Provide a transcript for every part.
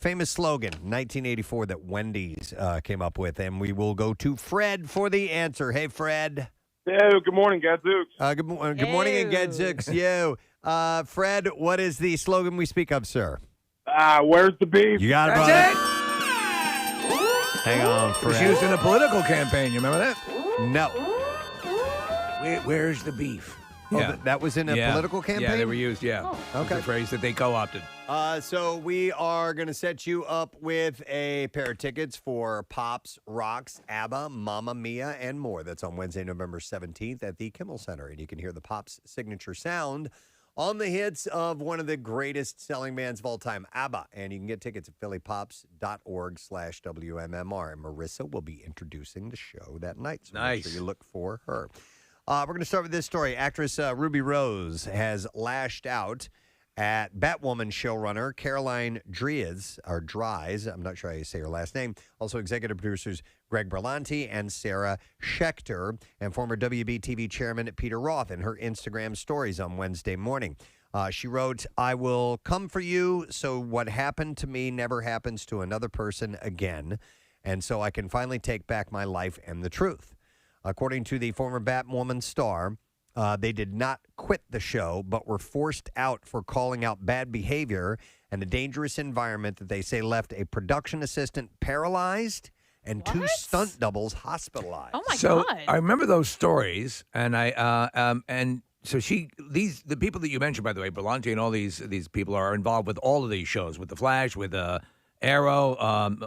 famous slogan, 1984, that Wendy's came up with. And we will go to Fred for the answer. Hey, Fred. Hey, good morning, Gadzooks. Good morning, and Gadzooks. Yo. Fred, what is the slogan we speak of, sir? Where's the beef? You got it, brother. That's it. Hang on, Fred. It was used in a political campaign. You remember that? No. Where's the beef? Oh, that was in a political campaign? Yeah, they were used, Okay. It's a phrase that they co-opted. So we are going to set you up with a pair of tickets for Pops, Rocks, ABBA, Mamma Mia, and more. That's on Wednesday, November 17th at the Kimmel Center. And you can hear the Pops' signature sound on the hits of one of the greatest selling bands of all time, ABBA. And you can get tickets at phillypops.org/WMMR. And Marissa will be introducing the show that night. So Nice. Make sure you look for her. We're going to start with this story. Actress Ruby Rose has lashed out at Batwoman showrunner Caroline Dries, I'm not sure how you say her last name, also executive producers Greg Berlanti and Sarah Schechter, and former WB-TV chairman Peter Roth in her Instagram stories on Wednesday morning. She wrote, "I will come for you so what happened to me never happens to another person again, and so I can finally take back my life and the truth." According to the former Batwoman star, they did not quit the show, but were forced out for calling out bad behavior and a dangerous environment that they say left a production assistant paralyzed and two stunt doubles hospitalized. Oh my God! God! I remember those stories, and so the people that you mentioned, by the way, Berlanti and all these people are involved with all of these shows, with The Flash, with Arrow,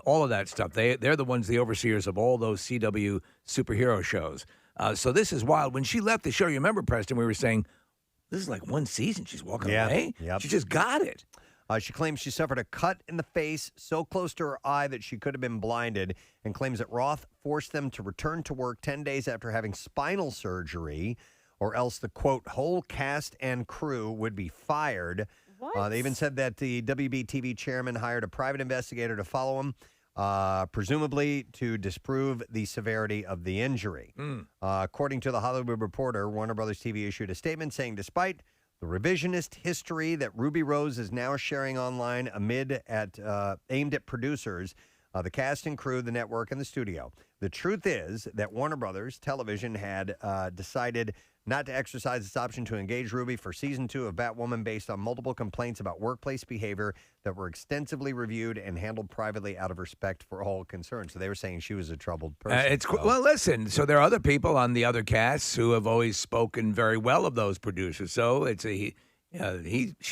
all of that stuff. They're the ones, the overseers of all those CW superhero shows. So this is wild. When she left the show, you remember, Preston, we were saying, this is like one season. She's walking away. Yep. She just got it. She claims she suffered a cut in the face so close to her eye that she could have been blinded, and claims that Roth forced them to return to work 10 days after having spinal surgery, or else the, quote, whole cast and crew would be fired. What? They even said that the WB-TV chairman hired a private investigator to follow him, presumably to disprove the severity of the injury. According to The Hollywood Reporter, Warner Brothers TV issued a statement saying, despite the revisionist history that Ruby Rose is now sharing online aimed at producers, the cast and crew, the network, and the studio, the truth is that Warner Brothers Television had decided not to exercise its option to engage Ruby for season 2 of Batwoman based on multiple complaints about workplace behavior that were extensively reviewed and handled privately out of respect for all concerned. So they were saying she was a troubled person. Well, listen, so there are other people on the other casts who have always spoken very well of those producers. So it's she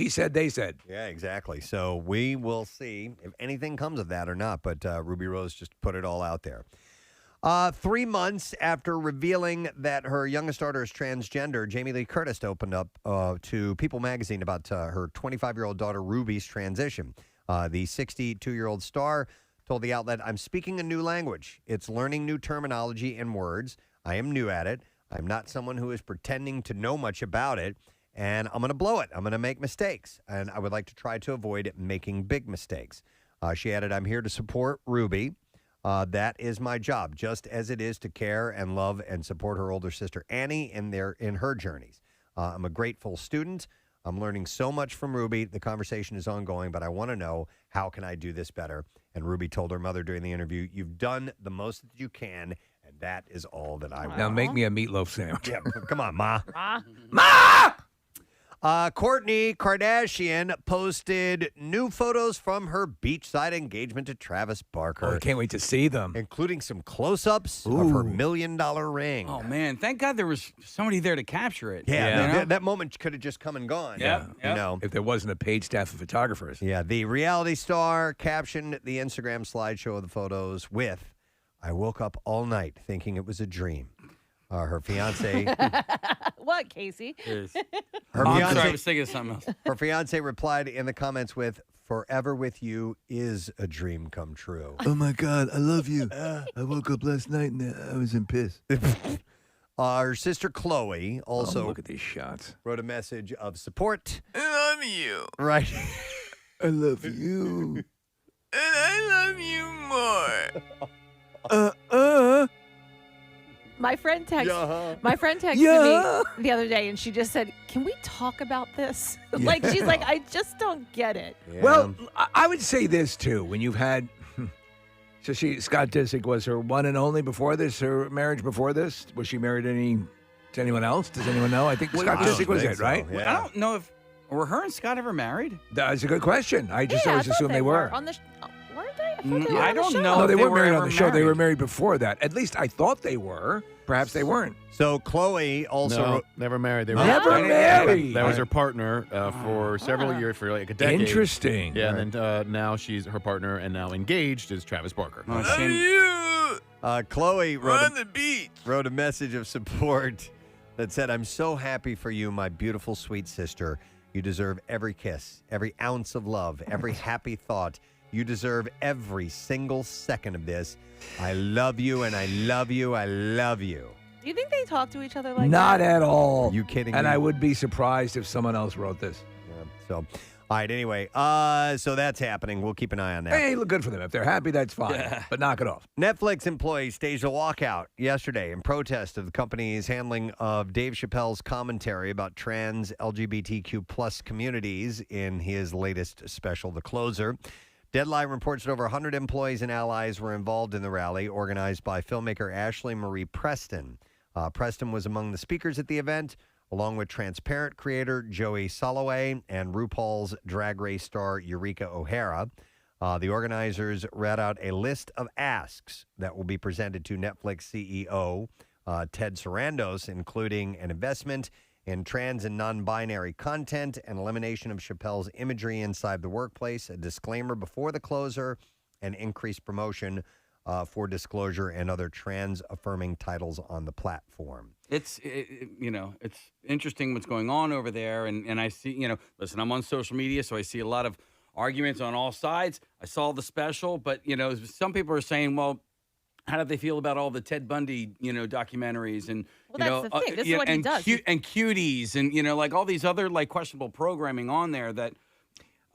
said, they said. Yeah, exactly. So we will see if anything comes of that or not. But Ruby Rose just put it all out there. 3 months after revealing that her youngest daughter is transgender, Jamie Lee Curtis opened up to People magazine about her 25-year-old daughter Ruby's transition. The 62-year-old star told the outlet, "I'm speaking a new language. It's learning new terminology and words. I am new at it. I'm not someone who is pretending to know much about it, and I'm going to blow it. I'm going to make mistakes, and I would like to try to avoid making big mistakes." She added, "I'm here to support Ruby. That is my job, just as it is to care and love and support her older sister Annie in her journeys. I'm a grateful student. I'm learning so much from Ruby. The conversation is ongoing, but I want to know, how can I do this better?" And Ruby told her mother during the interview, "You've done the most that you can, and that is all that I want." Now make me a meatloaf sandwich. Yeah, come on, Ma. Ma! Courtney Kardashian posted new photos from her beachside engagement to Travis Barker. Oh, I can't wait to see them. Including some close-ups of her $1 million ring. Oh, man. Thank God there was somebody there to capture it. Yeah. That moment could have just come and gone. Yeah. You know. If there wasn't a paid staff of photographers. Yeah, the reality star captioned the Instagram slideshow of the photos with, "I woke up all night thinking it was a dream." Her fiance. What, Casey? Her Sorry, I fiance. was thinking of something else. Her fiance replied in the comments with, "Forever with you is a dream come true." Oh my God, I love you. I woke up last night and I was in piss. Her sister Chloe also look at these shots. wrote a message of support. I love you. Right. I love you. And I love you more. My friend texted Yeah. me the other day, and she just said, "Can we talk about this?" Like she's like, "I just don't get it." Yeah. Well, I would say this too. When you've had, so Scott Disick was her one and only before this. Her marriage before this, was she married to anyone else? Does anyone know? I think Scott I don't Disick was think it, so. right? Yeah. I don't know if were her and Scott ever married. That's a good question. I just Yeah, always I thought assumed they were. on the. Weren't they? I thought Mm, they were I on the don't show. know. No, if they they weren't were married on ever the show. They were married. married before that. At least I thought they were. Perhaps they weren't. So Chloe also. No, never married. They were Never married. That was her partner for several years, for like a decade. Interesting. Yeah, and then now she's her partner, and now engaged is Travis Barker. Oh, shame. Chloe wrote a message of support that said, "I'm so happy for you, my beautiful, sweet sister. You deserve every kiss, every ounce of love, every happy thought. You deserve every single second of this. I love you, and I love you. I love you." Do you think they talk to each other like Not that? at all. Are you kidding And me? I would be surprised if someone else wrote this. Yeah, so, all right, anyway, so that's happening. We'll keep an eye on that. Hey, look good for them. If they're happy, that's fine. But knock it off. Netflix employees staged a walkout yesterday in protest of the company's handling of Dave Chappelle's commentary about trans LGBTQ plus communities in his latest special, The Closer. Deadline reports that over 100 employees and allies were involved in the rally, organized by filmmaker Ashley Marie Preston. Preston was among the speakers at the event, along with Transparent creator Joey Soloway and RuPaul's Drag Race star Eureka O'Hara. The organizers read out a list of asks that will be presented to Netflix CEO Ted Sarandos, including an investment in trans and non-binary content, an elimination of Chappelle's imagery inside the workplace, a disclaimer before the closer, and increased promotion for disclosure and other trans-affirming titles on the platform. It's interesting what's going on over there, and I see, listen, I'm on social media, so I see a lot of arguments on all sides. I saw the special, but some people are saying, well, how do they feel about all the Ted Bundy, documentaries and Well, that's the thing. This is what he does. And cuties and like all these other like questionable programming on there that.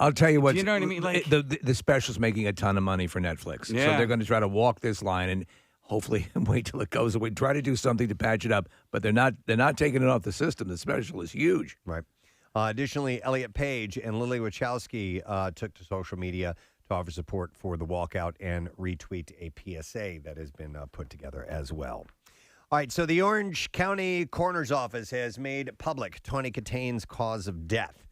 I'll tell you what. You know what I mean? Like the special's making a ton of money for Netflix, so Yeah. they're going to try to walk this line and hopefully wait till it goes away. Try to do something to patch it up, but they're not taking it off the system. The special is huge. Right. Additionally, Elliot Page and Lily Wachowski took to social media to offer support for the walkout and retweet a PSA that has been put together as well. All right, so the Orange County Coroner's Office has made public Tawny Kitane's cause of death.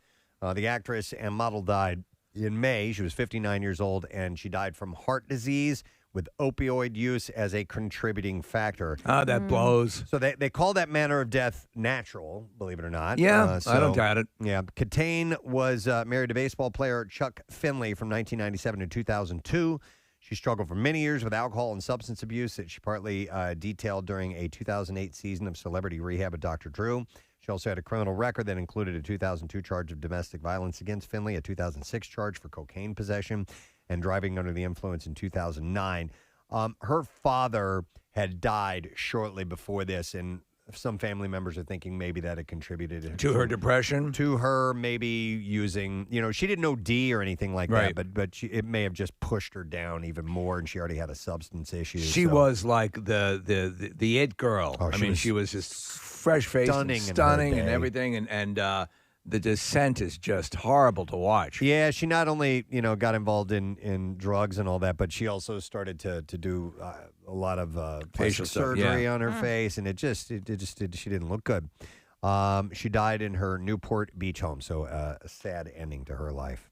The actress and model died in May. She was 59 years old, and she died from heart disease with opioid use as a contributing factor. That blows. So they call that manner of death natural, believe it or not. Yeah, I don't doubt it. Yeah, Kitane was married to baseball player Chuck Finley from 1997 to 2002. She struggled for many years with alcohol and substance abuse that she partly detailed during a 2008 season of Celebrity Rehab with Dr. Drew. She also had a criminal record that included a 2002 charge of domestic violence against Finley, a 2006 charge for cocaine possession, and driving under the influence in 2009. Her father had died shortly before this, and some family members are thinking maybe that had contributed To her depression? To her maybe using, she didn't OD or anything like Right. that, but it may have just pushed her down even more, and she already had a substance issue. She so- was like the it girl. Oh, I she mean, was she was just fresh faced, stunning in her stunning, and day. everything, and the descent is just horrible to watch. Yeah, she not only got involved in drugs and all that, but she also started to do a lot of Facial plastic stuff, surgery yeah. on her face, and she didn't look good. She died in her Newport Beach home, so a sad ending to her life.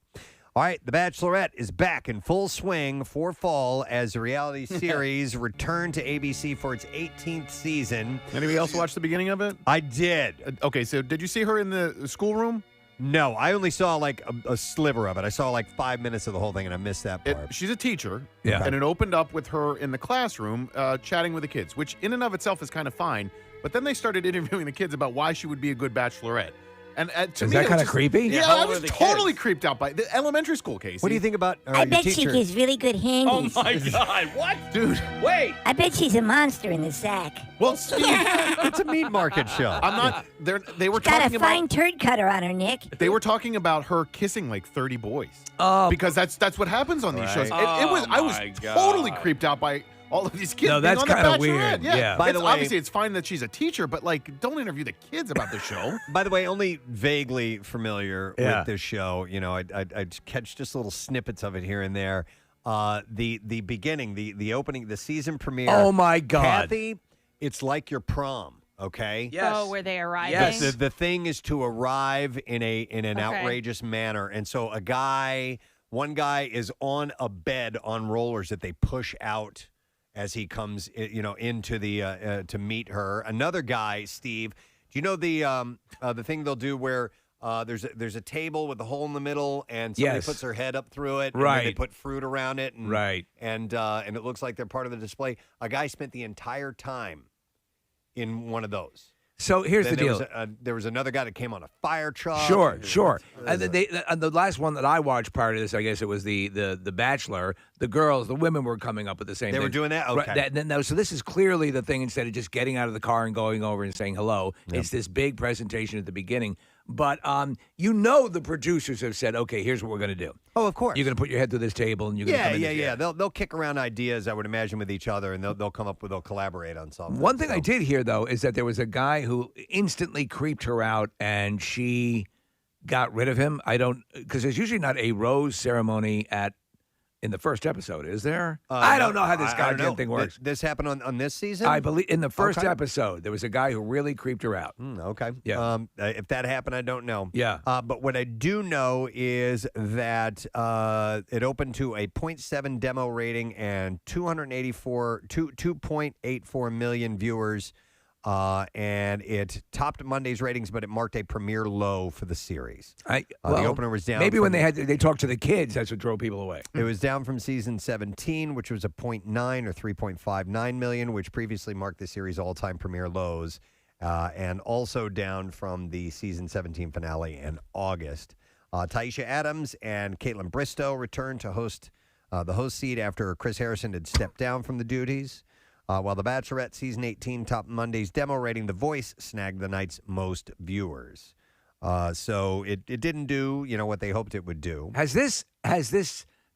All right, The Bachelorette is back in full swing for fall as the reality series returned to ABC for its 18th season. Anybody else watch the beginning of it? I did. Okay, so did you see her in the schoolroom? No, I only saw like a sliver of it. I saw like 5 minutes of the whole thing, and I missed that part. She's a teacher, Yeah. and it opened up with her in the classroom chatting with the kids, which in and of itself is kind of fine. But then they started interviewing the kids about why she would be a good bachelorette. And to Is me, that it kind was of just- creepy? Yeah, how I old was are the totally kids? creeped out by the elementary school case. What do you think about I your bet teacher? she gives really good Oh handies. my God! What? Dude, Wait. I bet she's a monster in the sack. well, Steve, It's a meat market show. I'm not. They were Got talking a about. fine turd cutter on her, Nick. They were talking about her kissing like 30 boys. Oh, Because that's what happens on these shows. Right. It was. I was Oh, my God. totally creeped out by all of these kids. No, being that's on The kinda Bachelorette. weird. Yeah. By the way- obviously it's fine that she's a teacher, but like, don't interview the kids about the show. By the way, only vaguely familiar Yeah. with this show. You know, I'd catch just little snippets of it here and there. The beginning, the opening, the season premiere. Oh, my God. Kathy, it's like your prom. Okay. Yes. Oh, were they arriving? Yes. The thing is to arrive in an outrageous manner, and so one guy is on a bed on rollers that they push out as he comes, into the to meet her. Another guy, Steve. Do you know the thing they'll do where there's a table with a hole in the middle, and somebody Yes. puts her head up through it, and Right. then they put fruit around it, and, Right. and it looks like they're part of the display. A guy spent the entire time in one of those. So here's Then the deal. there was another guy that came on a fire truck. Sure. And the last one that I watched prior to this, I guess it was the Bachelor. The girls, the women were coming up with the same They thing. were doing that? Right, Okay. so this is clearly the thing. Instead of just getting out of the car and going over and saying hello, it's this big presentation at the beginning. But the producers have said, okay, here's what we're going to do. Oh, of course. You're going to put your head through this table, and you're going to come in this- Yeah. They'll kick around ideas, I would imagine, with each other, and they'll collaborate on something. One thing I So- did hear, though, is that there was a guy who instantly creeped her out, and she got rid of him. Because there's usually not a rose ceremony in the first episode, is there? I don't know how this I don't goddamn know. thing works. This happened on this season? I believe in the first Okay. episode, there was a guy who really creeped her out. Okay. Yeah. If that happened, I don't know. Yeah. But what I do know is that it opened to a 0.7 demo rating and 2.84 million viewers. And it topped Monday's ratings, but it marked a premiere low for the series. The opener was down. Maybe when from- they talked to the kids, that's what drove people away. It was down from season 17, which was a 0.9 or 3.59 million, which previously marked the series' all-time premiere lows, and also down from the season 17 finale in August. Taisha Adams and Caitlin Bristow returned to host the host seat after Chris Harrison had stepped down from the duties. While The Bachelorette season 18 topped Monday's demo rating, The Voice snagged the night's most viewers. So it didn't do what they hoped it would do. Has this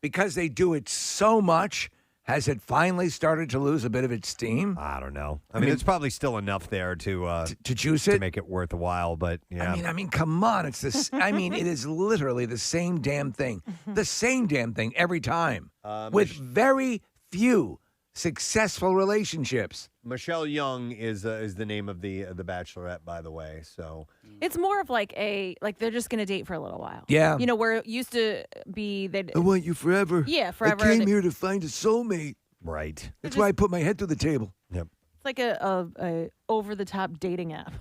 because they do it so much? Has it finally started to lose a bit of its steam? I don't know. I mean, it's probably still enough there to juice to it, make it worthwhile. But yeah, I mean, come on, it's this. I mean, it is literally the same damn thing, the same damn thing every time, with very few successful relationships. Michelle Young is the name of the Bachelorette, by the way. So It's more of like they're just going to date for a little while. Yeah. Where it used to be that. I want you forever. Yeah, forever. I came here to find a soulmate. right. That's why I put my head through the table. Yep. It's like a over the top dating app.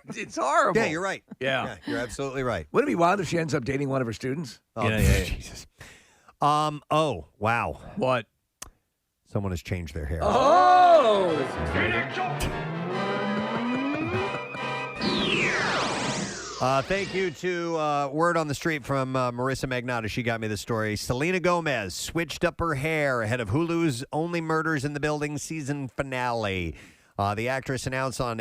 It's horrible. Yeah, you're right. Yeah. You're absolutely right. Wouldn't it be wild if she ends up dating one of her students? Oh, Yeah. Jesus. Oh, wow. What? Someone has changed their hair. Oh! Thank you to Word on the Street from Marissa Magnotta. She got me the story. Selena Gomez switched up her hair ahead of Hulu's Only Murders in the Building season finale. The actress announced in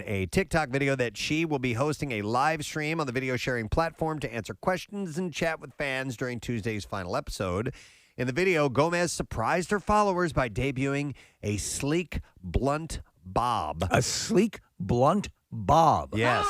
a TikTok video that she will be hosting a live stream on the video sharing platform to answer questions and chat with fans during Tuesday's final episode. In the video, Gomez surprised her followers by debuting a sleek, blunt bob. A sleek, blunt bob. Yes.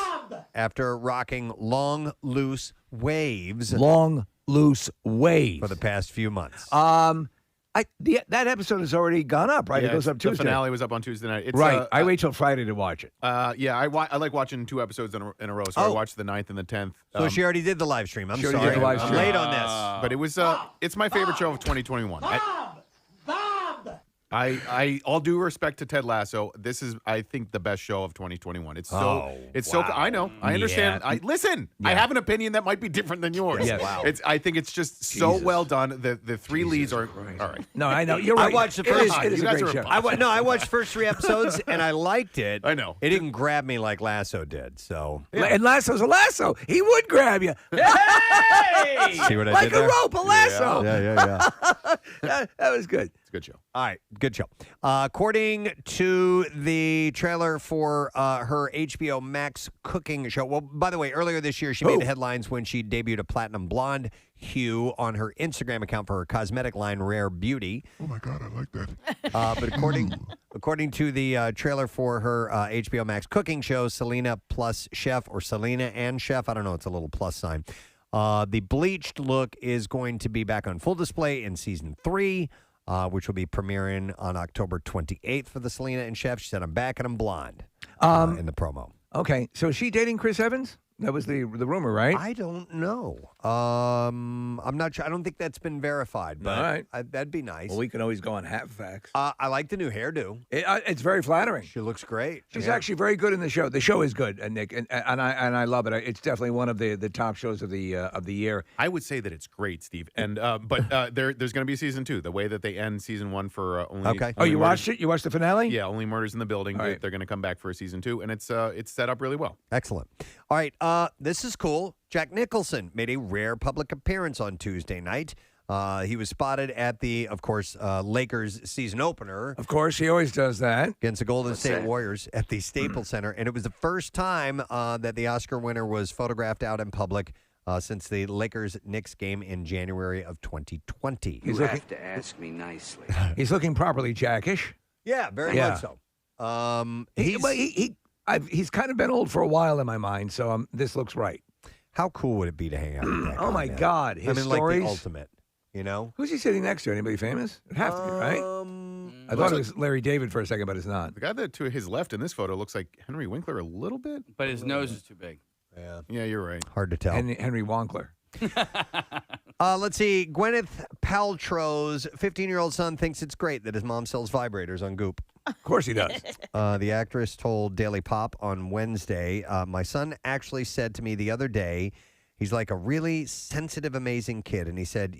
After rocking long, loose waves Long, loose waves. for the past few months. That episode has already gone up, right? Yeah, It goes up the Tuesday. finale was up on Tuesday night. It's, Right. I wait till Friday to watch it. Yeah, I like watching 2 episodes in a row, so I Oh. watched the 9th and the 10th. So she already did the live stream. I'm She already sorry. did the live I'm stream. late on this. But it was it's my favorite show of 2021. All due respect to Ted Lasso, this is, I think, the best show of 2021. It's so, I know, I understand. Yeah. Listen, I have an opinion that might be different than yours. Yes. Wow. I think it's just so Jesus. well done. The 3 leads are all right. No, I know. You're I right. watched the It is- first- It is you a guys great are show. I watched first 3 episodes and I liked it. I know. It didn't grab me like Lasso did. So And Lasso's a lasso. He would grab you. Hey! See what I like did there? a rope, a lasso. Yeah. That was good. Good show. All right, good show. According to the trailer for her HBO Max cooking show, well, by the way, earlier this year, she made headlines when she debuted a platinum blonde hue on her Instagram account for her cosmetic line, Rare Beauty. Oh my God, I like that. But according to the trailer for her HBO Max cooking show, Selena Plus Chef, or Selena and Chef, I don't know, it's a little plus sign. The bleached look is going to be back on full display in season 3. Which will be premiering on October 28th for the Selena and Chef. She said, I'm back and I'm blonde in the promo. Okay, so is she dating Chris Evans? That was the rumor, right? I don't know. I'm not sure. I don't think that's been verified, but All right. That'd be nice. Well, we can always go on half facts. I like the new hairdo. It's very flattering. She looks great. She's actually very good in the show. The show is good, Nick, and I love it. It's definitely one of the top shows of the year. I would say that it's great, Steve. And but there's going to be a season 2. The way that they end season 1 for only. Okay. Oh, you watched it? You watched the finale? Yeah, Only Murders in the Building. All right. They're going to come back for a season 2, and it's set up really well. Excellent. All right. This is cool. Jack Nicholson made a rare public appearance on Tuesday night. He was spotted at the, of course, Lakers season opener. Of course, he always does that. Against the Golden State Warriors at the Staples Center. And it was the first time that the Oscar winner was photographed out in public since the Lakers-Knicks game in January of 2020. You have to ask me nicely. He's looking properly Jackish. Yeah, very much so. He's kind of been old for a while in my mind, so this looks right. How cool would it be to hang out with that guy, Oh, my man? God. His like stories. the ultimate, you know? Who's he sitting next to? Anybody famous? It'd have to be, right? I thought it was Larry David for a second, but it's not. The guy that to his left in this photo looks like Henry Winkler a little bit. But his nose is too big. Yeah, you're right. Hard to tell. Henry Wonkler. Let's see. Gwyneth Paltrow's 15-year-old son thinks it's great that his mom sells vibrators on Goop. Of course he does. The actress told Daily Pop on Wednesday, my son actually said to me the other day, he's like a really sensitive, amazing kid. And he said,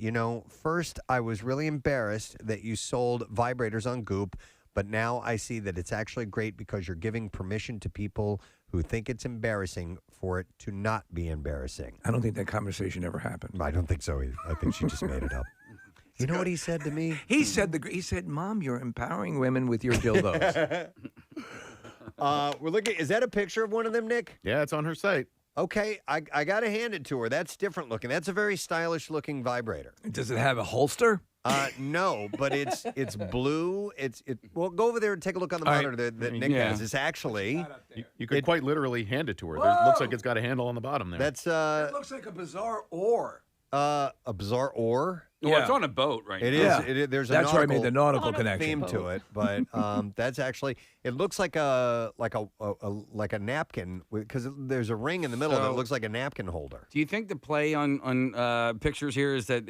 first I was really embarrassed that you sold vibrators on Goop, but now I see that it's actually great because you're giving permission to people who think it's embarrassing for it to not be embarrassing. I don't think that conversation ever happened. I don't think so either. I think she just made it up. You know what he said to me? He said, Mom, you're empowering women with your dildos. We're looking. Is that a picture of one of them, Nick? Yeah, it's on her site. Okay, I got to hand it to her. That's different looking. That's a very stylish looking vibrator. Does it have a holster? No, but it's blue. Well, go over there and take a look on the monitor that Nick has. It's actually You could quite literally hand it to her. It looks like it's got a handle on the bottom there. That's It looks like a bizarre oar. a bizarre oar. Well, it's on a boat right It now. is. There's a That's where I nautical made the nautical connection. theme to it, but that's actually. It looks like a napkin because there's a ring in the middle that looks like a napkin holder. Do you think the play on pictures here is that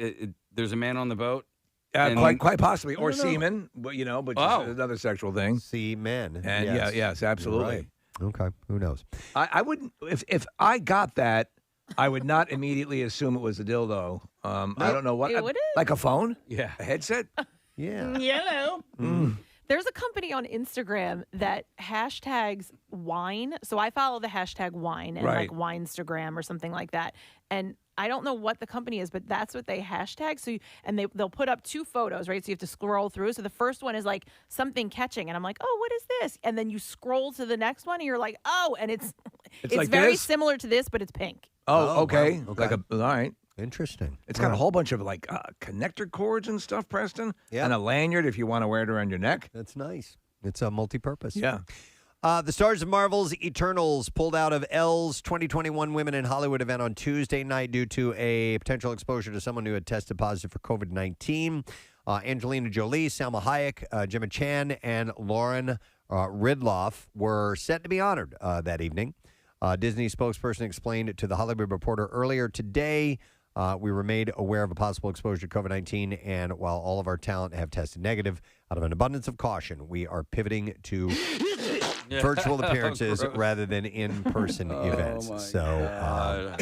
there's a man on the boat? Quite possibly, or semen, but which is another sexual thing. Semen, and yes, absolutely. Right. Okay, who knows? I wouldn't if I got that, I would not immediately assume it was a dildo. I don't know what, You wouldn't? like a phone, Yeah. a headset. Yeah. Yellow. There's a company on Instagram that hashtags wine. So I follow the hashtag wine and Right. like Winestagram or something like that. And I don't know what the company is, but that's what they hashtag. So they'll put up 2 photos, right? So you have to scroll through. So the first one is like something catching, and I'm like, oh, what is this? And then you scroll to the next one, and you're like, oh, and it's like very this? similar to this, but it's pink. Oh, okay. wow. Okay. All right. Interesting. It's got a whole bunch of like connector cords and stuff, Preston. Yeah. And a lanyard if you want to wear it around your neck. That's nice. It's a multi-purpose. Yeah. The stars of Marvel's Eternals pulled out of Elle's 2021 Women in Hollywood event on Tuesday night due to a potential exposure to someone who had tested positive for COVID-19. Angelina Jolie, Salma Hayek, Gemma Chan, and Lauren Ridloff were set to be honored that evening. Disney spokesperson explained to The Hollywood Reporter earlier today, we were made aware of a possible exposure to COVID-19, and while all of our talent have tested negative, out of an abundance of caution, we are pivoting to virtual appearances rather than in-person events. So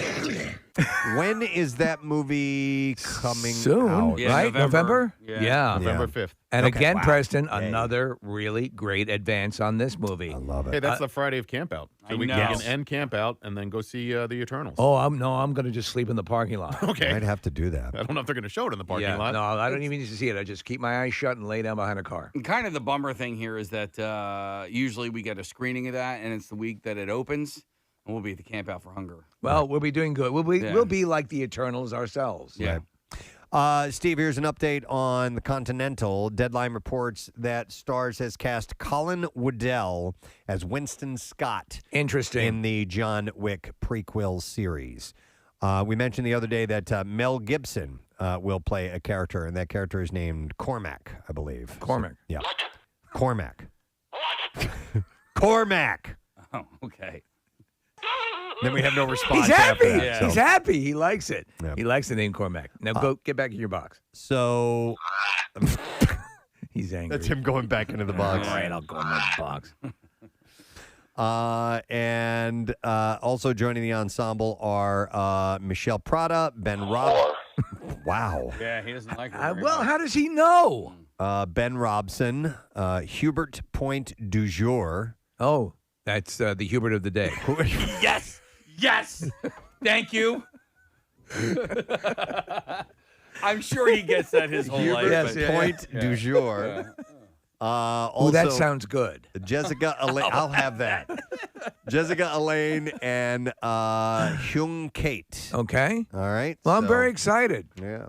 When is that movie coming Soon, out? Yeah, right? November? Yeah. November 5th. And Okay, again, wow. Preston, Yay. another really great advance on this movie. I love it. Hey, that's the Friday of Camp Out. So I we know. can end Camp Out and then go see the Eternals. Oh, I'm going to just sleep in the parking lot. Okay. Might have to do that. I don't know if they're going to show it in the parking lot. No, I don't even need to see it. I just keep my eyes shut and lay down behind a car. And kind of the bummer thing here is that usually we get a screening of that, and it's the week that it opens, and we'll be at the Camp Out for Hunger. Well, we'll be doing good. Yeah. We'll be like the Eternals ourselves. Yeah. Steve, here's an update on the Continental. Deadline reports that Starz has cast Colin Woodell as Winston Scott Interesting. in the John Wick prequel series. We mentioned the other day that Mel Gibson will play a character, and that character is named Cormac, I believe. Cormac. Yeah. Cormac. Cormac. Oh, okay. Then we have no response He's happy. after that. so- He's happy. He likes it. Yeah. He likes the name Cormac. Now go get back in your box. So He's angry. that's him going back into the box. All right, I'll go in my box. And also joining the ensemble are Michelle Prada, Ben Rob. Wow. Yeah, he doesn't like her. Well, how does he know? Ben Robson, Hubert Point du Jour. Oh, that's the Hubert of the day. Yes. Yes. Thank you. I'm sure he gets that his whole life. Yes, but- yeah. Point du Jour. Also, Oh, that sounds good. Jessica Elaine. I'll have that. Jessica Elaine and Hyung Kate. Okay. All right. Well, I'm so- very excited. Yeah.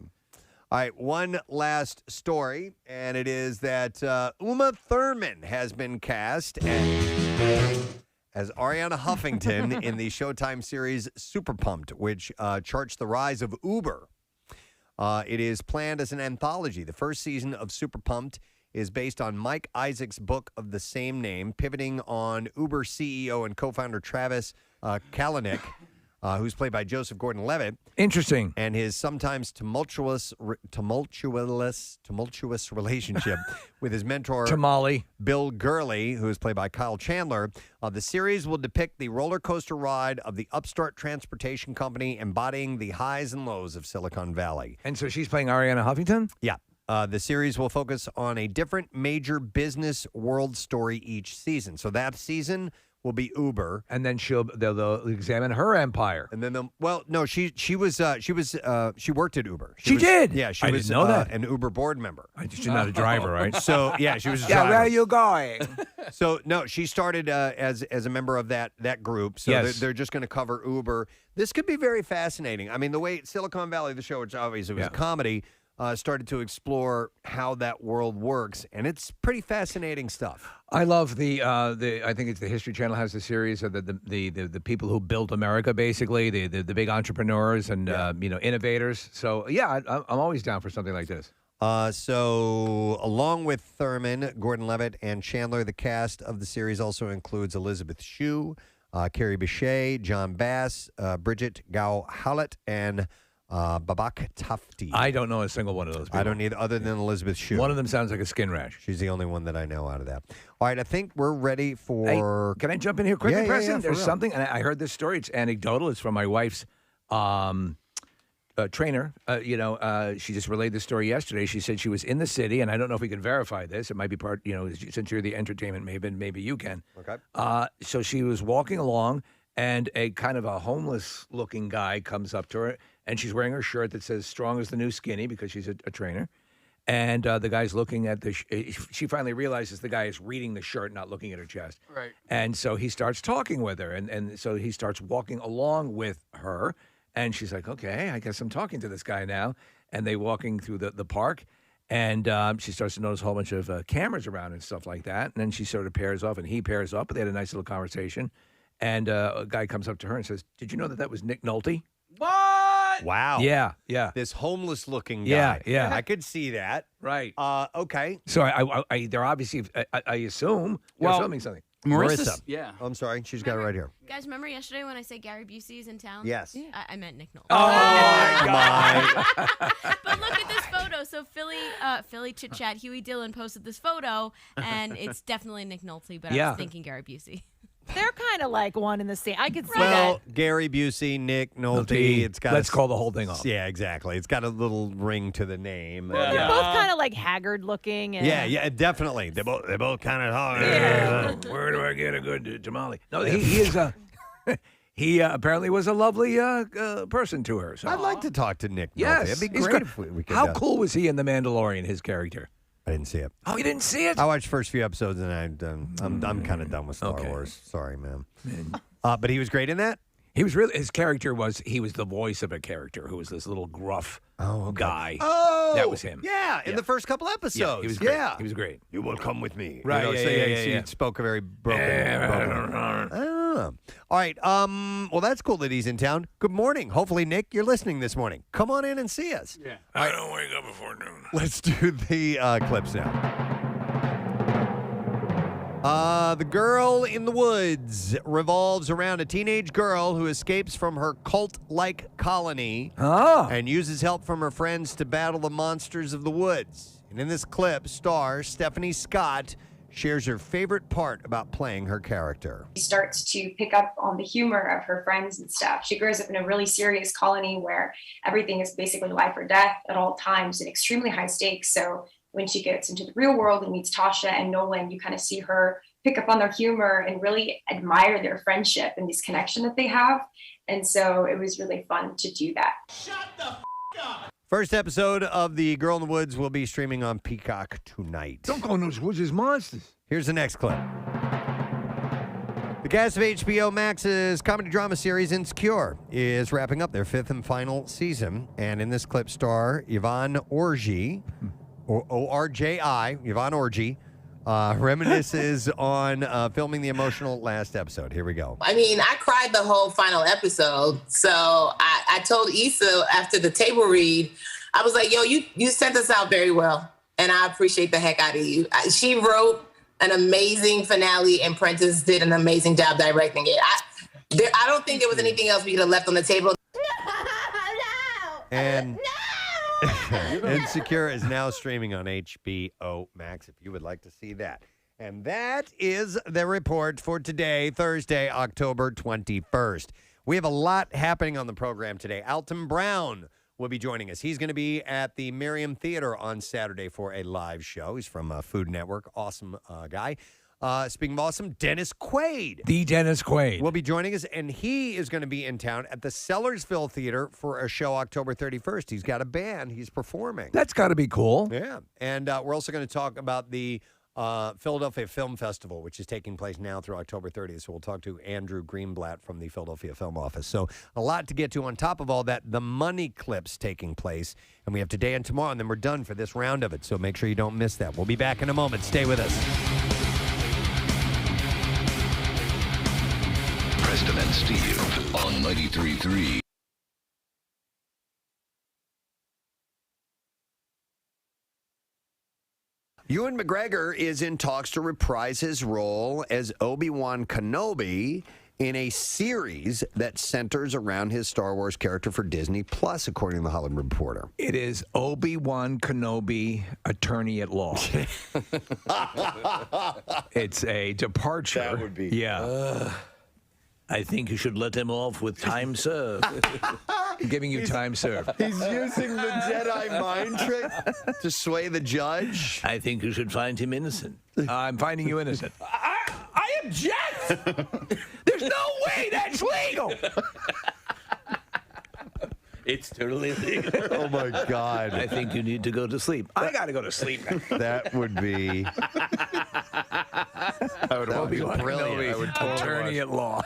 All right, one last story, and it is that Uma Thurman has been cast as Ariana Huffington in the Showtime series Super Pumped, which charts the rise of Uber. It is planned as an anthology. The first season of Super Pumped is based on Mike Isaac's book of the same name, pivoting on Uber CEO and co-founder Travis Kalanick, who's played by Joseph Gordon-Levitt, Interesting. and his sometimes tumultuous relationship with his mentor Tamale. Bill Gurley, who is played by Kyle Chandler. The series will depict the roller coaster ride of the upstart transportation company, embodying the highs and lows of Silicon Valley. And so she's playing Ariana Huffington? Yeah. The series will focus on a different major business world story each season. So that season will be Uber. And then they'll examine her empire. And then she worked at Uber. She did? Yeah, she I was didn't know that. an Uber board member. She's not a driver, right? So yeah, she was a Yeah, driver. where are you going? So no, she started as a member of that group. So Yes. they're just going to cover Uber. This could be very fascinating. I mean, the way Silicon Valley, the show, which obviously was a comedy, started to explore how that world works, and it's pretty fascinating stuff. I love the I think it's the History Channel has a series of the people who built America, basically the big entrepreneurs and innovators. So yeah, I'm always down for something like this. So along with Thurman, Gordon-Levitt, and Chandler, the cast of the series also includes Elizabeth Shue, Carrie Bechet, John Bass, Bridget Gow Howlett, and Babak Tufti. I don't know a single one of those people. I don't either, other than Elizabeth Shue. One of them sounds like a skin rash. She's the only one that I know out of that. All right, I think we're ready for... Hey, can I jump in here quickly, Yeah, Preston? for There's real. something, and I heard this story. It's anecdotal. It's from my wife's trainer. She just relayed the story yesterday. She said she was in the city, and I don't know if we can verify this. It might be part, since you're the entertainment, maybe you can. Okay. So she was walking along, and a kind of a homeless-looking guy comes up to her, and she's wearing her shirt that says "Strong is the new skinny" because she's a trainer. And the guy's looking at she finally realizes the guy is reading the shirt, not looking at her chest. Right. And so he starts talking with her, and so he starts walking along with her, and she's like, okay, I guess I'm talking to this guy now. And they walking through the park, and she starts to notice a whole bunch of cameras around and stuff like that. And then she sort of pairs off, and he pairs up, and they had a nice little conversation. And a guy comes up to her and says, "Did you know that was Nick Nolte?" What? Wow. Yeah. This homeless-looking Yeah, guy. yeah. I could see that. Right. Okay. So they're obviously, I assume, they're Well, filming something. Marissa. Yeah. Oh, I'm sorry. She's got it right here. Guys, remember yesterday when I said Gary Busey's in town? Yes. I meant Nick Nolte. Oh, my But look at this photo. So Philly Chit Chat, Huey Dillon posted this photo, and it's definitely Nick Nolte, but I Yeah. was thinking Gary Busey. They're kind of like one in the same. I could see Well, that. Gary Busey, Nick Nolte. Nolte. It's got. Let's call the whole thing off. Yeah, exactly. It's got a little ring to the name. They're both kind of like haggard looking. And Yeah, definitely. They both kind of hard. Where do I get a good tamale? No, he is he apparently was a lovely person to her. So. I'd like to talk to Nick Nolte. Yes, It'd be he's great good. if we could. How cool was he in The Mandalorian? His character. I didn't see it. Oh, you didn't see it? I watched the first few episodes and I'm kind of done with Star Wars. Sorry, man. But he was great in that. He was really. His character was. He was the voice of a character who was this little gruff guy. Oh, that was him. Yeah, in the first couple episodes. Yeah, he was great. Yeah. He was great. You will come with me. Right, You know, yeah. He spoke a very broken. All right. Well, that's cool that he's in town. Good morning. Hopefully, Nick, you're listening this morning. Come on in and see us. Yeah. I don't wake up before noon. Let's do the clips now. The Girl in the Woods revolves around a teenage girl who escapes from her cult-like colony and uses help from her friends to battle the monsters of the woods. And in this clip, star Stephanie Scott shares her favorite part about playing her character. She starts to pick up on the humor of her friends and stuff. She grows up in a really serious colony where everything is basically life or death at all times and extremely high stakes. So when she gets into the real world and meets Tasha and Nolan, you kind of see her pick up on their humor and really admire their friendship and this connection that they have. And so it was really fun to do that. Shut the f*** up! First episode of The Girl in the Woods will be streaming on Peacock tonight. Don't go in those woods as monsters. Here's the next clip. The cast of HBO Max's comedy drama series Insecure is wrapping up their 5th and final season. And in this clip, star Yvonne Orji, or O-R-J-I, Yvonne Orji, reminisces on filming the emotional last episode. Here we go. I mean, I cried the whole final episode. So I told Issa after the table read, I was like, yo, you sent us out very well. And I appreciate the heck out of you. She wrote an amazing finale and Prentice did an amazing job directing it. I don't think there was anything else we could have left on the table. And Insecure is now streaming on HBO Max if you would like to see that. And that is the report for today, Thursday, October 21st. We have a lot happening on the program today. Alton Brown will be joining us. He's going to be at the Merriam Theater on Saturday for a live show. He's from Food Network. Awesome guy. Speaking of awesome, Dennis Quaid. The Dennis Quaid. Will be joining us, and he is going to be in town at the Sellersville Theater for a show October 31st. He's got a band. He's performing. That's got to be cool. Yeah. And we're also going to talk about the Philadelphia Film Festival, which is taking place now through October 30th. So we'll talk to Andrew Greenblatt from the Philadelphia Film Office. So a lot to get to. On top of all that, the Money Clips taking place. And we have today and tomorrow, and then we're done for this round of it. So make sure you don't miss that. We'll be back in a moment. Stay with us. Preston and Steve on 93.3. Ewan McGregor is in talks to reprise his role as Obi-Wan Kenobi in a series that centers around his Star Wars character for Disney Plus, according to the Hollywood Reporter. It is Obi-Wan Kenobi, attorney at law. It's a departure. That would be. Yeah. I think you should let him off with time served. I'm giving you time served. He's using the Jedi mind trick to sway the judge. I think you should find him innocent. I'm finding you innocent. I object! There's no way that's legal! It's totally legal. Oh, my God. I think you need to go to sleep. I got to go to sleep now. That would be... I would watch it. Brilliant. I would totally Attorney at law.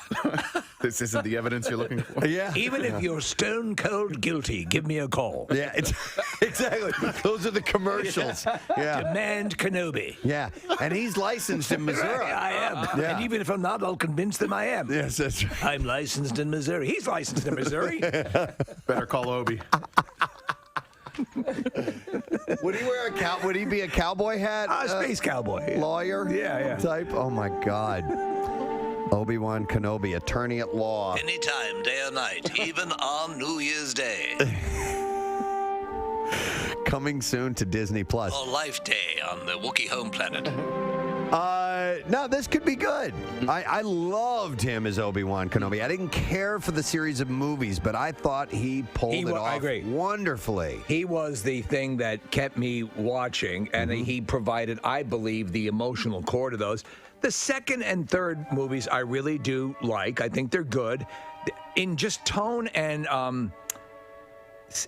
This isn't the evidence you're looking for. Yeah. Even if you're stone cold guilty, give me a call. Yeah, exactly. Those are the commercials. Yeah. Demand Kenobi. Yeah. And he's licensed in Missouri. I am. Yeah. And even if I'm not, I'll convince them I am. Yes, that's right. I'm licensed in Missouri. He's licensed in Missouri. Better call Obi. Would he wear Would he be a cowboy hat? Space cowboy. Lawyer? Yeah. Type? Oh, my God. Obi-Wan Kenobi, attorney at law. Anytime, day or night, even on New Year's Day. Coming soon to Disney Plus. Or Life Day on the Wookiee home planet. No, this could be good. I loved him as Obi-Wan Kenobi. I didn't care for the series of movies, but I thought he pulled it off I agree. wonderfully. He was the thing that kept me watching, and he provided, I believe, the emotional core to those. The second and third movies I really do like. I think they're good. In just tone and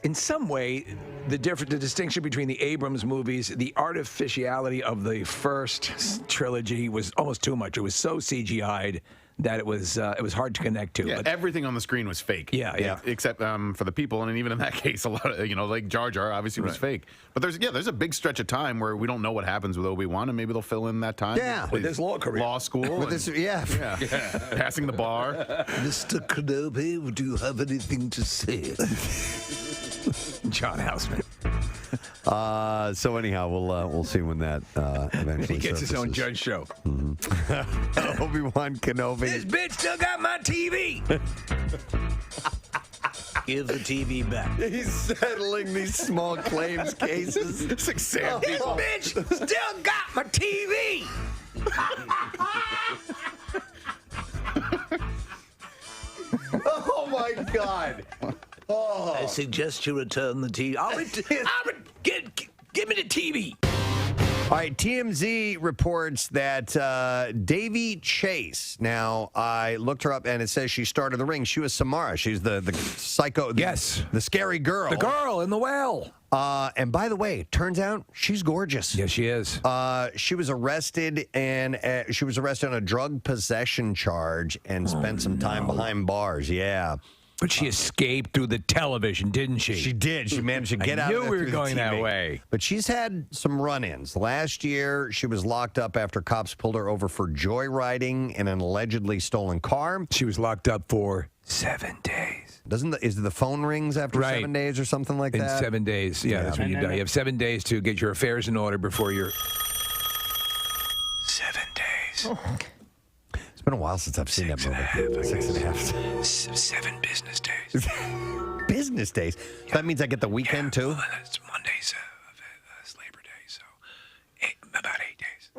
in some way, the distinction between the Abrams movies, the artificiality of the first trilogy was almost too much. It was so CGI'd that it was hard to connect to. Yeah, but everything on the screen was fake. Yeah. Except for the people, and even in that case, a lot of like Jar Jar obviously was fake. But there's a big stretch of time where we don't know what happens with Obi-Wan, and maybe they'll fill in that time. Yeah, with his law career, law school, with this, passing the bar. Mr. Kenobi, would you have anything to say? John Houseman. So anyhow, we'll see when that eventually he gets his own surfaces. judge show. Obi-Wan Kenobi. This bitch still got my TV. Give the TV back. He's settling these small claims cases. It's like Sam This bitch still got my TV. Oh my God. Oh. I suggest you return the TV. Give me the TV. All right, TMZ reports that Davy Chase. Now, I looked her up, and it says she starred in The Ring. She was Samara. She's the psycho. Yes. The scary girl. The girl in the well. And by the way, turns out she's gorgeous. Yes, she is. She was arrested, and she was arrested on a drug possession charge and spent some time behind bars. Yeah. But she escaped through the television, didn't she? She did. She managed to get out of I it knew we through were the going that TV. way. But she's had some run-ins. Last year, she was locked up after cops pulled her over for joyriding in an allegedly stolen car. She was locked up for 7 days. Is the phone rings after 7 days or something like In that? 7 days. Yeah, that's when you die. You have 7 days to get your affairs in order before you're... 7 days. It's been a while since I've seen that movie. 6.5. 7 business days. Business days? So that means I get the weekend, too? Well, it's Monday's Labor Day, so about 8 days.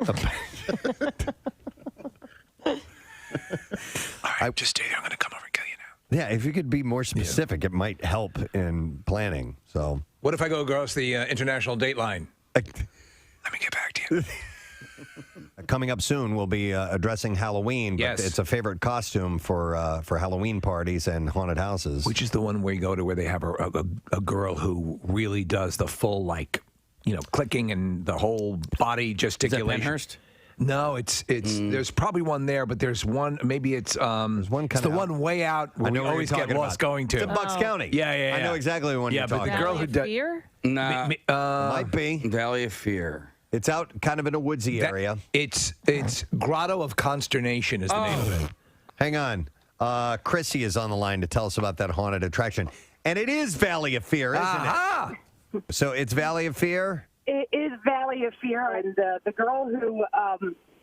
All right, just stay there. I'm going to come over and kill you now. Yeah, if you could be more specific, it might help in planning. So, what if I go across the international date line? Let me get back to you. Coming up soon, we'll be addressing Halloween. But Yes. it's a favorite costume for Halloween parties and haunted houses. Which is the one where you go to where they have a girl who really does the full, clicking and the whole body gesticulation. Penhurst? No, it's there's probably one there, but there's one, maybe it's There's one it's the one way out where we know what always you're get talking lost about. going to. It's in Bucks County. Yeah. I know exactly the one you're but talking the girl who does Fear? Nah, Might be. Valley of Fear. It's out kind of in a woodsy area. It's Grotto of Consternation is the name of it. Hang on. Chrissy is on the line to tell us about that haunted attraction. And it is Valley of Fear, isn't it? So it's Valley of Fear? It is Valley of Fear, and the girl who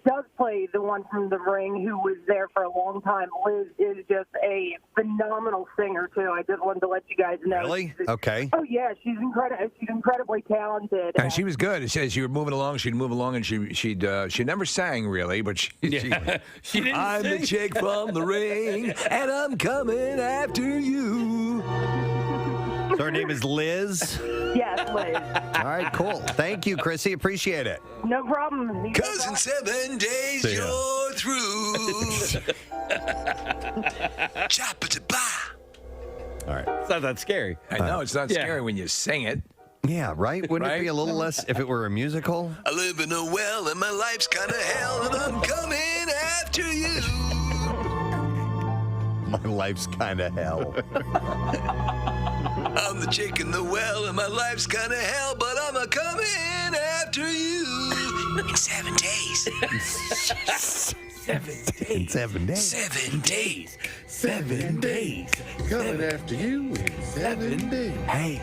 does play the one from The Ring, who was there for a long time, Liz, is just a phenomenal singer, too. I just wanted to let you guys know. Really? Okay. Oh, yeah, she's incredibly talented. And she was good. It says you were moving along, she'd move along, and she never sang really, but she didn't I'm sing. the chick from The Ring, and I'm coming after you. So her name is Liz? Yes, Liz. All right, cool. Thank you, Chrissy. Appreciate it. No problem. Cause in 7 days See ya. you're through. All right. It's not that scary. I know, it's not scary when you sing it. Yeah, right? Wouldn't it be a little less if it were a musical? I live in a well and my life's kind of hell and I'm coming after you. My life's kind of hell. I'm the chick in the well and my life's kind of hell, but I'm a coming after you. In 7 days. 7 days. In 7 days. 7 days. 7 days. Coming after you in 7 days. Hey.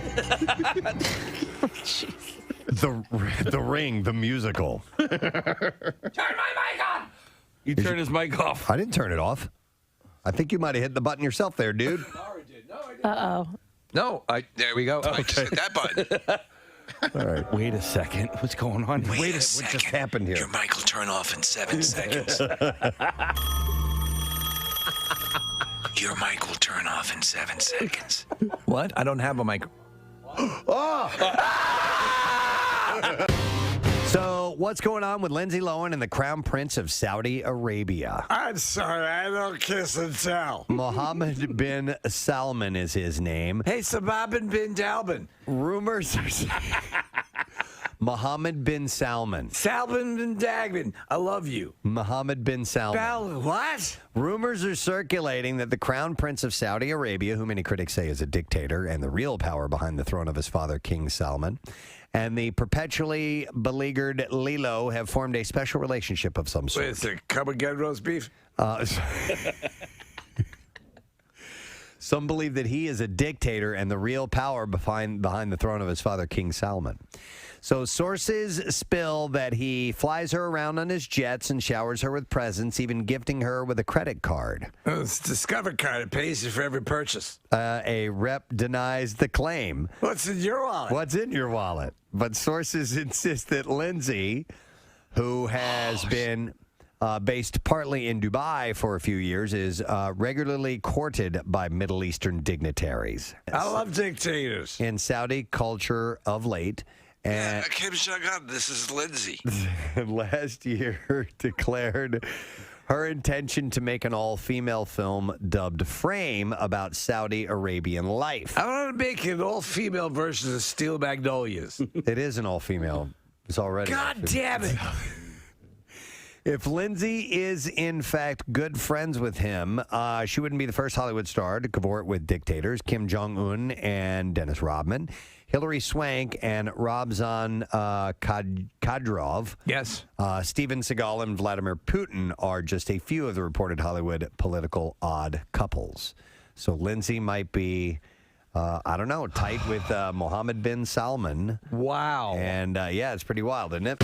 The Ring, the musical. Turn my mic on! You turned his mic off. I didn't turn it off. I think you might have hit the button yourself there, dude. Uh-oh. No, there we go. I just hit that button. All right. Wait a second. What's going on? Wait a What second. just happened here? Your mic will turn off in 7 seconds. Your mic will turn off in 7 seconds. What? I don't have a mic. So, what's going on with Lindsay Lohan and the Crown Prince of Saudi Arabia? I'm sorry, I don't kiss and tell. Mohammed bin Salman is his name. Hey, Sababin bin Dalbin. Rumors are Mohammed bin Salman. Salbin bin Dagbin. I love you. Mohammed bin Salman. What? Rumors are circulating that the Crown Prince of Saudi Arabia, who many critics say is a dictator and the real power behind the throne of his father, King Salman, and the perpetually beleaguered Lilo have formed a special relationship of some sort. Wait a second. Come again, roast beef? Some believe that he is a dictator and the real power behind the throne of his father, King Salman. So sources spill that he flies her around on his jets and showers her with presents, even gifting her with a credit card. Oh, it's a Discover card. It pays you for every purchase. A rep denies the claim. What's in your wallet? What's in your wallet? But sources insist that Lindsay, who has been based partly in Dubai for a few years, is regularly courted by Middle Eastern dignitaries. I love dictators. In Saudi culture of late. And Kim Jong-un, this is Lindsay. last year declared her intention to make an all-female film dubbed Frame about Saudi Arabian life. I want to make an all-female version of Steel Magnolias. It is an all-female. It's already. God damn it. If Lindsay is, in fact, good friends with him, she wouldn't be the first Hollywood star to cavort with dictators, Kim Jong-un and Dennis Rodman. Hilary Swank and Ramzan Kadyrov. Yes. Steven Seagal and Vladimir Putin are just a few of the reported Hollywood political odd couples. So Lindsay might be, I don't know, tight with Mohammed bin Salman. Wow. And yeah, it's pretty wild, isn't it?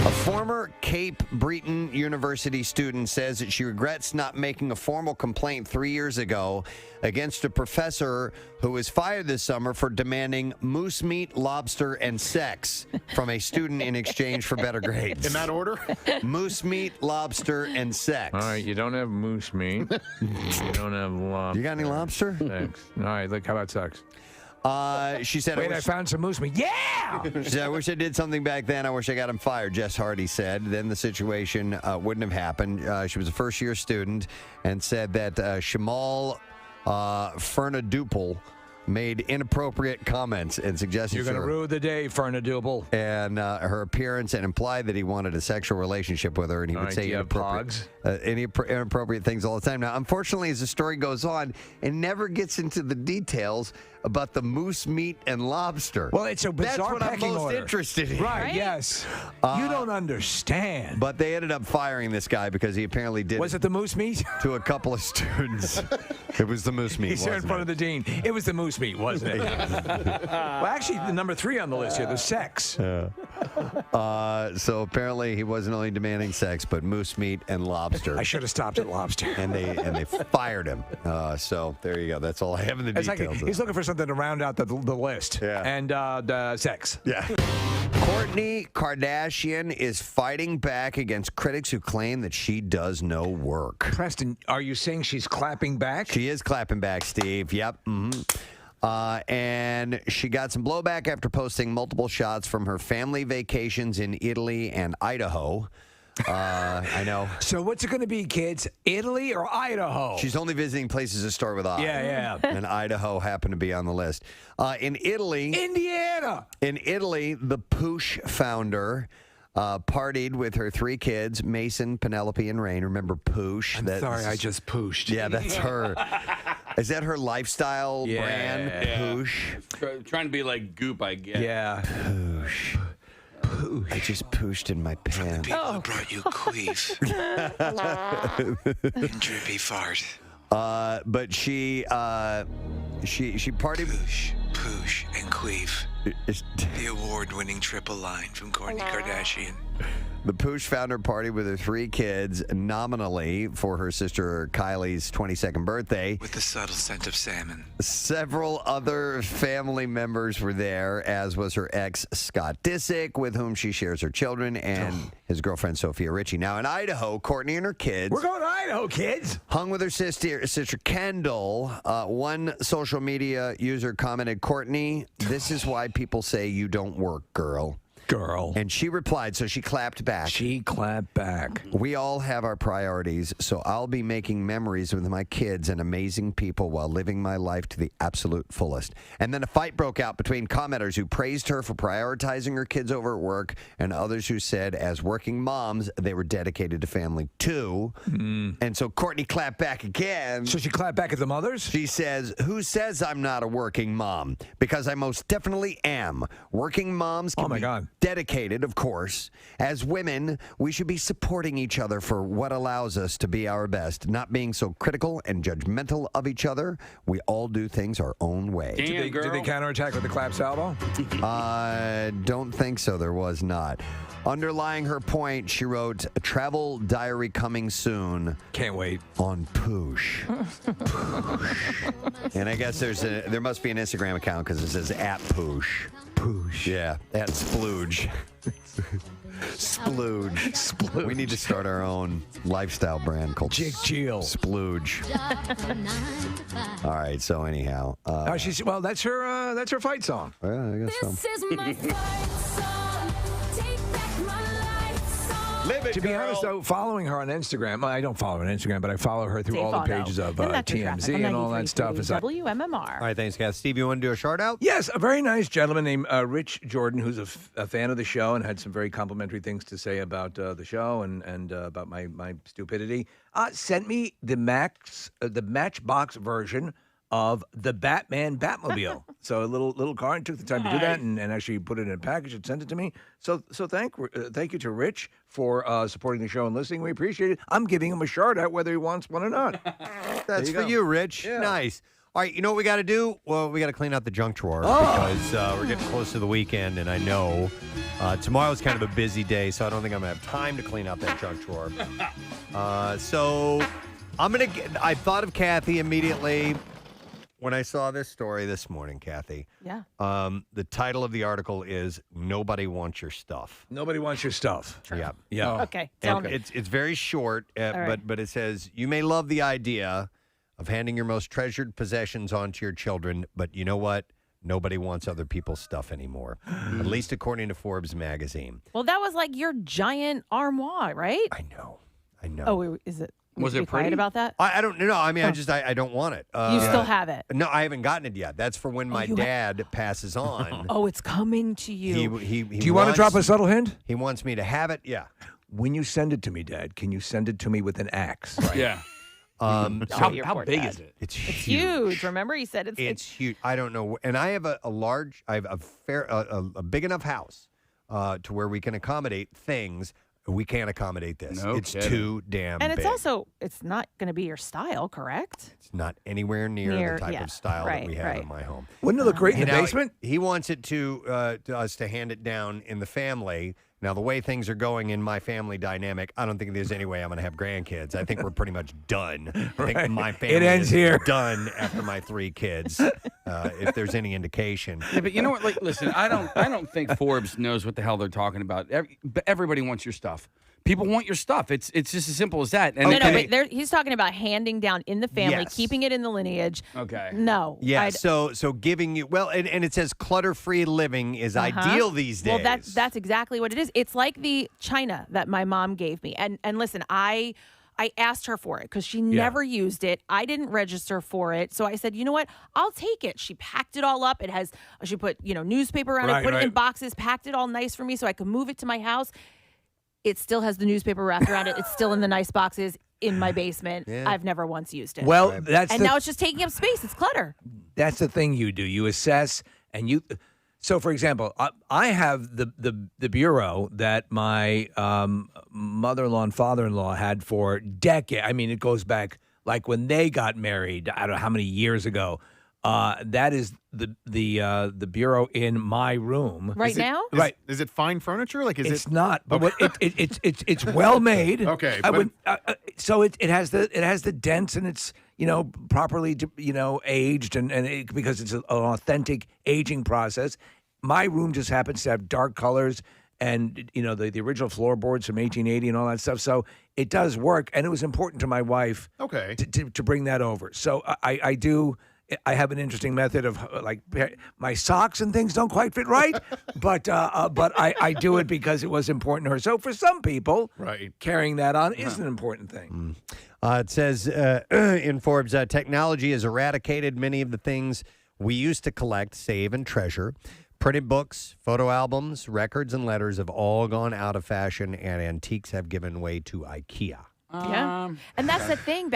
A former Cape Breton University student says that she regrets not making a formal complaint 3 years ago against a professor who was fired this summer for demanding moose meat, lobster, and sex from a student in exchange for better grades. In that order? Moose meat, lobster, and sex. All right, you don't have moose meat. You don't have lobster. You got any lobster? Sex. All right, look, how about sex? She said, Wait, I found some moose meat. Yeah! She said, I wish I did something back then. I wish I got him fired, Jess Hardy said. Then the situation wouldn't have happened. She was a first-year student and said that Shamal Fernaduple made inappropriate comments and suggestions. You're going to ruin the day, Fernaduple. And her appearance and implied that he wanted a sexual relationship with her, and he would say inappropriate things all the time. Now, unfortunately, as the story goes on, it never gets into the details about the moose meat and lobster. Well, it's a bizarre That's what I'm pecking most order. interested in. Right, yes. You don't understand. But they ended up firing this guy because he apparently did. Was it the moose meat? To a couple of students. It was the moose meat. He's there in front of the dean. It was the moose meat, wasn't it? Well, actually, the number 3 on the list here, the sex. So apparently he wasn't only demanding sex, but moose meat and lobster. I should have stopped at lobster. And they fired him. So there you go. That's all I have in the It's details. like he's looking for something to round out the list. Yeah. And the sex. Yeah. Courtney Kardashian is fighting back against critics who claim that she does no work. Preston, are you saying she's clapping back? She is clapping back, Steve. Yep. And she got some blowback after posting multiple shots from her family vacations in Italy and Idaho. I know. So what's it going to be, kids? Italy or Idaho? She's only visiting places that start with I. Yeah. And Idaho happened to be on the list. In Italy... Indiana! In Italy, the Poosh founder partied with her 3 kids, Mason, Penelope, and Rain. Remember Poosh? I'm sorry, I just pooshed. Yeah, that's her. Is that her lifestyle brand? Poosh? Trying to be like Goop, I guess. Yeah. Poosh. I just pooshed in my pants. People who brought you queef. And drippy fart. But she partied. Poosh, and queef. The award-winning triple line from Courtney Kardashian. The Poosh found her party with her 3 kids nominally for her sister Kylie's 22nd birthday. With the subtle scent of salmon. Several other family members were there, as was her ex, Scott Disick, with whom she shares her children, and his girlfriend, Sophia Richie. Now, in Idaho, Courtney and her kids... We're going to Idaho, kids! ...hung with her sister Kendall. One social media user commented, "Courtney, this is why people say you don't work, girl." And she replied, so she clapped back. She clapped back. "We all have our priorities, so I'll be making memories with my kids and amazing people while living my life to the absolute fullest." And then a fight broke out between commenters who praised her for prioritizing her kids over at work and others who said, as working moms, they were dedicated to family too. And so Courtney clapped back again. So she clapped back at the mothers? She says, "Who says I'm not a working mom? Because I most definitely am. Working moms can be dedicated, of course. As women, we should be supporting each other for what allows us to be our best, not being so critical and judgmental of each other. We all do things our own way." Did they counterattack with the clap salvo? I don't think so. There was not. Underlying her point, she wrote, "A travel diary coming soon." Can't wait. On Poosh. And I guess there must be an Instagram account because it says @Poosh. Poosh. Yeah, @Splooge. Splooge. We need to start our own lifestyle brand called Jig Jill. Splooge. All right, so anyhow. Well, that's her fight song. Well, I guess so. This is my fight song. Take back my life song. Live it, To be girl. honest, though, following her on Instagram, I don't follow her on Instagram, but I follow her through all the pages of TMZ and all that stuff. WMMR. All right, thanks, Kath. Steve, you want to do a shout out? Yes, a very nice gentleman named Rich Jordan, who's a fan of the show and had some very complimentary things to say about the show and about my stupidity. Sent me the Matchbox version of the Batman Batmobile. So a little car, and took the time to do that and actually put it in a package and sent it to me. So thank you to Rich for supporting the show and listening. We appreciate it. I'm giving him a shout out whether he wants one or not. That's for you, Rich. Yeah. Nice. All right, you know what we got to do? Well, we got to clean out the junk drawer because we're getting close to the weekend, and I know tomorrow's kind of a busy day, so I don't think I'm going to have time to clean out that junk drawer. So I thought of Kathy immediately when I saw this story this morning, Kathy. Yeah. The title of the article is "Nobody Wants Your Stuff." Nobody wants your stuff. Yeah. Yeah. Okay. Tell And me. it's very short, right. but it says, "You may love the idea of handing your most treasured possessions on to your children, but you know what? Nobody wants other people's stuff anymore." At least according to Forbes magazine. Well, that was like your giant armoire, right? I know. Oh, wait, is it? Was be it quiet pretty? about that? I don't know. I mean, I don't want it. You still have it? No, I haven't gotten it yet. That's for when my dad passes on. Oh, it's coming to you. He Do you want to drop a subtle hint? He wants me to have it. Yeah. When you send it to me, Dad, can you send it to me with an axe? Yeah. How big is it? It's huge. Remember, he said It's huge. I don't know. And I have a big enough house to where we can accommodate things. We can't accommodate this. No It's kidding. too damn And big. it's also, it's not going to be your style, correct? It's not anywhere near the type yeah. of style that Right, we have right. in my home. Wouldn't it look great in the Now, basement? He wants it to us to hand it down in the family. Now, the way things are going in my family dynamic, I don't think there's any way I'm going to have grandkids. I think we're pretty much done. I think my family ends is here. done after my 3 kids, if there's any indication. Yeah, but you know what? Like, listen, I don't think Forbes knows what the hell they're talking about. Everybody wants your stuff. People want your stuff. It's just as simple as that. And Wait, he's talking about handing down in the family, Yes. keeping it in the lineage. Okay. No. Yeah, so giving you, well, and it says clutter-free living is ideal these days. Well, that's exactly what it is. It's like the china that my mom gave me. And listen, I asked her for it because she never used it. I didn't register for it. So I said, you know what? I'll take it. She packed it all up. She put, newspaper around it, put it in boxes, packed it all nice for me so I could move it to my house. It still has the newspaper wrapped around it. It's still in the nice boxes in my basement. Yeah. I've never once used it. Well, now it's just taking up space. It's clutter. That's the thing you do. You assess and you. So, for example, I have the bureau that my mother-in-law and father-in-law had for decades. I mean, it goes back like when they got married. I don't know how many years ago. That is the bureau in my room Right now? Right. Is it fine furniture? Like, is it's it? not, but what it's well made. Okay, I but- would, so it has the dents and it's properly aged and because it's an authentic aging process. My room just happens to have dark colors and the original floorboards from 1880 and all that stuff. So it does work, and it was important to my wife. Okay. To bring that over. So I do. I have an interesting method of like my socks and things don't quite fit right, but I do it because it was important to her. So for some people, right, carrying that on is an important thing. It says in Forbes, technology has eradicated many of the things we used to collect, save, and treasure. Printed books, photo albums, records, and letters have all gone out of fashion, and antiques have given way to IKEA. Yeah. And that's the thing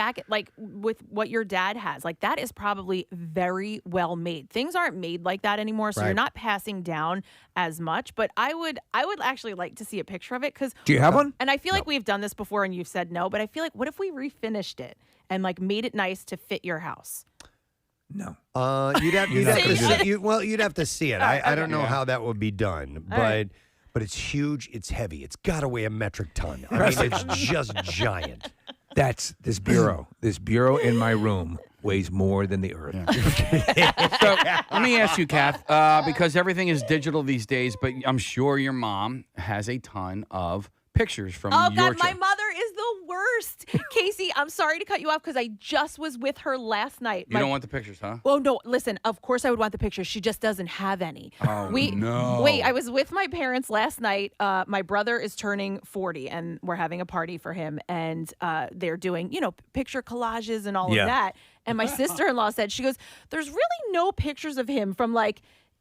with what your dad has. Like, that is probably very well made. Things aren't made like that anymore, so Right. you're not passing down as much. But I would actually like to see a picture of it because. Do you have one? And I feel like we've done this before, and you've said no. But I feel like, what if we refinished it and like made it nice to fit your house? No. You'd have to see, you'd have to see it. I Okay. don't know how that would be done, All right. but it's huge. It's heavy. It's got to weigh a metric ton. I mean, it's just giant. That's this bureau. This bureau in my room weighs more than the earth. So let me ask you, Kath, because everything is digital these days, but I'm sure your mom has a ton of pictures from Oh, your God, my trip. mother is the worst. Casey, I'm sorry to cut you off because I just was with her last night. You don't want the pictures, huh? Oh, no. Listen, of course I would want the pictures. She just doesn't have any. Oh, no. Wait, I was with my parents last night. My brother is turning 40, and we're having a party for him. And they're doing, picture collages and all Yeah. of that. And my sister-in-law said, she goes, there's really no pictures of him from,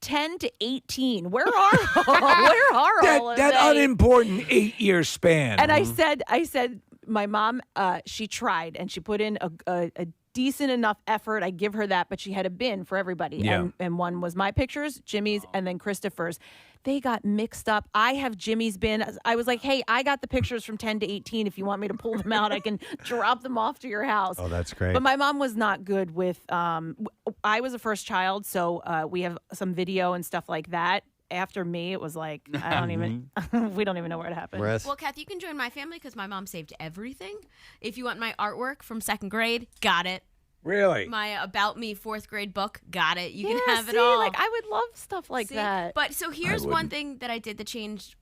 10 to 18. Where are all of that they? unimportant 8-year span? And I said, my mom, she tried and she put in a decent enough effort. I give her that, but she had a bin for everybody. Yeah. And one was my pictures, Jimmy's, and then Christopher's. They got mixed up. I have Jimmy's bin. I was like, hey, I got the pictures from 10 to 18. If you want me to pull them out, I can drop them off to your house. Oh, that's great. But my mom was not good with, I was a first child, so we have some video and stuff like that. After me, it was like, I don't even, we don't even know where it happened. Well, Kath, you can join my family because my mom saved everything. If you want my artwork from 2nd grade, got it. Really? My About Me 4th grade book, got it. You can have it see, all. I would love stuff like that. But so here's one thing that I did to change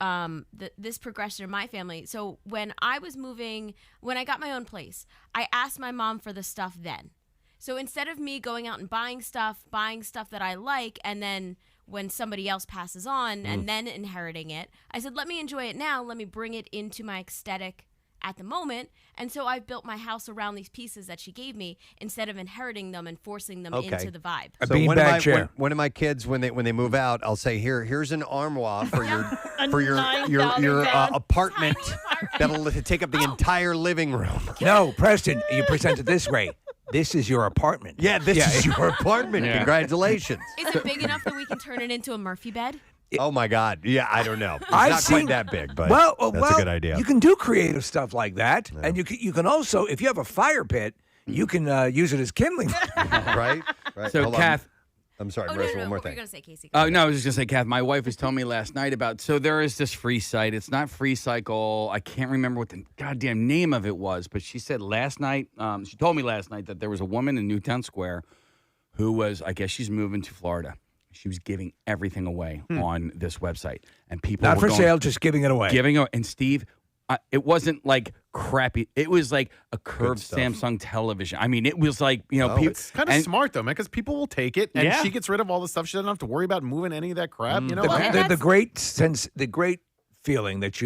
this progression in my family. So when I was moving, when I got my own place, I asked my mom for the stuff then. So instead of me going out and buying stuff that I like, and then when somebody else passes on and then inheriting it, I said, let me enjoy it now. Let me bring it into my aesthetic at the moment. And so I've built my house around these pieces that she gave me instead of inheriting them and forcing them into the vibe. A So beanbag chair. one of my kids, when they move out, I'll say, here's an armoire for your 9,000 pound apartment that'll take up the entire living room. No, Preston, you present it this way. This is your apartment. Yeah, this is your apartment. Yeah. Congratulations. Is it big enough that we can turn it into a Murphy bed? Oh my God. Yeah, I don't know. It's I've not seen- quite that big, but well, that's a good idea. You can do creative stuff like that, and you can also, if you have a fire pit, you can use it as kindling. right? So, Hold on. Kath. I'm sorry, Oh, Bruce, no, one more what were thing. you going to say, Casey? No, I was just going to say, Kath, my wife was telling me last night about, so there is this free site. It's not Free Cycle. I can't remember what the goddamn name of it was, but she said last night, she told me last night that there was a woman in Newtown Square who was, I guess she's moving to Florida. She was giving everything away on this website. And people Not were for going, sale, just giving it away. Giving away. And Steve, it wasn't like crappy. It was like a curved stuff. Samsung television. I mean, it was like, people. It's kind of smart though, man, because people will take it, and Yeah. she gets rid of all the stuff. She doesn't have to worry about moving any of that crap. You know, The great sense, the great feeling that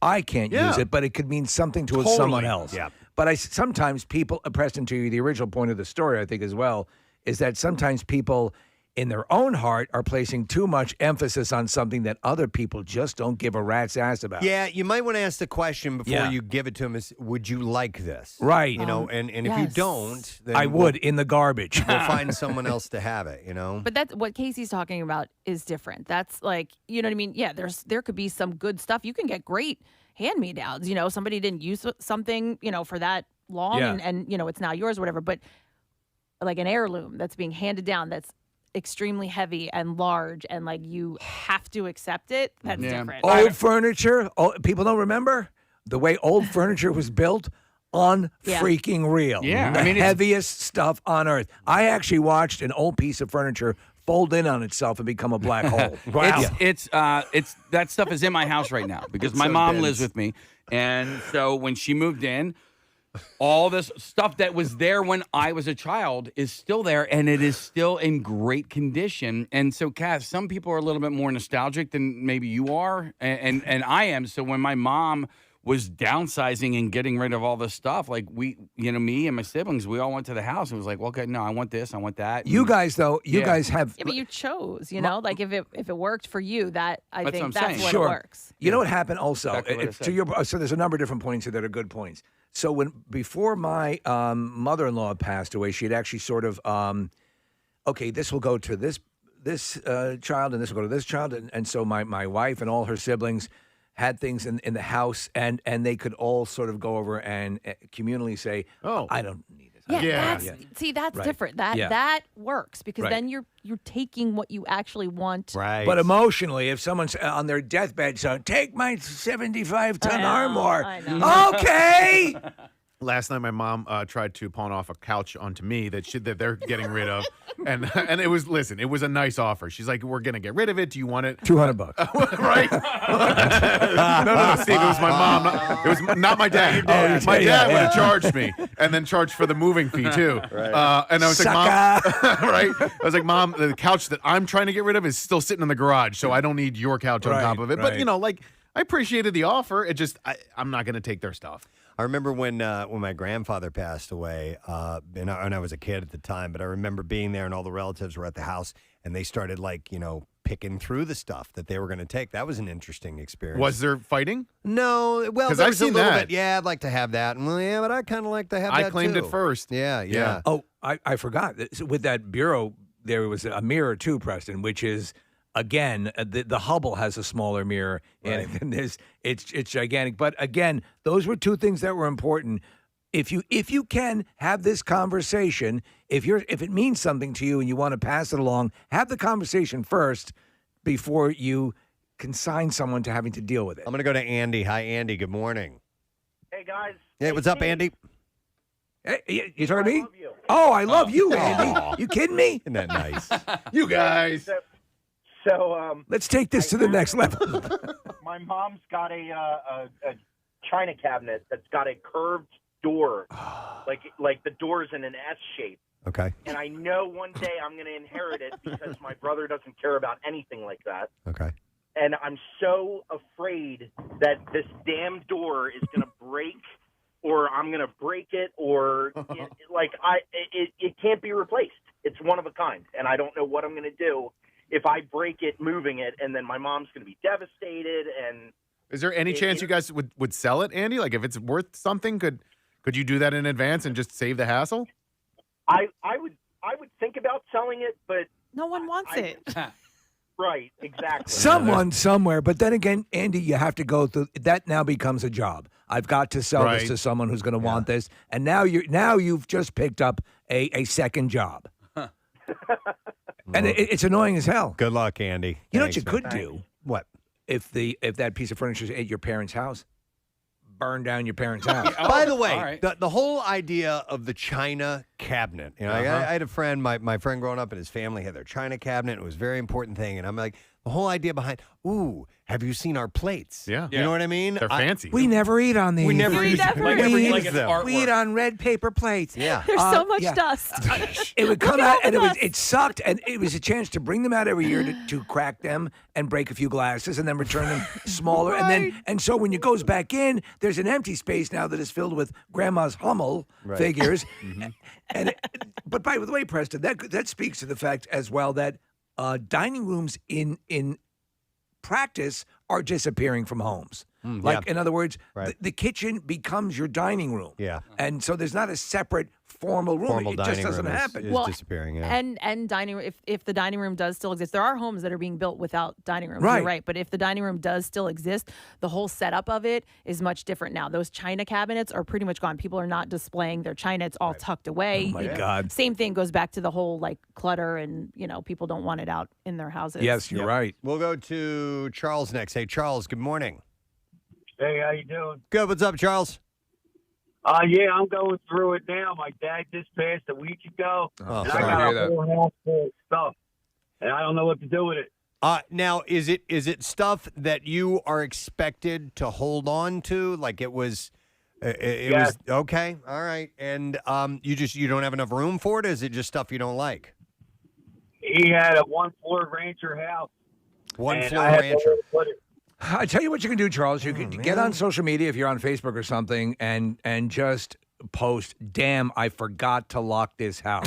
I can't Yeah. use it, but it could mean something to Totally. someone else. Yeah. But sometimes people, Preston, to the original point of the story, I think as well, is that sometimes people in their own heart are placing too much emphasis on something that other people just don't give a rat's ass about. Yeah, you might want to ask the question before Yeah. you give it to them is, would you like this? Right. You know, and if you yes. don't, then I would in the garbage. We'll find someone else to have it, you know? But that's what Casey's talking about is different. That's like, you know what I mean? Yeah, there could be some good stuff. You can get great hand-me-downs. You know, somebody didn't use something, for that long Yeah. and it's now yours or whatever. But like an heirloom that's being handed down that's extremely heavy and large and like you have to accept it, that's different. Old furniture, people don't remember the way old furniture was built. Freaking real. Yeah, the I mean, heaviest stuff on earth. I actually watched an old piece of furniture fold in on itself and become a black hole. Wow. It's that stuff is in my house right now because my mom lives with me. And so when she moved in, all this stuff that was there when I was a child is still there, and it is still in great condition. And so, Cass, some people are a little bit more nostalgic than maybe you are, and I am. So when my mom was downsizing and getting rid of all this stuff, like me and my siblings, we all went to the house and was like, well, okay, no, I want this, I want that. You guys, though, guys have... Yeah, but you chose, like if it worked for you, that's what it works. You know what happened also? Exactly what I said. So there's a number of different points here that are good points. So before my mother-in-law passed away, she had actually sort of, okay, this will go to this child and this will go to this child. And so my wife and all her siblings had things in the house, and they could all sort of go over and communally say, "Oh, I don't need this." That's Right. different. That works because then you're taking what you actually want. Right. But emotionally, if someone's on their deathbed saying, "Take my 75-ton armoire," I know. Okay. Last night, my mom tried to pawn off a couch onto me that they're getting rid of, and it was it was a nice offer. She's like, "We're gonna get rid of it. Do you want it?" $200. Right? no, Steve. It was my mom. It was not my dad. My dad would have charged me, and then charged for the moving fee too. Right. And I was like, "Mom," right? I was like, "Mom, the couch that I'm trying to get rid of is still sitting in the garage, so I don't need your couch on top of it." But I appreciated the offer. It just I'm not gonna take their stuff. I remember when my grandfather passed away, and I was a kid at the time, but I remember being there and all the relatives were at the house, and they started picking through the stuff that they were going to take. That was an interesting experience. Was there fighting? No. Well, 'Cause there I've was a seen little that. bit. Yeah, I'd like to have that. Well, yeah, but I kind of like to have that I claimed too. it first. Yeah. Oh, I forgot. With that bureau, there was a mirror too, Preston, which is, again, the Hubble has a smaller mirror in it than this. It's gigantic. But again, those were two things that were important. If you can have this conversation, if it means something to you and you want to pass it along, have the conversation first before you consign someone to having to deal with it. I'm going to go to Andy. Hi, Andy. Good morning. Hey, guys. Hey, what's up, Andy? Hey, you talking to me? love you. Oh, I love you, Andy. You kidding me? Isn't that nice? You guys. So Let's take this to the next level. my mom's got a china cabinet that's got a curved door, like the door's in an S shape. Okay. And I know one day I'm going to inherit it because my brother doesn't care about anything like that. Okay. And I'm so afraid that this damn door is going to break, or I'm going to break it, or it can't be replaced. It's one of a kind, and I don't know what I'm going to do if I break it moving it, and then my mom's going to be devastated. And is there any chance you guys would sell it, Andy? Like if it's worth something, could you do that in advance and just save the hassle? I would think about selling it, but no one wants it. Right, exactly. Someone somewhere, but then again, Andy, you have to go through that. Now becomes a job. I've got to sell this to someone who's going to want this, and now you've just picked up a second job, and it's annoying as hell. Good luck, Andy. You know what you Thanks, could man. do? What? If that piece of furniture is at your parents' house, burn down your parents' house. By the way, the whole idea of the china cabinet, I had a friend, my friend growing up, and his family had their china cabinet. It was a very important thing. And I'm like, the whole idea behind, have you seen our plates? Yeah. You know what I mean? They're fancy. We never eat on these. We never eat them. We eat on red paper plates. Yeah. There's so much dust. It would come Look at out, all and the dust. it sucked, and it was a chance to bring them out every year to crack them and break a few glasses, and then return them smaller, and so when it goes back in, there's an empty space now that is filled with Grandma's Hummel figures. But by the way, Preston, that speaks to the fact as well that dining rooms in practice are disappearing from homes. In other words, the kitchen becomes your dining room. Yeah. And so there's not a separate formal room. Formal It just dining doesn't room happen. is disappearing. Yeah. And dining room, if the dining room does still exist, there are homes that are being built without dining rooms. Right. You're right. But if the dining room does still exist, the whole setup of it is much different now. Those china cabinets are pretty much gone. People are not displaying their china. It's all tucked away. Oh, my God. Same thing goes back to the whole like clutter and, people don't want it out in their houses. Yes, you're right. We'll go to Charles next. Hey, Charles, good morning. Hey, how you doing? Good. What's up, Charles? Yeah, I'm going through it now. My dad just passed a week ago, Oh, and I sorry to got hear a that. whole house full of stuff, and I don't know what to do with it. Now, is it stuff that you are expected to hold on to? Like it was, it was okay, all right, and you don't have enough room for it. Or is it just stuff you don't like? He had a one-floor rancher house. One and floor I had to rancher. put it- I tell you what you can do, Charles. You can get on social media if you're on Facebook or something, and just post, "Damn, I forgot to lock this house."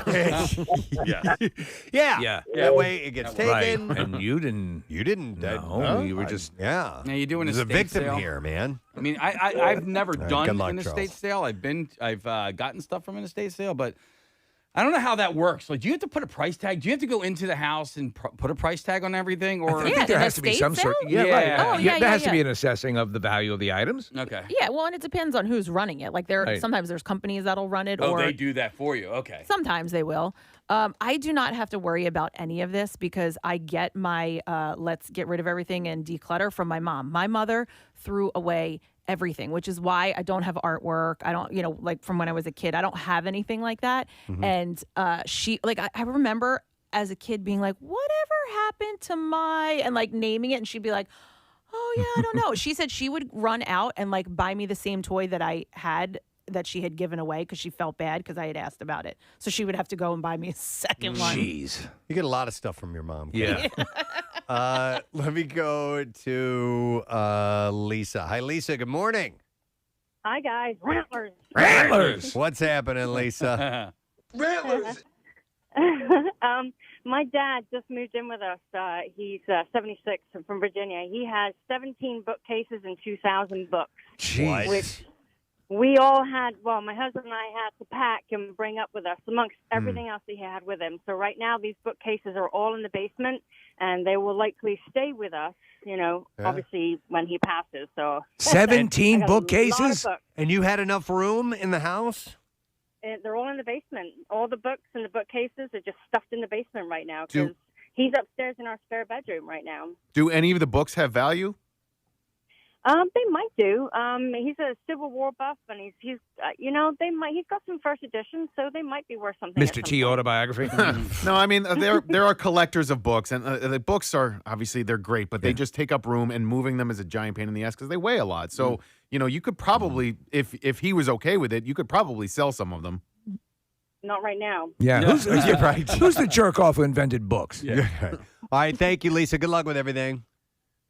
Yeah. That way it gets taken. Right. And you didn't. You didn't. No, you were just. Yeah. Now you're doing There's a estate victim sale? here, man. I mean, I've never All right, done good luck, an estate Charles. sale. I've gotten stuff from an estate sale, but I don't know how that works. Like, do you have to put a price tag? Do you have to go into the house and put a price tag on everything? Or I think there has to be some sort. sale? Yeah, right. Oh, yeah, there has to yeah. be an assessing of the value of the items. Okay. Yeah, well, and it depends on who's running it. Like Right. sometimes there's companies that'll run it, Oh, or they do that for you. Okay. sometimes they will. I do not have to worry about any of this because I get my let's get rid of everything and declutter from my mom. My mother threw away everything, which is why I don't have artwork. I don't, like from when I was a kid, I don't have anything like that. And she, like, I remember as a kid being like, whatever happened to my, and like naming it, and she'd be like, oh yeah, I don't know. She said she would run out and like buy me the same toy that I had that she had given away because she felt bad because I had asked about it. So she would have to go and buy me a second one. Jeez. You get a lot of stuff from your mom. Yeah. Let me go to Lisa. Hi, Lisa. Good morning. Hi, guys. Rattlers. Rattlers. What's happening, Lisa? Rattlers. My dad just moved in with us. He's 76 from Virginia. He has 17 bookcases and 2,000 books. Jeez. Which we all had, well, my husband and I had to pack and bring up with us amongst everything else he had with him. So right now these bookcases are all in the basement, and they will likely stay with us, obviously when he passes. So 17 I got a lot of bookcases? books. And you had enough room in the house? And they're all in the basement. All the books and the bookcases are just stuffed in the basement right now Do- because he's upstairs in our spare bedroom right now. Do any of the books have value? They might do. He's a Civil War buff, and he's they might. He's got some first editions, so they might be worth something. Mr. T autobiography. No, I mean there are collectors of books, and the books are obviously they're great, but they just take up room, and moving them is a giant pain in the ass because they weigh a lot. So you could probably, if he was okay with it, you could probably sell some of them. Not right now. Yeah. Who's You're right. Who's the jerk off who invented books? Yeah. All right. Thank you, Lisa. Good luck with everything.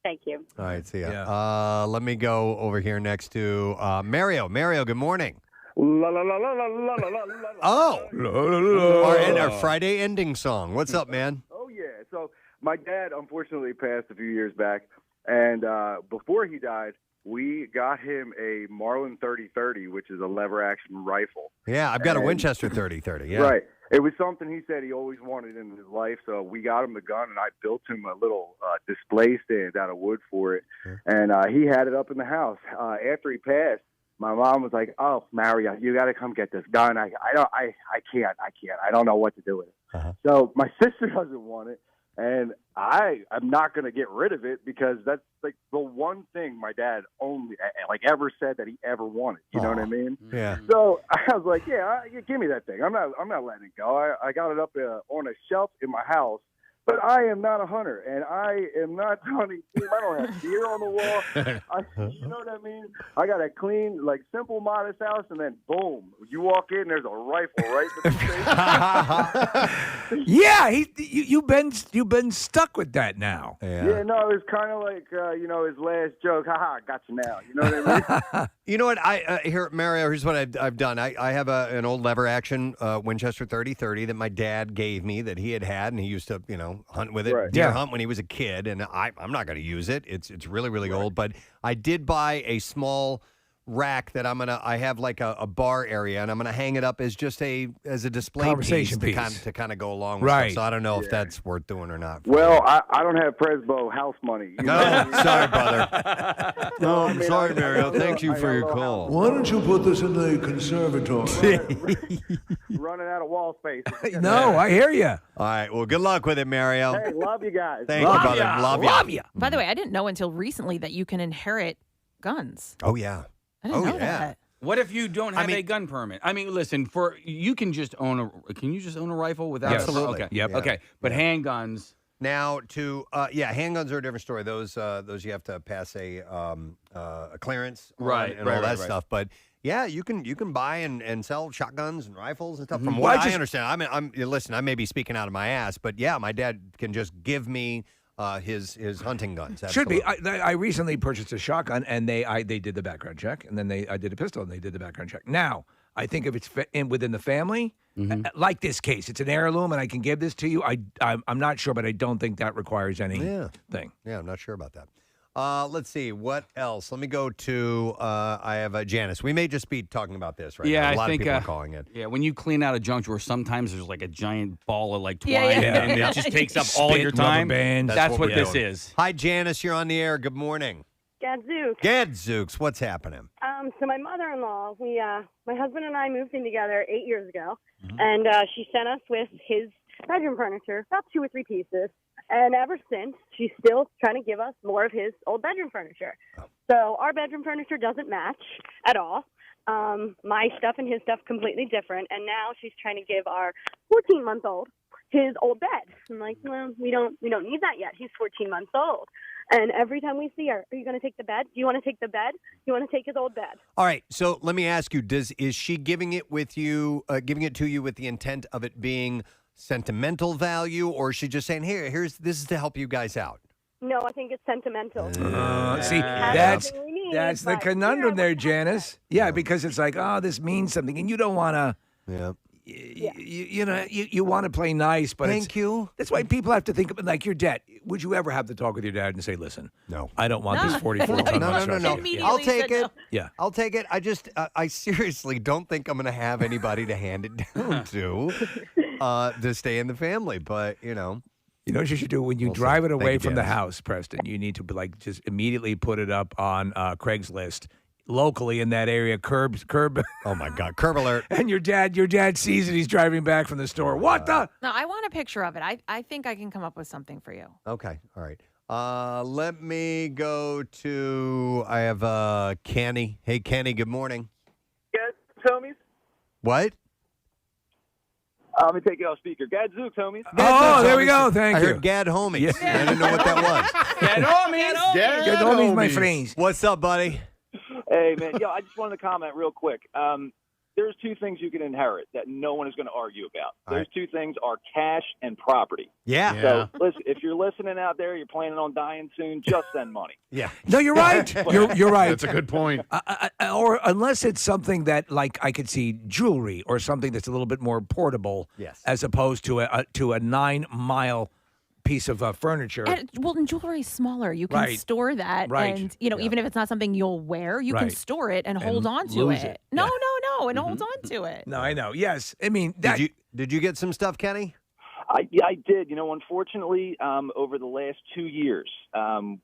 Thank you. All right. See ya. Let me go over here next to Mario. Mario, good morning. La la la la la la la la la. Oh. Our Friday ending song. What's up, man? Oh yeah. So my dad unfortunately passed a few years back, and before he died, we got him a Marlin 30-30, which is a lever action rifle. Yeah, I've got a And- Winchester 30-30. Yeah. Right. It was something he said he always wanted in his life, so we got him the gun, and I built him a little display stand out of wood for it, and he had it up in the house. After he passed, my mom was like, "Oh, Mario, you got to come get this gun. I can't. I don't know what to do with it." So my sister doesn't want it, and I'm not going to get rid of it because that's like the one thing my dad only ever said that he ever wanted. You know what I mean? Yeah. So I was like, "Yeah, give me that thing. I'm not letting it go. I got it up on a shelf in my house." But I am not a hunter, and I am not hunting. I don't have deer on the wall. You know what I mean? I got a clean, simple, modest house, and then boom, you walk in, there's a rifle right in the face. Yeah, you've been stuck with that now. Yeah, no, it's kind of like his last joke. Haha, got you now. You know what I mean? You know what? Here, Mario. Here's what I've done. I have an old lever action Winchester 30-30 that my dad gave me that he had, and he used to hunt with it, Right. deer Yeah. hunt when he was a kid, and I'm not going to use it. It's really really old, but I did buy a small rack that I have like a bar area, and I'm gonna hang it up as just as a display Conversation piece piece. to kind of go along with Right. stuff. So I don't know if that's worth doing or not. Well, I don't have Presbo house money. You know? Sorry, brother. No, I'm sorry, Mario. Thank you for your call. Why don't you put this in the conservatory? Running out of wall space. No, I hear you. All right. Well, good luck with it, Mario. Hey, love you guys. Thank you, brother. Love you. By the way, I didn't know until recently that you can inherit guns. Oh yeah. I didn't know that. What if you don't have a gun permit? I mean, listen, you can just own a rifle without Absolutely. Okay. Yep. Okay. But handguns. Now handguns are a different story. Those you have to pass a clearance on and all that stuff. But yeah, you can buy and sell shotguns and rifles and stuff. From what I understand, listen, I may be speaking out of my ass, but yeah, my dad can just give me his hunting guns. Should be. Absolutely. I recently purchased a shotgun, and they did the background check, and then I did a pistol, and they did the background check. Now, I think if it's within the family, like this case, it's an heirloom, and I can give this to you. I'm not sure, but I don't think that requires anything. Yeah, I'm not sure about that. Let's see. What else? Let me go to, I have Janice. We may just be talking about this right now. A lot of people are calling it. Yeah, when you clean out a junk drawer, sometimes there's like a giant ball of like twine, Yeah. and it just takes up all Spit, your rubber time. bands. That's what this is. Hi, Janice. You're on the air. Good morning. Gadzooks. Gadzooks. What's happening? So my mother-in-law, my husband and I moved in together 8 years ago, and she sent us with his bedroom furniture, about 2 or 3 pieces. And ever since, she's still trying to give us more of his old bedroom furniture. So our bedroom furniture doesn't match at all. My stuff and his stuff completely different. And now she's trying to give our 14-month-old his old bed. I'm like, well, we don't need that yet. He's 14 months old. And every time we see her, are you going to take the bed? Do you want to take the bed? Do you want to take his old bed? All right. So let me ask you: is she giving it with you, giving it to you with the intent of it being sentimental value, or is she just saying, this is to help you guys out? No, I think it's sentimental. See, that's the conundrum there, Janice. Yeah, because it's like, this means something, and you don't want to. Yeah. You want to play nice, but Thank you. That's why people have to think of it like your dad. Would you ever have to talk with your dad and say, "Listen, no, I don't want this 44 ton No. I'll take it. Yeah, I'll take it. I just, I seriously don't think I'm going to have anybody to hand it down to stay in the family. But You know what you should do when you drive it away from the house, Preston? You need to just immediately put it up on Craigslist. Locally in that area, curb. Oh my God, curb alert! And your dad sees it. He's driving back from the store. What the? No, I want a picture of it. I think I can come up with something for you. Okay, all right. Let me go to. I have Kenny. Hey, Kenny. Good morning. Yes, homies. What? Let me take you off speaker. Gadzooks, homies. Oh, there we go. Thank I you. heard Gad homies. I didn't know what that was. Gad homies. Gad homies, my friends. What's up, buddy? Hey, man. Yo, I just wanted to comment real quick. There's 2 things you can inherit that no one is going to argue about. Those 2 things are cash and property. Yeah. So, listen, if you're listening out there, you're planning on dying soon, just send money. Yeah. No, you're right. You're right. That's a good point. Or unless it's something that, like, I could see jewelry or something that's a little bit more portable, yes, as opposed to a 9-mile piece of furniture. And jewelry is smaller. You can Right. store that, Right. and even if it's not something you'll wear, you can Right. store it and And hold on to lose it. it. No, Yeah. and holds on to it. No, I know. Yes, I mean that. Did you get some stuff, Kenny? I did. Unfortunately, over the last 2 years,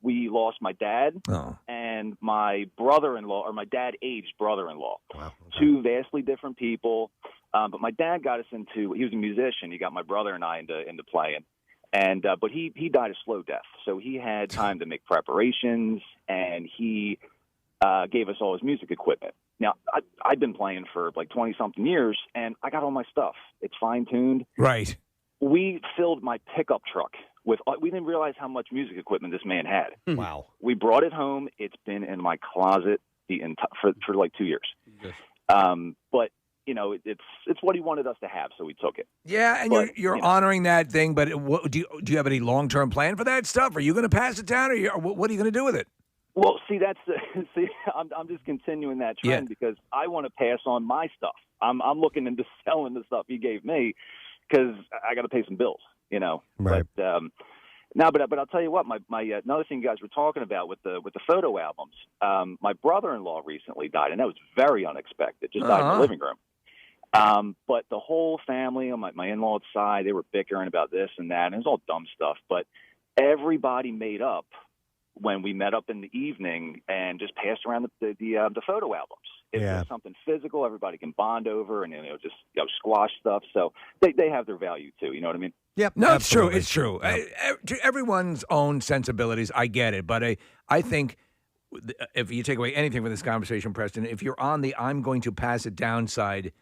we lost my dad and my brother-in-law, or my dad-aged brother-in-law. Wow. Okay. 2 vastly different people. But my dad got us into. He was a musician. He got my brother and I into playing. And but he died a slow death, so he had time to make preparations, and he gave us all his music equipment. Now, I've been playing for like 20-something years, and I got all my stuff. It's fine-tuned. Right. We filled my pickup truck with – we didn't realize how much music equipment this man had. Wow. We brought it home. It's been in my closet for like 2 years. Yes. But – it's what he wanted us to have, so we took it. Yeah, and you're honoring that thing, but do you have any long-term plan for that stuff? Are you going to pass it down, or what are you going to do with it? Well, I'm just continuing that trend because I want to pass on my stuff. I'm looking into selling the stuff he gave me because I got to pay some bills, Right. But No, but I'll tell you what. My another thing you guys were talking about with the photo albums. My brother-in-law recently died, and that was very unexpected. Just died in the living room. But the whole family on my in-law's side, they were bickering about this and that, and it was all dumb stuff. But everybody made up when we met up in the evening and just passed around the photo albums. If there's something physical, everybody can bond over and just squash stuff. So they have their value too. You know what I mean? Yep. No, absolutely. it's true. To everyone's own sensibilities, I get it. But I think if you take away anything from this conversation, Preston, if you're on the I'm going to pass it down side,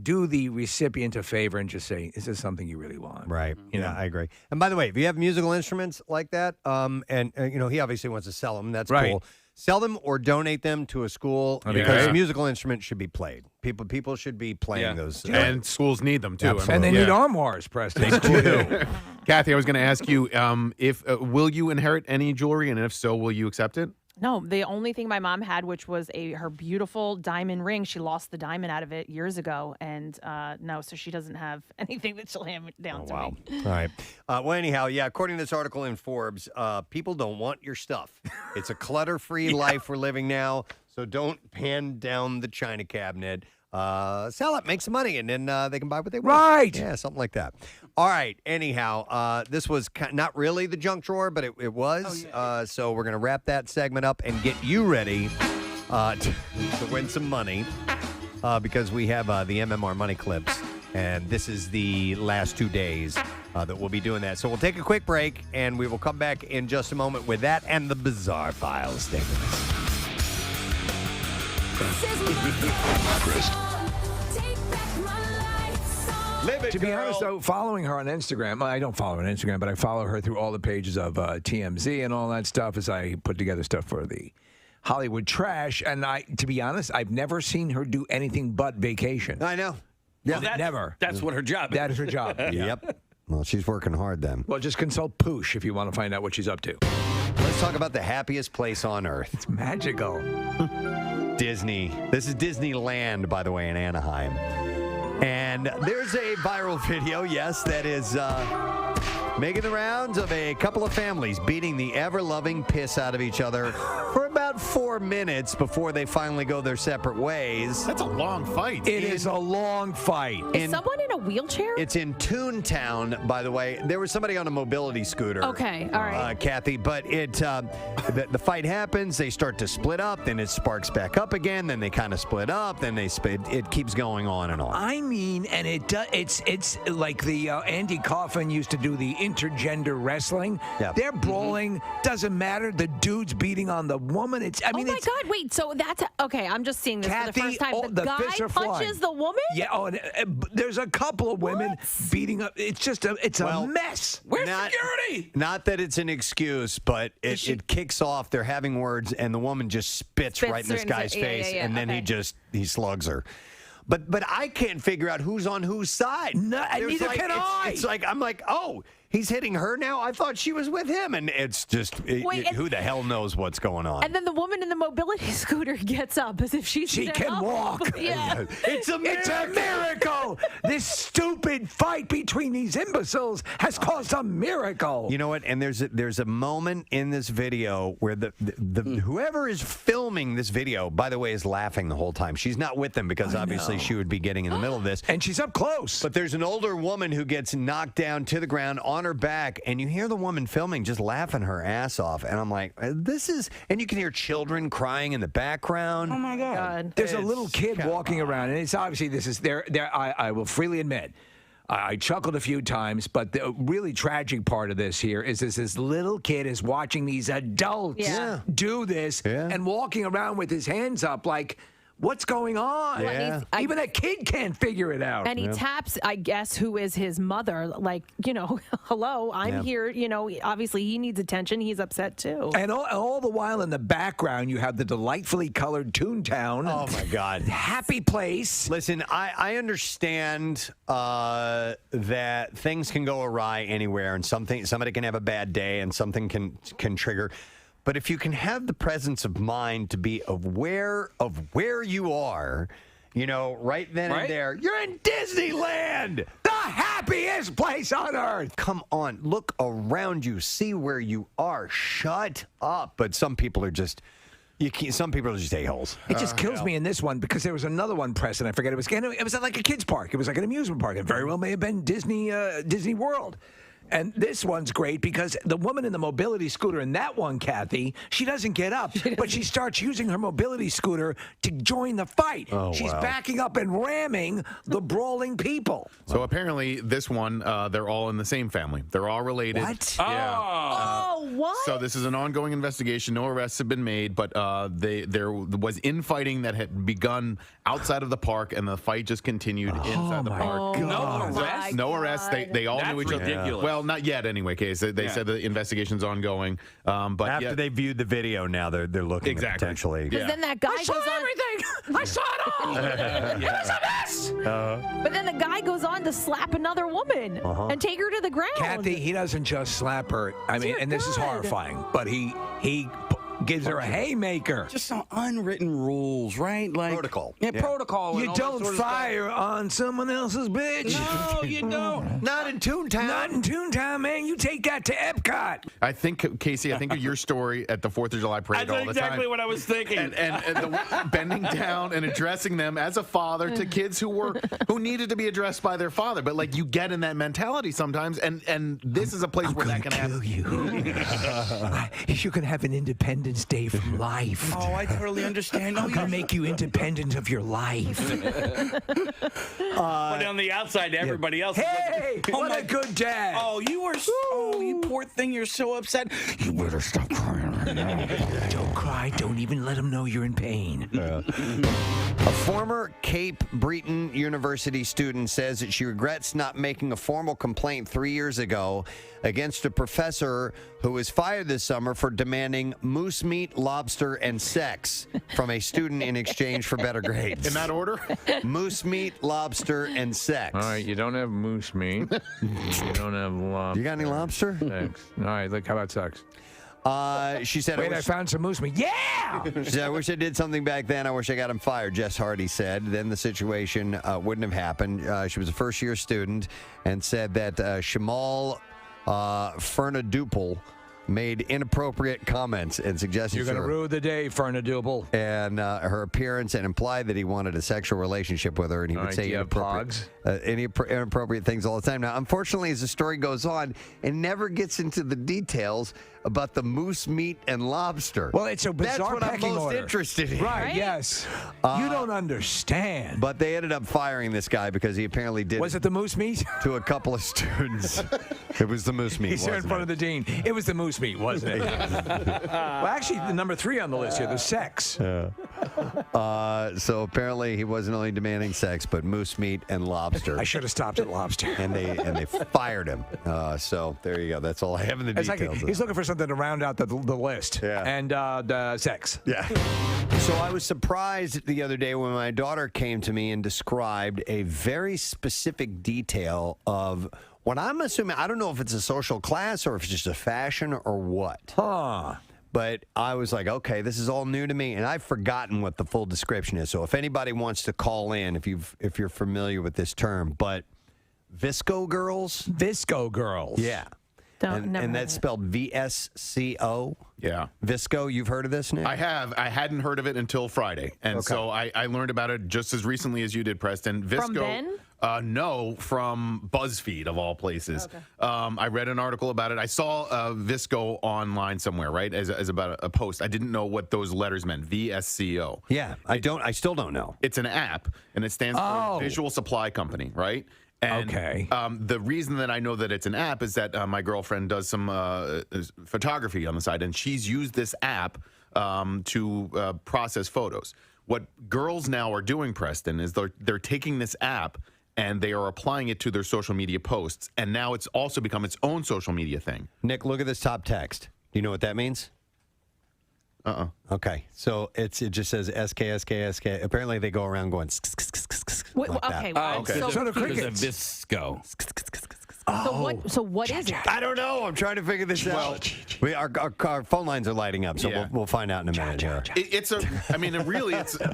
do the recipient a favor and just say, is this something you really want? Right. I agree. And by the way, if you have musical instruments like that, he obviously wants to sell them. That's Right. cool. Sell them or donate them to a school because musical instruments should be played. People should be playing those. And schools need them, too. Absolutely. And they need armoires, Preston. They do. Kathy, I was going to ask you, if will you inherit any jewelry? And if so, will you accept it? No, the only thing my mom had, which was her beautiful diamond ring, she lost the diamond out of it years ago, and no, so she doesn't have anything that she'll hand down to me. All right. Well, anyhow, according to this article in Forbes, people don't want your stuff. It's a clutter-free life we're living now, so don't hand down the china cabinet. Sell it, make some money, and then they can buy what they want. Right. Yeah, something like that. All right. Anyhow, this was not really the junk drawer, but it was. So we're going to wrap that segment up and get you ready to win some money because we have the MMR money clips, and this is the last 2 days that we'll be doing that. So we'll take a quick break, and we will come back in just a moment with that and the Bizarre Files. Stay with us. To be honest, though, following her on Instagram, I don't follow her on Instagram, but I follow her through all the pages of TMZ and all that stuff as I put together stuff for the Hollywood Trash. And to be honest, I've never seen her do anything but vacation. I know. Yeah, never. That's what her job is. That is her job. Yep. Well, she's working hard then. Well, just consult Poosh if you want to find out what she's up to. Let's talk about the happiest place on earth. It's magical. Disney. This is Disneyland, by the way, in Anaheim. And there's a viral video, yes, that is making the rounds of a couple of families beating the ever-loving piss out of each other for about 4 minutes before they finally go their separate ways. That's a long fight. It is a long fight. Is someone in a wheelchair? It's in Toontown, by the way. There was somebody on a mobility scooter. Okay, all right. Kathy, but the fight happens. They start to split up. Then it sparks back up again. Then they kind of split up. Then they split. It keeps going on and on. I mean, and it's like the Andy Kaufman used to do the intergender wrestling. Yeah. They're brawling. Doesn't matter. The dude's beating on the woman. Oh my God! Wait, so that's okay. I'm just seeing this Kathy, for the first time. The guy fists are punches flying. the woman. Yeah. Oh, and there's a couple of women beating up. It's just a mess. Where's security? Not that it's an excuse, but it kicks off. They're having words, and the woman just spits right in this guy's face, and then he slugs her. But I can't figure out who's on whose side. No, and neither can I. It's like I'm like, oh, he's hitting her now. I thought she was with him, and it's just who the hell knows what's going on. And then the woman in the mobility scooter gets up as if she can walk. Yeah. It's a miracle. This stupid fight between these imbeciles has caused a miracle. You know what? And there's a moment in this video where the whoever is filming this video, by the way, is laughing the whole time. She's not with them because obviously she would be getting in the middle of this. And she's up close. But there's an older woman who gets knocked down to the ground on her back, and you hear the woman filming just laughing her ass off. And I'm like, this is, and you can hear children crying in the background. Oh my God. There's a little kid walking around, and it's obviously this is there. I will freely admit, I chuckled a few times, but the really tragic part of this here is this little kid is watching these adults do this and walking around with his hands up like, what's going on? Yeah. Even a kid can't figure it out. And he taps, I guess, who is his mother. Like, hello, I'm here. Obviously he needs attention. He's upset too. And all the while in the background, you have the delightfully colored Toontown. Oh my God. Happy place. Listen, I understand that things can go awry anywhere, and somebody can have a bad day, and something can trigger. But if you can have the presence of mind to be aware of where you are, right then and there, you're in Disneyland, the happiest place on earth. Come on, look around you, see where you are. Shut up. But some people are just. Some people are just a-holes. It just kills me in this one because there was another one, Preston. I forget. It was at like a kid's park. It was like an amusement park. It very well may have been Disney World. And this one's great because the woman in the mobility scooter in that one, Kathy, she doesn't get up, but she starts using her mobility scooter to join the fight. She's backing up and ramming the brawling people. So apparently, this one, they're all in the same family. They're all related. What? Yeah. What? So this is an ongoing investigation. No arrests have been made, but there was infighting that had begun outside of the park, and the fight just continued inside the park. No arrests. They all knew each other. Ridiculous. Well, not yet anyway, Case. They said the investigation's ongoing. But after they viewed the video, now they're looking at potentially. Because then that guy goes on. Everything. I saw it all. It's a mess. But then the guy goes on to slap another woman and take her to the ground. Kathy, he doesn't just slap her. I mean, and this is horrifying, but he gives her a haymaker. Just some unwritten rules, right? Like protocol. Yeah, protocol. You don't fire on someone else's bitch. No, you don't. Not in Toontown. Not in Toontown, man. You take that to Epcot. I think, Casey, of your story at the 4th of July parade all the time. That's exactly what I was thinking. And the bending down and addressing them as a father to kids who needed to be addressed by their father. But like you get in that mentality sometimes, and this is a place where that can happen. You can have an Independence Day from life. Oh, I totally understand. I'm gonna make you independent of your life. But on the outside, everybody else. Hey, is like, what a good dad. Oh, you were. Oh, you poor thing. You're so upset. You better stop crying. Don't cry. Don't even let him know you're in pain. A former Cape Breton University student says that she regrets not making a formal complaint 3 years ago against a professor who was fired this summer for demanding moose meat, lobster, and sex from a student in exchange for better grades. In that order? Moose meat, lobster, and sex. All right, you don't have moose meat. You don't have lobster. You got any lobster? Sex. All right, look, how about sex? She said, Wait, I found some moose meat. Yeah! She said, I wish I did something back then. I wish I got him fired, Jess Hardy said. Then the situation wouldn't have happened. She was a first-year student and said that Shamal Fernaduple made inappropriate comments and suggestions. You're going to ruin the day, Fernaduple. And her appearance, and implied that he wanted a sexual relationship with her, and he would say inappropriate things all the time. Now, unfortunately, as the story goes on, it never gets into the details about the moose meat and lobster. Well, it's a bizarre That's what I'm pecking most order. interested in. Right, yes. You don't understand. But they ended up firing this guy because he apparently did. Was it the moose meat? To a couple of students. It was the moose meat. He's there in front of the dean. It was the moose meat, wasn't it? Well, actually, the number 3 on the list here, the sex. So apparently he wasn't only demanding sex, but moose meat and lobster. I should have stopped at lobster. And they fired him. So there you go. That's all I have in the It's details. like he's looking for something to round out the list. Yeah. And the sex. Yeah. So I was surprised the other day when my daughter came to me and described a very specific detail of what I'm assuming. I don't know if it's a social class or if it's just a fashion or what. Huh. But I was like, okay, this is all new to me, and I've forgotten what the full description is. So if anybody wants to call in, if you're familiar with this term, but Visco girls? Visco girls. Yeah. And that's spelled VSCO. Yeah. Visco, you've heard of this, Nick? I have. I hadn't heard of it until Friday. And Okay. so I learned about it just as recently as you did, Preston. Visco. From Ben? No, from BuzzFeed, of all places. Okay. I read an article about it. I saw Visco online somewhere, right, as about a post. I didn't know what those letters meant, VSCO. Yeah, I still don't know. It's an app, and it stands for Visual Supply Company, right? And, okay. The reason that I know that it's an app is that my girlfriend does some photography on the side, and she's used this app to process photos. What girls now are doing, Preston, is they're taking this app and they are applying it to their social media posts, and now it's also become its own social media thing. Nick, look at this top text. Do you know what that means? Okay, so it just says SK. Apparently, they go around going. Wait, like okay, that. well, Okay. so So the confused. crickets. Visco. So what is it? I don't know. I'm trying to figure this out. Our phone lines are lighting up, so we'll find out in a minute. It's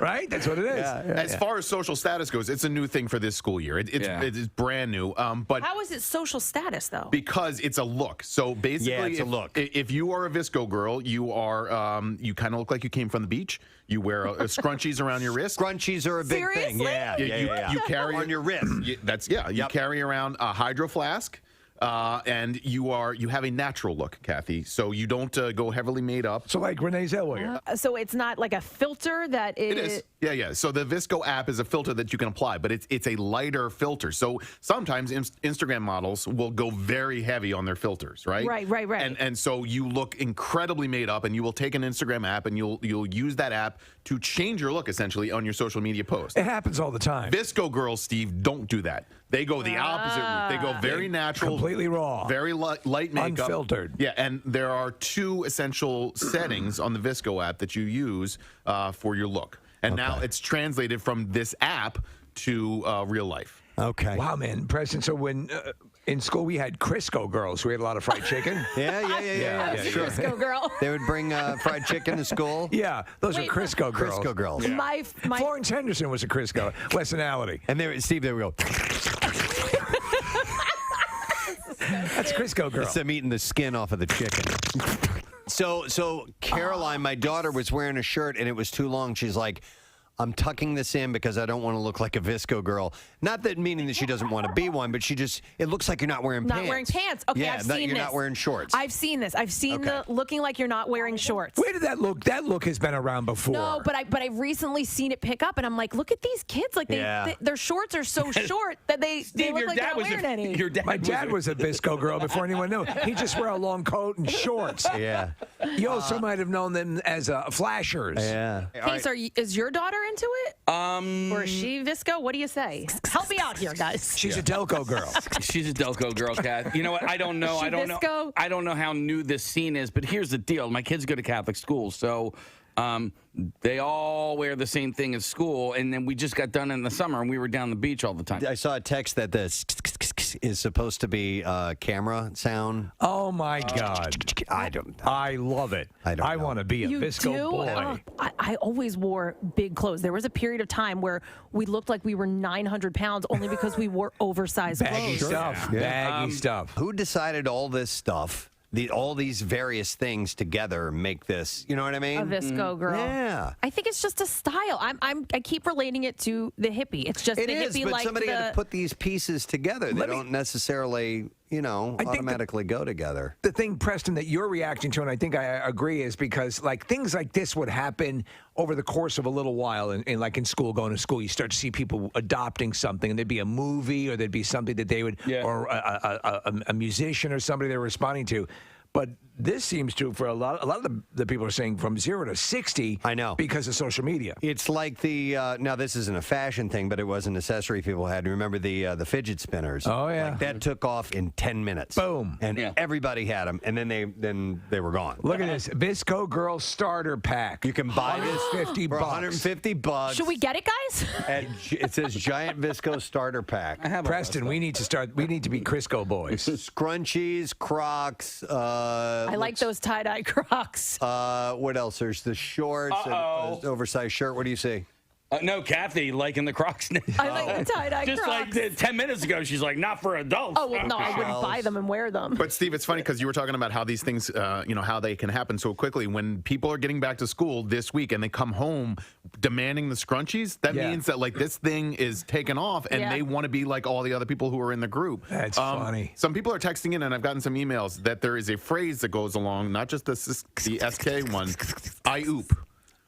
right. That's what it is. As far as social status goes, it's a new thing for this school year. It's brand new. But How is it social status though? because it's a look. So basically, it's a look. If you are a Visco girl, you are you kind of look like you came from the beach. You wear scrunchies around your wrist. Scrunchies are a big thing. Seriously? Yeah. You carry on your wrist. You carry around a hydro flask. And you have a natural look, Kathy. So you don't go heavily made up. So like Renee Zellweger. So it's not like a filter that is. It is. Yeah. So the Visco app is a filter that you can apply, but it's a lighter filter. So sometimes Instagram models will go very heavy on their filters, right? Right. And so you look incredibly made up, and you will take an Instagram app and you'll use that app to change your look essentially on your social media post. It happens all the time. Visco girls, Steve, don't do that. They go the opposite route. They go very natural, completely raw, very light makeup, unfiltered. Yeah, and there are two essential settings on the Visco app that you use for your look. And now it's translated from this app to real life. Okay. Wow, man, Preston. So when in school we had Crisco girls, we had a lot of fried chicken. Yeah. Sure. Crisco girl. They would bring fried chicken to school. Yeah, those are Crisco girls. Crisco girls. Yeah. My Florence Henderson was a Crisco. Westonality. And Steve, there we go. That's Crisco girl. It's them eating the skin off of the chicken. So Caroline, my daughter, was wearing a shirt and it was too long. She's like, I'm tucking this in because I don't want to look like a Visco girl. Not that meaning that she doesn't want to be one, but it looks like you're not wearing pants. Not wearing pants. Okay, yeah, I've that seen you're this. not wearing shorts. I've seen this. I've seen the looking like you're not wearing shorts. Where did that look? That look has been around before. No, but I've recently seen it pick up, and I'm like, look at these kids. Like their shorts are so short that they look like they're not wearing any. My dad was a Visco girl before anyone knew. He just wear a long coat and shorts. Yeah. You also might have known them as flashers. Yeah. Case, is your daughter into it? Or is she Visco? What do you say? Help me out here, guys. She's a Delco girl. She's a Delco girl, Kat. You know what? I don't know. Is she I don't know. Visco? I don't know how new this scene is, but here's the deal. My kids go to Catholic schools, so they all wear the same thing at school. And then we just got done in the summer, and we were down the beach all the time. I saw a text that this is supposed to be camera sound. Oh my God! I love it. I want to be a You Visco do? boy. I always wore big clothes. There was a period of time where we looked like we were 900 pounds only because we wore oversized Baggy clothes. stuff. Baggy stuff. Who decided all this stuff? All these various things together make this. You know what I mean? A Visco girl. Yeah. I think it's just a style. I keep relating it to the hippie. It's just It the is, hippie but like somebody the, had to put these pieces together. They don't necessarily, automatically go together. The thing, Preston, that you're reacting to, and I think I agree, is because like things like this would happen over the course of a little while, and like in school, going to school, you start to see people adopting something, and there'd be a movie, or there'd be something that they would, or a musician or somebody they're responding to. But this seems to, for a lot of the people are saying from 0 to 60. I know. Because of social media. It's like the, now this isn't a fashion thing, but it was an accessory people had. Remember the fidget spinners? Oh, yeah. Like that took off in 10 minutes. Boom. And everybody had them, and then they were gone. Look at this. Visco Girl Starter Pack. You can buy this $150 for $150. Should we get it, guys? It says Giant Visco Starter Pack. Preston, we need to be Crisco boys. Scrunchies, Crocs. I like those tie-dye Crocs. What else? There's the shorts, and oversized shirt. What do you see? No, Kathy liking the Crocs now. I like the tie-dye Just Crocs. like 10 minutes ago, she's like, not for adults. Oh, well, no, I wouldn't buy them and wear them. But Steve, it's funny because you were talking about how these things, how they can happen so quickly. When people are getting back to school this week and they come home demanding the scrunchies, that means that like this thing is taken off and they want to be like all the other people who are in the group. That's funny. Some people are texting in, and I've gotten some emails that there is a phrase that goes along, not just the SK one, I oop.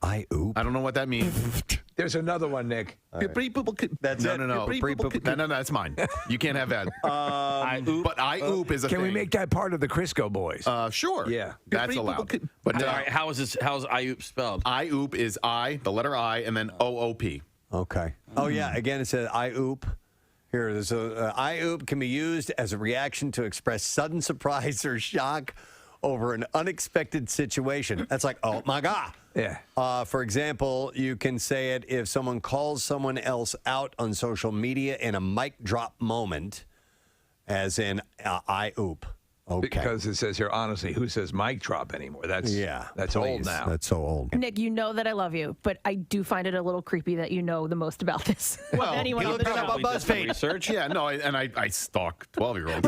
I oop. I don't know what that means. There's another one, Nick. That's no, it. no, that's mine. You can't have that. I oop. But I oop is a Can thing. we make that part of the Crisco boys? Sure. Yeah. That's allowed. But All right, how's I oop spelled? I oop is I, the letter I, and then OOP. Okay. Oh, yeah. Again, it says I oop. Here, there's I oop can be used as a reaction to express sudden surprise or shock over an unexpected situation. That's like, oh my God. Yeah. For example, you can say it if someone calls someone else out on social media in a mic drop moment. As in, I oop. Okay. Because it says here, honestly, who says mic drop anymore? That's old please. now. That's so old. Nick, you know that I love you, but I do find it a little creepy that you know the most about this. Well, of anyone on the show. BuzzFeed research. Yeah, no, and I stalk 12-year-olds.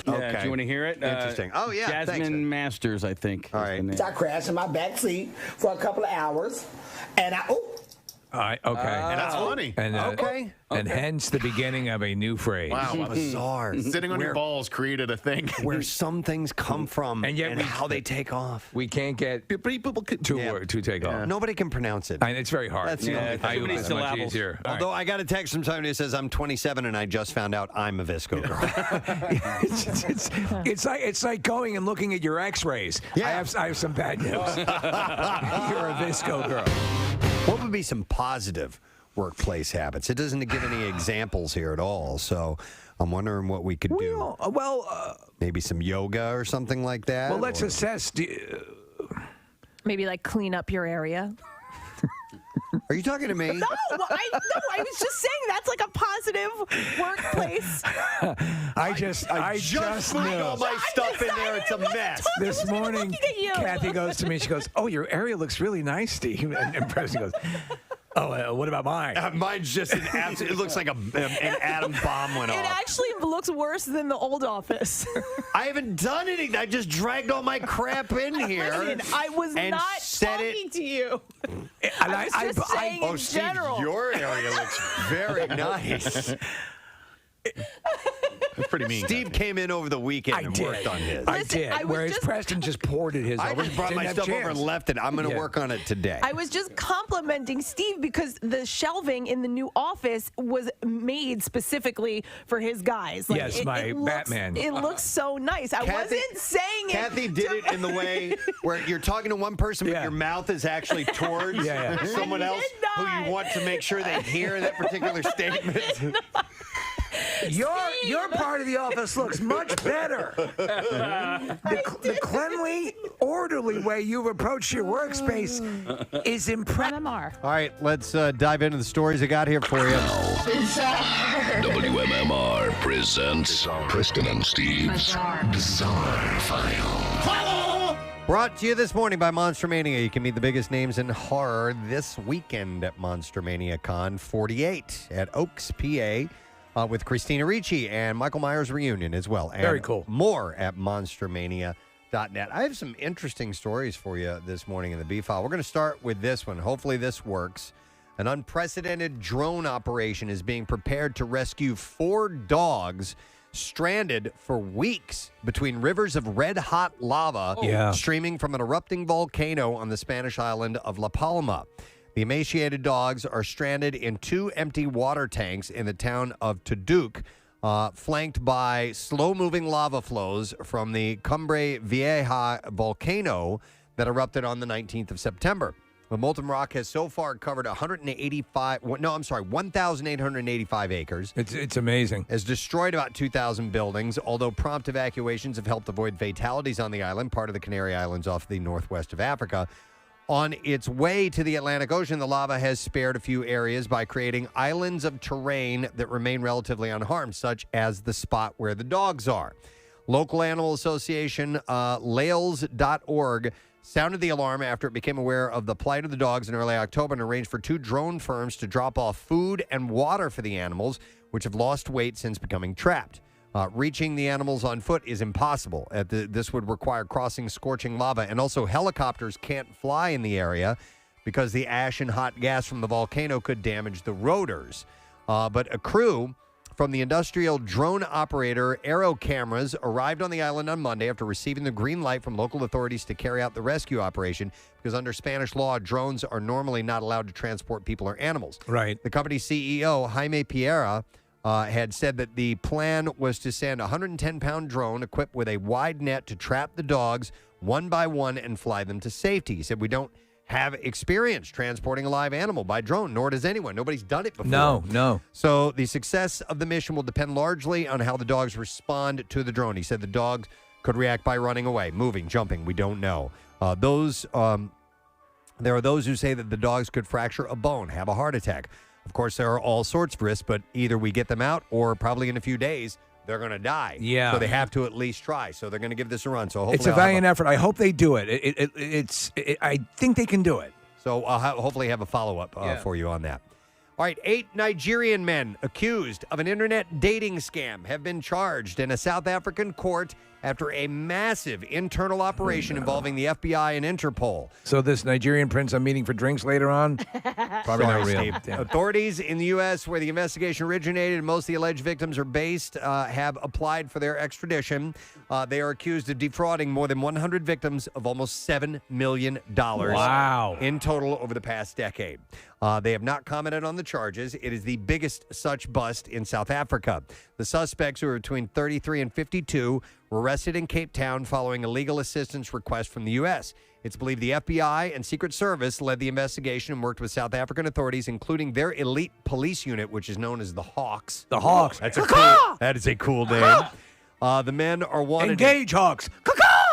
Yeah, do you want to hear it? Interesting. Oh, yeah, Jasmine thanks. Masters, I think. All right. I crashed in my back seat for a couple of hours, and All right, okay. And that's funny. And, Okay. And hence the beginning of a new phrase. Wow, Bizarre. Sitting on your balls created a thing. Where some things come from And yet how they take off. We can't get to take off. Nobody can pronounce it. And it's very hard. That's the only thing. I oop is much easier. All Although I got a text from somebody who says I'm 27 and I just found out I'm a Visco girl. it's like going and looking at your X-rays. Yeah. I have some bad news. You're a Visco girl. What would be some positive workplace habits? It doesn't give any examples here at all. So I'm wondering what we could do. Maybe some yoga or something like that. Well, let's assess. Maybe like clean up your area. Are you talking to me? No, I was just saying that's like a positive workplace. I just put knew. all my stuff in there. It's a mess. This morning, Kathy goes to me. She goes, "Oh, your area looks really nice, Steve." And Preston goes, "Oh, what about mine?" Mine's just an absolute. It looks like an atom bomb went off. It actually looks worse than the old office. I haven't done anything. I just dragged all my crap in here. Listen, I was and not set talking to you. And I was just saying in Steve, general. your area looks very nice. That's pretty mean. Steve came in over the weekend and worked on his. I did. Whereas Preston just poured it his I over. just brought my Didn't have stuff over chance. and left it. I'm going to work on it today. I was just complimenting Steve because the shelving in the new office was made specifically for his guys. Like, Yes, my Batman. It looks so nice. I wasn't saying it. Kathy did it in the way where you're talking to one person, but your mouth is actually towards someone else who you want to make sure they hear that particular statement. Your part of the office looks much better. The cleanly, orderly way you've approached your workspace is impressive. All right, let's dive into the stories I got here for you. WMMR presents Preston and Steve's Bizarre File. Brought to you this morning by Monster Mania. You can meet the biggest names in horror this weekend at Monster Mania Con 48 at Oaks, PA. With Christina Ricci and Michael Myers reunion as well. And very cool. More at monstermania.net. I have some interesting stories for you this morning in the B-File. We're going to start with this one. Hopefully this works. An unprecedented drone operation is being prepared to rescue 4 dogs stranded for weeks between rivers of red-hot lava streaming from an erupting volcano on the Spanish island of La Palma. The emaciated dogs are stranded in 2 empty water tanks in the town of Tuduk, flanked by slow-moving lava flows from the Cumbre Vieja volcano that erupted on the 19th of September. The molten rock has so far covered 1,885 acres. It's amazing. Has destroyed about 2,000 buildings, although prompt evacuations have helped avoid fatalities on the island, part of the Canary Islands off the northwest of Africa. On its way to the Atlantic Ocean, the lava has spared a few areas by creating islands of terrain that remain relatively unharmed, such as the spot where the dogs are. Local Animal Association, Lails.org, sounded the alarm after it became aware of the plight of the dogs in early October and arranged for 2 drone firms to drop off food and water for the animals, which have lost weight since becoming trapped. Reaching the animals on foot is impossible. This would require crossing scorching lava, and also helicopters can't fly in the area because the ash and hot gas from the volcano could damage the rotors. But a crew from the industrial drone operator Aero Cameras arrived on the island on Monday after receiving the green light from local authorities to carry out the rescue operation, because under Spanish law, drones are normally not allowed to transport people or animals. Right. The company's CEO, Jaime Piera, had said that the plan was to send a 110-pound drone equipped with a wide net to trap the dogs one by one and fly them to safety. He said, "We don't have experience transporting a live animal by drone, nor does anyone. Nobody's done it before." No. So the success of the mission will depend largely on how the dogs respond to the drone. He said the dogs could react by running away, moving, jumping. We don't know. There are those who say that the dogs could fracture a bone, have a heart attack. Of course, there are all sorts of risks, but either we get them out or probably in a few days, they're going to die. Yeah. So they have to at least try. So they're going to give this a run. So hopefully It's a I'll have valiant effort. I hope they do it. I think they can do it. So I'll hopefully have a follow-up for you on that. All right, 8 Nigerian men accused of an internet dating scam have been charged in a South African court after a massive internal operation involving the FBI and Interpol. So this Nigerian prince I'm meeting for drinks later on? Probably Sorry, not real. Steve. Damn. Authorities in the U.S., where the investigation originated and most of the alleged victims are based, have applied for their extradition. They are accused of defrauding more than 100 victims of almost $7 million Wow. in total over the past decade. They have not commented on the charges. It is the biggest such bust in South Africa. The suspects, who are between 33 and 52, were arrested in Cape Town following a legal assistance request from the U.S. It's believed the FBI and Secret Service led the investigation and worked with South African authorities, including their elite police unit, which is known as the Hawks. The Hawks. That is a cool name. The men are wanted. Engage, Hawks.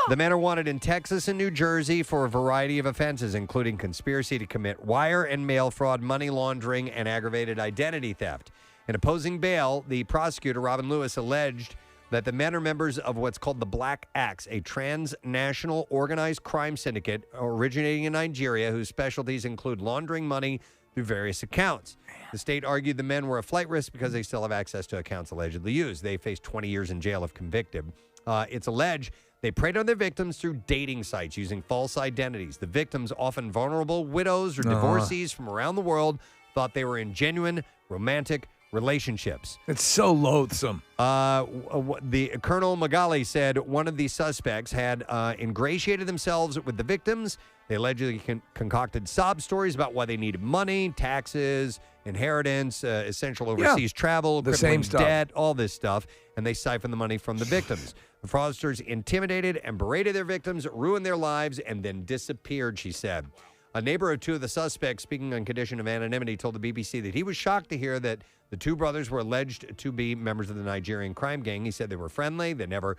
The men are wanted in Texas and New Jersey for a variety of offenses, including conspiracy to commit wire and mail fraud, money laundering, and aggravated identity theft. In opposing bail, the prosecutor, Robin Lewis, alleged that the men are members of what's called the Black Axe, a transnational organized crime syndicate originating in Nigeria whose specialties include laundering money through various accounts. The state argued the men were a flight risk because they still have access to accounts allegedly used. They face 20 years in jail if convicted. It's alleged they preyed on their victims through dating sites using false identities. The victims, often vulnerable widows or divorcees from around the world, thought they were in genuine romantic relationships. It's so loathsome. The Colonel Magali said one of the suspects had ingratiated themselves with the victims. They allegedly concocted sob stories about why they needed money, taxes, inheritance, essential overseas travel, the crippling same stuff. debt, all this stuff, and they siphoned the money from the victims. The fraudsters intimidated and berated their victims, ruined their lives, and then disappeared, she said. A neighbor of two of the suspects, speaking on condition of anonymity, told the BBC that he was shocked to hear that the two brothers were alleged to be members of the Nigerian crime gang. He said they were friendly. They never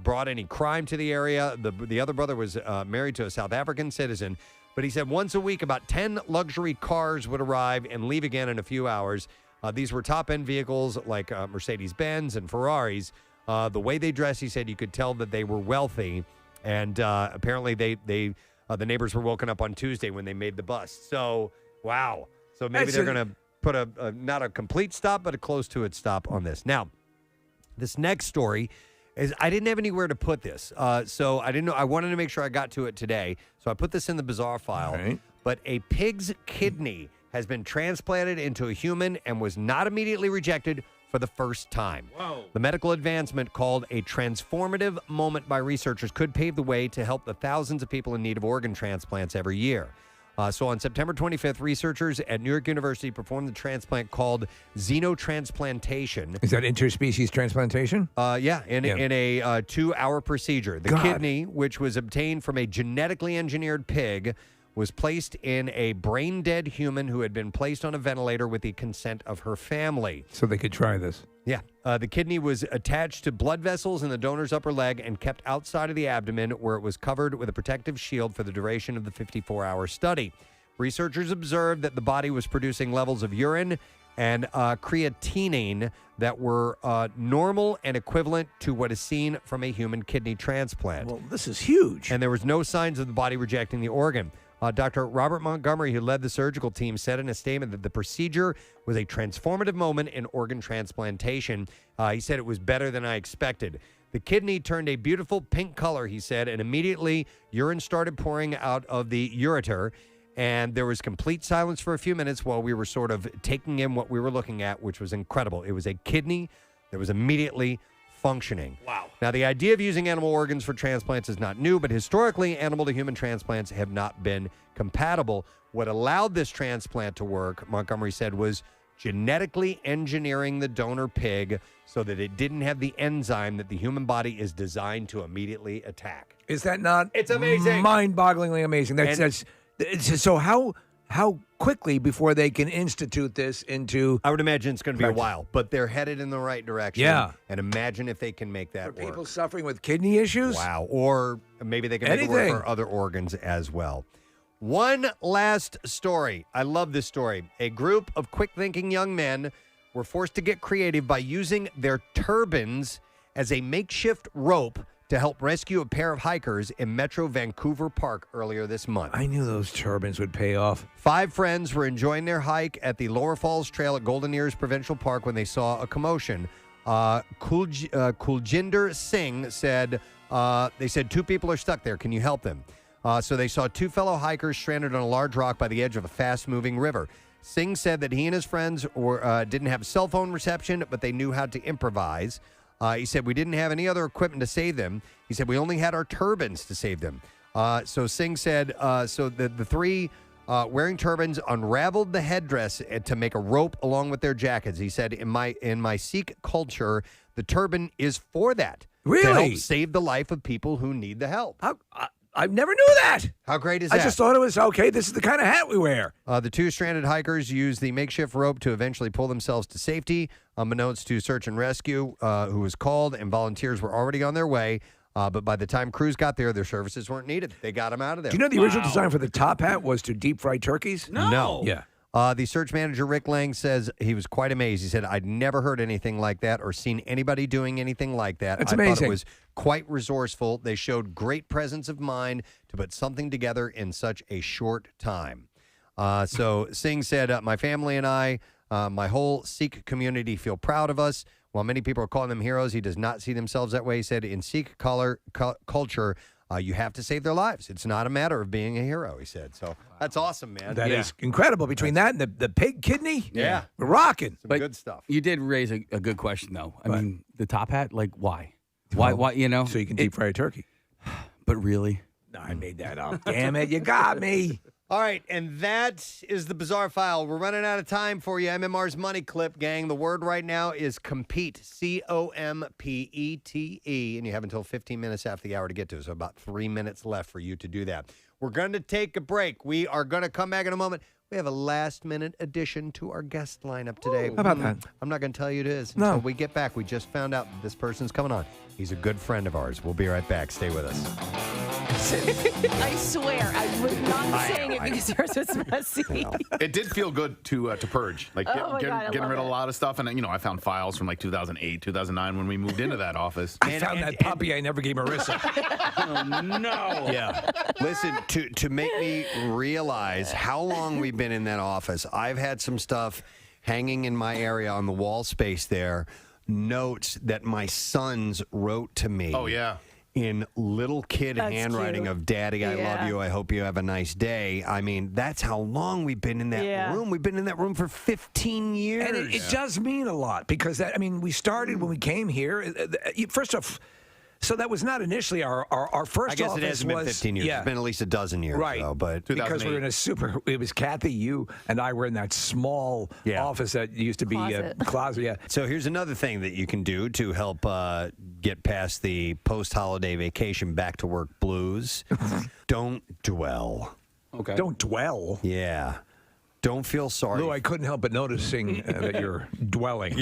brought any crime to the area. The other brother was married to a South African citizen. But he said once a week, about 10 luxury cars would arrive and leave again in a few hours. These were top-end vehicles like Mercedes-Benz and Ferraris. The way they dressed, he said, you could tell that they were wealthy. And apparently the neighbors were woken up on Tuesday when they made the bust. So, wow. So maybe they're going to put a not a complete stop, but a close to it stop on this. Now, this next story is I didn't have anywhere to put this. So I didn't know. I wanted to make sure I got to it today. So I put this in the bizarre file. Right. But a pig's kidney has been transplanted into a human and was not immediately rejected for the first time. Whoa. The medical advancement, called a transformative moment by researchers, could pave the way to help the thousands of people in need of organ transplants every year. So on September 25th, researchers at New York University performed the transplant called Xenotransplantation. Is that interspecies transplantation? In a 2-hour procedure. The kidney, which was obtained from a genetically engineered pig, was placed in a brain-dead human who had been placed on a ventilator with the consent of her family. So they could try this. Yeah. The kidney was attached to blood vessels in the donor's upper leg and kept outside of the abdomen, where it was covered with a protective shield for the duration of the 54-hour study. Researchers observed that the body was producing levels of urine and creatinine that were normal and equivalent to what is seen from a human kidney transplant. Well, this is huge. And there was no signs of the body rejecting the organ. Dr. Robert Montgomery, who led the surgical team, said in a statement that the procedure was a transformative moment in organ transplantation. He said it was better than I expected. The kidney turned a beautiful pink color, he said, and immediately urine started pouring out of the ureter. And there was complete silence for a few minutes while we were sort of taking in what we were looking at, which was incredible. It was a kidney that was immediately functioning. Wow. Now, the idea of using animal organs for transplants is not new, but historically, animal-to-human transplants have not been compatible. What allowed this transplant to work, Montgomery said, was genetically engineering the donor pig so that it didn't have the enzyme that the human body is designed to immediately attack. Is that not? It's amazing. Mind-bogglingly amazing. So how quickly before they can institute this into? I would imagine it's going to be a while, but they're headed in the right direction. Yeah. And imagine if they can make that For work. people suffering with kidney issues? Wow. Or maybe they can make it work Anything. for other organs as well. One last story. I love this story. A group of quick-thinking young men were forced to get creative by using their turbans as a makeshift rope to help rescue a pair of hikers in Metro Vancouver Park earlier this month. I knew those turbans would pay off. 5 friends were enjoying their hike at the Lower Falls Trail at Golden Ears Provincial Park when they saw a commotion. Kuljinder Singh said, they said 2 people are stuck there. Can you help them? So they saw 2 fellow hikers stranded on a large rock by the edge of a fast-moving river. Singh said that he and his friends didn't have cell phone reception, but they knew how to improvise. He said, we didn't have any other equipment to save them. He said, we only had our turbans to save them. So Singh said, so the 3 wearing turbans unraveled the headdress to make a rope along with their jackets. He said, in my Sikh culture, the turban is for that. Really? To help save the life of people who need the help. I never knew that. How great is I that? just thought it was, okay, this is the kind of hat we wear. The 2 stranded hikers used the makeshift rope to eventually pull themselves to safety. Unbeknownst to search and rescue, who was called, and volunteers were already on their way. But by the time crews got there, their services weren't needed. They got them out of there. Do you know the original design for the top hat was to deep fry turkeys? No. Yeah. The search manager, Rick Lang, says he was quite amazed. He said, I'd never heard anything like that or seen anybody doing anything like that. That's I amazing. thought it was quite resourceful. They showed great presence of mind to put something together in such a short time. So Singh said, my family and I, my whole Sikh community feel proud of us. While many people are calling them heroes, he does not see themselves that way. He said, in Sikh culture, you have to save their lives. It's not a matter of being a hero, he said. So that's awesome, man. That is incredible. Between that and the pig kidney, Yeah. we're rocking. Some good stuff. You did raise a good question, though. I mean, the top hat, like, why? Why, you know? So you can deep fry a turkey. But really? No, I made that up. Damn it, you got me. All right, and that is the Bizarre File. We're running out of time for you. MMR's Money Clip, gang. The word right now is compete, C-O-M-P-E-T-E, and you have until 15 minutes after the hour to get to it, so about 3 minutes left for you to do that. We're going to take a break. We are going to come back in a moment. We have a last-minute addition to our guest lineup today. How about that? I'm not going to tell you it is No. until we get back. We just found out this person's coming on. He's a good friend of ours. We'll be right back. Stay with us. I swear, I was not saying it because yours was messy. It did feel good to purge, like Oh my God, I getting love rid of it. a lot of stuff. And I found files from like 2008, 2009 when we moved into that office. I found that puppy I never gave Marissa. Oh, no. Yeah. Listen, to make me realize how long we've been in that office, I've had some stuff hanging in my area on the wall space there, notes that my sons wrote to me. Oh, yeah. In little kid That's handwriting cute. of, Daddy, I love Yeah. you. I hope you have a nice day. I mean, that's how long we've been in that Yeah. room. We've been in that room for 15 years. And it does mean a lot because we started when we came here. First off, so that was not initially our first I guess office it hasn't been was- 15 years. Yeah. It's been at least a dozen years. Right. Though, but because we're in it was Kathy, you, and I were in that small office that used to be Closet. closet. Yeah. So here's another thing that you can do to help get past the post-holiday vacation back-to-work blues. Don't dwell. Okay. Don't dwell. Yeah. Don't feel sorry. Lou, I couldn't help but noticing that you're dwelling.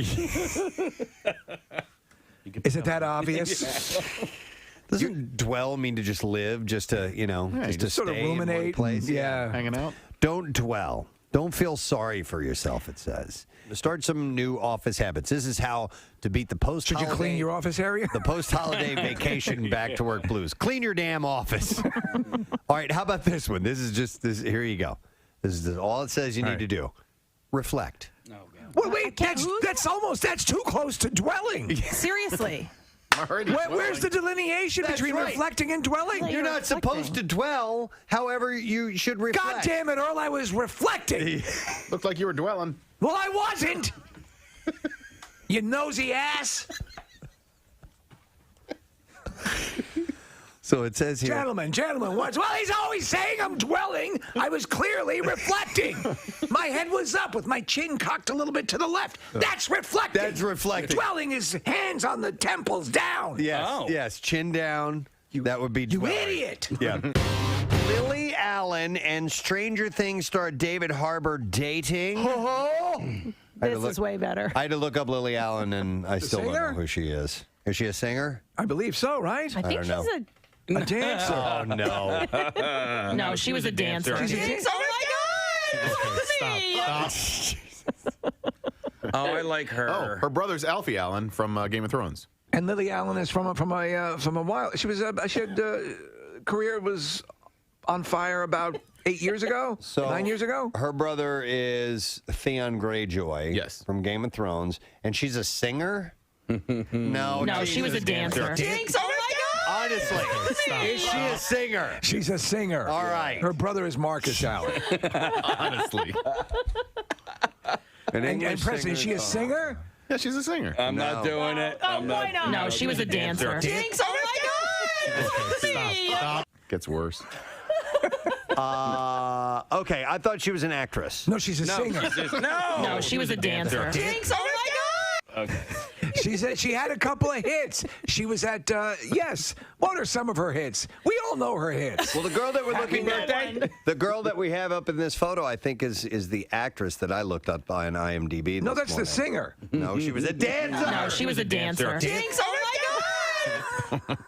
Isn't that obvious? Doesn't dwell mean to just live, just to, just to sort of stay in one ruminate place? and- yeah. Hanging out. Don't dwell. Don't feel sorry for yourself, it says. Start some new office habits. This is how to beat the post-holiday. Should you clean your office area? The post-holiday vacation back-to-work blues. Clean your damn office. All right, how about this one? This is just this. Here you go. This is all it says you need to do. Reflect. Wait, that's too close to dwelling. Seriously. Where's the delineation That's between right. reflecting and dwelling? You're not supposed to dwell. However, you should reflect. God damn it, Earl, I was reflecting. Looked like you were dwelling. Well, I wasn't. You nosy ass. So it says here. Gentlemen, what? Well, he's always saying I'm dwelling. I was clearly reflecting. My head was up with my chin cocked a little bit to the left. That's reflecting. That's reflecting. Dwelling is hands on the temples down. Yes, yes, chin down. That would be dwelling. Idiot. Yeah. Lily Allen and Stranger Things star David Harbour dating. This is way better. I had to look up Lily Allen, and I still don't know singer? who she is. Is she a singer? I believe so, right? I think don't know. she's A dancer. Oh, no. No, she was a dancer. She's a dancer. Oh my God! It's me. Oh, I like her. Oh, her brother's Alfie Allen from Game of Thrones. And Lily Allen is from a while. She had career was on fire about 8 years ago, 9 years ago. Her brother is Theon Greyjoy. Yes. From Game of Thrones, and she's a singer. No, she was a dancer. Jinx, oh my God! Honestly, is she a singer? She's a singer. All right. Her brother is Marcus Allen. Honestly. And Preston, is she a singer? Yeah, she's a singer. I'm not doing it. Why not? No, she was a dancer. Jinx, oh my God! Stop. Gets worse. Okay, I thought she was an actress. No, she's a singer. No, she was a dancer. Jinx, oh my God! Okay. She had a couple of hits. She was at yes. What are some of her hits? We all know her hits. Well, the girl that we're looking at, the girl that we have up in this photo, I think is the actress that I looked up on IMDb. No, that's the singer. No, she was a dancer. No, she was a dancer. Jinx, oh my God!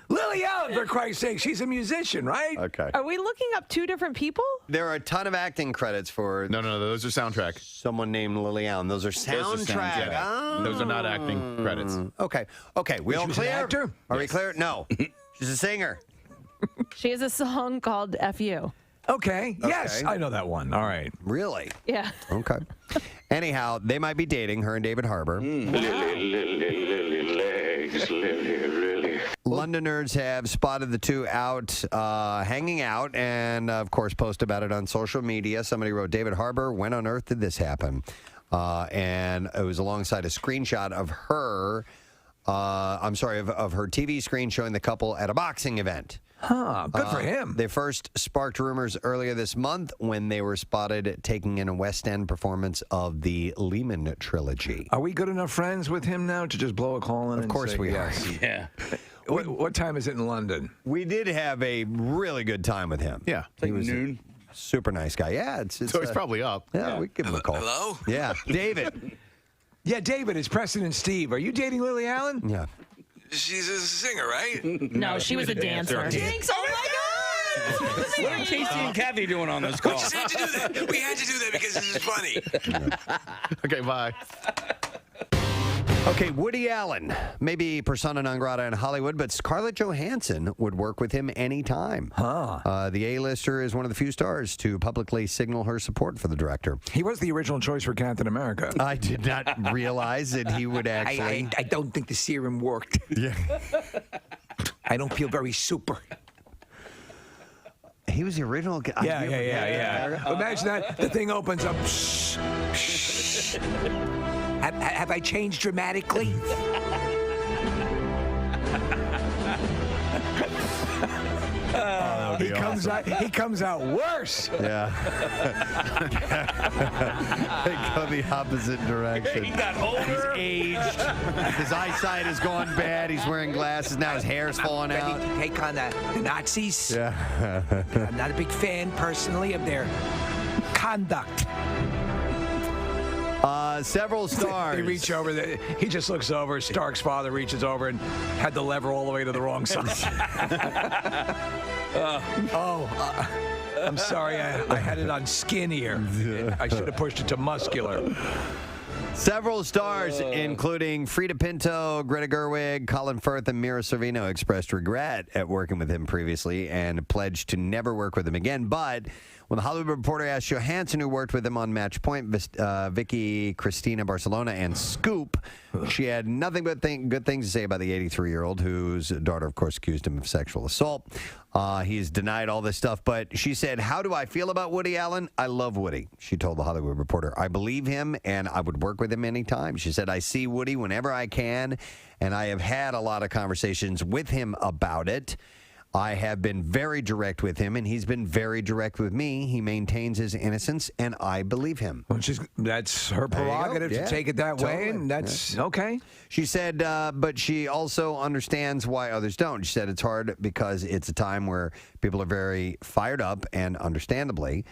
Lily Allen, for Christ's sake, she's a musician, right? Okay. Are we looking up two different people? There are a ton of acting credits for No, those are soundtrack. someone named Lily Allen. Those are soundtrack. Yeah. Those are not acting credits. Okay. We all was an clear? actor? Are we clear? No. She's a singer. She has a song called "F.U." Okay. Yes, I know that one. All right. Really? Yeah. Okay. Anyhow, they might be dating, her and David Harbour. Londoners have spotted the two out, hanging out, and of course posted about it on social media. Somebody wrote, David Harbour, when on earth did this happen? And it was alongside a screenshot of her, of her TV screen showing the couple at a boxing event. Huh, good for him. They first sparked rumors earlier this month when they were spotted taking in a West End performance of the Lehman trilogy. Are we good enough friends with him now to just blow a call in? Of course we are. Yeah. What time is it in London? We did have a really good time with him. Yeah. It's like noon. Super nice guy. Yeah. So he's probably up. Yeah, we give him a call. Hello? Yeah. David. Yeah, David, it's Preston and Steve. Are you dating Lily Allen? Yeah. She's a singer, right? No, she was a dancer. Jinx, oh my God! What are Casey and Kathy doing on this call? We just had to do that. We had to do that because this is funny. Okay, bye. Okay, Woody Allen, maybe persona non grata in Hollywood, but Scarlett Johansson would work with him anytime. Huh. The A-lister is one of the few stars to publicly signal her support for the director. He was the original choice for Captain America. I did not realize that he would actually... I don't think the serum worked. Yeah. I don't feel very super. He was the original guy. Yeah. Imagine that. The thing opens up. Have I changed dramatically? He comes out worse. Yeah. They go the opposite direction. He got older. He's aged. His eyesight has gone bad. He's wearing glasses. Now his hair's falling out. Ready to take on the Nazis. Yeah. I'm not a big fan, personally, of their conduct. Several stars. They reach over. He just looks over. Stark's father reaches over and had the lever all the way to the wrong side. I'm sorry. I had it on skinnier. I should have pushed it to muscular. Several stars, including Frida Pinto, Greta Gerwig, Colin Firth, and Mira Sorvino, expressed regret at working with him previously and pledged to never work with him again. But when the Hollywood Reporter asked Johansson, who worked with him on Match Point, Vicky Cristina Barcelona, and Scoop, she had nothing but good things to say about the 83-year-old, whose daughter, of course, accused him of sexual assault. He's denied all this stuff, but she said, how do I feel about Woody Allen? I love Woody, she told the Hollywood Reporter. I believe him, and I would work with him anytime. She said, I see Woody whenever I can, and I have had a lot of conversations with him about it. I have been very direct with him, and he's been very direct with me. He maintains his innocence, and I believe him. Well, that's her prerogative to take it that way, and that's okay. She said, but she also understands why others don't. She said it's hard because it's a time where people are very fired up, and understandably,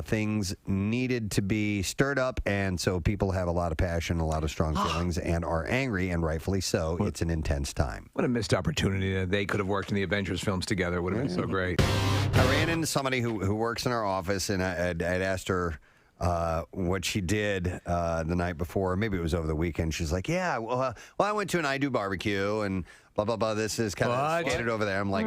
things needed to be stirred up, and so people have a lot of passion, a lot of strong feelings, and are angry, and rightfully so. It's an intense time. What a missed opportunity that they could have worked in the Avengers films together. Would have been so great. I ran into somebody who works in our office, and I'd asked her what she did the night before. Maybe it was over the weekend. She's like, yeah, well, I went to an I Do barbecue and blah, blah, blah. This is kind of skated over there. I'm like,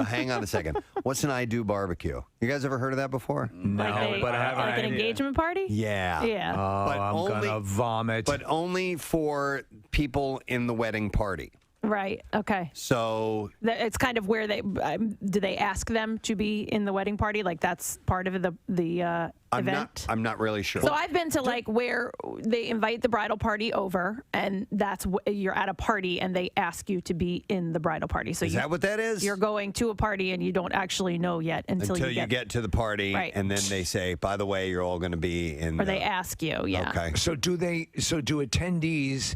hang on a second. What's an I Do barbecue? You guys ever heard of that before? No, but I have like an engagement party? Yeah. Yeah. Oh, But I'm only- gonna vomit. But only for people in the wedding party. Right. Okay. So It's kind of where they do they ask them to be in the wedding party? Like that's part of the event. I'm not really sure. So I've been to like where they invite the bridal party over, and that's you're at a party, and they ask you to be in the bridal party. So Is that what that is? You're going to a party, and you don't actually know yet until you get to the party, Right. and then they say, by the way, you're all going to be in. or they ask you. Yeah. Okay. So do attendees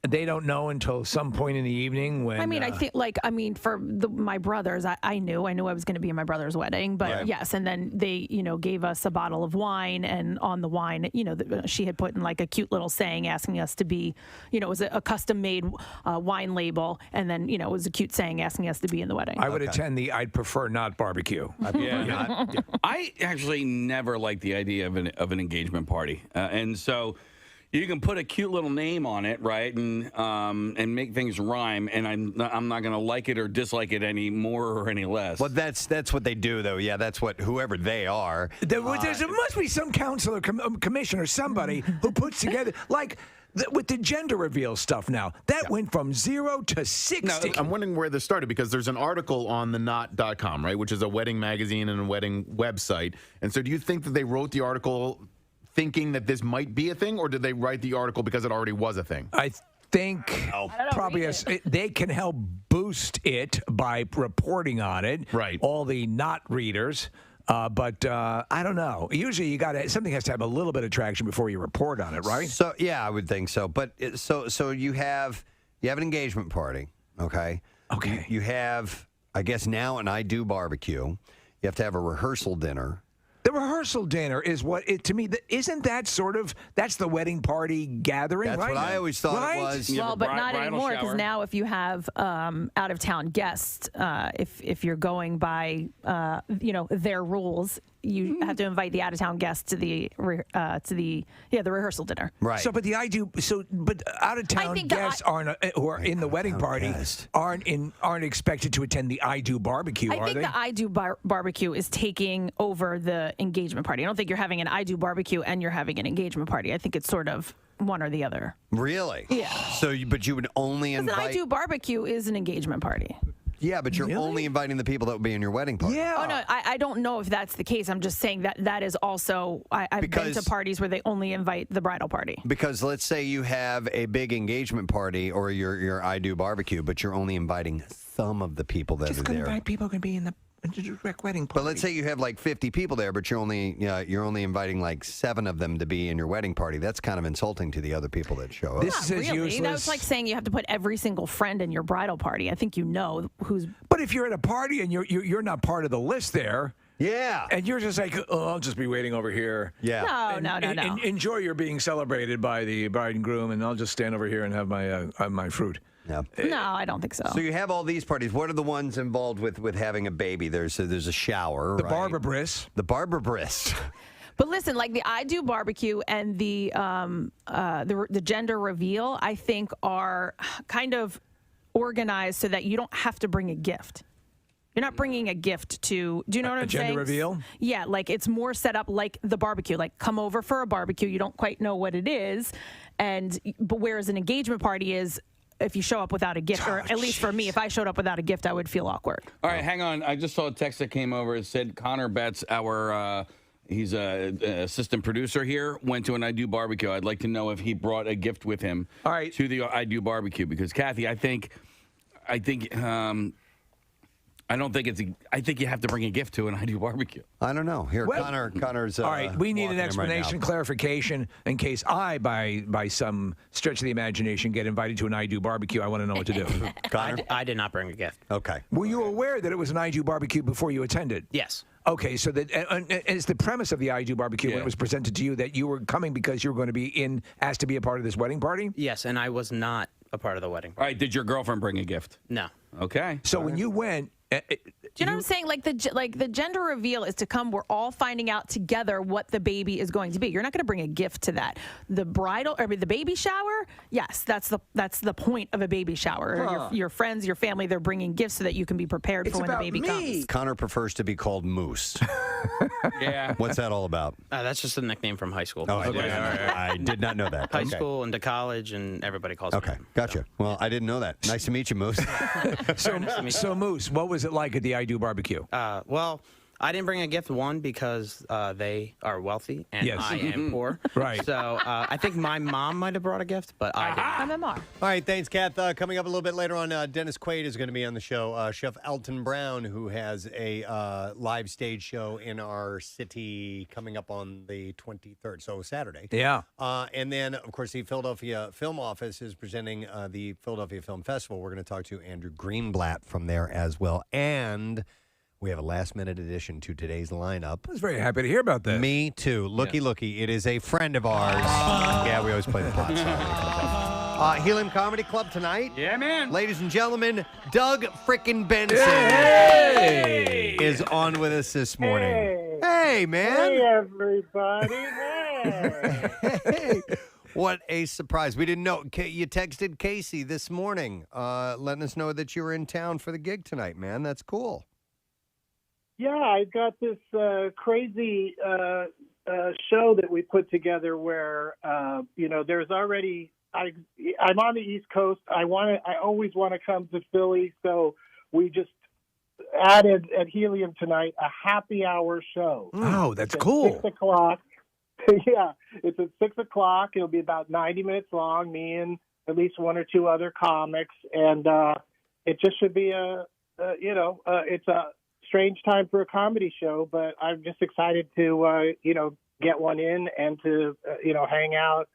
they don't know until some point in the evening when I mean, I think for my brothers, I knew I was going to be in my brother's wedding, but Right. yes, and then they gave us a bottle of wine, and on the wine, she had put in like a cute little saying asking us to be, it was a custom made wine label, and then it was a cute saying asking us to be in the wedding. I would attend the I'd prefer not barbecue. I actually never liked the idea of an engagement party, and so you can put a cute little name on it, right, and make things rhyme, and I'm not going to like it or dislike it any more or any less. Well, that's what they do, though. Yeah, that's what whoever they are. There must be some counselor, commissioner, somebody who puts together like. With the gender reveal stuff now, that went from 0 to 60. I'm wondering where this started because there's an article on the knot.com, right, which is a wedding magazine and a wedding website. And so do you think that they wrote the article thinking that this might be a thing, or did they write the article because it already was a thing? I think probably they can help boost it by reporting on it. Right. All the not readers. But I don't know. Usually, something has to have a little bit of traction before you report on it, right? So yeah, I would think so. But so you have an engagement party, okay? Okay. You have, I guess now, an I Do barbecue. You have to have a rehearsal dinner. The rehearsal dinner is what it to me. Isn't that that's the wedding party gathering? That's right? what I always thought right? it was. Well, but not anymore because now if you have out of town guests, if you're going by their rules, you have to invite the out of town guests to the rehearsal dinner. Right. So, but but out of town guests who are in the wedding party aren't expected to attend the I Do barbecue. I think the I Do barbecue is taking over the engagement party. I don't think you're having an I Do barbecue and you're having an engagement party. I think it's sort of one or the other. Really? Yeah. So, but you would only Because invite. an I Do barbecue is an engagement party. Yeah, but you're only inviting the people that will be in your wedding party. Yeah. Oh, no, I don't know if that's the case. I'm just saying that is also, I've been to parties where they only invite the bridal party. Because let's say you have a big engagement party or your I Do barbecue, but you're only inviting some of the people that are there. People can be in the direct wedding party. But let's say you have like 50 people there, but you're only inviting like 7 of them to be in your wedding party. That's kind of insulting to the other people that show up. This is Really? useless. That's like saying you have to put every single friend in your bridal party. I think you know who's. But if you're at a party and you're not part of the list there. Yeah. And you're just like, I'll just be waiting over here. Yeah. No. Enjoy your being celebrated by the bride and groom, and I'll just stand over here and have my fruit. Yeah. No, I don't think so. So you have all these parties. What are the ones involved with having a baby? There's a shower. The right? barber bris. The barber bris. But listen, like the I Do barbecue and the gender reveal, I think are kind of organized so that you don't have to bring a gift. You're not bringing a gift to. Do you know what I'm saying? A gender reveal? Yeah, like it's more set up like the barbecue. Like come over for a barbecue. You don't quite know what it is, but whereas an engagement party is. If you show up without a gift, or at least for me, if I showed up without a gift, I would feel awkward. All right, hang on. I just saw a text that came over. It said Connor Betts, he's an assistant producer here, went to an I Do barbecue. I'd like to know if he brought a gift with him to the I Do barbecue. Because, Kathy, I think you have to bring a gift to an I Do barbecue. I don't know. Here, Connor's. All right, we need an walking him right explanation, now. clarification, in case I, by some stretch of the imagination, get invited to an I Do barbecue. I want to know what to do. Connor? I did not bring a gift. Okay. Were you aware that it was an I Do barbecue before you attended? Yes. Okay, so that is the premise of the I Do barbecue when it was presented to you that you were coming because you were going to be asked to be a part of this wedding party? Yes, and I was not a part of the wedding. All right, did your girlfriend bring a gift? No. Okay. So when you went, Do you know what I'm saying? Like the gender reveal is to come. We're all finding out together what the baby is going to be. You're not going to bring a gift to that. The the baby shower. Yes, that's the point of a baby shower. Your friends, your family, they're bringing gifts so that you can be prepared for when the baby comes. Connor prefers to be called Moose. Yeah. What's that all about? That's just a nickname from high school. Oh, I did not know that. High Okay. school into college, and everybody calls me. Okay, gotcha. Well, I didn't know that. Nice to meet you, Moose. So Moose, what was it like at the I Do barbecue? Well, I didn't bring a gift, one, because they are wealthy and Yes. I am poor. Right. So I think my mom might have brought a gift, but I didn't. MMR. All right, thanks, Kath. Coming up a little bit later on, Dennis Quaid is going to be on the show. Chef Elton Brown, who has a live stage show in our city coming up on the 23rd, so Saturday. Yeah. And then, of course, the Philadelphia Film Office is presenting the Philadelphia Film Festival. We're going to talk to Andrew Greenblatt from there as well. And we have a last-minute addition to today's lineup. I was very happy to hear about that. Me too. Looky. It is a friend of ours. Yeah, we always play the pot song. Helium Comedy Club tonight. Yeah, man. Ladies and gentlemen, Doug frickin' Benson is on with us this morning. Hey, man. Hey, everybody. Hey. What a surprise. We didn't know. You texted Casey this morning letting us know that you were in town for the gig tonight, man. That's cool. Yeah, I got this crazy show that we put together where, there's already, I'm on the East Coast. I always want to come to Philly. So we just added at Helium tonight a happy hour show. Oh, that's cool. 6 o'clock. Yeah, it's at 6 o'clock. It'll be about 90 minutes long, me and at least one or two other comics. And it just should be it's a strange time for a comedy show, but I'm just excited to, get one in and to, hang out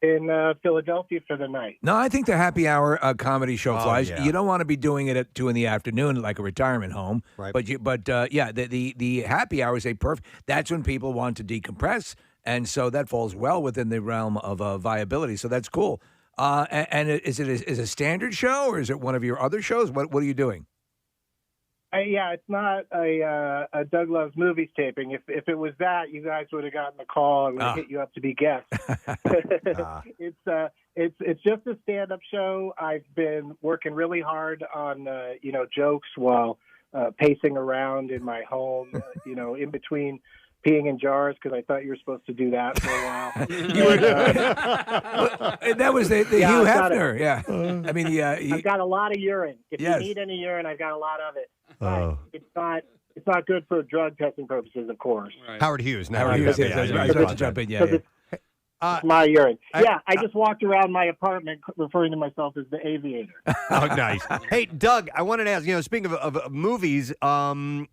in Philadelphia for the night. No, I think the happy hour comedy show flies. yeah. You don't want to be doing it at 2 in the afternoon like a retirement home. Right. But the happy hour is a perfect. That's when people want to decompress, and so that falls well within the realm of viability. So that's cool. And is it a standard show, or is it one of your other shows? What are you doing? Yeah, it's not a Doug Loves Movies taping. If it was that, you guys would have gotten the call and would have hit you up to be guests. It's just a stand-up show. I've been working really hard on jokes while pacing around in my home. In between peeing in jars because I thought you were supposed to do that for a while. And that was the Hugh Hefner. Yeah, I mean, I've got a lot of urine. If Yes. you need any urine, I've got a lot of it. But it's not good for drug testing purposes, of course. Howard Hughes. Howard Hughes, yes, I was about to jump in. Yeah. It's my urine. I just walked around my apartment referring to myself as the aviator. Oh, nice. Hey, Doug, I wanted to ask, speaking of movies, have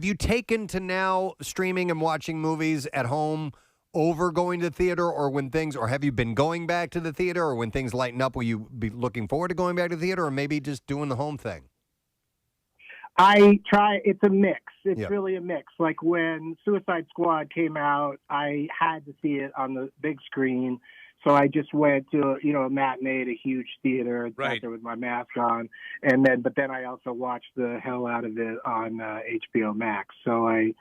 you taken to now streaming and watching movies at home over going to the theater, or have you been going back to the theater, or when things lighten up, will you be looking forward to going back to the theater, or maybe just doing the home thing? I try. It's a mix. It's Yep. really a mix. Like when Suicide Squad came out, I had to see it on the big screen. So I just went to a matinee at a huge theater and sat there with my mask on, but then I also watched the hell out of it on HBO Max. So I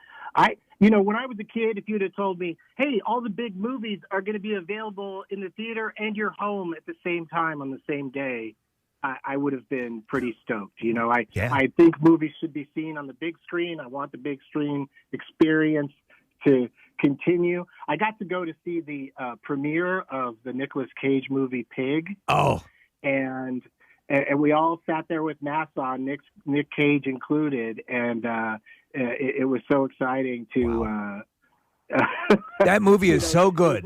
when I was a kid, if you'd have told me, hey, all the big movies are going to be available in the theater and your home at the same time on the same day, I would have been pretty stoked. I think movies should be seen on the big screen. I want the big screen experience to continue. I got to go to see the premiere of the Nicolas Cage movie Pig. Oh. And we all sat there with masks on, Nick Cage included, and it was so exciting to That movie is so good.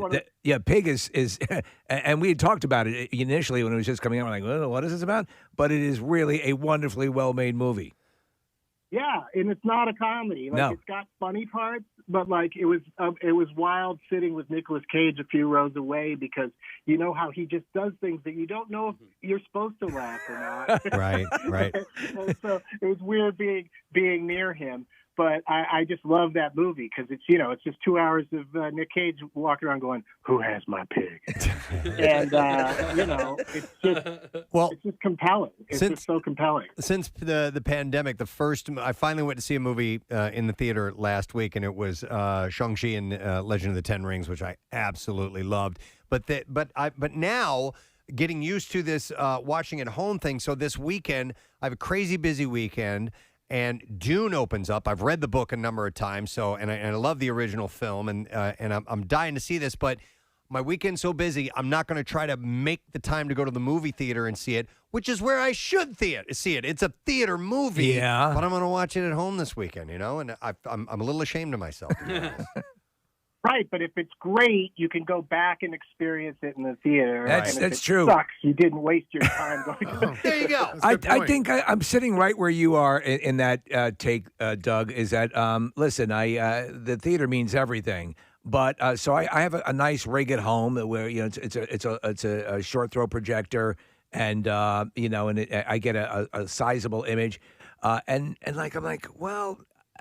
Pig is and we had talked about it initially when it was just coming out. We're like, well, what is this about? But it is really a wonderfully well-made movie. Yeah, and it's not a comedy. No. It's got funny parts, but it was wild sitting with Nicolas Cage a few rows away because you know how he just does things that you don't know if you're supposed to laugh or not. Right. And so it was weird being near him. but I just love that movie because it's just 2 hours of Nick Cage walking around going, "Who has my pig?" And it's just compelling. It's just so compelling. Since the pandemic, I finally went to see a movie in the theater last week, and it was Shang-Chi and Legend of the Ten Rings, which I absolutely loved. But now getting used to this watching at home thing. So this weekend, I have a crazy busy weekend, and Dune opens up. I've read the book a number of times, and I love the original film, and I'm dying to see this, but my weekend's so busy, I'm not going to try to make the time to go to the movie theater and see it, which is where I should see it. It's a theater movie, Yeah. but I'm going to watch it at home this weekend, and I'm a little ashamed of myself, to be honest. Right, but if it's great, you can go back and experience it in the theater. That's and if it true. Sucks. You didn't waste your time going. There you go. I think I'm sitting right where you are in that take, Doug. Is that listen? The theater means everything, but so I have a nice rig at home where it's a short throw projector, and I get a sizable image, and I'm like, well.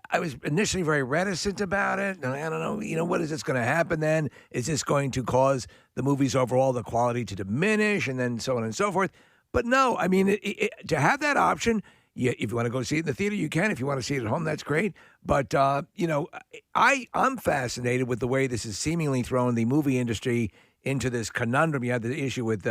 I was initially very reticent about it, and I don't know, what is this going to happen then? Is this going to cause the movie's overall, the quality to diminish, and then so on and so forth? But no, I mean, to have that option, if you want to go see it in the theater, you can. If you want to see it at home, that's great. But, I'm fascinated with the way this is seemingly thrown the movie industry into this conundrum. You had the issue with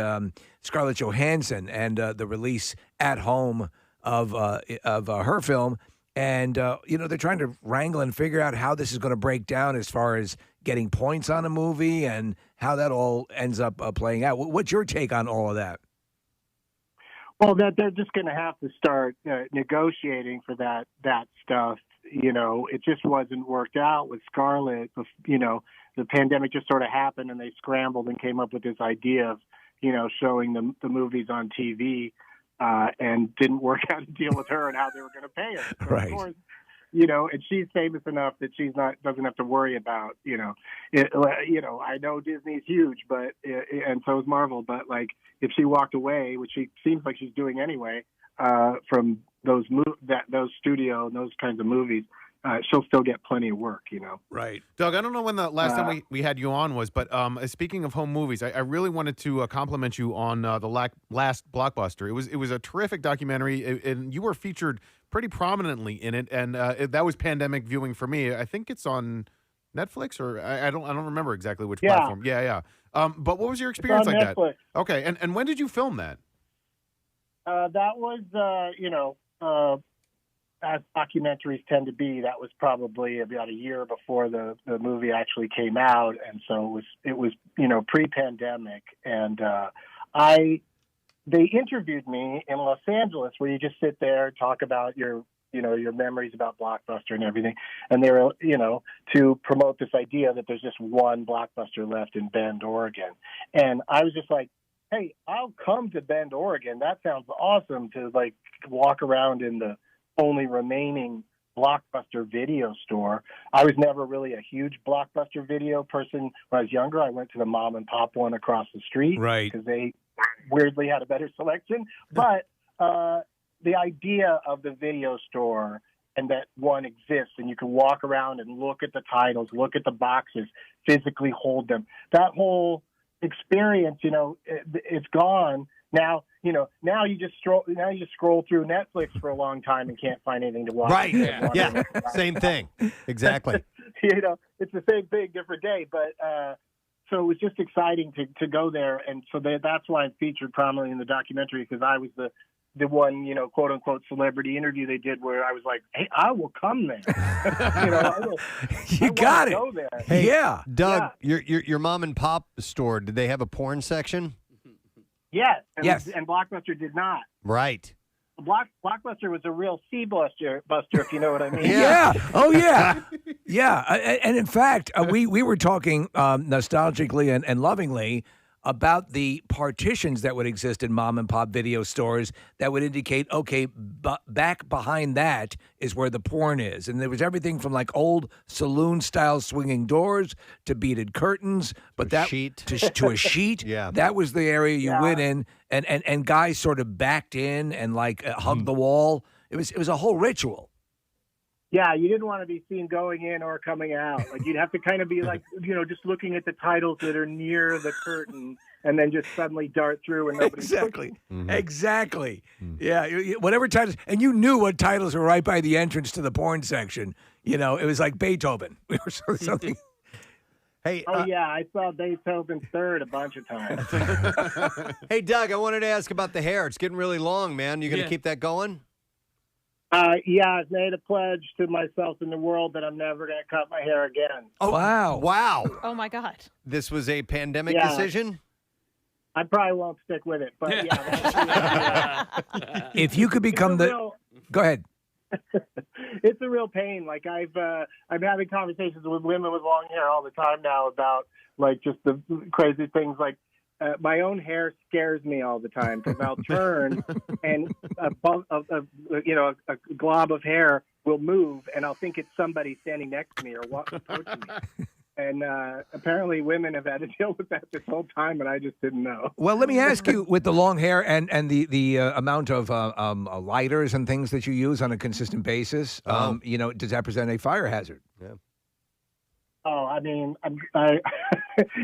Scarlett Johansson and the release at home of her film. And, they're trying to wrangle and figure out how this is going to break down as far as getting points on a movie and how that all ends up playing out. What's your take on all of that? Well, that they're just going to have to start negotiating for that stuff. It just wasn't worked out with Scarlett. The pandemic just sort of happened, and they scrambled and came up with this idea of, showing the movies on TV. And didn't work out a deal with her and how they were going to pay her. So Right. Of course, and she's famous enough that doesn't have to worry about, I know Disney's huge, but and so is Marvel. But like, if she walked away, which she seems like she's doing anyway, from those studio and those kinds of movies, she'll still get plenty of work, Right. Doug, I don't know when the last time we had you on was, but speaking of home movies, I really wanted to compliment you on the last Blockbuster. It was a terrific documentary, and you were featured pretty prominently in it, and that was pandemic viewing for me. I think it's on Netflix, or I don't remember exactly which platform. Yeah. But what was your experience like Netflix. that? Okay, and when did you film that? That was, as documentaries tend to be, that was probably about a year before the movie actually came out, and so it was pre-pandemic, and they interviewed me in Los Angeles, where you just sit there, talk about your memories about Blockbuster and everything, and they were to promote this idea that there's just one Blockbuster left in Bend, Oregon, and I was just like, hey, I'll come to Bend, Oregon. That sounds awesome to like walk around in the only remaining Blockbuster video store. I was never really a huge Blockbuster video person. When I was younger, I went to the mom and pop one across the street, right? Because they weirdly had a better selection. But the idea of the video store and that one exists, and you can walk around and look at the titles, look at the boxes, physically hold them. That whole experience, it's gone. Now you just scroll through Netflix for a long time and can't find anything to watch. Right. Yeah. Same thing. Exactly. It's the same thing, different day. But so it was just exciting to go there, and so that's why I'm featured prominently in the documentary, because I was the one, quote unquote celebrity interview they did where I was like, hey, I will come there. You got it. Go there. Hey, yeah, Doug, your mom and pop store, did they have a porn section? Yes. Yes. And Blockbuster did not. Right. Blockbuster was a real buster, if you know what I mean. Yeah. Oh, yeah. Yeah. And in fact, we were talking nostalgically and lovingly about the partitions that would exist in mom and pop video stores that would indicate, okay, back behind that is where the porn is. And there was everything from like old saloon style swinging doors to beaded curtains, but to a sheet. Yeah. That was the area you went in, and guys sort of backed in and like hugged the wall. It was a whole ritual. Yeah, you didn't want to be seen going in or coming out. Like, you'd have to kind of be like, just looking at the titles that are near the curtain and then just suddenly dart through and nobody's Exactly. Exactly. Yeah, whatever titles. And you knew what titles were right by the entrance to the porn section. It was like Beethoven. We were something. Hey, yeah, I saw Beethoven third a bunch of times. Hey, Doug, I wanted to ask about the hair. It's getting really long, man. You going to keep that going? Yeah, I've made a pledge to myself and the world that I'm never going to cut my hair again. Oh, wow. Oh, my God. This was a pandemic decision? I probably won't stick with it, but yeah. If you could become Go ahead. It's a real pain. Like, I'm having conversations with women with long hair all the time now about, like, just the crazy things. Like, my own hair scares me all the time because I'll turn and a glob of hair will move and I'll think it's somebody standing next to me or walking towards me. And apparently women have had to deal with that this whole time, and I just didn't know. Well, let me ask you, with the long hair and the amount of lighters and things that you use on a consistent basis, does that present a fire hazard? Yeah. Oh, I mean,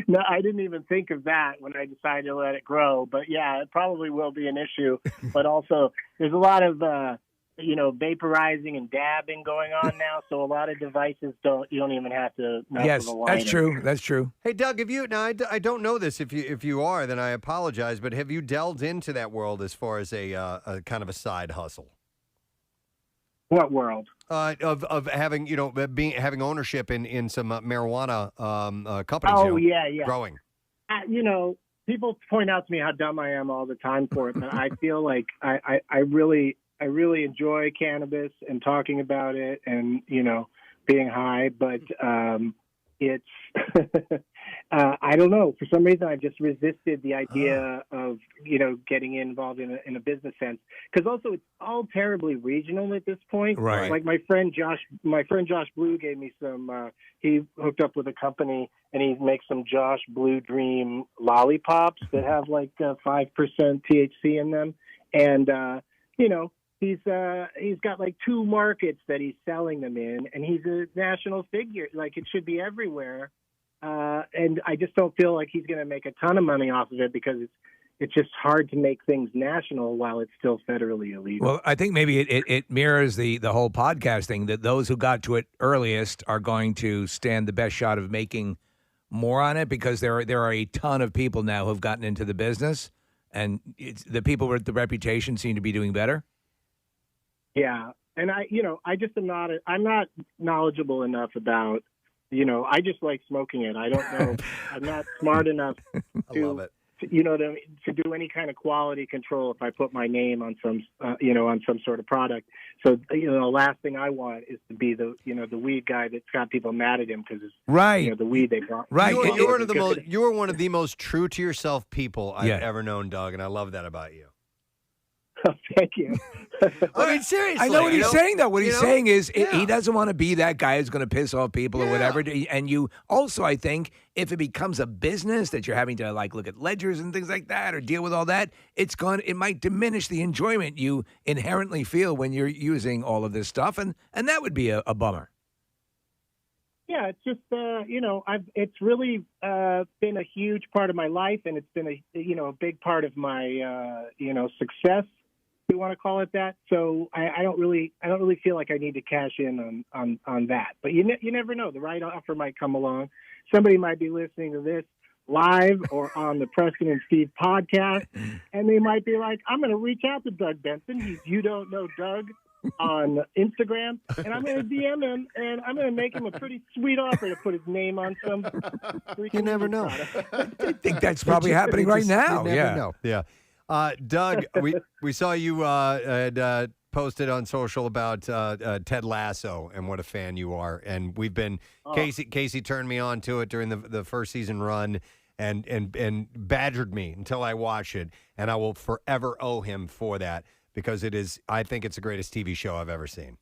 no, I didn't even think of that when I decided to let it grow. But yeah, it probably will be an issue. But also, there's a lot of vaporizing and dabbing going on now. So a lot of devices you don't even have to. Yes, that's true. That's true. Hey, Doug, I don't know this. If you are, then I apologize. But have you delved into that world as far as a kind of a side hustle? What world? Of having having ownership in some marijuana companies. Oh yeah. Growing. People point out to me how dumb I am all the time for it, but I feel like I really enjoy cannabis and talking about it and being high. But it's I don't know. For some reason, I've just resisted the idea of getting involved in a business sense, because also it's all terribly regional at this point. Right. Like my friend Josh Blue gave me some. He hooked up with a company and he makes some Josh Blue Dream lollipops that have like 5% THC in them, and he's got like 2 markets that he's selling them in, and he's a national figure. Like, it should be everywhere. And I just don't feel like he's going to make a ton of money off of it because it's just hard to make things national while it's still federally illegal. Well, I think maybe it mirrors the whole podcast thing, that those who got to it earliest are going to stand the best shot of making more on it, because there are a ton of people now who've gotten into the business, and the people with the reputation seem to be doing better. Yeah, and I just I'm not knowledgeable enough about. I just like smoking it. I don't know. I'm not smart enough I love it. to do any kind of quality control if I put my name on some, on some sort of product. So, the last thing I want is to be the weed guy that's got people mad at him because it's, the weed they brought. Right. You are one of the most true to yourself people I've ever known, Doug, and I love that about you. Thank you. I mean, seriously. I know what he's saying, though. What he's saying is he doesn't want to be that guy who's going to piss off people or whatever. And you also, I think, if it becomes a business that you're having to look at ledgers and things like that or deal with all that, it might diminish the enjoyment you inherently feel when you're using all of this stuff, and that would be a bummer. Yeah, it's just it's really been a huge part of my life, and it's been a big part of my success. You want to call it that. So I don't really feel like I need to cash in on that. But you never know. The right offer might come along. Somebody might be listening to this live or on the Preston and Steve podcast, and they might be like, I'm going to reach out to Doug Benson. He's You Don't Know Doug on Instagram, and I'm going to DM him, and I'm going to make him a pretty sweet offer to put his name on some. You never know. I think that's probably happening right now. You never know. Yeah. Doug, we saw you had posted on social about Ted Lasso and what a fan you are, and we've been Casey turned me on to it during the first season run, and badgered me until I watched it, and I will forever owe him for that, because I think it's the greatest TV show I've ever seen.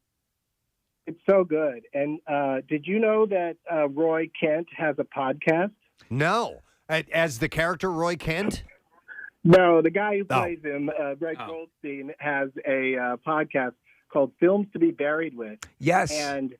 It's so good. And did you know that Roy Kent has a podcast? No, as the character Roy Kent. No, the guy who plays him, Greg Goldstein, has a podcast called Films to Be Buried With. Yes. And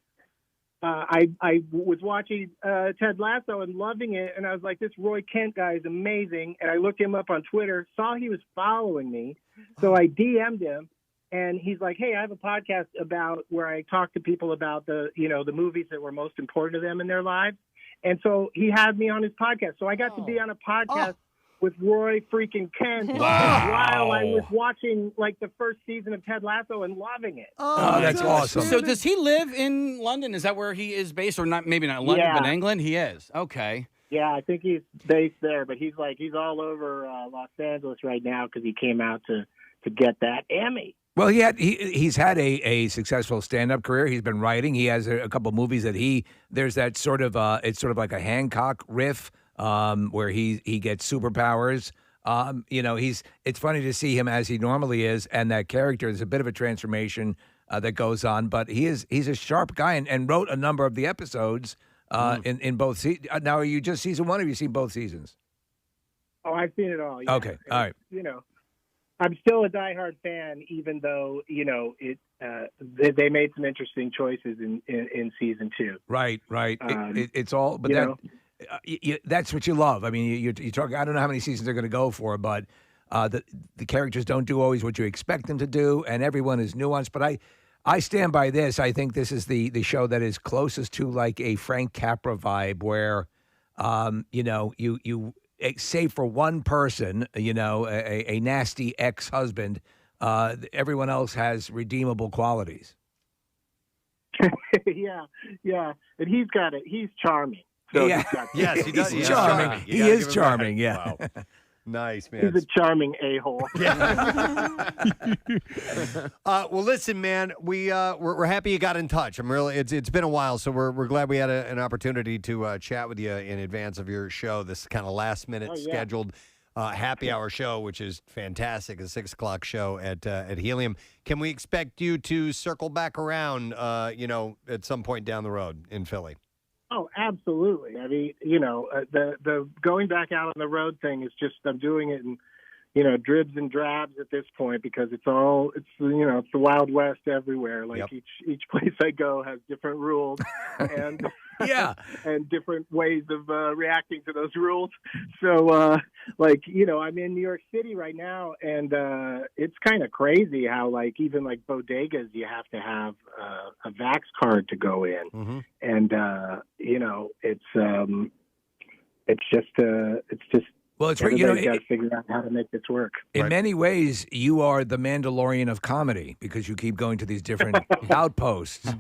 I was watching Ted Lasso and loving it, and I was like, this Roy Kent guy is amazing. And I looked him up on Twitter, saw he was following me, so I DM'd him, and he's like, hey, I have a podcast about where I talk to people about the movies that were most important to them in their lives. And so he had me on his podcast. So I got to be on a podcast with Roy freaking Kent while I was watching like the first season of Ted Lasso and loving it. Oh, that's awesome. So does he live in London? Is that where he is based? Or not? Maybe not London, but England? He is. Okay. Yeah, I think he's based there, but he's all over Los Angeles right now because he came out to get that Emmy. Well, he's had a successful stand-up career. He's been writing. He has a couple movies that there's that sort of it's sort of like a Hancock riff where he gets superpowers. It's funny to see him as he normally is, and that character is a bit of a transformation that goes on. But he's a sharp guy and wrote a number of the episodes in both seasons. Now, are you just season one, or have you seen both seasons? Oh, I've seen it all. Yeah. Okay, all right. I'm still a diehard fan, even though they made some interesting choices in season 2. Right. It's all, but that's what you love. I mean, you're talking. I don't know how many seasons they're going to go for, but the characters don't do always what you expect them to do, and everyone is nuanced. But I stand by this. I think this is the show that is closest to like a Frank Capra vibe, where you. Save for one person, a nasty ex-husband, everyone else has redeemable qualities. Yeah, and he's got it. He's charming. So yes, he does. He's charming. He is charming. Yeah. Wow. Nice, man. He's a charming a-hole. Well, listen, man, we're happy you got in touch. It's been a while, so we're glad we had an opportunity to chat with you in advance of your show. This kind of last minute scheduled happy hour show, which is fantastic. A 6 o'clock show at Helium. Can we expect you to circle back around? At some point down the road in Philly? Oh, absolutely. I mean, the going back out on the road thing is just, I'm doing it in, dribs and drabs at this point because it's the Wild West everywhere. Like each place I go has different rules and and different ways of reacting to those rules. So, I'm in New York City right now, and it's kind of crazy how even bodegas you have to have a Vax card to go in, and it's just. Well, it's everybody's got to figure out how to make this work. In many ways, you are the Mandalorian of comedy because you keep going to these different outposts.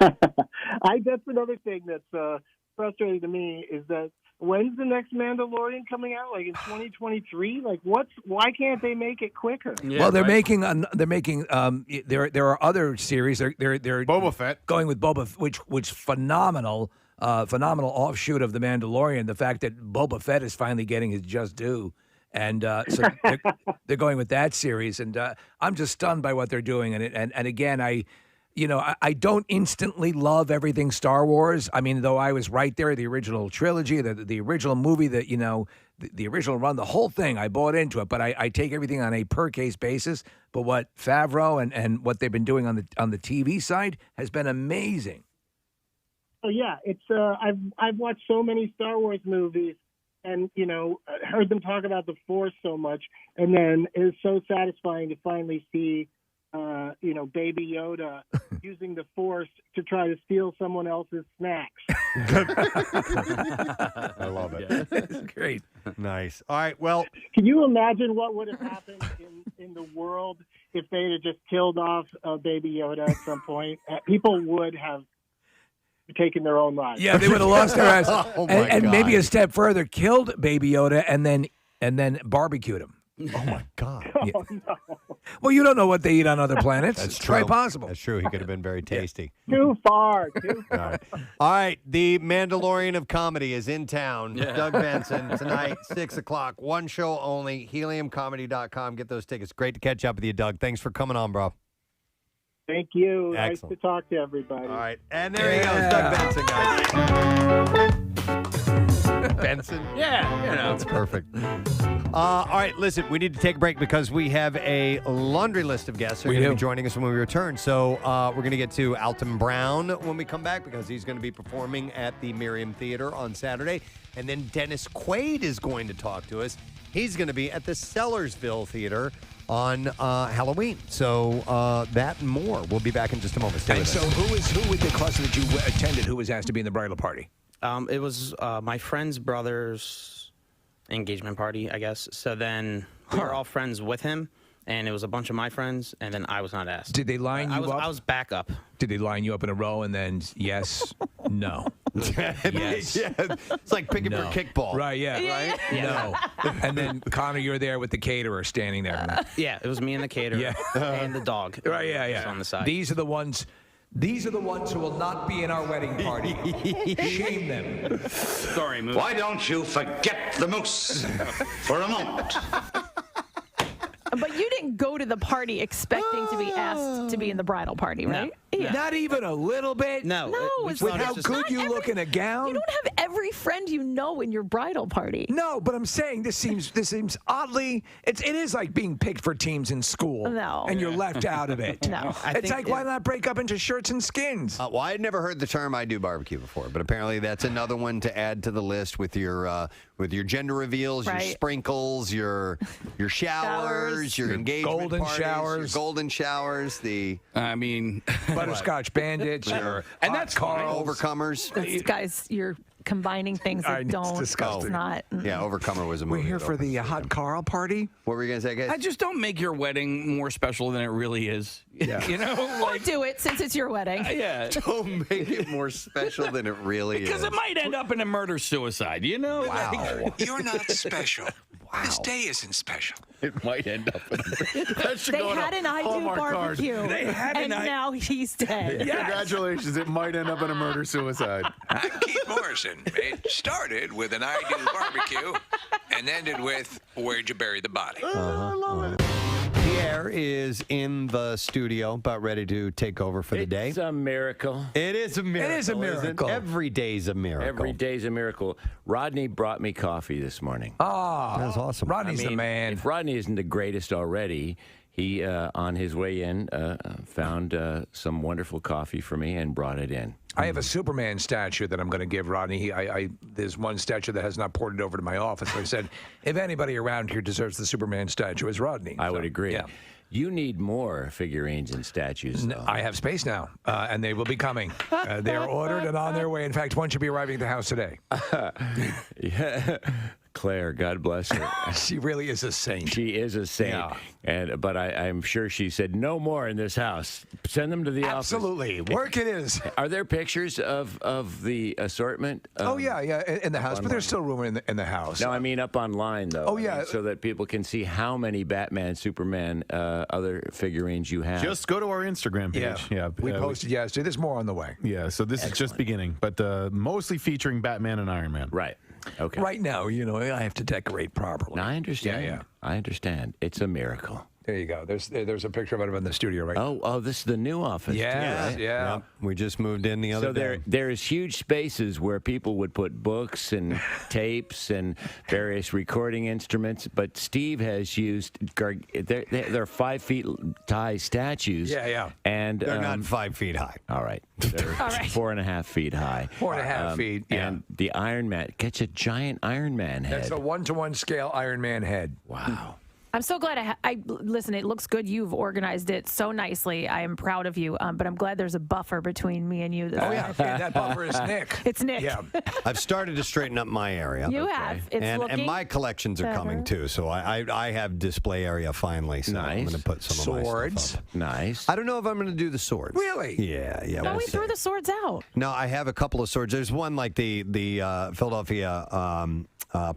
That's another thing that's frustrating to me is that when's the next Mandalorian coming out? Like in 2023? Like why can't they make it quicker? Yeah, well, they're making there are other series. They're Boba Fett going with Boba, which phenomenal offshoot of the Mandalorian. The fact that Boba Fett is finally getting his just due. And so they're going with that series, and I'm just stunned by what they're doing. And again, I don't instantly love everything Star Wars. I mean, though I was right there, the original trilogy, the original movie, the original run, the whole thing, I bought into it. But I take everything on a per case basis. But what Favreau and what they've been doing on the TV side has been amazing. Oh yeah, it's I've watched so many Star Wars movies, and heard them talk about the Force so much, and then it's so satisfying to finally see Baby Yoda using the Force to try to steal someone else's snacks. I love it. It's great. Nice. All right. Well, can you imagine what would have happened in the world if they'd have just killed off Baby Yoda at some point? People would have taken their own lives. Yeah, they would have lost their ass. And maybe a step further, killed Baby Yoda and then barbecued him. Oh my God! Yeah. Oh, no. Well, you don't know what they eat on other planets. That's it's true. quite possible. That's true. He could have been very tasty. Too far. All right. The Mandalorian of comedy is in town. Yeah. Doug Benson tonight, 6 o'clock. One show only. HeliumComedy.com. Get those tickets. Great to catch up with you, Doug. Thanks for coming on, bro. Thank you. Excellent. Nice to talk to everybody. All right. And there he goes, Doug Benson, guys. Benson? Yeah, That's perfect. All right, listen, we need to take a break because we have a laundry list of guests who are going to be joining us when we return. So we're going to get to Alton Brown when we come back because he's going to be performing at the Miriam Theater on Saturday. And then Dennis Quaid is going to talk to us. He's going to be at the Sellersville Theater on Halloween. So that and more. We'll be back in just a moment. Stay And with so us. who with the cluster that you attended who was asked to be in the bridal party? It was my friend's brother's engagement party, I guess. So then we were all friends with him, and it was a bunch of my friends, and then I was not asked. Did they line you up? I was backup. Did they line you up in a row and then yes, no? Yes. Yeah, it's like picking for kickball. Right, yeah. Right? No. And then, Connor, you're there with the caterer standing there. Yeah, it was me and the caterer and the dog. Right, yeah, was yeah. on the side. These are the ones who will not be in our wedding party. Shame them. Sorry, Moose. Why don't you forget the moose for a moment? But you didn't go to the party expecting to be asked to be in the bridal party, right? Yeah. Not even a little bit? No. it's With not- how it's good not you every- look in a gown? You don't have every friend you know in your bridal party. No, but I'm saying this seems oddly. It is like being picked for teams in school. No. And you're left out of it. No. It's like why not break up into shirts and skins? Well, I had never heard the term "I do barbecue" before, but apparently that's another one to add to the list with your gender reveals, your Right. sprinkles, your showers, your engagement golden parties, showers. your golden showers, I mean, Butterscotch bandits, and that's fine. overcomers. This guys, you're combining things that It's don't. disgusting. It's not. Yeah, Overcomer was a movie. We're here for the hot Carl party. What were you gonna say, guys? I just don't make your wedding more special than it really is. Yeah. You know, Or do it since it's your wedding. yeah. Don't make it more special than it really Because is. it might end up in a murder-suicide, you know? Wow. You're not special. This day isn't special. It might end up in that should They go on had a an I do Hallmark card. barbecue. They had and an I- now he's dead. Congratulations. It might end up in a murder-suicide. I'm Keith Morrison. It started with an I do barbecue and ended with where'd you bury the body? Pierre is in the studio, about ready to take over for the day. It's a miracle. It is a miracle. It is a isn't it? miracle. Every day's a miracle. Every day's a miracle. Rodney brought me coffee this morning. Ah, That's awesome. Rodney's the man. If Rodney isn't the greatest already, he, on his way in, found some wonderful coffee for me and brought it in. I have a Superman statue that I'm going to give Rodney. There's one statue that has not ported over to my office. I said, if anybody around here deserves the Superman statue, it's Rodney. I would agree. Yeah. You need more figurines and statues, though. I have space now, and they will be coming. They're ordered and on their way. In fact, one should be arriving at the house today. Yeah. Claire, God bless her. She really is a saint. She is a saint. Yeah. But I'm sure she said, no more in this house. Send them to the office. Absolutely. Work it is. Are there pictures of the assortment? Oh, yeah, in the house. But there's still room in the house. No, I mean up online, though. Oh, yeah. So that people can see how many Batman, Superman, other figurines you have. Just go to our Instagram page. Yeah. We posted yesterday. There's more on the way. Yeah, so this is just beginning, but mostly featuring Batman and Iron Man. Right. Okay. Right now, I have to decorate properly. I understand. Yeah. I understand. It's a miracle. There you go. There's a picture of it in the studio right now. Oh, this is the new office. Yes, too, right? yeah. Yep. We just moved in the other So day. there's huge spaces where people would put books and tapes and various recording instruments, but Steve has used they're 5 feet high statues. Yeah. And They're not 5 feet high. All right. They're 4.5 feet high. 4.5 feet. Yeah. And the Iron Man gets a giant Iron Man head. That's a 1-to-1 scale Iron Man head. Wow. I'm so glad listen, it looks good. You've organized it so nicely. I am proud of you. But I'm glad there's a buffer between me and you. Oh, yeah. That buffer is Nick. It's Nick. Yeah. I've started to straighten up my area. You have. It's and looking my collections are coming too, so I have display area finally. So I'm going to put some of my Swords. stuff up. Nice. I don't know if I'm going to do the swords. Really? Yeah. No, we'll we see. threw the swords out. No, I have a couple of swords. There's one like the Philadelphia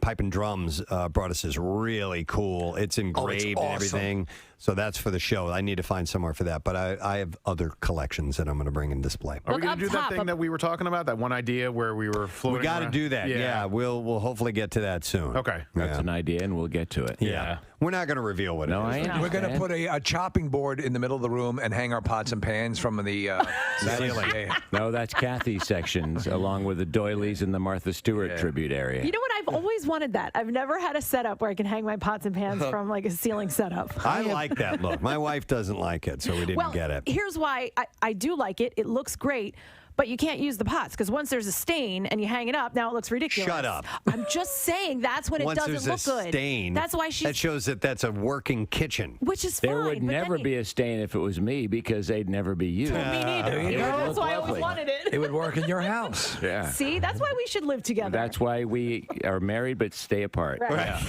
Pipe and Drums brought us is really cool. It's engraved and everything. So that's for the show. I need to find somewhere for that. But I have other collections that I'm going to bring and display. Are we going to do that thing that we were talking about? That one idea where we were floating? We got to around? do that. Yeah, we'll hopefully get to that soon. Okay. That's an idea, and we'll get to it. Yeah. We're not going to reveal what it is. We're going to put a chopping board in the middle of the room and hang our pots and pans from the ceiling. No, that's Kathy's sections, along with the doilies and the Martha Stewart tribute area. You know what? I've always wanted that. I've never had a setup where I can hang my pots and pans from like a ceiling setup. I like that look. My wife doesn't like it, so we didn't get it. Here's why I do like it. It looks great. But you can't use the pots because once there's a stain and you hang it up, now it looks ridiculous. Shut up. I'm just saying that's when Once it doesn't look there's a good. stain, That's why that shows that that's a working kitchen. Which is There fine. would but never then be a stain if it was me because they'd never be used. Me neither. There you go. That's why I always wanted it. It would work in your house. Yeah. See, that's why we should live together. That's why we are married but stay apart. Right.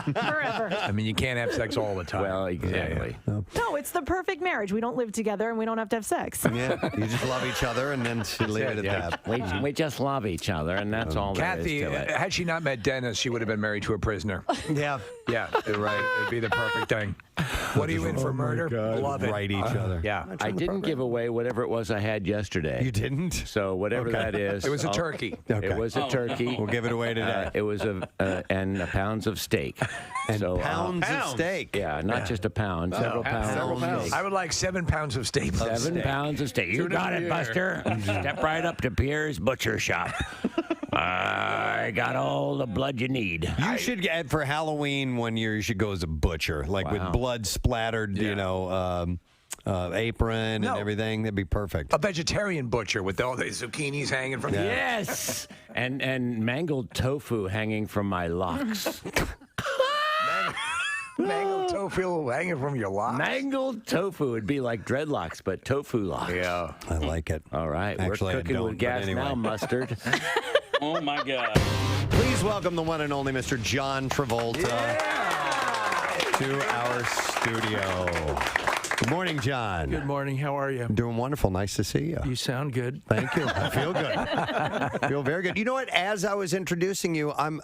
Forever. I mean, you can't have sex all the time. Well, exactly. No, it's the perfect marriage. We don't live together and we don't have to have sex. Yeah, you just love each other and then leave it at that. We just love each other, and that's all there is Kathy, to it. had she not met Dennis, she would have been married to a prisoner. Yeah. Yeah, you're right. It'd be the perfect thing. What are you in for murder? Love it. Right each other. Yeah. I didn't give away whatever it was I had yesterday. You didn't? So whatever Okay. that is. It was a turkey. Okay. It was a turkey. We'll give it away today. It was and pounds of steak. And so, pounds of steak. Yeah, not just a pound. Several pounds of steak. I would like 7 pounds of steak. 7 pounds of steak. You got it, Buster. Step right up to Pierre's Butcher Shop. I got all the blood you need. You should get for Halloween 1 year. You should go as a butcher, like with blood splattered, apron and everything. That'd be perfect. A vegetarian butcher with all the zucchinis hanging from Yes, and mangled tofu hanging from my locks. Mangled tofu hanging from your locks. Mangled tofu would be like dreadlocks, but tofu locks. Yeah, I like it. All right, Actually, I we're cooking don't, with gas but anyway. now, mustard. Oh my God! Please welcome the one and only Mr. John Travolta to our studio. Good morning, John. Good morning. How are you? I'm doing wonderful. Nice to see you. You sound good. Thank you. I feel good. I feel very good. You know what? As I was introducing you, and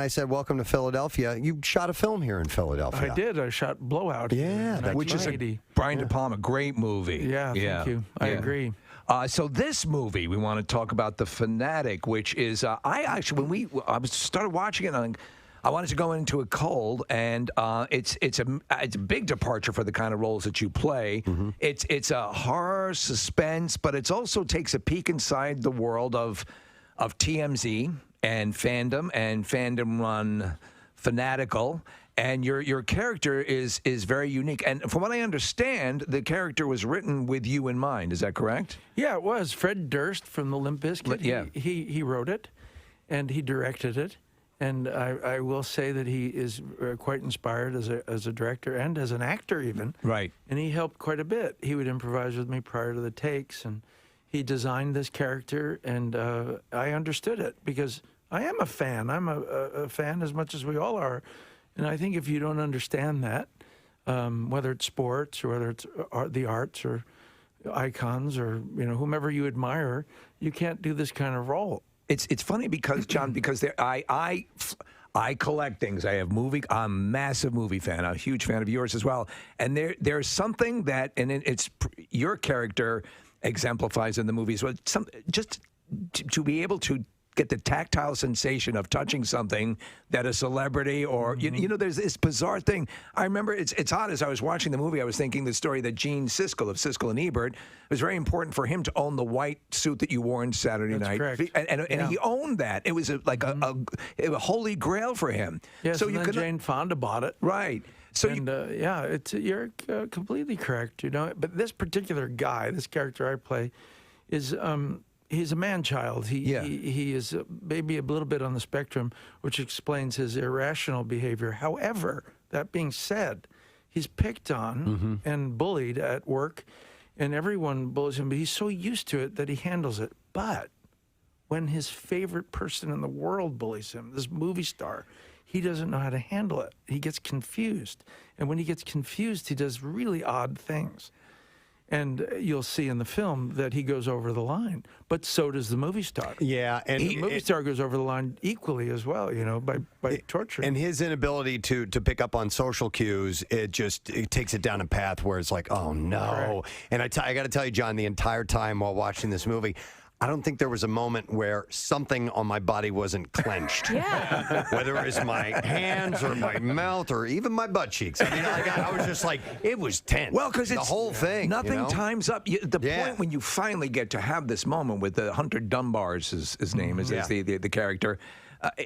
I said, "Welcome to Philadelphia." You shot a film here in Philadelphia. I did. I shot Blowout. Yeah, which is a Brian De Palma great movie. Yeah, thank you. I agree. So this movie, we want to talk about The Fanatic, which is I actually I started watching it. I wanted to go into it cold, and it's a big departure for the kind of roles that you play. Mm-hmm. It's a horror suspense, but it also takes a peek inside the world of TMZ and fandom run Fanatical. And your character is very unique. And from what I understand, the character was written with you in mind. Is that correct? Yeah, it was. Fred Durst from the Limp Bizkit. Yeah. He wrote it, and he directed it. And I will say that he is quite inspired as a director and as an actor even. Right. And he helped quite a bit. He would improvise with me prior to the takes, and he designed this character, and I understood it because I am a fan. I'm a fan as much as we all are. And I think if you don't understand that, whether it's sports or whether it's the arts or icons or whomever you admire, you can't do this kind of role. It's funny because John, because I collect things. I'm a massive movie fan. I'm a huge fan of yours as well. And there's something that, and it's your character exemplifies in the movies. Well, just to be able to get the tactile sensation of touching something that a celebrity or there's this bizarre thing. I remember it's odd, as I was watching the movie, I was thinking the story that Gene Siskel of Siskel and Ebert, it was very important for him to own the white suit that you wore on Saturday That's night. correct. And he owned that. It was a holy grail for him. Yes, so and you then could Jane Fonda bought it. Right. So you're completely correct. But this particular guy, this character I play, is he's a man-child. He is maybe a little bit on the spectrum, which explains his irrational behavior. However, that being said, he's picked on and bullied at work, and everyone bullies him, but he's so used to it that he handles it. But when his favorite person in the world bullies him, this movie star, he doesn't know how to handle it. He gets confused. And when he gets confused, he does really odd things. And you'll see in the film that he goes over the line, but so does the movie star. Yeah, and the movie star goes over the line equally as well, by torture. And his inability to pick up on social cues, it takes it down a path where it's like, oh no. And I got to tell you, John, the entire time while watching this movie, I don't think there was a moment where something on my body wasn't clenched. Yeah. Whether it was my hands or my mouth or even my butt cheeks. I mean, I was just like, it was tense. Well, because the it's whole thing. Nothing times up. The point when you finally get to have this moment with the Hunter Dunbar's his name is the character.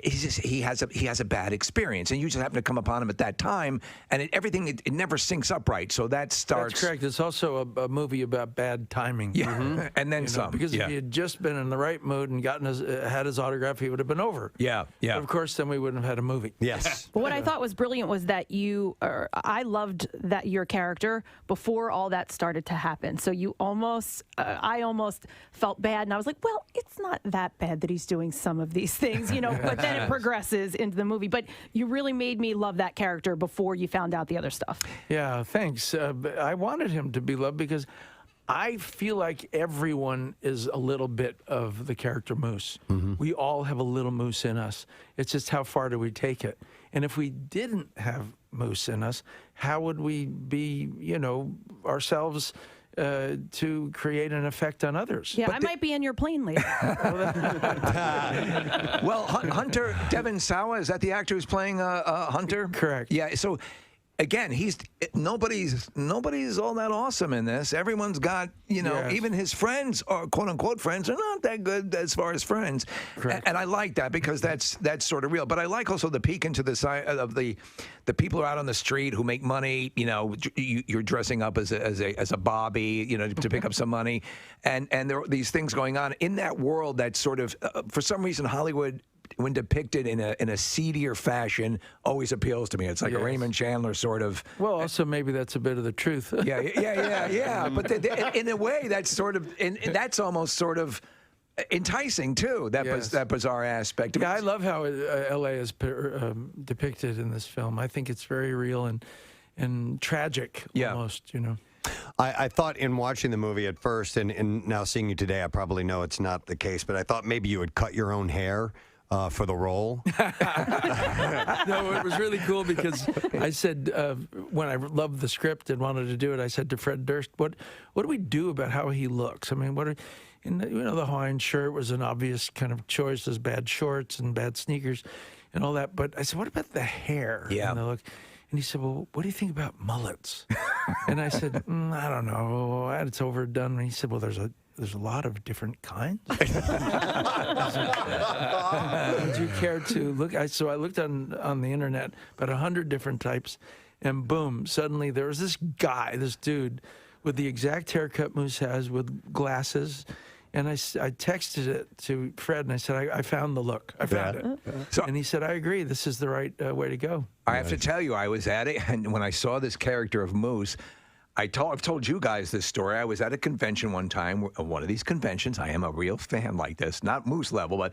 He has a bad experience, and you just happen to come upon him at that time, and it never syncs up right. So that starts. That's correct. It's also a movie about bad timing. Yeah, and then some. Because if he had just been in the right mood and had his autograph, he would have been over. Yeah. But of course, then we wouldn't have had a movie. Yes. But what I thought was brilliant was that I loved that your character before all that started to happen. So I almost felt bad, and I was like, well, it's not that bad that he's doing some of these things, But then it progresses into the movie. But you really made me love that character before you found out the other stuff. Yeah, thanks. I wanted him to be loved because I feel like everyone is a little bit of the character Moose. Mm-hmm. We all have a little Moose in us. It's just how far do we take it? And if we didn't have Moose in us, how would we be, ourselves to create an effect on others? Yeah, I might be in your plane later. Well, Hunter Devin Sawa, is that the actor who's playing Hunter? Correct. Yeah. So again, nobody's all that awesome in this. Everyone's got, even his friends, or quote unquote friends, are not that good as far as friends. Correct. And I like that because that's sort of real. But I like also the peek into the side of the people who are out on the street who make money. You're dressing up as a Bobby, to pick up some money, and there are these things going on in that world that sort of, for some reason, Hollywood, when depicted in a seedier fashion, always appeals to me. It's like a Raymond Chandler sort of. Well, also maybe that's a bit of the truth. Yeah. But in a way, that's sort of, and that's almost sort of enticing too. That bizarre aspect. Yeah, I love how L.A. is depicted in this film. I think it's very real and tragic almost. I thought in watching the movie at first, and now seeing you today, I probably know it's not the case, but I thought maybe you would cut your own hair for the role. No, it was really cool because I said, when I loved the script and wanted to do it, I said to Fred Durst, what do we do about how he looks? I mean, the Hawaiian shirt was an obvious kind of choice. There's bad shorts and bad sneakers and all that. But I said, what about the hair? Yeah. And the look? And he said, well, what do you think about mullets? And I said, I don't know. It's overdone. And he said, well, there's a lot of different kinds. Would you care to look? So I looked on the internet, about 100 different types, and boom, suddenly there was this dude, with the exact haircut Moose has, with glasses. And I texted it to Fred, and I said, I found the look. I found it. And he said, I agree. This is the right way to go. I have to tell you, I was at it, and when I saw this character of Moose, I've told you guys this story. I was at a convention one time, one of these conventions. I am a real fan like this, not Moose level,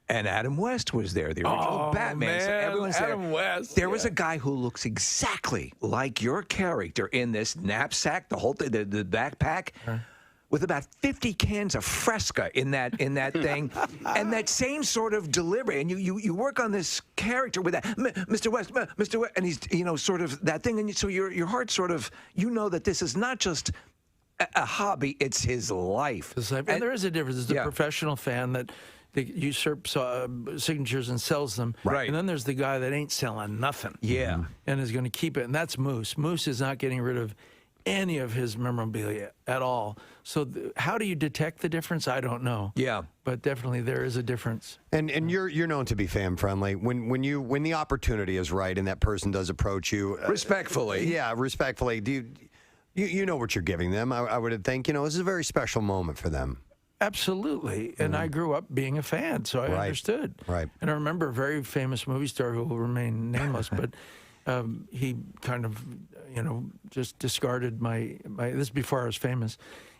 and Adam West was there, the original Batman. Man, so everyone's Adam there. West. There was a guy who looks exactly like your character in this knapsack, the whole thing, the backpack. With about 50 cans of Fresca in that thing, and that same sort of delivery. And you work on this character with that, Mr. West, and he's sort of that thing. And so your heart sort of that this is not just a hobby; it's his life. And there is a difference. There's the professional fan that usurps signatures and sells them. Right. And then there's the guy that ain't selling nothing. Yeah. And is going to keep it. And that's Moose. Moose is not getting rid of any of his memorabilia at all. So how do you detect the difference? I don't know. Yeah. But definitely there is a difference. And you're known to be fan friendly. When the opportunity is right and that person does approach you respectfully. Yeah, respectfully. Do you know what you're giving them? I would think, this is a very special moment for them. Absolutely. And I grew up being a fan, so I understood. Right. And I remember a very famous movie star who will remain nameless, but he kind of, just discarded my this is before I was famous.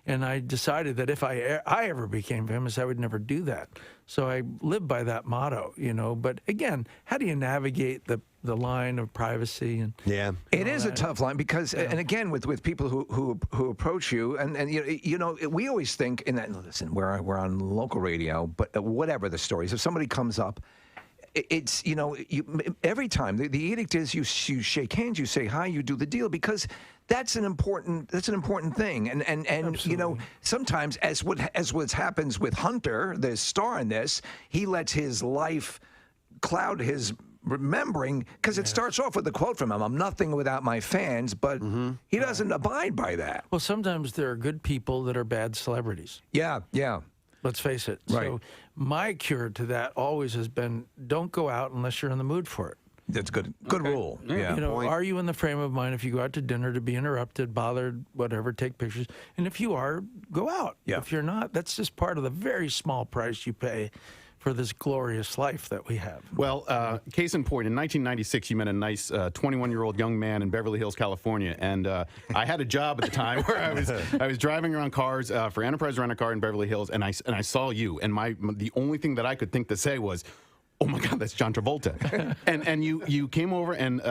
And I decided that if I ever became famous, I would never do that. So I live by that motto, you know. But again, how do you navigate the line of privacy? And It is a tough line because, and again, with people who approach you, and you know, we always think, and listen, we're on local radio, but whatever the stories, if somebody comes up, it's, you know, every time the edict is you shake hands, you say hi, you do the deal, because that's an important thing, and you know, sometimes as what happens with Hunter, the star in this, he lets his life cloud his remembering, because it starts off with a quote from him, "I'm nothing without my fans," but he doesn't abide by that. Well, sometimes there are good people that are bad celebrities. Yeah. Let's face it. Right. So my cure to that always has been, don't go out unless you're in the mood for it. That's good. Good rule. Yeah. You know, are you in the frame of mind if you go out to dinner to be interrupted, bothered, whatever, take pictures? And if you are, go out. Yeah. If you're not, that's just part of the very small price you pay for this glorious life that we have. Well, case in point, in 1996, you met a nice 21-year-old young man in Beverly Hills, California, and I had a job at the time where I was driving around cars for Enterprise Rent-A-Car in Beverly Hills, and I saw you, and the only thing that I could think to say was, "Oh my God, that's John Travolta," and you came over and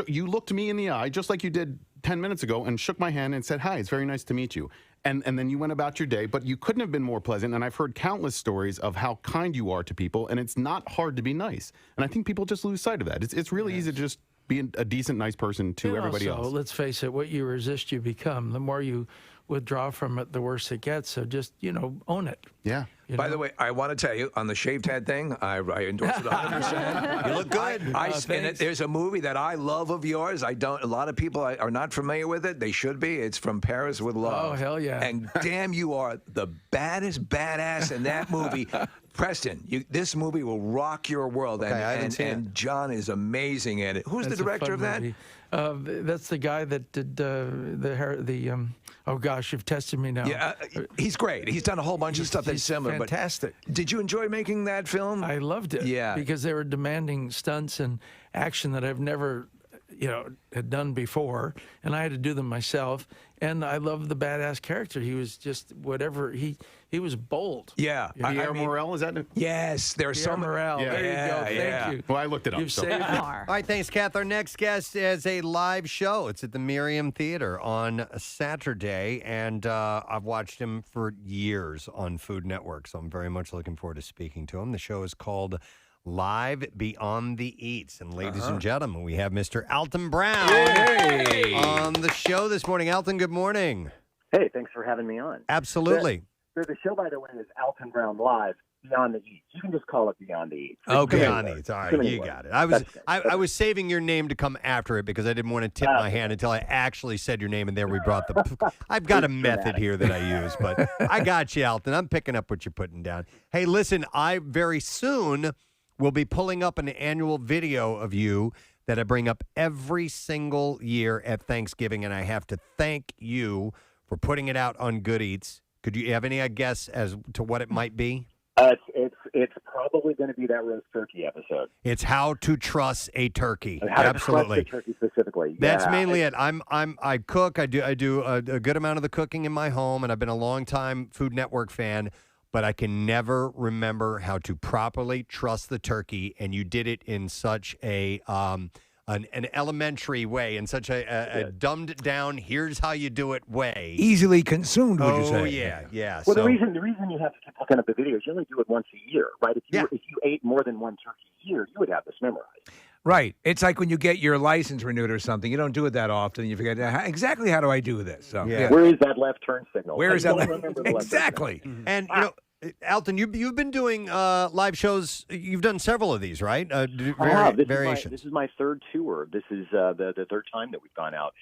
you looked me in the eye just like you did 10 minutes ago and shook my hand and said, "Hi, it's very nice to meet you." And then you went about your day, but you couldn't have been more pleasant. And I've heard countless stories of how kind you are to people, and it's not hard to be nice. And I think people just lose sight of that. It's really easy to just be a decent, nice person to everybody else. Let's face it, what you resist, you become. The more you withdraw from it, the worse it gets. So just, you know, own it. Yeah. By the way, I want to tell you, on the shaved head thing, I endorse it 100%. You look good. There's a movie that I love of yours. A lot of people are not familiar with it. They should be. It's From Paris with Love. Oh, hell yeah. And damn, you are the baddest badass in that movie. Preston, this movie will rock your world. Okay, I haven't seen it. And John is amazing in it. Who's the director of that? That's the guy that did oh gosh, you've tested me now. Yeah, he's great. He's done a whole bunch of stuff that's similar. Fantastic. But did you enjoy making that film? I loved it. Yeah. Because they were demanding stunts and action that I've never, you know, had done before, and I had to do them myself. And I loved the badass character. He was just whatever. He was bold. Yeah. Pierre Morel, is that it? Yes, there's Pierre some. Morel. Yeah. There you go. Thank you. Well, I looked it up. You've so. saved it. All right, thanks, Kath. Our next guest is a live show. It's at the Miriam Theater on Saturday, and I've watched him for years on Food Network, so I'm very much looking forward to speaking to him. The show is called Live Beyond the Eats. And ladies and gentlemen, we have Mr. Alton Brown on the show this morning. Alton, good morning. Hey, thanks for having me on. Absolutely. The show, by the way, is Alton Brown Live Beyond the Eats. You can just call it Beyond the Eats. Okay. Beyond the Eats. All right, you got it. I was saving your name to come after it because I didn't want to tip my hand until I actually said your name, and then we brought the... I've got a method here that I use, but I got you, Alton. I'm picking up what you're putting down. Hey, listen, I very soon will be pulling up an annual video of you that I bring up every single year at Thanksgiving, and I have to thank you for putting it out on Good Eats. Could you have any guess as to what it might be? It's probably going to be that roast turkey episode. It's how to truss a turkey. How Absolutely. to trust the turkey specifically. That's Yeah. mainly it. I cook. I do a good amount of the cooking in my home, and I've been a long time Food Network fan. But I can never remember how to properly truss the turkey, and you did it in such an elementary way, in such a dumbed down, here's how you do it way. Easily consumed, would you say? Oh, yeah. Well, so, the reason you have to keep looking at the videos, you only do it once a year, right? If you ate more than one turkey a year, you would have this memorized. Right. It's like when you get your license renewed or something. You don't do it that often. You forget exactly how do I do this. So, yeah. Where is that left turn signal? Where is that? Exactly. And you know, Alton, you've been doing live shows. You've done several of these, right? Variations. This is my third tour. This is the third time that we've gone out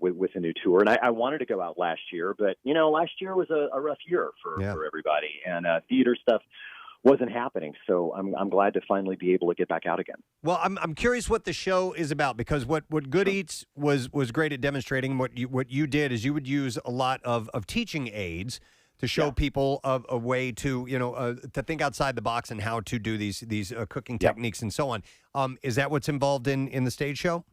with a new tour. And I wanted to go out last year, but you know, last year was a rough year for everybody, and theater stuff wasn't happening. So I'm glad to finally be able to get back out again. Well, I'm curious what the show is about, because what Good Eats was great at demonstrating. What you did is you would use a lot of teaching aids to show people a way to, to think outside the box and how to do these cooking techniques and so on. Is that what's involved in the stage show?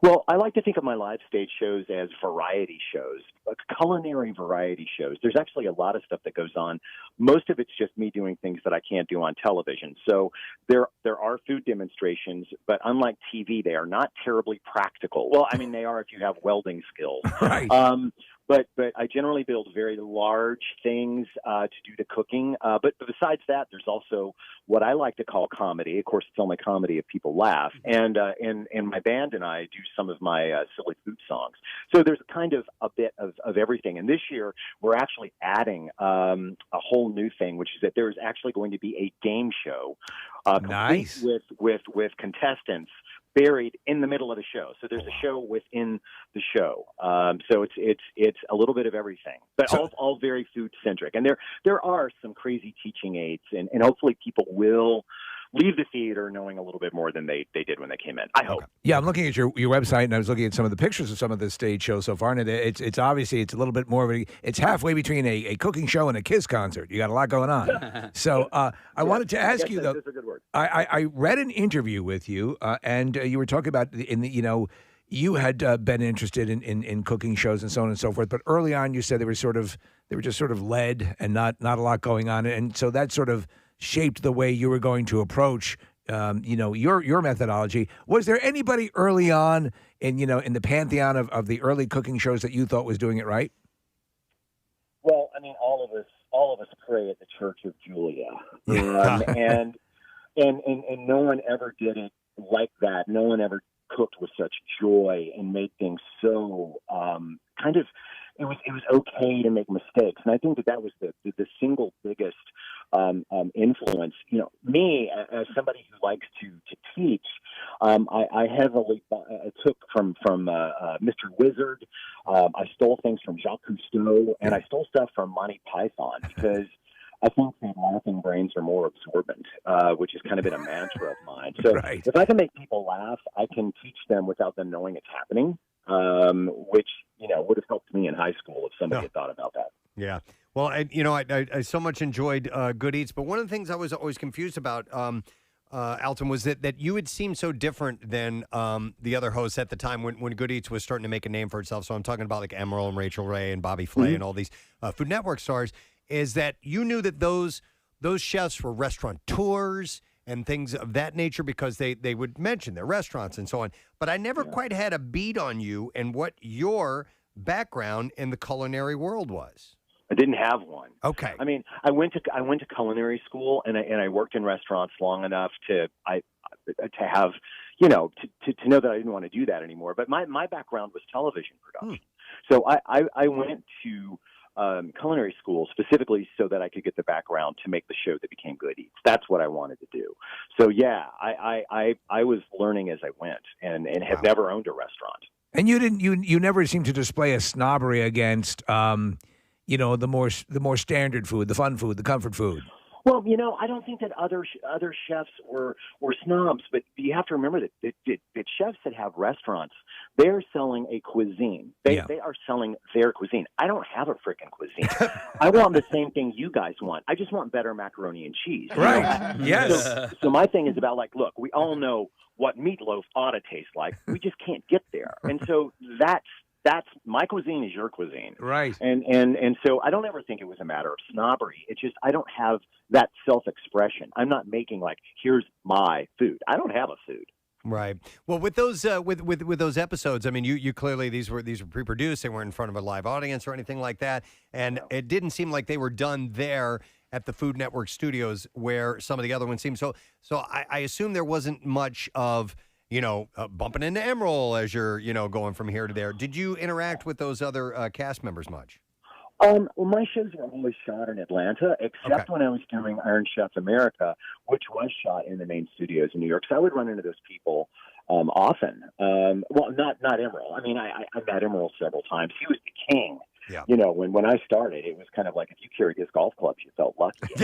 Well, I like to think of my live stage shows as variety shows, like culinary variety shows. There's actually a lot of stuff that goes on. Most of it's just me doing things that I can't do on television. So there are food demonstrations, but unlike TV, they are not terribly practical. Well, I mean, they are if you have welding skills. Right. But I generally build very large things to do the cooking. But besides that, there's also what I like to call comedy. Of course, it's only comedy if people laugh. And my band and I do some of my silly food songs. So there's kind of a bit of everything. And this year, we're actually adding a whole new thing, which is that there's actually going to be a game show nice. with contestants buried in the middle of the show. So there's a show within the show. So it's a little bit of everything, but all very food centric. And there are some crazy teaching aids, and hopefully people will leave the theater knowing a little bit more than they did when they came in. I hope. Yeah, I'm looking at your website, and I was looking at some of the pictures of some of the stage shows so far, and it's obviously it's a little bit more of it's halfway between a cooking show and a Kiss concert. You got a lot going on. So I wanted to ask you though. That's a good word. I read an interview with you, and you were talking about you had been interested in cooking shows and so on and so forth, but early on you said they were just sort of led and not a lot going on, and so that sort of shaped the way you were going to approach, your methodology. Was there anybody early on in the pantheon of the early cooking shows that you thought was doing it right? Well, I mean, all of us pray at the Church of Julia, and no one ever did it like that. No one ever cooked with such joy and made things so kind of. It was okay to make mistakes, and I think that was the single biggest influence. Me as somebody who likes to teach, I heavily took from Mr. Wizard. I stole things from Jacques Cousteau, and I stole stuff from Monty Python because I think that laughing brains are more absorbent, which has kind of been a mantra of mine. So if I can make people laugh, I can teach them without them knowing it's happening, which would have helped me in high school if somebody had thought about that. Yeah. Well, I so much enjoyed Good Eats, but one of the things I was always confused about, Alton, was that you had seemed so different than the other hosts at the time when Good Eats was starting to make a name for itself. So I'm talking about like Emeril and Rachel Ray and Bobby Flay and all these Food Network stars, is that you knew that those chefs were restaurateurs and things of that nature because they would mention their restaurants and so on. But I never quite had a beat on you and what your background in the culinary world was. I didn't have one. Okay. I mean, I went to culinary school and I worked in restaurants long enough to have, to know that I didn't want to do that anymore. But my background was television production. So I went to culinary school specifically so that I could get the background to make the show that became Good Eats. That's what I wanted to do. So yeah, I was learning as I went and have never owned a restaurant. And you never seemed to display a snobbery against the more standard food, the fun food, the comfort food. Well, I don't think that other chefs were snobs, but you have to remember that chefs that have restaurants, they're selling a cuisine. They are selling their cuisine. I don't have a freaking cuisine. I want the same thing you guys want. I just want better macaroni and cheese. Right. Yes. So my thing is about look, we all know what meatloaf ought to taste like. We just can't get there. And so that's my cuisine is your cuisine. Right. And so I don't ever think it was a matter of snobbery. It's just I don't have that self-expression. I'm not making here's my food. I don't have a food. Right. Well, with those with those episodes, I mean, you clearly these were pre-produced. They weren't in front of a live audience or anything like that, and it didn't seem like they were done there at the Food Network studios where some of the other ones seemed. So I assume there wasn't much of bumping into Emeril as you're going from here to there. Did you interact with those other cast members much? Well, my shows were always shot in Atlanta, except when I was doing Iron Chef America, which was shot in the main studios in New York. So I would run into those people often. Well, not Emeril. I mean, I met Emeril several times. He was the king. Yeah. When I started, it was kind of like if you carried his golf clubs, you felt lucky.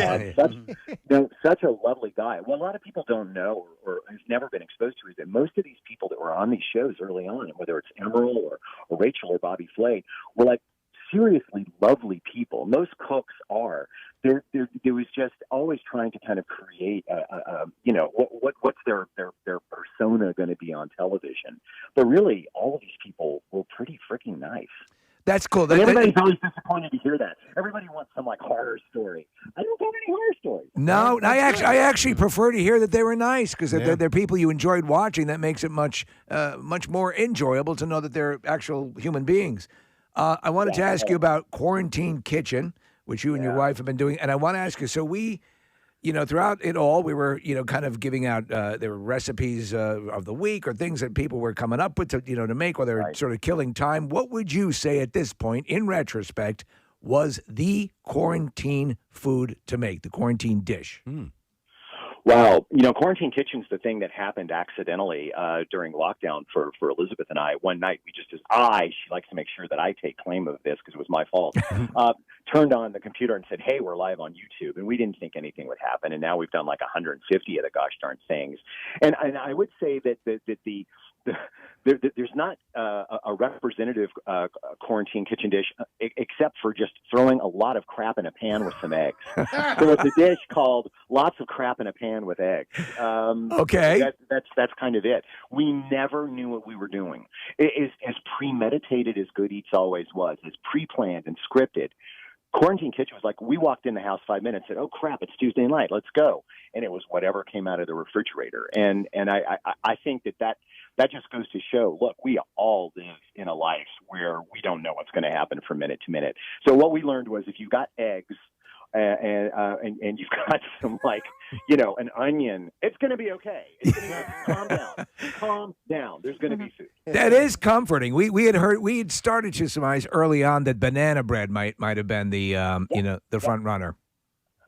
Such a lovely guy. What a lot of people don't know or has never been exposed to is that most of these people that were on these shows early on, whether it's Emeril or Rachel or Bobby Flay, were seriously lovely people. Most cooks are. There was just always trying to kind of create, what's their persona going to be on television. But really, all of these people were pretty freaking nice. That's cool. And everybody's always disappointed to hear that. Everybody wants some like horror story. I don't get any horror stories. No, I actually prefer to hear that they were nice because they're people you enjoyed watching. That makes it much more enjoyable to know that they're actual human beings. I wanted to ask you about Quarantine Kitchen, which you and your wife have been doing, and I want to ask you. So we, throughout it all, we were, kind of giving out there were recipes of the week or things that people were coming up with to make while they're sort of killing time. What would you say at this point, in retrospect, was the quarantine food to make, the quarantine dish? Wow. Quarantine Kitchen's the thing that happened accidentally during lockdown for Elizabeth and I. One night, she likes to make sure that I take claim of this because it was my fault, turned on the computer and said, hey, we're live on YouTube. And we didn't think anything would happen. And now we've done like 150 of the gosh darn things. And I would say that there's not a representative quarantine kitchen dish except for just throwing a lot of crap in a pan with some eggs. So it's a dish called Lots of Crap in a Pan with Eggs. Okay. That's kind of it. We never knew what we were doing. It is as premeditated as Good Eats always was, as pre-planned and scripted. Quarantine Kitchen was like, we walked in the house 5 minutes, said, oh, crap, it's Tuesday night, let's go. And it was whatever came out of the refrigerator. And I think that just goes to show, look, we all live in a life where we don't know what's going to happen from minute to minute. So what we learned was if you got eggs and you've got some, an onion, it's going to be okay. It's going to calm down. There's going to be food. That is comforting. We had started to surmise early on that banana bread might have been the the front runner.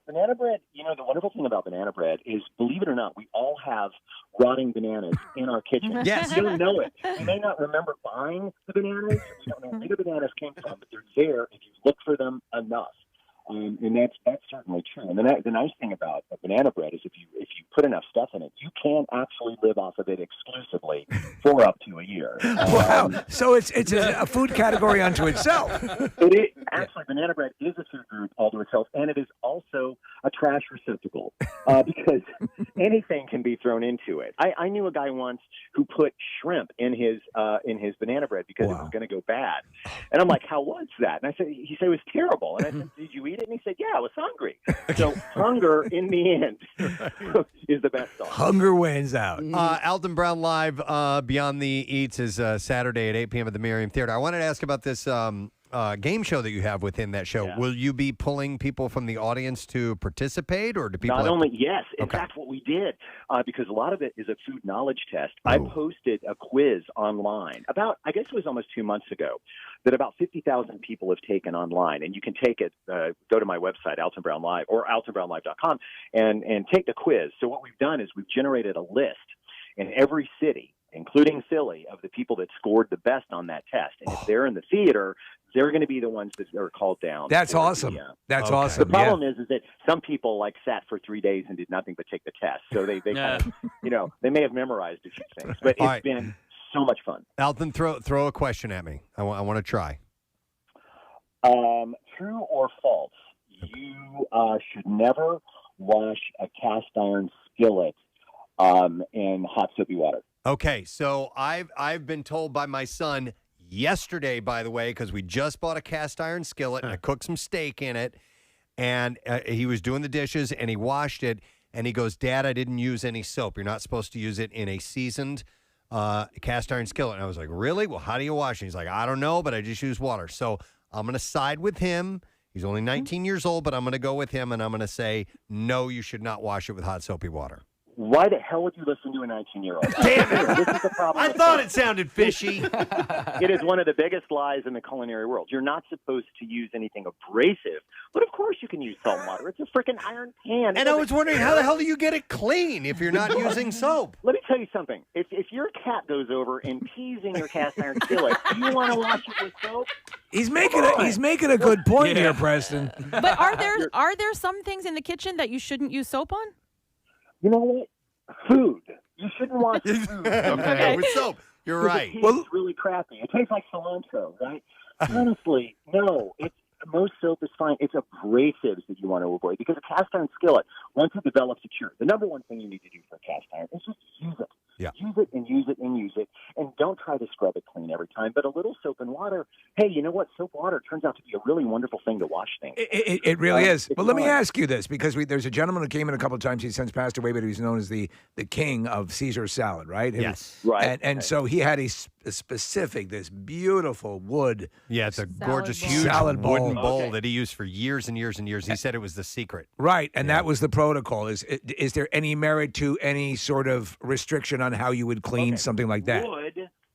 Banana bread, the wonderful thing about banana bread is, believe it or not, we all have rotting bananas in our kitchen. Yes. You don't know it. You may not remember buying the bananas. We don't know where the bananas came from, but they're there if you look for them enough. And that's certainly true. And the nice thing about a banana bread is if you put enough stuff in it, you can actually live off of it exclusively for up to a year. Wow! So it's a food category unto itself. It is actually, banana bread is a food group all to itself, and it is also a trash receptacle because anything can be thrown into it. I knew a guy once who put shrimp in his banana bread because it was going to go bad, and I'm like, how was that? And he said it was terrible, and I said, did you eat it? And he said, yeah, I was hungry. So hunger, in the end, is the best song. Hunger wins out. Alton Brown Live Beyond the Eats is Saturday at 8 p.m. at the Merriam Theater. I wanted to ask about this game show that you have within that show. Yeah. Will you be pulling people from the audience to participate, or do people? Yes. In fact, what we did, because a lot of it is a food knowledge test, I posted a quiz online I guess it was almost 2 months ago, that about 50,000 people have taken online. And you can take it, go to my website, Alton Brown Live, or altonbrownlive.com, and take the quiz. So what we've done is we've generated a list in every city, including Philly, of the people that scored the best on that test. And if they're in the theater, they're going to be the ones that are called down. That's awesome. That's awesome. The problem is that some people sat for 3 days and did nothing but take the test. So they kind of, they may have memorized a few things, but it's been so much fun. Alton, throw a question at me. I want to try. True or false? You should never wash a cast iron skillet in hot soapy water. Okay, so I've been told by my son yesterday, by the way, because we just bought a cast iron skillet and I cooked some steak in it, and he was doing the dishes and he washed it, and he goes, Dad, I didn't use any soap. You're not supposed to use it in a seasoned cast iron skillet. And I was like, really? Well, how do you wash it? He's like, I don't know, but I just use water. So I'm going to side with him. He's only 19 years old, but I'm going to go with him, and I'm going to say, no, you should not wash it with hot soapy water. Why the hell would you listen to a 19-year-old? Damn it! This is the problem. I thought it sounded fishy. It is one of the biggest lies in the culinary world. You're not supposed to use anything abrasive, but of course you can use salt and water. It's a freaking iron pan. And I was wondering, how the hell do you get it clean if you're not using soap? Let me tell you something. If your cat goes over and pees in your cast iron skillet, do you want to wash it with soap? He's making a good point here, Preston. But are there some things in the kitchen that you shouldn't use soap on? You know what? Food. You shouldn't wash food. Okay, with soap. You're right. It tastes really crappy. It tastes like cilantro, right? Honestly, no. Most soap is fine. It's abrasives that you want to avoid, because a cast iron skillet, once it develops a cure, the number one thing you need to do for a cast iron is just use it. Yeah. Use it and use it and use it, and don't try to scrub it clean every time. But a little soap and water, hey, you know what? Soap water turns out to be a really wonderful thing to wash things. It really is. It's Well, let me fun. ask you this, because there's a gentleman who came in a couple of times. He's since passed away, but he's known as the king of Caesar salad, right? Yes. Right. And so he had a specific, this beautiful wood. Yeah, it's a gorgeous, bowl. huge Salad bowl. wooden bowl Okay. that he used for years and years and years. He said it was the secret. Right, and that was the protocol. Is there any merit to any sort of restriction on how you would clean something like that?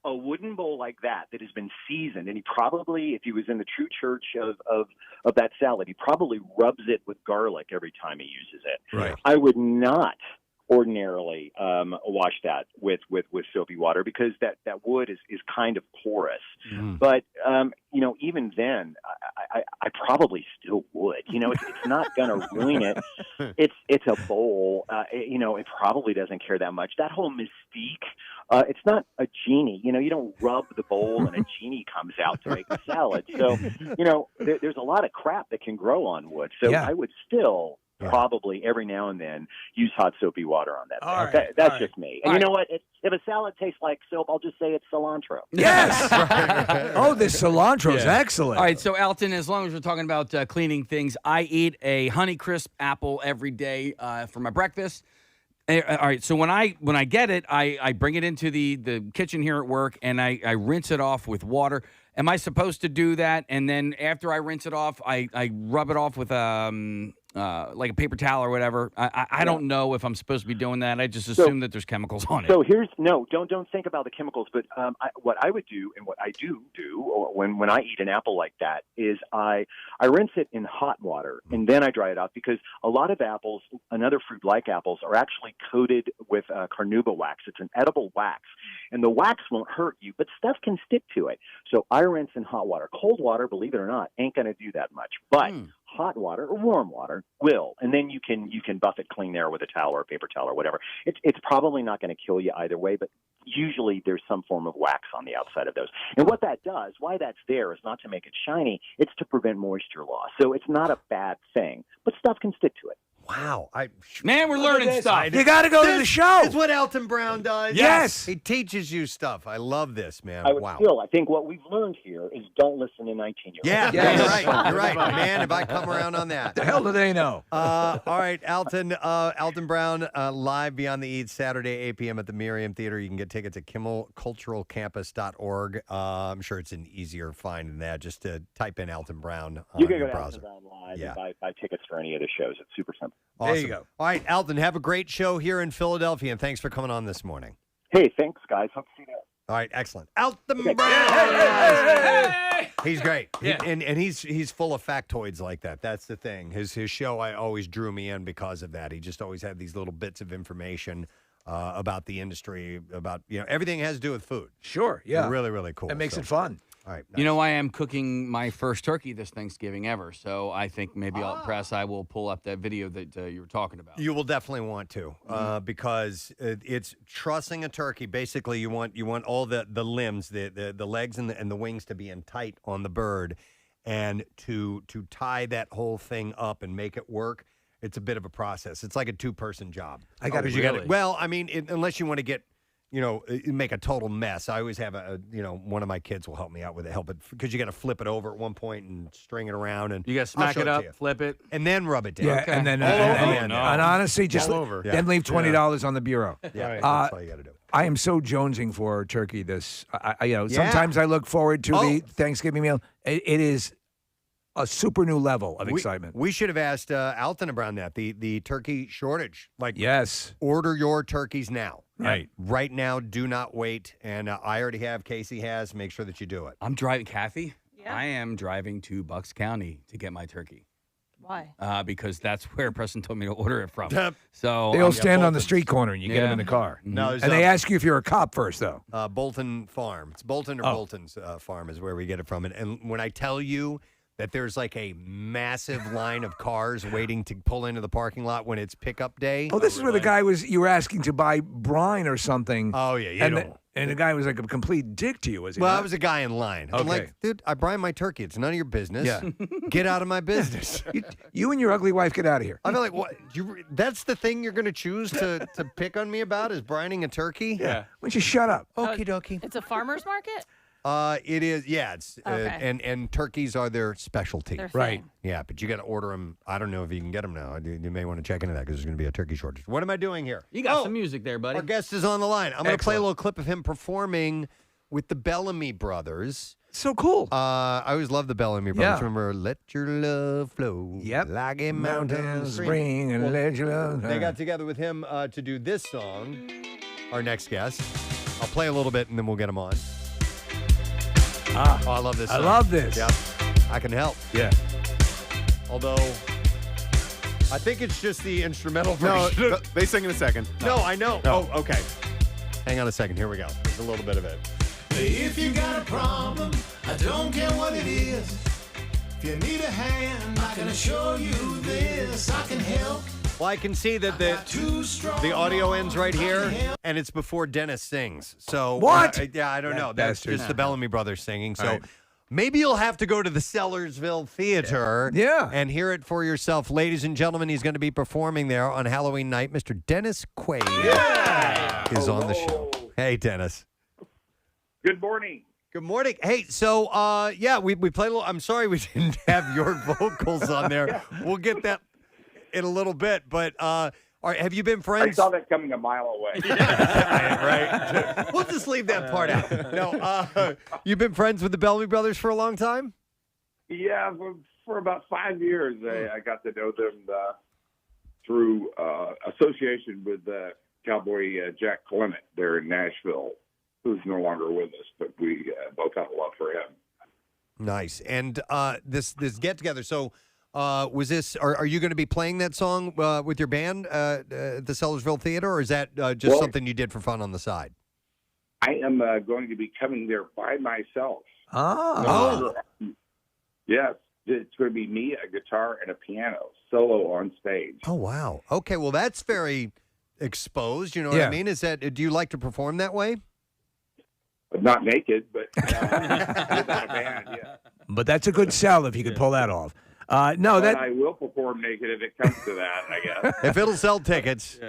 A wooden bowl like that has been seasoned, and he probably, if he was in the true church of that salad, he probably rubs it with garlic every time he uses it. Right. I would not ordinarily wash that with soapy water because that wood is kind of porous. But even then, I probably still would. It's not going to ruin it. It's a bowl. It probably doesn't care that much. That whole mystique. It's not a genie. You don't rub the bowl and a genie comes out to make the salad. So, there's a lot of crap that can grow on wood. So I would still probably every now and then use hot soapy water on that. That's just me. And you know what? If a salad tastes like soap, I'll just say it's cilantro. Yes. Oh, this cilantro is excellent. All right, so Alton, as long as we're talking about cleaning things, I eat a Honeycrisp apple every day for my breakfast. All right, so when I get it, I bring it into the kitchen here at work, and I rinse it off with water. Am I supposed to do that? And then after I rinse it off, I rub it off with like a paper towel or whatever. I don't know if I'm supposed to be doing that. I just assume that there's chemicals on it. So don't think about the chemicals. But what I would do, and what I do when I eat an apple like that, is I rinse it in hot water and then I dry it off, because a lot of apples, another fruit like apples, are actually coated with carnauba wax. It's an edible wax, and the wax won't hurt you, but stuff can stick to it. So I rinse in hot water. Cold water, believe it or not, ain't going to do that much, but hot water or warm water will, and then you can buff it clean there with a towel or a paper towel or whatever. It's probably not going to kill you either way, but usually there's some form of wax on the outside of those. And what that does, why that's there, is not to make it shiny, it's to prevent moisture loss. So it's not a bad thing, but stuff can stick to it. Wow. Man, we're learning stuff. You got to go to the show. It's what Alton Brown does. Yes. He teaches you stuff. I love this, man. I think what we've learned here is don't listen to 19-year-olds. Yeah, you're right. You're right. Man, if I come around on that. The hell do they know? All right, Alton Brown, live Beyond the Eats, Saturday, 8 p.m. at the Miriam Theater. You can get tickets at kimmelculturalcampus.org. I'm sure it's an easier find than that. Just to type in Alton Brown on You can your go to browser. Alton Brown Live and buy tickets for any of the shows. It's super simple. Awesome. There you go. All right, Alton, have a great show here in Philadelphia, and thanks for coming on this morning. Hey, thanks, guys. Hope to see you there. All right, excellent. Alton Brown. He's great. Yeah. And he's full of factoids like that. That's the thing. His show always drew me in because of that. He just always had these little bits of information about the industry, about everything has to do with food. Sure, yeah. Really, really cool. It makes it fun. All right. You know, I am cooking my first turkey this Thanksgiving ever, so I think maybe I will pull up that video that you were talking about. You will definitely want to, because it's trussing a turkey. Basically, you want all the limbs, the legs and the wings to be in tight on the bird, and to tie that whole thing up and make it work. It's a bit of a process. It's like a two-person job. Really? Well, I mean, unless you want to get. Make a total mess. I always have one of my kids will help me out with it, because you got to flip it over at one point and string it around, and You got to smack it up, flip it. and then rub it down. Yeah, and then and honestly, just then leave $20 on the it. Yeah, that's all you got to do. I am so jonesing for turkey. Sometimes I look forward to the Thanksgiving meal. It is a super new level of excitement. We should have asked Alton about that. The turkey shortage. Yes. Order your turkeys now. Right. Right now. Do not wait. And I already have. Casey has. Make sure that you do it. I'm driving, Kathy. Yeah. I am driving to Bucks County to get my turkey. Why? Because that's where Preston told me to order it from. Yep. So They'll stand on the street corner and you get them in the car. No, and they ask you if you're a cop first, though. Bolton Farm. It's Bolton or Bolton's farm is where we get it from. And when I tell you that there's like a massive line of cars waiting to pull into the parking lot when it's pickup day. Oh, this is where the guy you were asking to buy brine or something. Oh, yeah. And the guy was like a complete dick to you, was he? Well, not? I was a guy in line. I'm Okay. like, dude, I brine my turkey. It's none of your business. Yeah. Get out of my business. You and your ugly wife, get out of here. I feel like, what? That's the thing you're going to choose to pick on me about is brining a turkey? Yeah. Why don't you shut up? Okie dokie. It's a farmer's market? It is, yeah. It's Okay. and turkeys are their specialty, Their Right. thing. Yeah, but you got to order them. I don't know if you can get them now. You may want to check into that because there's going to be a turkey shortage. What am I doing here? You got some music there, buddy. Our guest is on the line. I'm going to play a Excellent. little clip of him performing with the Bellamy Brothers. So cool. I always love the Bellamy Brothers. Yeah. Remember, let your love flow like a mountain stream. Spring and let your love. They got together with him to do this song. Our next guest. I'll play a little bit and then we'll get him on. Oh, I love this I song. love this. Yep. I can help. Yeah. Although, I think it's just the instrumental No, version. they sing in a second. No, I know. No. Oh, okay. Hang on a second. Here we go. There's a little bit of it. If you got a problem, I don't care what it is. If you need a hand, I can assure you this. I can help. Well, I can see that the audio ends right here, and it's before Dennis sings. So What? Yeah, I don't know. That's bastard. just the Bellamy Brothers singing. So Right. maybe you'll have to go to the Sellersville Theater, Yeah. and hear it for yourself, ladies and gentlemen. He's going to be performing there on Halloween night. Mr. Dennis Quaid is on the show. Hey, Dennis. Good morning. Good morning. Hey, so yeah, we played a little. I'm sorry we didn't have your vocals on there. We'll get that in a little bit. But all right, have you been I friends? saw that coming a mile away. Right. We'll just leave that part out. No, you've been friends with the Bellamy Brothers for a long time? Yeah, for about 5 years, I got to know them through association with Cowboy Jack Clement there in Nashville, who's no longer with us, but we both have a love for him. Nice. And this get together. So was this? Are you going to be playing that song with your band at the Sellersville Theater, or is that just Well, something you did for fun on the side? I am going to be coming there by myself. Oh. Yes, it's going to be me, a guitar, and a piano solo on stage. Oh wow. Okay. Well, that's very exposed. You know what I Yeah. mean? Is that? Do you like to perform that way? But not naked, but without a band, yeah. But that's a good sell if you could pull that off. No, But that I will perform naked if it comes to that, I guess. If it'll sell tickets.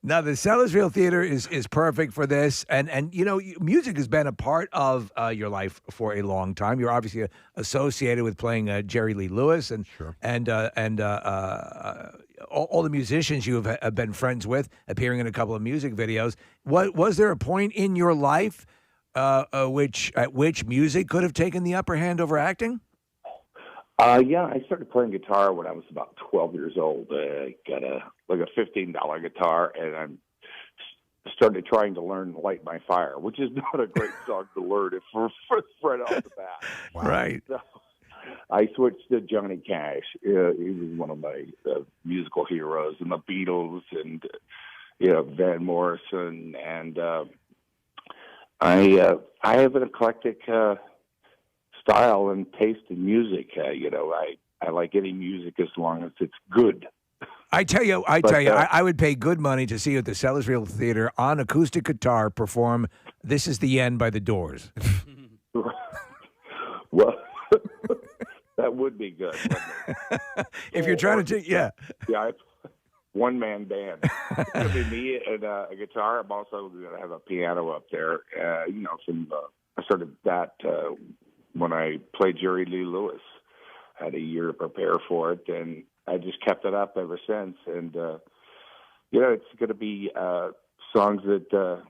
now the Sellersville Theater is perfect for this, and you know, music has been a part of your life for a long time. You're obviously associated with playing Jerry Lee Lewis and all the musicians you have been friends with, appearing in a couple of music videos. What was there a point in your life at which music could have taken the upper hand over acting? Yeah, I started playing guitar when I was about 12 years old. I got a $15 guitar, and I started trying to learn "Light My Fire," which is not a great song to learn it for right off the bat. Right. So I switched to Johnny Cash. He was one of my musical heroes, and the Beatles, and Van Morrison, and I have an eclectic style and taste in music. I like any music as long as it's good. I tell you, I would pay good money to see you at the Sellersville Theater on acoustic guitar perform "This Is the End" by the Doors. Well, that would be good. Wouldn't it? If you're trying to, yeah, one-man band. It's gonna be me and a guitar. I'm also gonna have a piano up there. I started that when I played Jerry Lee Lewis. I had a year to prepare for it, and I just kept it up ever since. And it's going to be songs that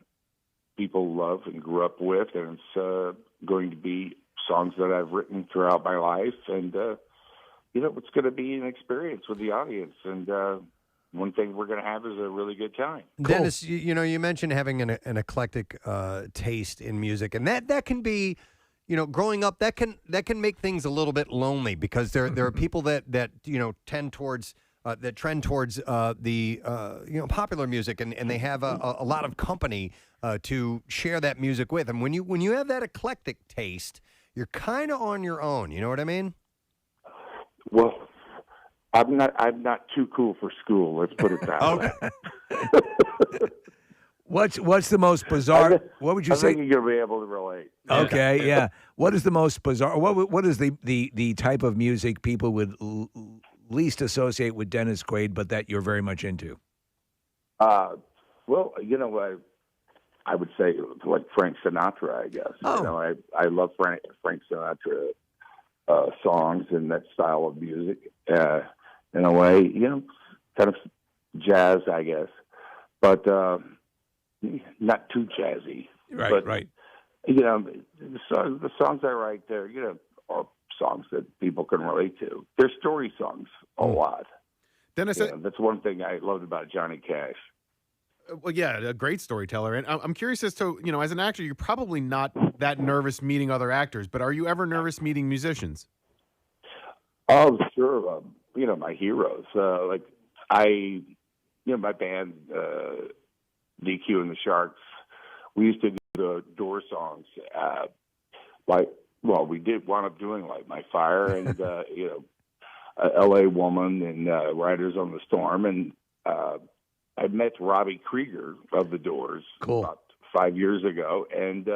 people love and grew up with, and it's going to be songs that I've written throughout my life. And it's going to be an experience with the audience. And one thing we're going to have is a really good time. Dennis, you mentioned having an eclectic taste in music, and that can be, growing up, that can make things a little bit lonely because there are people that trend towards the popular music, and they have a lot of company to share that music with. And when you have that eclectic taste, you're kind of on your own. You know what I mean? Well, I'm not too cool for school. Let's put it that way. What's the most bizarre? What would you I say? think you'll be able to relate. Okay, yeah. What is the most bizarre? What is the type of music people would least associate with Dennis Quaid, but that you're very much into? Well, I would say like Frank Sinatra, I guess. Oh. I love Frank Sinatra songs and that style of music. In a way, kind of jazz, I guess, but not too jazzy. Right, but, right. The songs I write there, are songs that people can relate to. They're story songs a lot. Dennis, that's one thing I loved about Johnny Cash. Well, yeah, a great storyteller. And I'm curious as to, as an actor, you're probably not that nervous meeting other actors, but are you ever nervous meeting musicians? Oh, sure. My heroes. My band, DQ and the Sharks, we used to do the Doors songs. We did wind up doing Light My Fire and, L.A. Woman and Riders on the Storm. And I met Robbie Krieger of the Doors about 5 years ago. And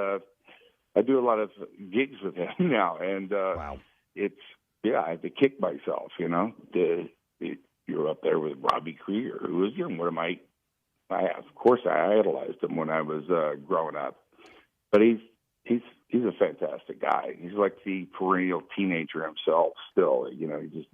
I do a lot of gigs with him now. And wow. I had to kick myself, You're up there with Robbie Krieger, who was, one of my, of course, I idolized him when I was growing up. But he's a fantastic guy. He's like the perennial teenager himself still. He just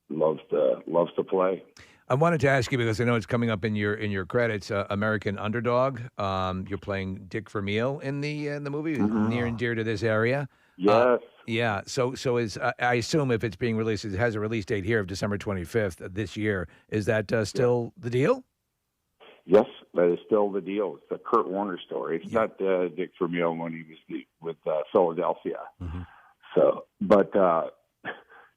loves to play. I wanted to ask you, because I know it's coming up in your credits, American Underdog. You're playing Dick Vermeil in the movie, near and dear to this area. Yes. Yeah. So is I assume if it's being released, it has a release date here of December 25th this year. Is that still the deal? Yes, that is still the deal. It's the Kurt Warner story. It's not Dick Vermeil when he was with Philadelphia. Mm-hmm. So, but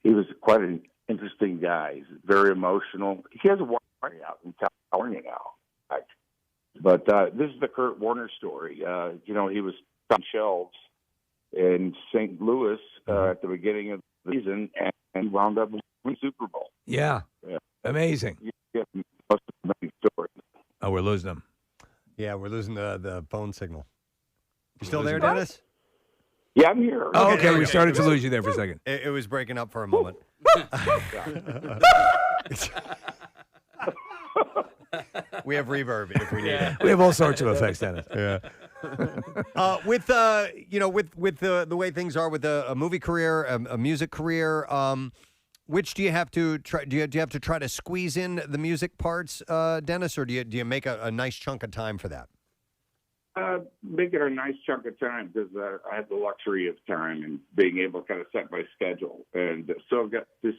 he was quite an interesting guy. He's very emotional. He has a winery out in California now. But this is the Kurt Warner story. He was on shelves in St. Louis at the beginning of the season and wound up winning the Super Bowl. Yeah. Amazing. Most amazing story. Oh, we're losing them. Yeah, we're losing the phone signal. You still there, Dennis? Yeah, I'm here. Oh, okay. We started to lose you there for a second. It was breaking up for a moment. We have reverb if we need it. We have all sorts of effects, Dennis. Yeah. With the way things are with a movie career, a music career, which do you have to try? Do you have to try to squeeze in the music parts, Dennis, or do you make a nice chunk of time for that? Make it a nice chunk of time because I have the luxury of time and being able to kind of set my schedule. And so I've got this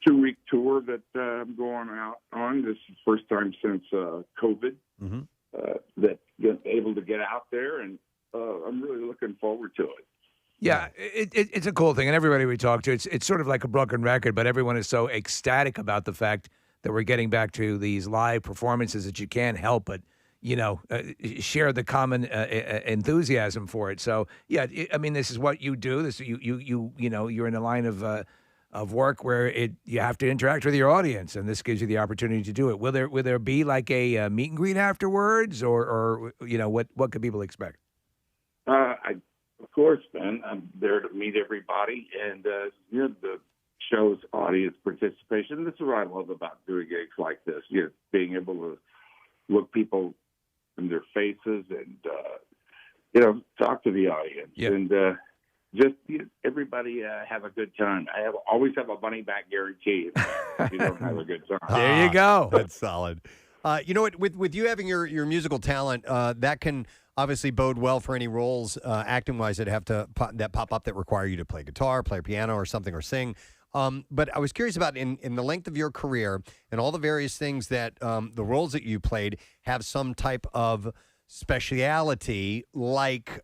2-week tour that I'm going out on. This is the first time since COVID that I'm able to get out there, and I'm really looking forward to it. Yeah, it's a cool thing, and everybody we talk to, it's sort of like a broken record, but everyone is so ecstatic about the fact that we're getting back to these live performances that you can't help but share the common enthusiasm for it. So yeah, I mean, this is what you do. This you're in a line of work where you have to interact with your audience, and this gives you the opportunity to do it. Will there be like a meet and greet afterwards, or what could people expect? Of course, man. I'm there to meet everybody, and the show's audience participation. This is what I love about doing gigs like this. Being able to look people in their faces and talk to the audience and just everybody have a good time. I always have a money back guarantee if you don't have a good time. There you go. That's solid. You know what? With you having your musical talent, that can obviously bode well for any roles acting wise that pop up that require you to play guitar, play piano, or something, or sing. But I was curious about in the length of your career and all the various things that the roles that you played have some type of speciality, like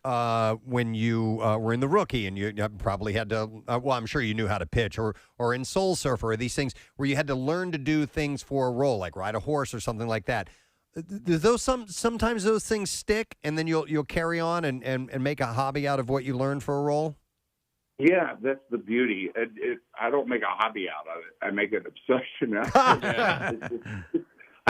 when you were in The Rookie and you probably had to, I'm sure you knew how to pitch, or in Soul Surfer, or these things where you had to learn to do things for a role, like ride a horse or something like that. Do sometimes those things stick, and then you'll carry on and make a hobby out of what you learned for a role? Yeah, that's the beauty. I don't make a hobby out of it. I make an obsession out of it.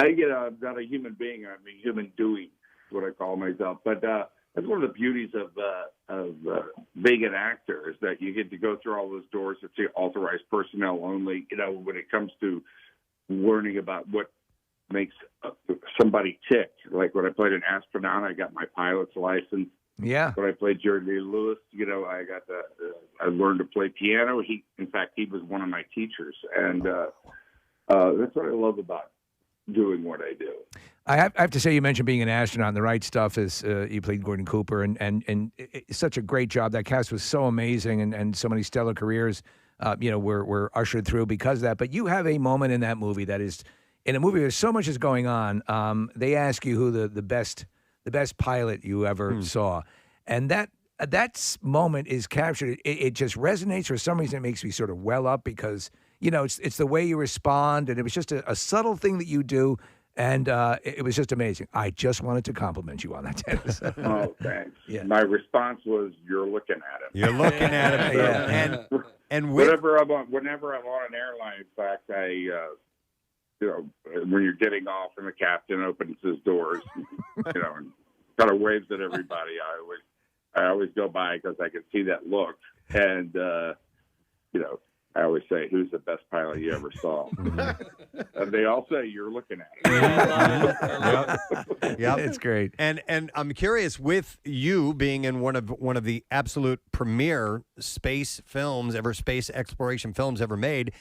I'm not a human being. I'm a human doing, is what I call myself. But that's one of the beauties of being an actor is that you get to go through all those doors. It's the authorized personnel only. When it comes to learning about what makes somebody tick. Like when I played an astronaut, I got my pilot's license. Yeah. When I played Jerry Lee Lewis, I learned to play piano. In fact, he was one of my teachers, and that's what I love about doing what I do. I have to say, you mentioned being an astronaut, and the right stuff is you played Gordon Cooper, and it's such a great job. That cast was so amazing, and so many stellar careers, were ushered through because of that. But you have a moment in that movie that is, in a movie where so much is going on, they ask you who the best pilot you ever saw, and that moment is captured. It just resonates. For some reason, it makes me sort of well up because it's the way you respond, and it was just a subtle thing that you do. And it was just amazing. I just wanted to compliment you on that, Dennis. Oh, thanks. Yeah. My response was, "You're looking at him." You're looking at him, yeah. And whenever I'm on an airline, in fact, when you're getting off and the captain opens his doors, and kind of waves at everybody, I always go by because I can see that look, and I always say, "Who's the best pilot you ever saw?" And they all say, "You're looking at it." Yep. It's great. And I'm curious, with you being in one of the absolute premier space exploration films ever made,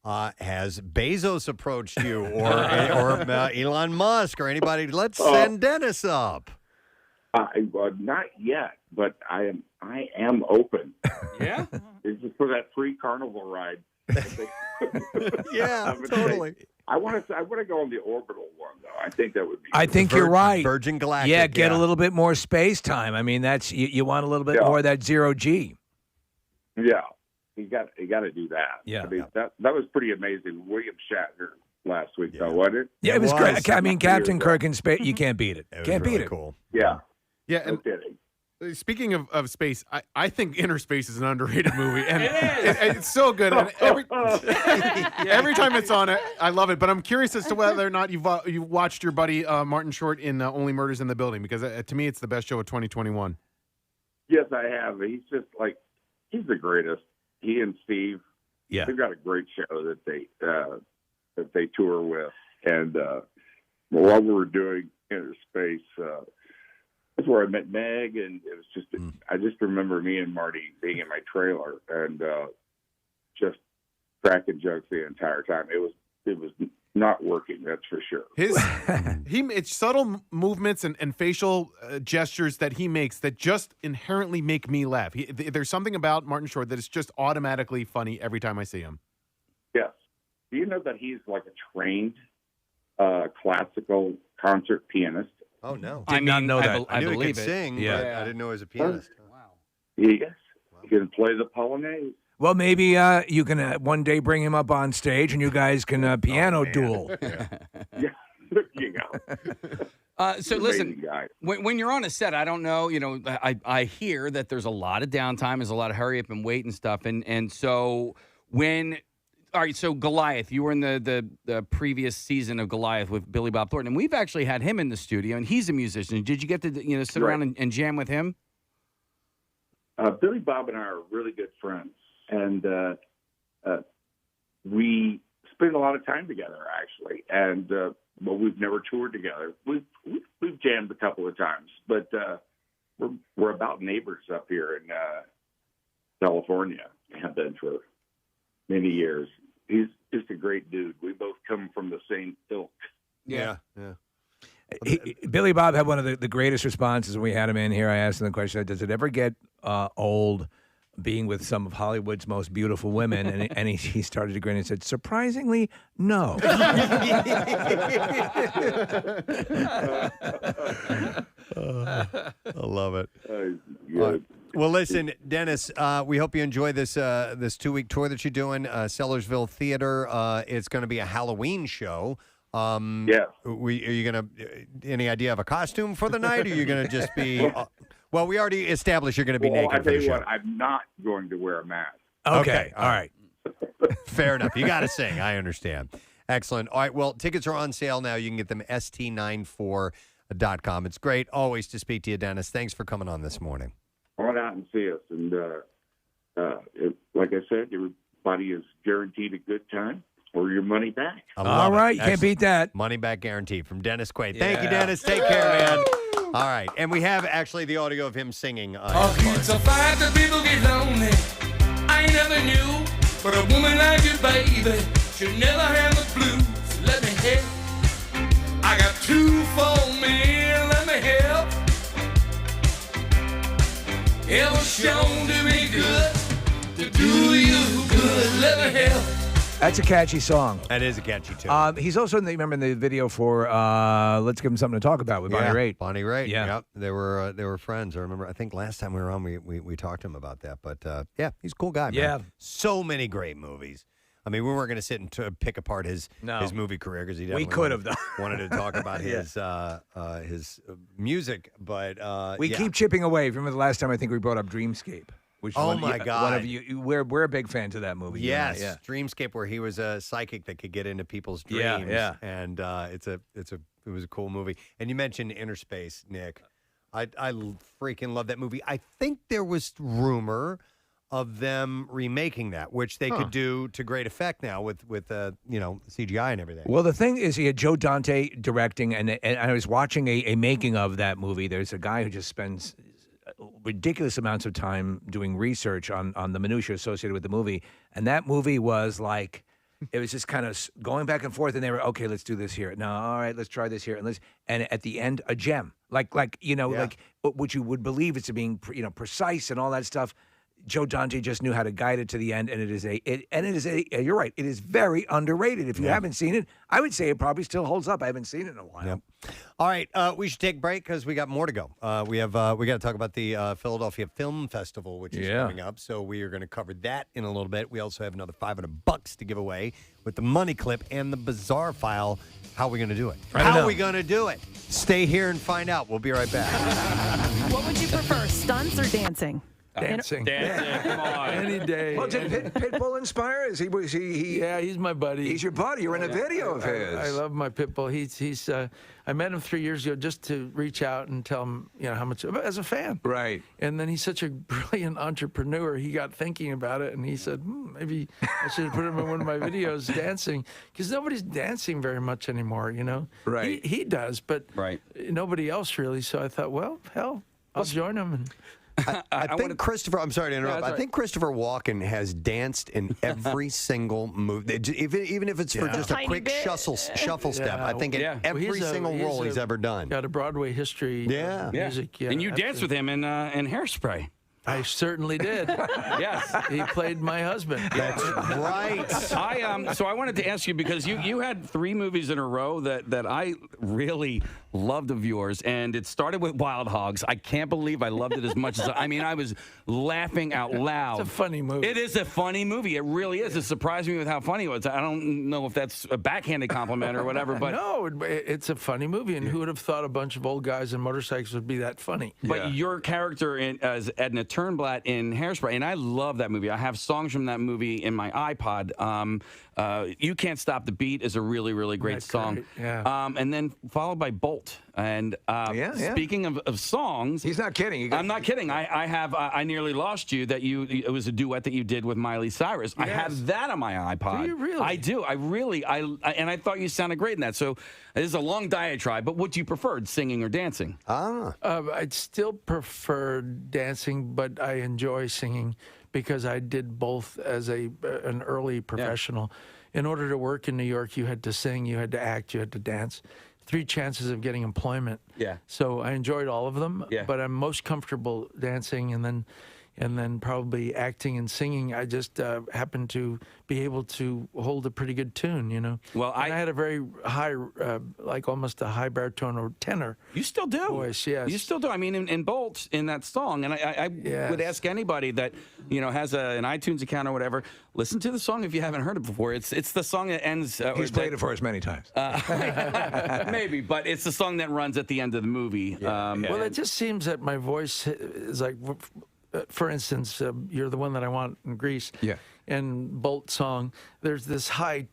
has Bezos approached you or Elon Musk or anybody? Let's send Dennis up. Not yet, but I am open. Yeah, it's just for that free carnival ride. Yeah, totally. I want to go on the orbital one though. I think that would be. I think you're right. Virgin Galactic. Yeah, get a little bit more space time. I mean, that's you want a little bit more of that 0G. Yeah, you got to do that. Yeah, I mean that was pretty amazing. William Shatner last week, though, wasn't it? Yeah, it was great. I mean, Captain Kirk in space, you can't beat it. Can't beat it. Cool. Yeah. Yeah, and speaking of space, I think Inner Space is an underrated movie, and it's so good. And every time it's on, I love it. But I'm curious as to whether or not you've watched your buddy Martin Short in Only Murders in the Building, because to me, it's the best show of 2021. Yes, I have. He's just he's the greatest. He and Steve, they've got a great show that they tour with, and while we were doing Inner Space. That's where I met Meg, and it was just, I just remember me and Marty being in my trailer and just cracking jokes the entire time. It was not working, that's for sure. It's subtle movements and facial gestures that he makes that just inherently make me laugh. There's something about Martin Short that is just automatically funny every time I see him. Yes. Do you know that he's like a trained classical concert pianist? Oh, no. Did not know that. I knew he believe could it. sing, but I didn't know he was a pianist. Wow. Yes. He can play the Polonaise. Well, maybe you can one day bring him up on stage and you guys can piano duel. Yeah, there you go. So listen, when you're on a set, I don't know, I hear that there's a lot of downtime, there's a lot of hurry up and wait and stuff. And so all right, so Goliath, you were in the previous season of Goliath with Billy Bob Thornton, and we've actually had him in the studio, and he's a musician. Did you get to sit around and jam with him? Billy Bob and I are really good friends, and we spend a lot of time together, actually. And we've never toured together. We've jammed a couple of times, but we're about neighbors up here in California. Have been for many years. He's just a great dude. We both come from the same ilk. Yeah. Billy Bob had one of the greatest responses when we had him in here. I asked him the question, does it ever get old being with some of Hollywood's most beautiful women? And he started to grin and said, surprisingly, no. I love it. Well, listen, Dennis, we hope you enjoy this 2-week tour that you're doing, Sellersville Theater. It's going to be a Halloween show. Yeah. Are you going to, any idea of a costume for the night? Or are you going to just be, well, we already established you're going to be naked I for tell the you show. what, I'm not going to wear a mask. Okay. All right. Fair enough. You got to sing. I understand. Excellent. All right, well, tickets are on sale now. You can get them st94.com. It's great always to speak to you, Dennis. Thanks for coming on this morning. On out and see us. And like I said, everybody is guaranteed a good time or your money back. All right, you can't beat that. Money back guarantee from Dennis Quaid. Thank you, Dennis. Take care, man. All right, and we have actually the audio of him singing. It's a fact that people get lonely. I never knew, but a woman like you, baby, should never have the blues. Let me help. I got two for me. Let me help. It was shown to be good, to do you good. Let me help. That's a catchy song. That is a catchy tune. He's also remember in the video for Let's Give Him Something to Talk About with Bonnie Raitt. Bonnie Raitt. Yeah. Yep. They were friends. I remember. I think last time we were on, we talked to him about that. But yeah, he's a cool guy. Man. Yeah. So many great movies. I mean, we weren't going to sit and pick apart his movie career because he definitely could have wanted to talk about his music. But we keep chipping away. Remember the last time I think we brought up Dreamscape. Which my God. One of you, we're big fans of that movie. Yes, yeah. Dreamscape, where he was a psychic that could get into people's dreams. Yeah. And it was a cool movie. And you mentioned Inner Space, Nick. I freaking love that movie. I think there was rumor of them remaking that, which they could do to great effect now with CGI and everything. Well, the thing is, he had Joe Dante directing, and I was watching a making of that movie. There's a guy who just spends ridiculous amounts of time doing research on the minutiae associated with the movie, and that movie was like, it was just kind of going back and forth, and they were, okay, let's do this here. No, all right, let's try this here, and at the end, a gem, like what you would believe it's being precise and all that stuff. Joe Dante just knew how to guide it to the end, and it is you're right, it is very underrated. If you haven't seen it, I would say it probably still holds up. I haven't seen it in a while. Yep. All right, we should take a break because we got more to go. We got to talk about the Philadelphia Film Festival, which is coming up. So we are going to cover that in a little bit. We also have another $500 to give away with the money clip and the bizarre file. How are we going to do it? How are we going to do it? Stay here and find out. We'll be right back. What would you prefer, stunts or dancing? Dancing. Come on. Any day. Well, did Pitbull inspire? Yeah, he's my buddy. He's your buddy. You're in a video of his. I love my Pitbull. He's. I met him 3 years ago just to reach out and tell him, how much, as a fan. Right. And then he's such a brilliant entrepreneur. He got thinking about it, and he said, maybe I should put him in one of my videos dancing, because nobody's dancing very much anymore. Right. He does, but nobody else really. So I thought, well, hell, I'll join him. And I think Christopher. I'm sorry to interrupt. I think Christopher Walken has danced in every single movie, even if it's for just a quick shuffle step. I think in every single role he's ever done. Got a Broadway history. Music. Yeah, and you danced with him in Hairspray. I certainly did. Yes, he played my husband. That's right. So I wanted to ask you, because you had 3 movies in a row that I really loved of yours, and it started with Wild Hogs. I can't believe I loved it as much as I was laughing out loud. It's a funny movie. It is a funny movie. It really is. It surprised me with how funny it was. I don't know if that's a backhanded compliment or whatever, but no, it's a funny movie. And who would have thought a bunch of old guys in motorcycles would be that funny? But your character as Edna Turnblatt in Hairspray, and I love that movie. I have songs from that movie in my iPod. You Can't Stop the Beat is a really, really great song. Great. Yeah. And then followed by Bolt. And speaking of songs, he's not kidding. I'm not kidding. I have I Nearly Lost You. It was a duet that you did with Miley Cyrus. Yes. I have that on my iPod. Do you really? I do. And I thought you sounded great in that. So this is a long diatribe. But what do you prefer, singing or dancing? I'd still prefer dancing, but I enjoy singing because I did both as an early professional. In order to work in New York, you had to sing, you had to act, you had to dance. 3 chances of getting employment. Yeah. So I enjoyed all of them. Yeah. But I'm most comfortable dancing and then probably acting and singing. I just happened to be able to hold a pretty good tune, Well, I had a very high, like almost a high baritone or tenor. You still do. Voice, yes. You still do. I mean, in Bolt, in that song, and I would ask anybody that, has an iTunes account or whatever, listen to the song if you haven't heard it before. It's the song that ends. He's played it for us many times. Maybe, but it's the song that runs at the end of the movie. Well, it just seems that my voice is like... for instance, You're the One That I Want in Grease. Yeah. And Bolt song, there's this high,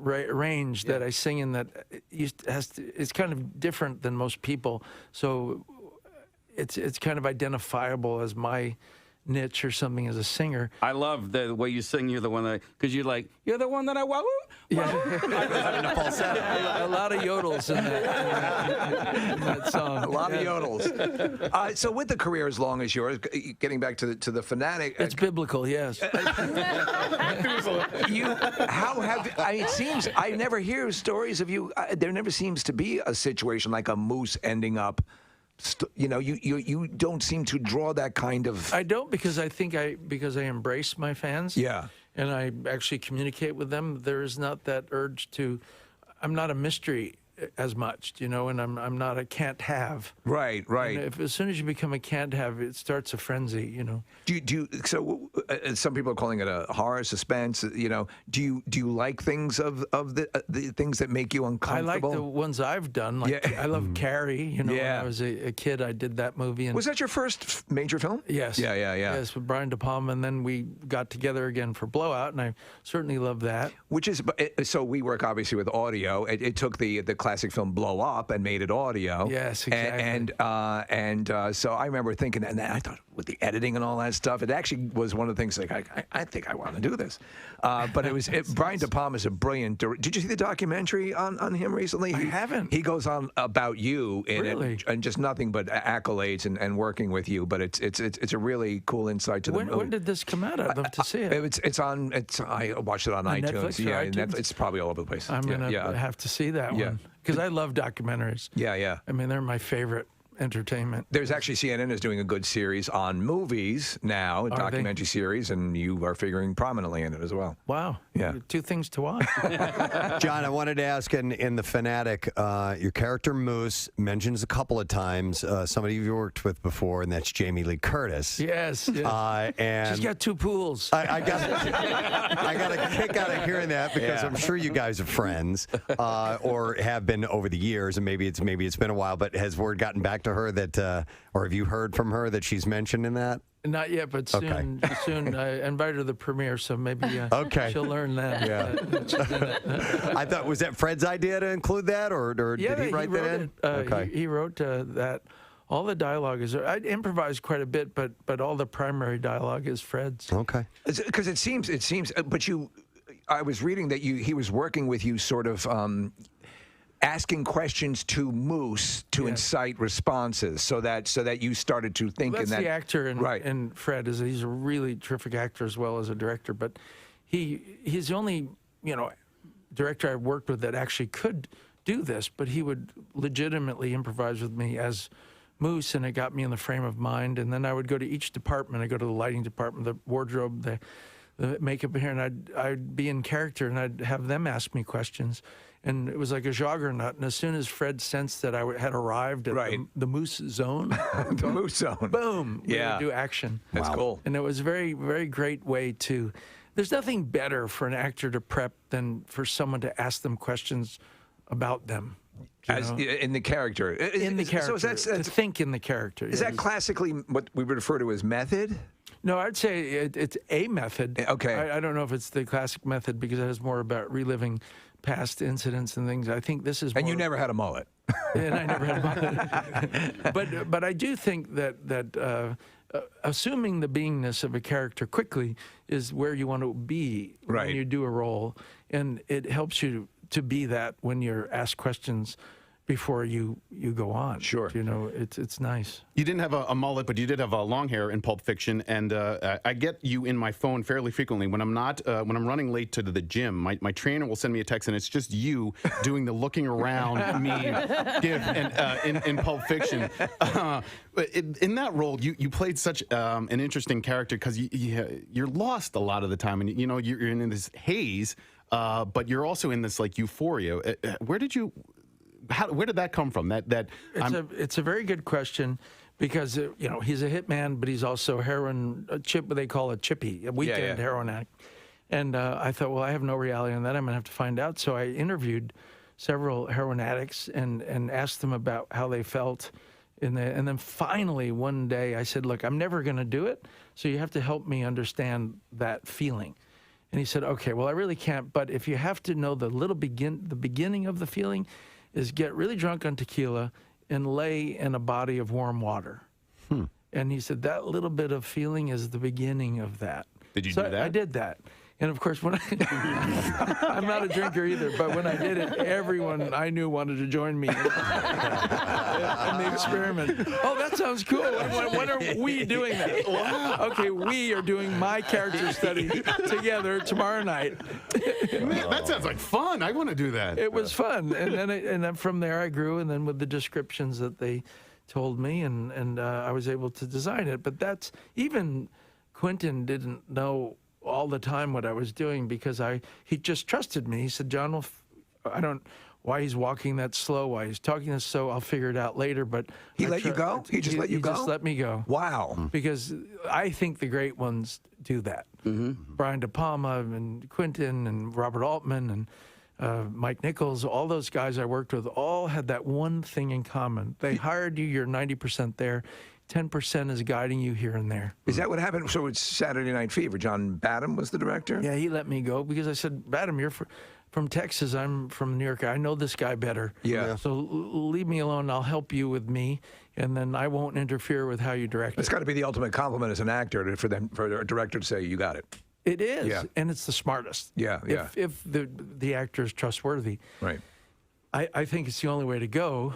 range that I sing in that it's kind of different than most people. So it's kind of identifiable as my niche or something as a singer. I love the way you sing. You're the one that, because you're the one that I want. Yeah. A lot of yodels in that song. A lot of yodels. So with the career as long as yours, getting back to the Fanatic. It's biblical, yes. It seems, I never hear stories of you. There never seems to be a situation like a moose ending up. You don't seem to draw that kind of. I don't, because I think because I embrace my fans. Yeah. And I actually communicate with them. There is not that urge to. I'm not a mystery as much, and I'm not a can't have. Right. And as soon as you become a can't have, it starts a frenzy. So some people are calling it a horror suspense. Do you like things of the things that make you uncomfortable? I like the ones I've done. I love Carrie. When I was a kid, I did that movie. And was that your first major film? Yes. Yeah. Yes, with Brian De Palma, and then we got together again for Blowout, and I certainly love that. Which is so we work obviously with audio. It took the classic film Blow Up and made it audio. Yes, exactly. And so I remember thinking, and I thought with the editing and all that stuff, it actually was one of the things like I think I want to do this. But Brian De Palma is a brilliant director. Did you see the documentary on him recently? I haven't. He goes on about you in it, and just nothing but accolades and working with you. But it's a really cool insight to the movie. When did this come out? I'd love to see it. I watched it on iTunes. Netflix or Yeah, iTunes? it's probably all over the place. I'm gonna have to see that one. Because I love documentaries. Yeah. I mean, they're my favorite entertainment. There's actually CNN is doing a good series on movies now, a documentary series, and you are figuring prominently in it as well. Wow. Yeah. Two things to watch. John, I wanted to ask in The Fanatic, your character Moose mentions a couple of times somebody you've worked with before, and that's Jamie Lee Curtis. Yes. And she's got two pools. I got a kick out of hearing that because I'm sure you guys are friends or have been over the years, and maybe it's been a while, but has word gotten back to her that, or have you heard from her that she's mentioned in that? Not yet, but soon. Okay. Soon. I invited her to the premiere, so maybe she'll learn that. Yeah. I thought, was that Fred's idea to include that, or did he write that in? Okay. He wrote that. All the dialogue is. I improvised quite a bit, but all the primary dialogue is Fred's. Okay. Because it seems. But I was reading that he was working with you, sort of. Asking questions to Moose to incite responses, so that you started to think. Well, that's in that the actor, and Fred he's a really terrific actor as well as a director. But he's the only director I've worked with that actually could do this. But he would legitimately improvise with me as Moose, and it got me in the frame of mind. And then I would go to each department. I go to the lighting department, the wardrobe, the makeup here, and I'd be in character, and I'd have them ask me questions. And it was like a juggernaut. And as soon as Fred sensed that I had arrived at the Moose Zone, the Moose Zone, boom, we would do action. That's cool. And it was a very, very great way to. There's nothing better for an actor to prep than for someone to ask them questions about them. In the character. In the character. So to think in the character. Is that classically what we would refer to as method? No, I'd say it's a method. Okay. I don't know if it's the classic method because it is more about reliving past incidents and things. I think this is. And you never had a mullet. And I never had a mullet. But I do think that assuming the beingness of a character quickly is where you want to be when you do a role, and it helps you to be that when you're asked questions before you go on. Sure. It's nice. You didn't have a mullet, but you did have long hair in Pulp Fiction, and I get you in my phone fairly frequently. When I'm running late to the gym, my trainer will send me a text, and it's just you doing the looking around me gif in Pulp Fiction. In that role, you played such an interesting character because you're lost a lot of the time, and you're in this haze, but you're also in this like euphoria. Where did that come from? It's a very good question because he's a hitman, but he's also they call it chippy, a weekend heroin addict. And I thought, well, I have no reality on that. I'm gonna have to find out. So I interviewed several heroin addicts and asked them about how they felt. And then finally one day I said, look, I'm never gonna do it, so you have to help me understand that feeling. And he said, okay, well, I really can't. But if you have to know the beginning of the feeling is get really drunk on tequila and lay in a body of warm water. And he said, that little bit of feeling is the beginning of that. Did you So do that? I did that. And of course, when I'm not a drinker either, but when I did it, everyone I knew wanted to join me in the experiment. Oh, that sounds cool. When are we doing that? Wow. Okay, we are doing my character study together tomorrow night. Man, that sounds like fun. I want to do that. It was fun, and then from there I grew, and then with the descriptions that they told me, and I was able to design it. But that's even Quentin didn't know all the time what I was doing because he just trusted me. He said, John, well, I don't why he's walking that slow, why he's talking this slow. I'll figure it out later. But He let you go? He just let you go? He just let me go. Wow. Because I think the great ones do that. Brian De Palma and Quentin and Robert Altman and Mike Nichols, all those guys I worked with all had that one thing in common. They hired you, you're 90% there. 10% is guiding you here and there. Is that what happened? So it's Saturday Night Fever. John Badham was the director? Yeah, he let me go because I said, Badham, you're from Texas. I'm from New York. I know this guy better. Yeah. So leave me alone. I'll help you with me, and then I won't interfere with how you direct It's it. got to be the ultimate compliment as an actor for a director to say, you got it. It is, Yeah. and it's the smartest. Yeah, yeah. If the actor is trustworthy. Right. I think it's the only way to go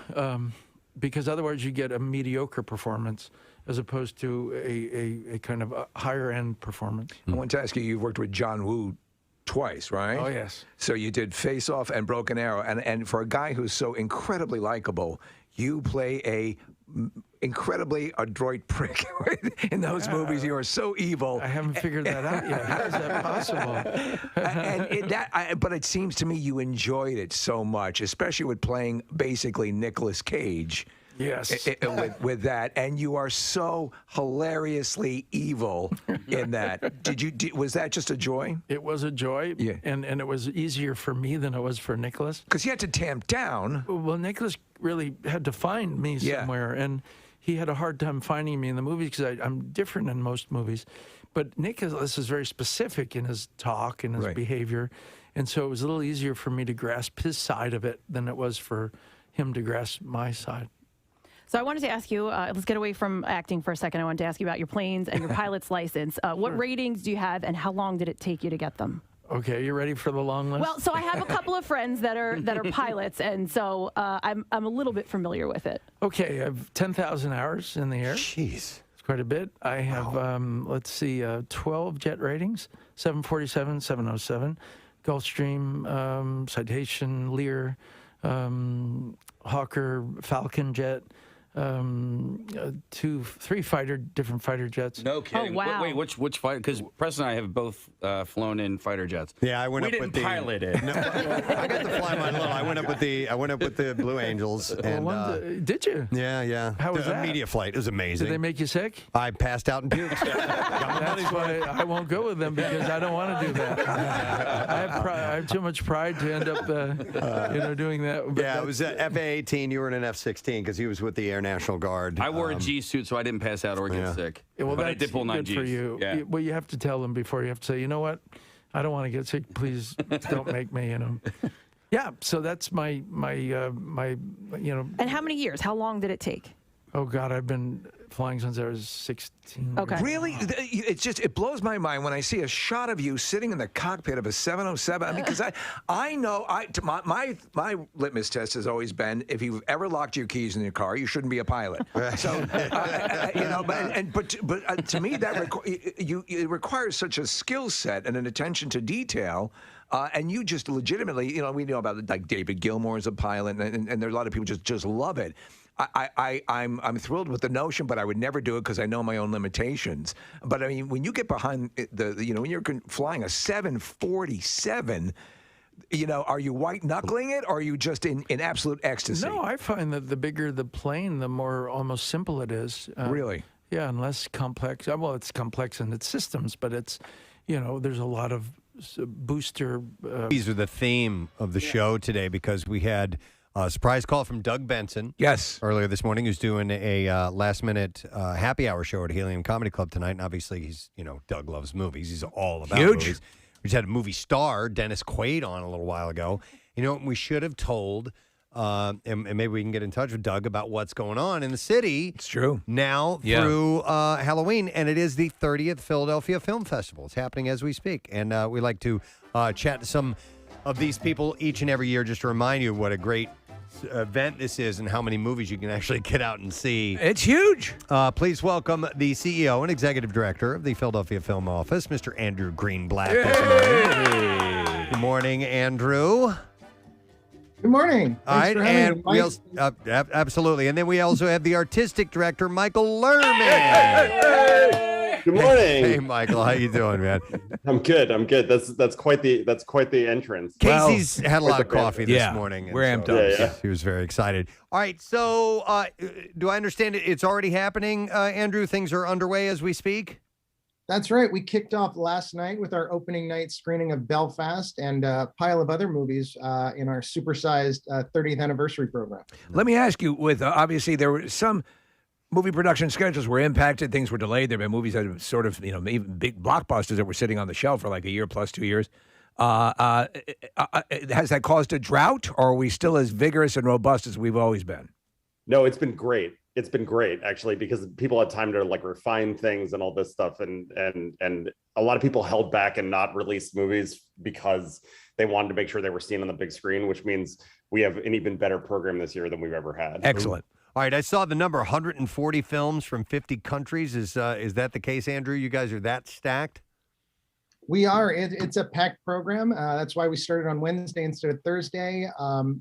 because otherwise you get a mediocre performance as opposed to a kind of a higher end performance. I want to ask you, you've worked with John Woo twice, right? Oh, yes. So you did Face Off and Broken Arrow. And for a guy who's so incredibly likable, you play a incredibly adroit prick in those movies. You are so evil. I haven't figured that out yet. How is that possible? But it seems to me you enjoyed it so much, especially with playing basically Nicolas Cage. Yes. With that, and you are so hilariously evil in that. Was that just a joy? It was a joy, Yeah. and it was easier for me than it was for Nicholas. Because you had to tamp down. Well, Nicholas really had to find me somewhere, and he had a hard time finding me in the movies because I'm different in most movies. But Nicholas is very specific in his talk and his behavior, and so it was a little easier for me to grasp his side of it than it was for him to grasp my side. So I wanted to ask you, let's get away from acting for a second. I wanted to ask you about your planes and your pilot's license. What ratings do you have, and how long did it take you to get them? Okay, you ready for the long list? Well, so I have a couple of friends that are pilots, and so I'm a little bit familiar with it. Okay, I have 10,000 hours in the air. Jeez. It's quite a bit. I have, 12 jet ratings, 747, 707, Gulfstream, Citation, Lear, Hawker, Falcon jet, 3 different fighter jets. No kidding. Oh, wow. Wait, which fighter? Because Preston and I have both flown in fighter jets. Yeah, I went we up didn't with the pilot it. No, I got to fly mine little. I went up with the Blue Angels. And, did you? Yeah. How was that? Immediate flight. It was amazing. Did they make you sick? I passed out and puked. That's why I won't go with them because I don't want to do that. I have too much pride to end up, doing that. But Yeah, it was FA-18. You were in an F-16 because he was with the Air National Guard. I wore a G suit, so I didn't pass out or get sick. Yeah, well, but I that's did pull 9 good Gs. for you. Yeah. Well, you have to tell them before. You have to say, you know what? I don't want to get sick. Please don't make me. Yeah. So that's my. And how many years? How long did it take? Oh God, I've been flying since I was 16. Okay. Really? It blows my mind when I see a shot of you sitting in the cockpit of a 707. I mean, because I know my litmus test has always been if you've ever locked your keys in your car, you shouldn't be a pilot. So but to me that it requires such a skill set and an attention to detail. And you just legitimately, we know about like David Gilmour as a pilot, and there are a lot of people just love it. I'm thrilled with the notion, but I would never do it because I know my own limitations. But I mean, when you get behind when you're flying a 747, are you white knuckling it, or are you just in absolute ecstasy? No, I find that the bigger the plane, the more almost simple it is. Really? Yeah, and less complex. Well, it's complex in its systems, but it's, there's a lot of booster. These are the theme of the show today because we had a surprise call from Doug Benson. Yes. Earlier this morning, who's doing a last-minute happy hour show at Helium Comedy Club tonight. And obviously, he's, Doug loves movies. He's all about Huge. movies. We just had a movie star, Dennis Quaid, on a little while ago. You know, we should have told, and maybe we can get in touch with Doug about what's going on in the city. It's true. Now through Halloween, and it is the 30th Philadelphia Film Festival. It's happening as we speak, and we like to chat to some of these people each and every year just to remind you what a great event this is and how many movies you can actually get out and see. It's huge. Please welcome the CEO and Executive Director of the Philadelphia Film Office, Mr. Andrew Greenblatt. Good morning, Andrew. Good morning. All Thanks right, for having and me, we Mike. also, absolutely. And then we also have the Artistic Director, Michael Lerman. Good morning. Hey, Michael, how you doing, man? I'm good. That's quite the entrance. Casey's had a lot of coffee this yeah, morning. and we're amped up. Yeah. He was very excited. All right, so do I understand it's already happening, Andrew? Things are underway as we speak? That's right. We kicked off last night with our opening night screening of Belfast and a pile of other movies in our supersized 30th anniversary program. Let me ask you, with obviously there were some movie production schedules were impacted, things were delayed. There have been movies that have sort of, even big blockbusters that were sitting on the shelf for like a year plus 2 years. Has that caused a drought, or are we still as vigorous and robust as we've always been? No, it's been great. It's been great actually, because people had time to like refine things and all this stuff, and a lot of people held back and not released movies because they wanted to make sure they were seen on the big screen, which means we have an even better program this year than we've ever had. Excellent. All right, I saw the number 140 films from 50 countries. Is that the case, Andrew? You guys are that stacked? We are. It's a packed program. That's why we started on Wednesday instead of Thursday.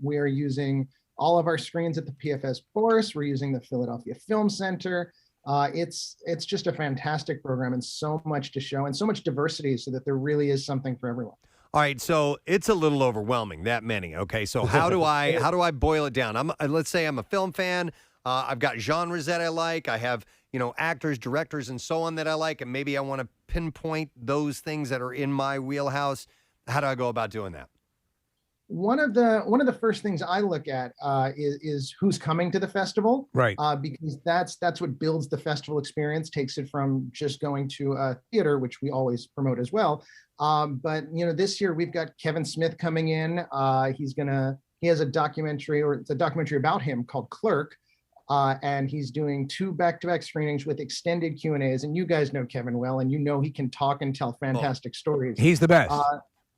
We are using all of our screens at the PFS Force. We're using the Philadelphia Film Center. It's just a fantastic program and so much to show and so much diversity so that there really is something for everyone. All right, so it's a little overwhelming, that many. Okay, so how do I boil it down? Let's say I'm a film fan. I've got genres that I like. I have actors, directors, and so on that I like, and maybe I want to pinpoint those things that are in my wheelhouse. How do I go about doing that? One of the first things I look at is who's coming to the festival, right? Because that's what builds the festival experience, takes it from just going to a theater, which we always promote as well. But this year we've got Kevin Smith coming in. He has a documentary, or it's a documentary about him called Clerk, and he's doing 2 back-to-back screenings with extended Q&As. And you guys know Kevin well, and he can talk and tell fantastic stories. He's the best.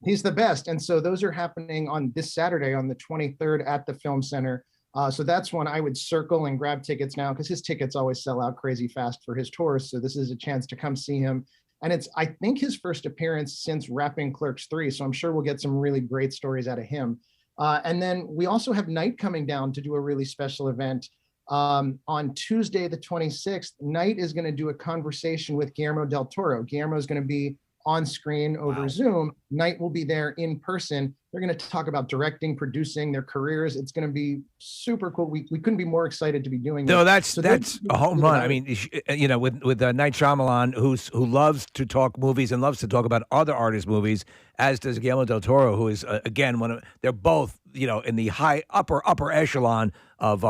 He's the best. And so those are happening on this Saturday on the 23rd at the Film Center. So that's one I would circle and grab tickets now, because his tickets always sell out crazy fast for his tours. So this is a chance to come see him. And it's, I think, his first appearance since wrapping Clerks 3. So I'm sure we'll get some really great stories out of him. And then we also have Night coming down to do a really special event. On Tuesday, the 26th, Night is going to do a conversation with Guillermo del Toro. Guillermo is going to be on screen over Zoom. Night will be there in person. They're going to talk about directing, producing, their careers. It's going to be super cool. We couldn't be more excited to be doing No, this. that's a home run. I mean, with Night Shyamalan, who loves to talk movies and loves to talk about other artists' movies, as does Guillermo del Toro, who is again they're both in the upper echelon of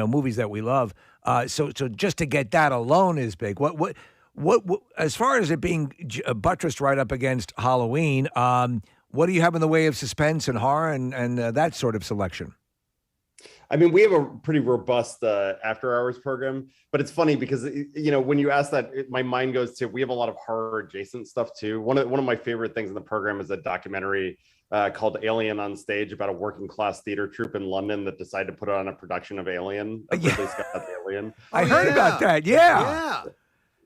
movies that we love. So just to get that alone is big. What as far as it being buttressed right up against Halloween, what do you have in the way of suspense and horror and that sort of selection? I mean, we have a pretty robust after hours program, but it's funny because, when you ask that, my mind goes to, we have a lot of horror adjacent stuff too. One of my favorite things in the program is a documentary called Alien on Stage about a working class theater troupe in London that decided to put on a production of Alien. Ridley Scott's Alien. I heard about that. Yeah.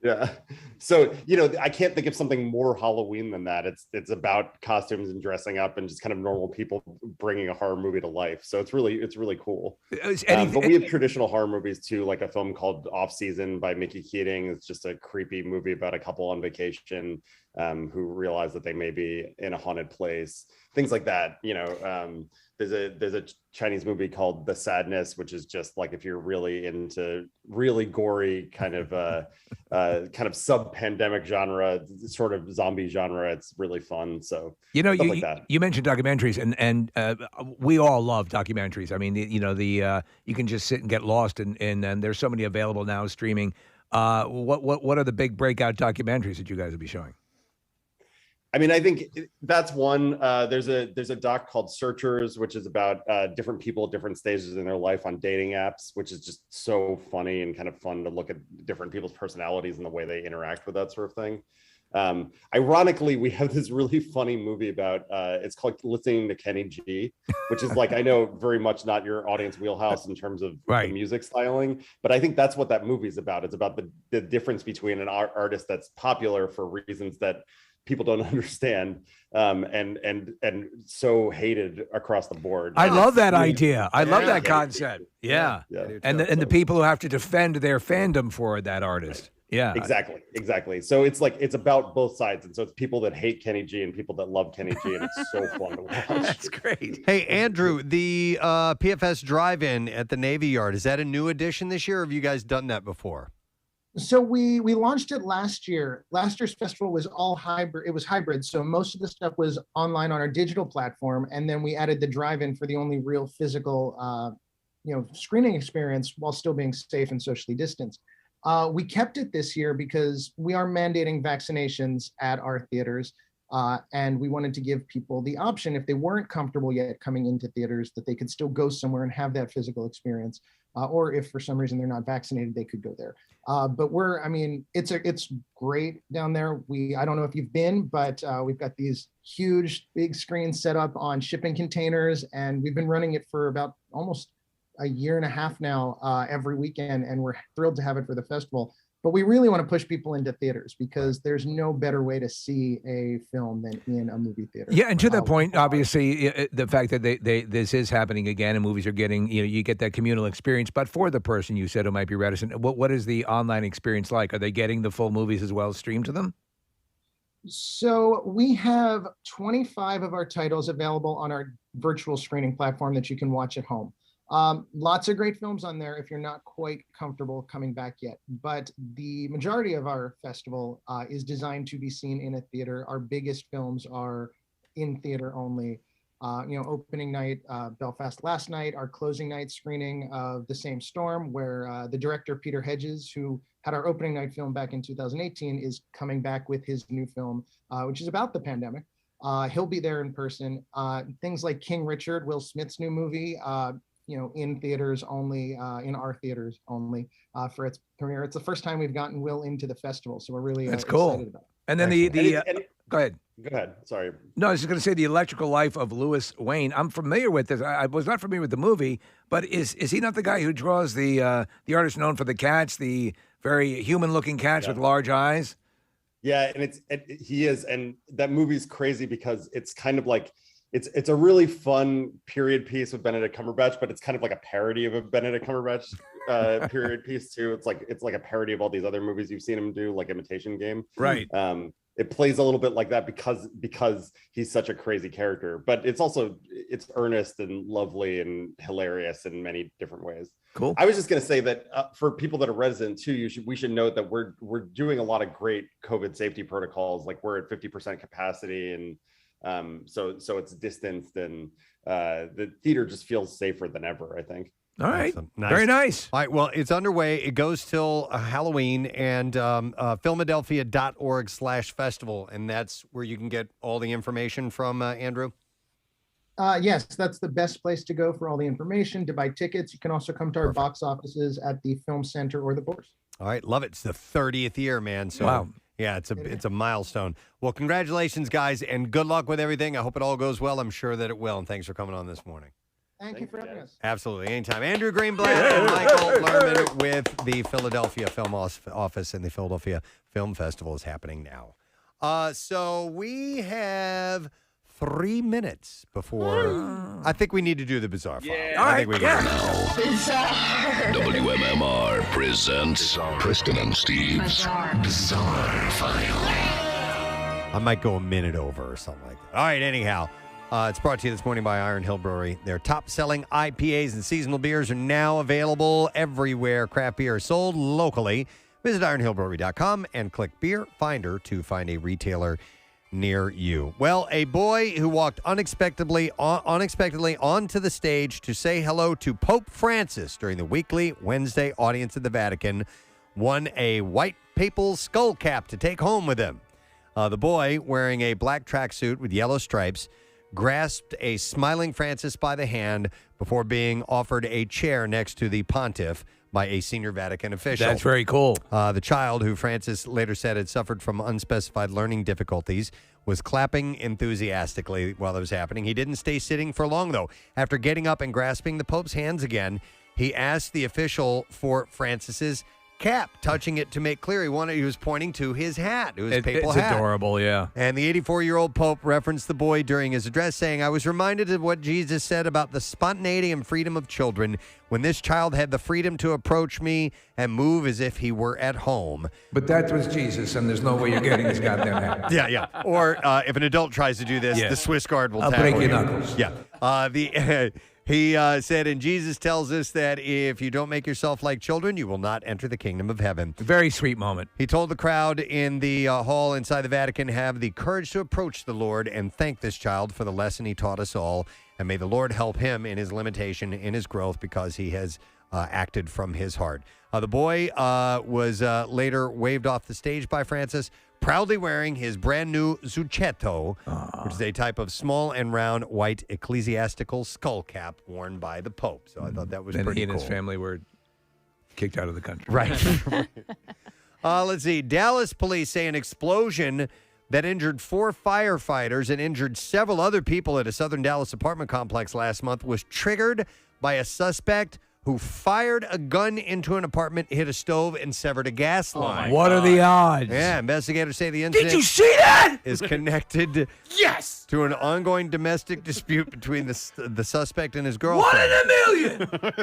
Yeah. So, I can't think of something more Halloween than that. It's about costumes and dressing up and just kind of normal people bringing a horror movie to life. So it's really cool. But we have traditional horror movies too, like a film called Off Season by Mickey Keating. It's just a creepy movie about a couple on vacation who realize that they may be in a haunted place. Things like that. There's a Chinese movie called The Sadness, which is just like if you're really into really gory kind of sub-pandemic genre, sort of zombie genre. It's really fun. So you like that. You mentioned documentaries, and we all love documentaries. I mean, you can just sit and get lost, and there's so many available now streaming. What are the big breakout documentaries that you guys will be showing? I mean, I think that's one. There's a doc called Searchers, which is about different people at different stages in their life on dating apps, which is just so funny and kind of fun to look at different people's personalities and the way they interact with that sort of thing. Ironically, we have this really funny movie about it's called Listening to Kenny G, which is like, I know very much not your audience wheelhouse in terms of the music styling, but I think that's what that movie's about. It's about the difference between an artist that's popular for reasons that people don't understand and so hated across the board. I love that idea. I love that concept. Yeah. And the people who have to defend their fandom for that artist. Yeah, exactly. So it's like, it's about both sides. And so it's people that hate Kenny G and people that love Kenny G. And it's so fun to watch. That's great. Hey, Andrew, the PFS Drive-In at the Navy Yard, is that a new addition this year, or have you guys done that before? So we launched it last year. Last year's festival was all hybrid. It was hybrid. So most of the stuff was online on our digital platform. And then we added the drive-in for the only real physical, screening experience while still being safe and socially distanced. We kept it this year because we are mandating vaccinations at our theaters. And we wanted to give people the option, if they weren't comfortable yet coming into theaters, that they could still go somewhere and have that physical experience. Or if for some reason they're not vaccinated, they could go there. But it's great down there. I don't know if you've been, but we've got these huge, big screens set up on shipping containers, and we've been running it for about almost a year and a half now, every weekend, and we're thrilled to have it for the festival. But we really want to push people into theaters because there's no better way to see a film than in a movie theater. Yeah, and to that point, obviously, the fact that this is happening again and movies are getting, you get that communal experience. But for the person you said who might be reticent, what is the online experience like? Are they getting the full movies as well streamed to them? So we have 25 of our titles available on our virtual screening platform that you can watch at home. Lots of great films on there if you're not quite comfortable coming back yet. But the majority of our festival is designed to be seen in a theater. Our biggest films are in theater only. Opening night, Belfast last night, our closing night screening of The Same Storm, where the director, Peter Hedges, who had our opening night film back in 2018, is coming back with his new film, which is about the pandemic. He'll be there in person. Things like King Richard, Will Smith's new movie, in theaters only, in our theaters only for its premiere. It's the first time we've gotten Will into the festival, so we're really That's cool. excited about it. And then go ahead. Go ahead. Sorry. No, I was just going to say The Electrical Life of Louis Wayne. I'm familiar with this. I was not familiar with the movie, but is he not the guy who draws the artist known for the cats, the very human-looking cats with large eyes? Yeah, and he is, and that movie's crazy because it's kind of like, it's a really fun period piece with Benedict Cumberbatch, but it's kind of like a parody of a Benedict Cumberbatch period piece too. It's like a parody of all these other movies you've seen him do, like Imitation Game. Right. It plays a little bit like that because he's such a crazy character, but it's earnest and lovely and hilarious in many different ways. Cool. I was just going to say that for people that are resident too, we should note that we're doing a lot of great COVID safety protocols. Like we're at 50% capacity, and so it's distanced, and the theater just feels safer than ever, I think. All right. Awesome. Very nice. All right. Well, it's underway. It goes till Halloween, and Philadelphia.org/festival. And that's where you can get all the information from, Andrew? Yes, that's the best place to go for all the information, to buy tickets. You can also come to our box offices at the Film Center or the Bourse. All right. Love it. It's the 30th year, man. So, wow. Yeah, it's a milestone. Well, congratulations, guys, and good luck with everything. I hope it all goes well. I'm sure that it will. And thanks for coming on this morning. Thank you for having us. Absolutely. Anytime. Andrew Greenblatt and Michael Lerman with the Philadelphia Film Office, and the Philadelphia Film Festival is happening now. So we have 3 minutes before. I think we need to do the Bizarre File. All right. I think we can. WMMR presents Preston and Steve's Bizarre File. I might go a minute over or something like that. All right, anyhow. It's brought to you this morning by Iron Hill Brewery. Their top-selling IPAs and seasonal beers are now available everywhere craft beer is sold locally. Visit ironhillbrewery.com and click Beer Finder to find a retailer near you. Well, a boy who walked unexpectedly onto the stage to say hello to Pope Francis during the weekly Wednesday audience at the Vatican won a white papal skull cap to take home with him. The boy, wearing a black tracksuit with yellow stripes, grasped a smiling Francis by the hand before being offered a chair next to the pontiff by a senior Vatican official. That's very cool. The child, who Francis later said had suffered from unspecified learning difficulties, was clapping enthusiastically while it was happening. He didn't stay sitting for long, though. After getting up and grasping the Pope's hands again, he asked the official for Francis's cap, touching it to make clear he was pointing to his hat. It was a papal it's hat. adorable, yeah. And the 84-year-old Pope referenced the boy during his address, saying, "I was reminded of what Jesus said about the spontaneity and freedom of children when this child had the freedom to approach me and move as if he were at home." But that was Jesus, and there's no way you're getting this goddamn hat. Yeah. Or if an adult tries to do this, Yeah. the Swiss guard will I'll tackle break your you. knuckles. Yeah. He said, and Jesus tells us that if you don't make yourself like children, you will not enter the kingdom of heaven. Very sweet moment. He told the crowd in the hall inside the Vatican, have the courage to approach the Lord and thank this child for the lesson he taught us all. And may the Lord help him in his limitation, in his growth, because he has acted from his heart. The boy was later waved off the stage by Francis, proudly wearing his brand new zucchetto, which is a type of small and round white ecclesiastical skull cap worn by the Pope. So I thought that was And pretty he and cool. his family were kicked out of the country. Right. Let's see. Dallas police say an explosion that injured 4 firefighters and injured several other people at a southern Dallas apartment complex last month was triggered by a suspect who fired a gun into an apartment, hit a stove, and severed a gas line. What are the odds? Yeah, investigators say the incident Did you see that? is connected Yes! to an ongoing domestic dispute between the suspect and his girlfriend. 1 in a million!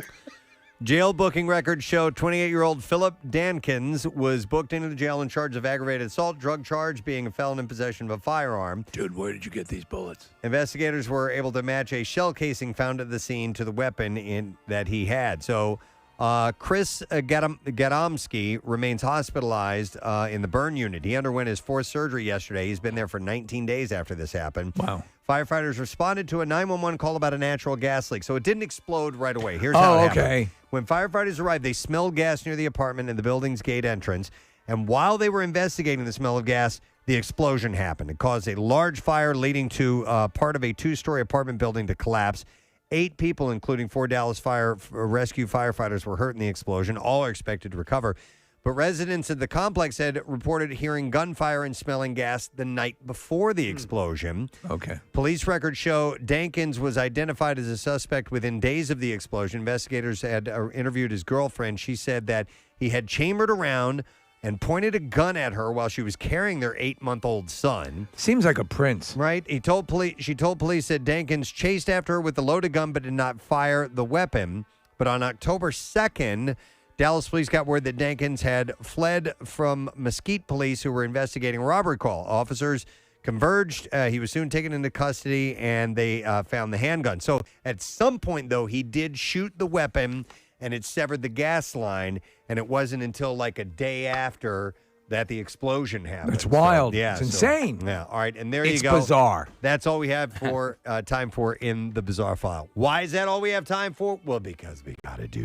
Jail booking records show 28-year-old Philip Dankins was booked into the jail in charge of aggravated assault, drug charge, being a felon in possession of a firearm. Dude, where did you get these bullets? Investigators were able to match a shell casing found at the scene to the weapon that he had. So Chris Gadomski remains hospitalized in the burn unit. He underwent his 4th surgery yesterday. He's been there for 19 days after this happened. Wow. Firefighters responded to a 911 call about a natural gas leak. So it didn't explode right away. Here's how it happened. Okay. When firefighters arrived, they smelled gas near the apartment and the building's gate entrance. And while they were investigating the smell of gas, the explosion happened. It caused a large fire, leading to part of a 2-story apartment building to collapse. 8 people, including 4 Dallas Fire Rescue firefighters, were hurt in the explosion. All are expected to recover. But residents at the complex had reported hearing gunfire and smelling gas the night before the explosion. Okay. Police records show Dankins was identified as a suspect within days of the explosion. Investigators had interviewed his girlfriend. She said that he had chambered around and pointed a gun at her while she was carrying their 8-month-old son. Seems like a prince. Right? She told police that Dankins chased after her with the loaded gun but did not fire the weapon. But on October 2nd, Dallas police got word that Dankins had fled from Mesquite police, who were investigating a robbery call. Officers converged. He was soon taken into custody, and they found the handgun. So at some point, though, he did shoot the weapon, and it severed the gas line, and it wasn't until like a day after that the explosion happened. It's wild. So, yeah, It's insane. Yeah. All right, and there It's you go. bizarre. That's all we have for time for in the Bizarre File. Why is that all we have time for? Well, because we got to do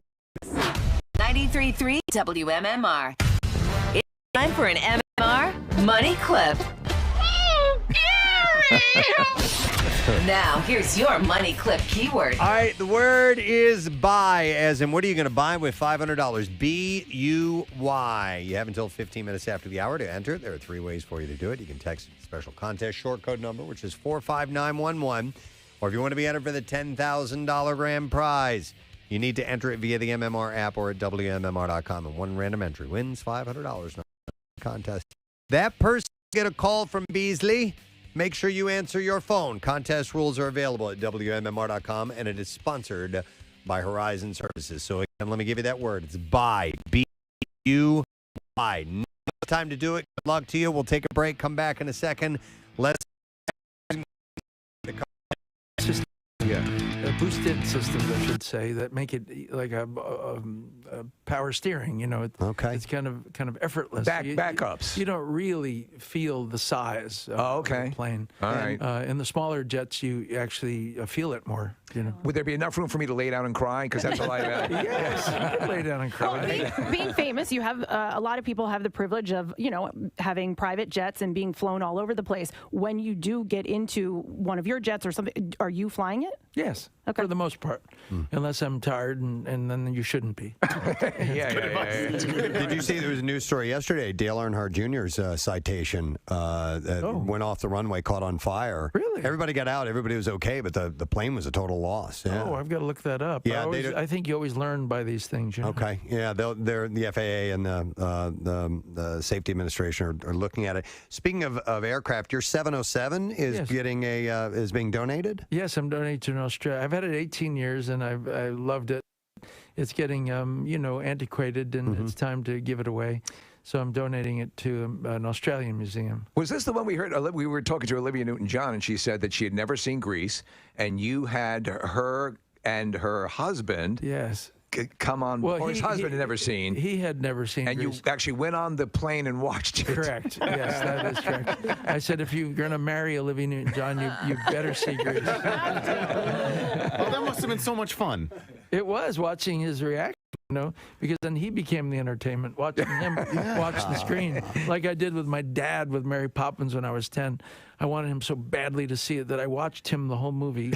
93.3 WMMR. It's time for an MMR Money Clip. Now, here's your Money Clip keyword. All right, the word is buy, as in what are you going to buy with $500? B-U-Y. You have until 15 minutes after the hour to enter it. There are 3 ways for you to do it. You can text the special contest short code number, which is 45911. Or if you want to be entered for the $10,000 grand prize, you need to enter it via the MMR app or at WMMR.com. And one random entry wins $500 contest. That person get a call from Beasley. Make sure you answer your phone. Contest rules are available at WMMR.com, and it is sponsored by Horizon Services. So again, let me give you that word. It's buy. B-U-Y. No time to do it. Good luck to you. We'll take a break. Come back in a second. Let's Yeah, a boosted systems, I should say, that make it like a power steering. You know, it's kind of effortless. Backups. You don't really feel the size of the plane. All right. In the smaller jets, you actually feel it more. You know. Would there be enough room for me to lay down and cry? Because that's all I have. Yes, you can lay down and cry. Being famous, you have a lot of people have the privilege of having private jets and being flown all over the place. When you do get into one of your jets or something, are you flying it? Yes, for the most part, unless I'm tired, and then you shouldn't be. Did you see there was a news story yesterday? Dale Earnhardt Jr.'s citation that went off the runway, caught on fire. Really? Everybody got out. Everybody was okay, but the plane was a total loss. Yeah. Oh, I've got to look that up. Yeah, I think you always learn by these things. You know? Okay. Yeah, they're the FAA and the Safety Administration are looking at it. Speaking of aircraft, your 707 is getting is being donated. Yes, I'm donating to Australia. I've had it 18 years, and I loved it. It's getting antiquated, and it's time to give it away. So I'm donating it to an Australian museum. Was this the one we heard? We were talking to Olivia Newton-John, and she said that she had never seen Grease, and you had her and her husband. Yes. Come on. Well, his husband had never seen. He had never seen. And Grease. you actually went on the plane and watched it. Correct. Yes, that is correct. I said, if you're going to marry Olivia Newton-John, you better see Grease. Oh, that must have been so much fun. It was, watching his reaction, because then he became the entertainment, watching him watch the screen, like I did with my dad with Mary Poppins when I was 10. I wanted him so badly to see it that I watched him the whole movie,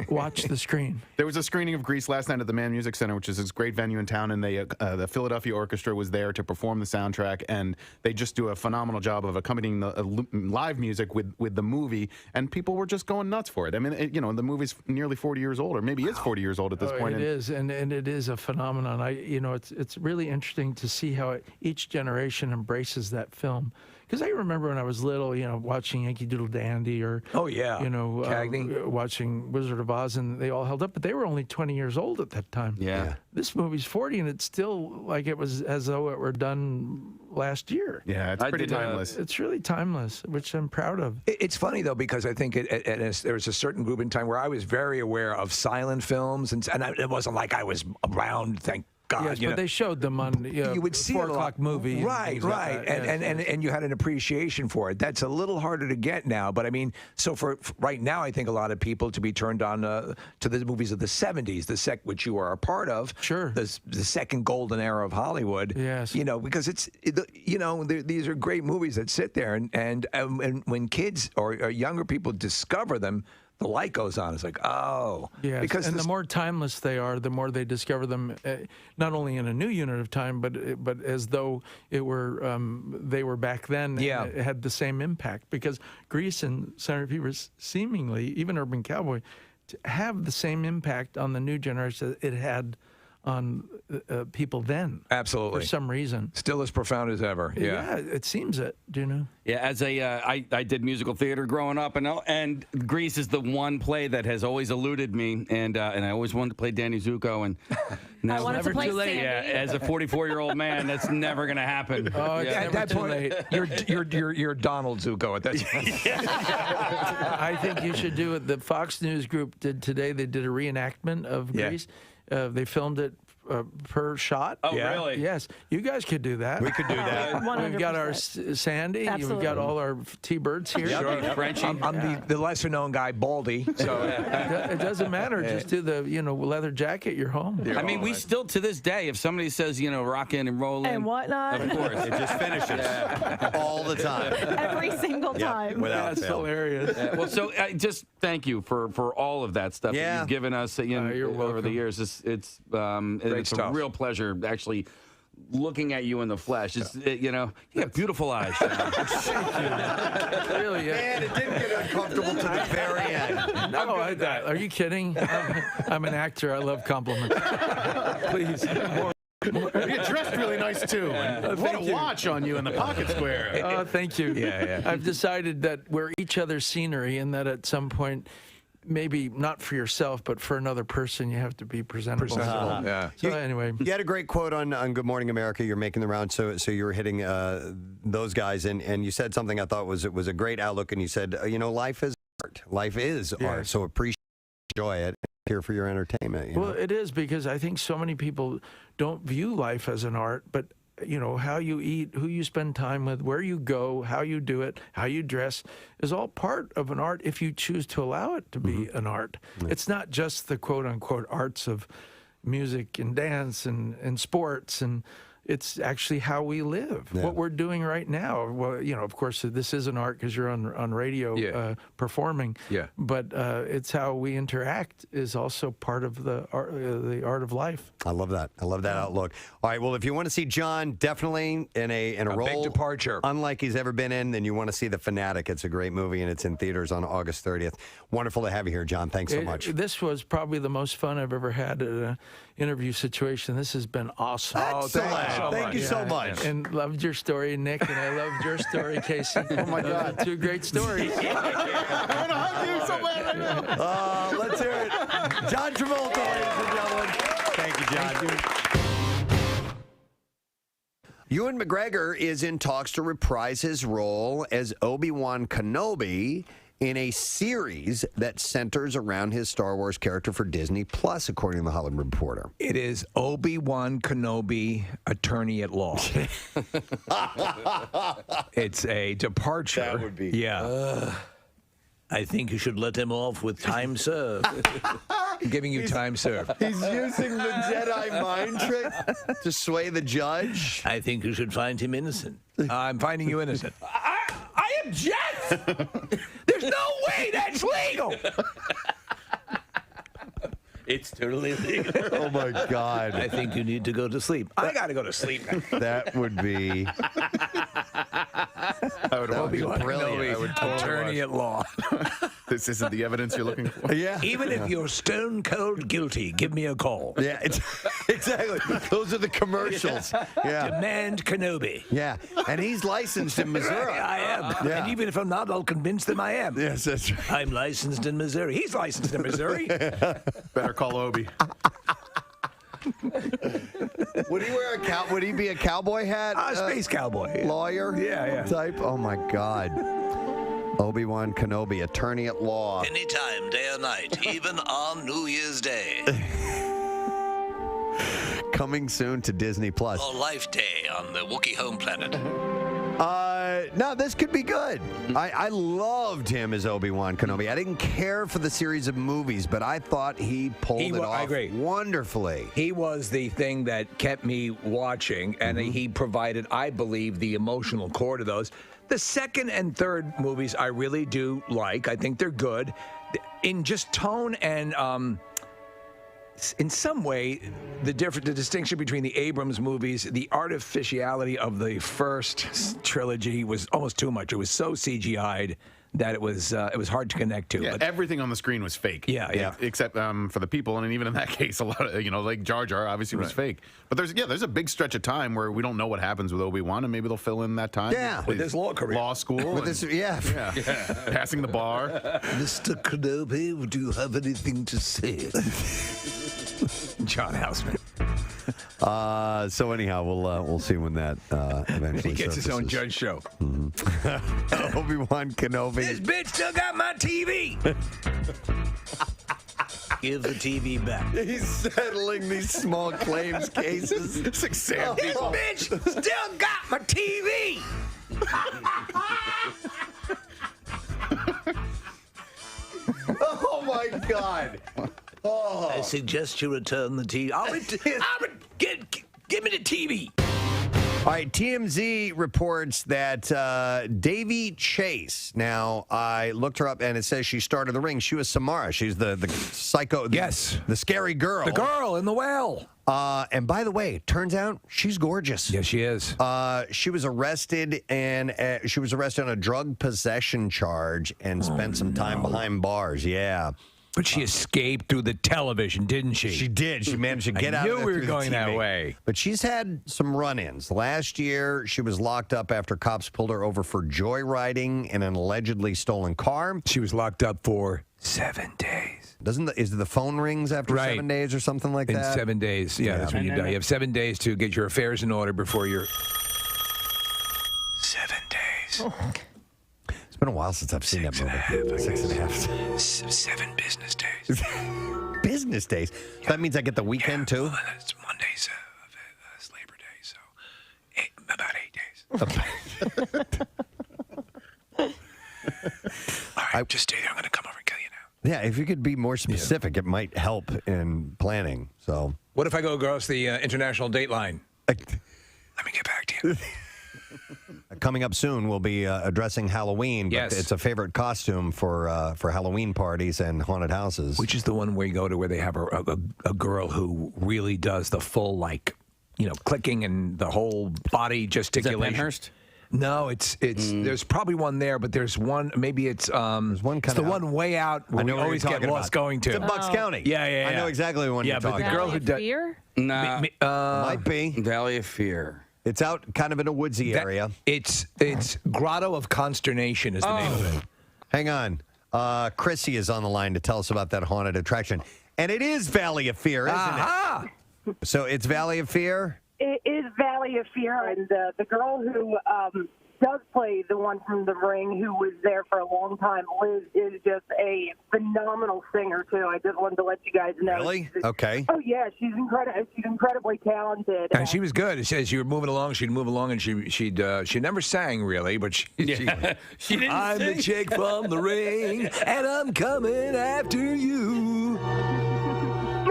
watch the screen. There was a screening of Grease last night at the Mann Music Center, which is this great venue in town, and the Philadelphia Orchestra was there to perform the soundtrack, and they just do a phenomenal job of accompanying the live music with the movie, and people were just going nuts for it. I mean, the movie's nearly 40 years old, or maybe it's 40 years old at this point. It is, and it is a phenomenon. It's really interesting to see how each generation embraces that film. Because I remember when I was little, watching Yankee Doodle Dandy or Cagney, watching Wizard of Oz, and they all held up, but they were only 20 years old at that time. Yeah. This movie's 40, and it's still like it was as though it were done last year. Yeah, it's pretty timeless. It's really timeless, which I'm proud of. It's funny, though, because I think there was a certain group in time where I was very aware of silent films, and it wasn't like I was around, thank God. Yes, but they showed them on you would see 4 o'clock movie. Right. And you had an appreciation for it. That's a little harder to get now. But I mean, so for right now, I think a lot of people to be turned on to the movies of the 70s, which you are a part of. Sure. The second golden era of Hollywood. Yes. Because these are great movies that sit there, and when kids or younger people discover them, the light goes on. It's like, oh. Yes, because the more timeless they are, the more they discover them, not only in a new unit of time, but as though it were they were back then. Yeah. And it had the same impact, because Grease and Saturday Night Fever seemingly, even Urban Cowboy, have the same impact on the new generation that it had on people then. Absolutely. For some reason. Still as profound as ever. Yeah. It seems it. Do you know? Yeah, as I did musical theater growing up, and Grease is the one play that has always eluded me, and I always wanted to play Danny Zuko, and now I wanted to play Sandy. Yeah, as a 44-year-old man, that's never going to happen. Oh, yeah. at that point, you're Donald Zuko at that time. I think you should do it. The Fox News Group did today. They did a reenactment of Grease. They filmed it per shot. Oh, really? Yes. You guys could do that. We could do that. 100%. We've got our Sandy. Absolutely. We've got all our T-Birds here. Sure. Frenchie. I'm the lesser-known guy, Baldy. So It doesn't matter. Just do the leather jacket. You're home. I mean, we still, to this day, if somebody says, rockin' and rollin'. And whatnot. Of course. It just finishes all the time. Every single time. Without That's fail. hilarious. Well, so just thank you for all of that stuff that you've given us you're over the years. It's a stuff. real pleasure actually looking at you in the flesh. It's you have beautiful eyes. Sean. Really? Man, it didn't get uncomfortable to the very end. No, are you kidding? I'm an actor. I love compliments. Please. You're dressed really nice, too. What a watch on you in the pocket square. Oh, thank you. Yeah. I've decided that we're each other's scenery, and that at some point, maybe not for yourself, but for another person, you have to be presentable. Yeah. So anyway. You had a great quote on Good Morning America. You're making the round, so you were hitting those guys, and you said something I thought was a great outlook, and you said, life is art. Life is art, so appreciate, enjoy it. here for your entertainment. You Well, know? it is because I think so many people don't view life as an art, but how you eat, who you spend time with, where you go, how you do it, how you dress is all part of an art if you choose to allow it to be an art. It's not just the quote unquote arts of music and dance and sports, and it's actually how we live. Yeah. What we're doing right now. Well, of course, this is an art because you're on radio performing. Yeah. But it's how we interact is also part of the art of life. I love that. I love that outlook. All right. Well, if you want to see John definitely in a role big departure, unlike he's ever been in, then you want to see The Fanatic. It's a great movie and it's in theaters on August 30th. Wonderful to have you here, John. Thanks so much. This was probably the most fun I've ever had at an interview situation. This has been awesome. Thank you so much. And loved your story, Nick, and I loved your story, Casey. Oh my God, two great stories. Let's hear it. John Travolta, ladies and gentlemen. Thank you, John. Ewan McGregor is in talks to reprise his role as Obi-Wan Kenobi in a series that centers around his Star Wars character for Disney Plus, according to the Hollywood Reporter. It is Obi-Wan Kenobi, attorney at law. It's a departure. That would be. Yeah. I think you should let him off with time served. Giving you time served. He's using the Jedi mind trick to sway the judge. I think you should find him innocent. I'm finding you innocent. I object! There's no way that's legal! It's totally legal. Oh, my God. I think you need to go to sleep. I got to go to sleep now. That would be... I would be watch. brilliant. I would totally Attorney at law. This isn't the evidence you're looking for. Yeah. Even if you're stone cold guilty, give me a call. Yeah, exactly. Those are the commercials. Yeah. Demand Kenobi. Yeah. And he's licensed in Missouri. I am. Yeah. And even if I'm not, I'll convince them I am. Yes, that's right. I'm licensed in Missouri. He's licensed in Missouri. Better call Obi. Would he wear a Would he be a cowboy hat? Space cowboy. Lawyer? Yeah. Type? Oh, my God. Obi-Wan Kenobi, attorney at law. Anytime, day or night, even on New Year's Day. Coming soon to Disney Plus. Or Life Day on the Wookiee home planet. No, this could be good. I loved him as Obi-Wan Kenobi. I didn't care for the series of movies, but I thought he pulled it off I agree. wonderfully. He was the thing that kept me watching, and he provided, I believe, the emotional core to those. The second and third movies I really do like. I think they're good. In just tone and in some way, the distinction between the Abrams movies, the artificiality of the first trilogy was almost too much. It was so CGI'd that it was hard to connect to. Yeah, But everything on the screen was fake. Yeah. Except for the people, and even in that case, a lot of like Jar Jar obviously was fake. But there's a big stretch of time where we don't know what happens with Obi-Wan, and maybe they'll fill in that time. Yeah. with his law career, law school, With this, passing the bar. Mr. Kenobi, do you have anything to say? John Houseman. So anyhow, we'll see when that eventually He gets his own surfaces. judge show. Obi-Wan Kenobi. This bitch still got my TV. Give the TV back. He's settling these small claims cases. This bitch still got my TV. Oh my God. Oh. I suggest you return the TV. Give me the TV. All right, TMZ reports that Davy Chase. Now, I looked her up, and it says she started the ring. She was Samara. She's the psycho. Yes. The scary girl. The girl in the well. And by the way, turns out she's gorgeous. Yes, she is. She was arrested, and she was arrested on a drug possession charge and spent some time behind bars. Yeah. But she escaped through the television, didn't she? She did. She managed to get out of I there knew we were through the going that TV. way. But she's had some run-ins. Last year, she was locked up after cops pulled her over for joyriding in an allegedly stolen car. She was locked up for 7 days. Is the phone rings after 7 days or something like In that? 7 days. Yeah, that's when you die. You have 7 days to get your affairs in order before you're... 7 days. It's been a while since I've seen that movie. 6.5. 7 business days. business days. So that means I get the weekend too? It's Monday's Labor Day, so about 8 days. All right, just stay there. I'm going to come over and kill you now. Yeah, if you could be more specific, it might help in planning. So, what if I go across the international date line? Let me get back to you. Coming up soon, we'll be addressing Halloween. But Yes. it's a favorite costume for Halloween parties and haunted houses. Which is the one where you go to where they have a girl who really does the full, clicking and the whole body gesticulation. Penhurst? No, it's there's probably one there, but there's one, maybe it's there's one it's the one way out where I know we what always you're get talking lost about. going to. It's in Bucks County. Yeah. I know exactly the one you're but talking the girl Valley who of does Fear? Nah. Might be. Valley of Fear. It's out kind of in a woodsy area. It's Grotto of Consternation is the name of it. Hang on. Chrissy is on the line to tell us about that haunted attraction. And it is Valley of Fear, isn't it? So it's Valley of Fear? It is Valley of Fear, and the girl who does play the one from The Ring, who was there for a long time, Liz, is just a phenomenal singer, too. I just wanted to let you guys know. Really? Okay. Oh, yeah, she's incredibly talented. And she was good. It says you were moving along, she'd move along, and she never sang really, but she didn't I'm sing. the chick from The Ring, and I'm coming after you.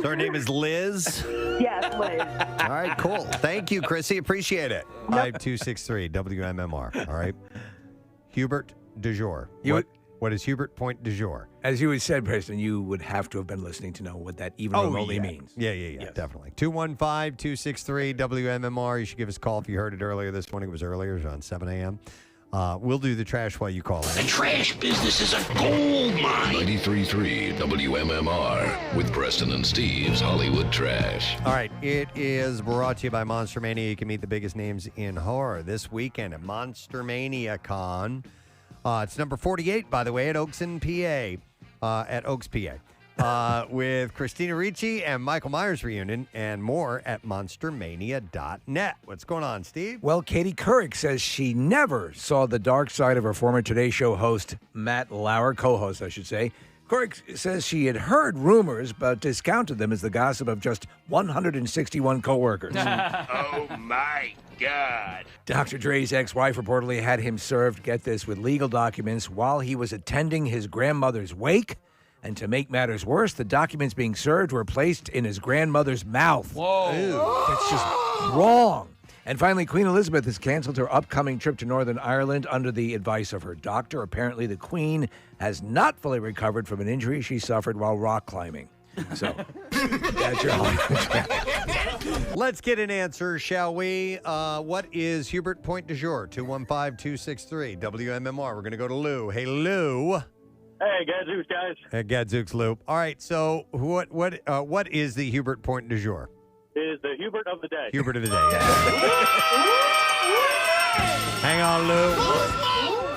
So her name is Liz? Yes, Liz. All right, cool. Thank you, Chrissy. Appreciate it. 5263 WMMR. All right. Hubert du jour. What is Hubert point du jour? As you had said, Preston, you would have to have been listening to know what that even remotely means. Yeah, definitely. 215-263 WMMR. You should give us a call if you heard it earlier this morning. It was earlier. It was on 7 a.m. We'll do the trash while you call in. The trash business is a gold mine. 93.3 WMMR with Preston and Steve's Hollywood Trash. All right, it is brought to you by Monster Mania. You can meet the biggest names in horror this weekend at Monster Mania Con. It's number 48, by the way, at Oaks, PA, at Oaks, PA, with Christina Ricci and Michael Myers reunion and more at monstermania.net. What's going on, Steve? Well, Katie Couric says she never saw the dark side of her former Today Show host, Matt Lauer, co-host, I should say. Couric says she had heard rumors, but discounted them as the gossip of just 161 coworkers. Oh, my God. Dr. Dre's ex-wife reportedly had him served, get this, with legal documents while he was attending his grandmother's wake. And to make matters worse, the documents being served were placed in his grandmother's mouth. Whoa. That's just wrong. And finally, Queen Elizabeth has canceled her upcoming trip to Northern Ireland under the advice of her doctor. Apparently, the Queen has not fully recovered from an injury she suffered while rock climbing. So, that's your Hollywood. Let's get an answer, shall we? What is Hubert point du jour? 215-263 WMMR. We're going to go to Lou. Hey, Lou. Hey, Gadzooks, guys. Hey, Gadzooks, Lou. All right, so what is the Hubert point du jour? Is the Hubert of the day. Hubert of the day. Yeah. Hang on, Lou.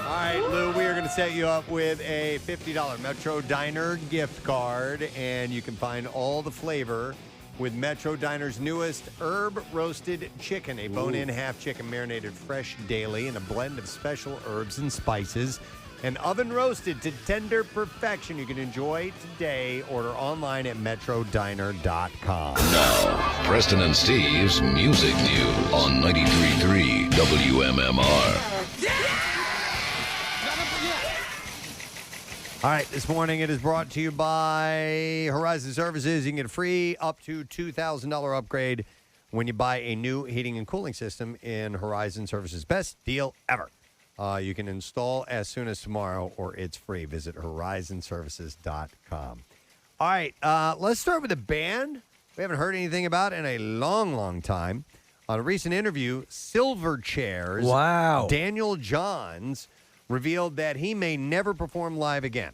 All right, Lou, we are going to set you up with a $50 Metro Diner gift card, and you can find all the flavor with Metro Diner's newest herb roasted chicken, a bone-in half chicken marinated fresh daily in a blend of special herbs and spices. And oven roasted to tender perfection. You can enjoy today. Order online at metrodiner.com. Now, Preston and Steve's Music News on 93.3 WMMR. All right, this morning it is brought to you by Horizon Services. You can get a free up to $2,000 upgrade when you buy a new heating and cooling system in Horizon Services. Best deal ever. You can install as soon as tomorrow, or it's free. Visit horizonservices.com. All right, let's start with a band we haven't heard anything about in a long, long time. On a recent interview, Silverchair's Daniel Johns revealed that he may never perform live again.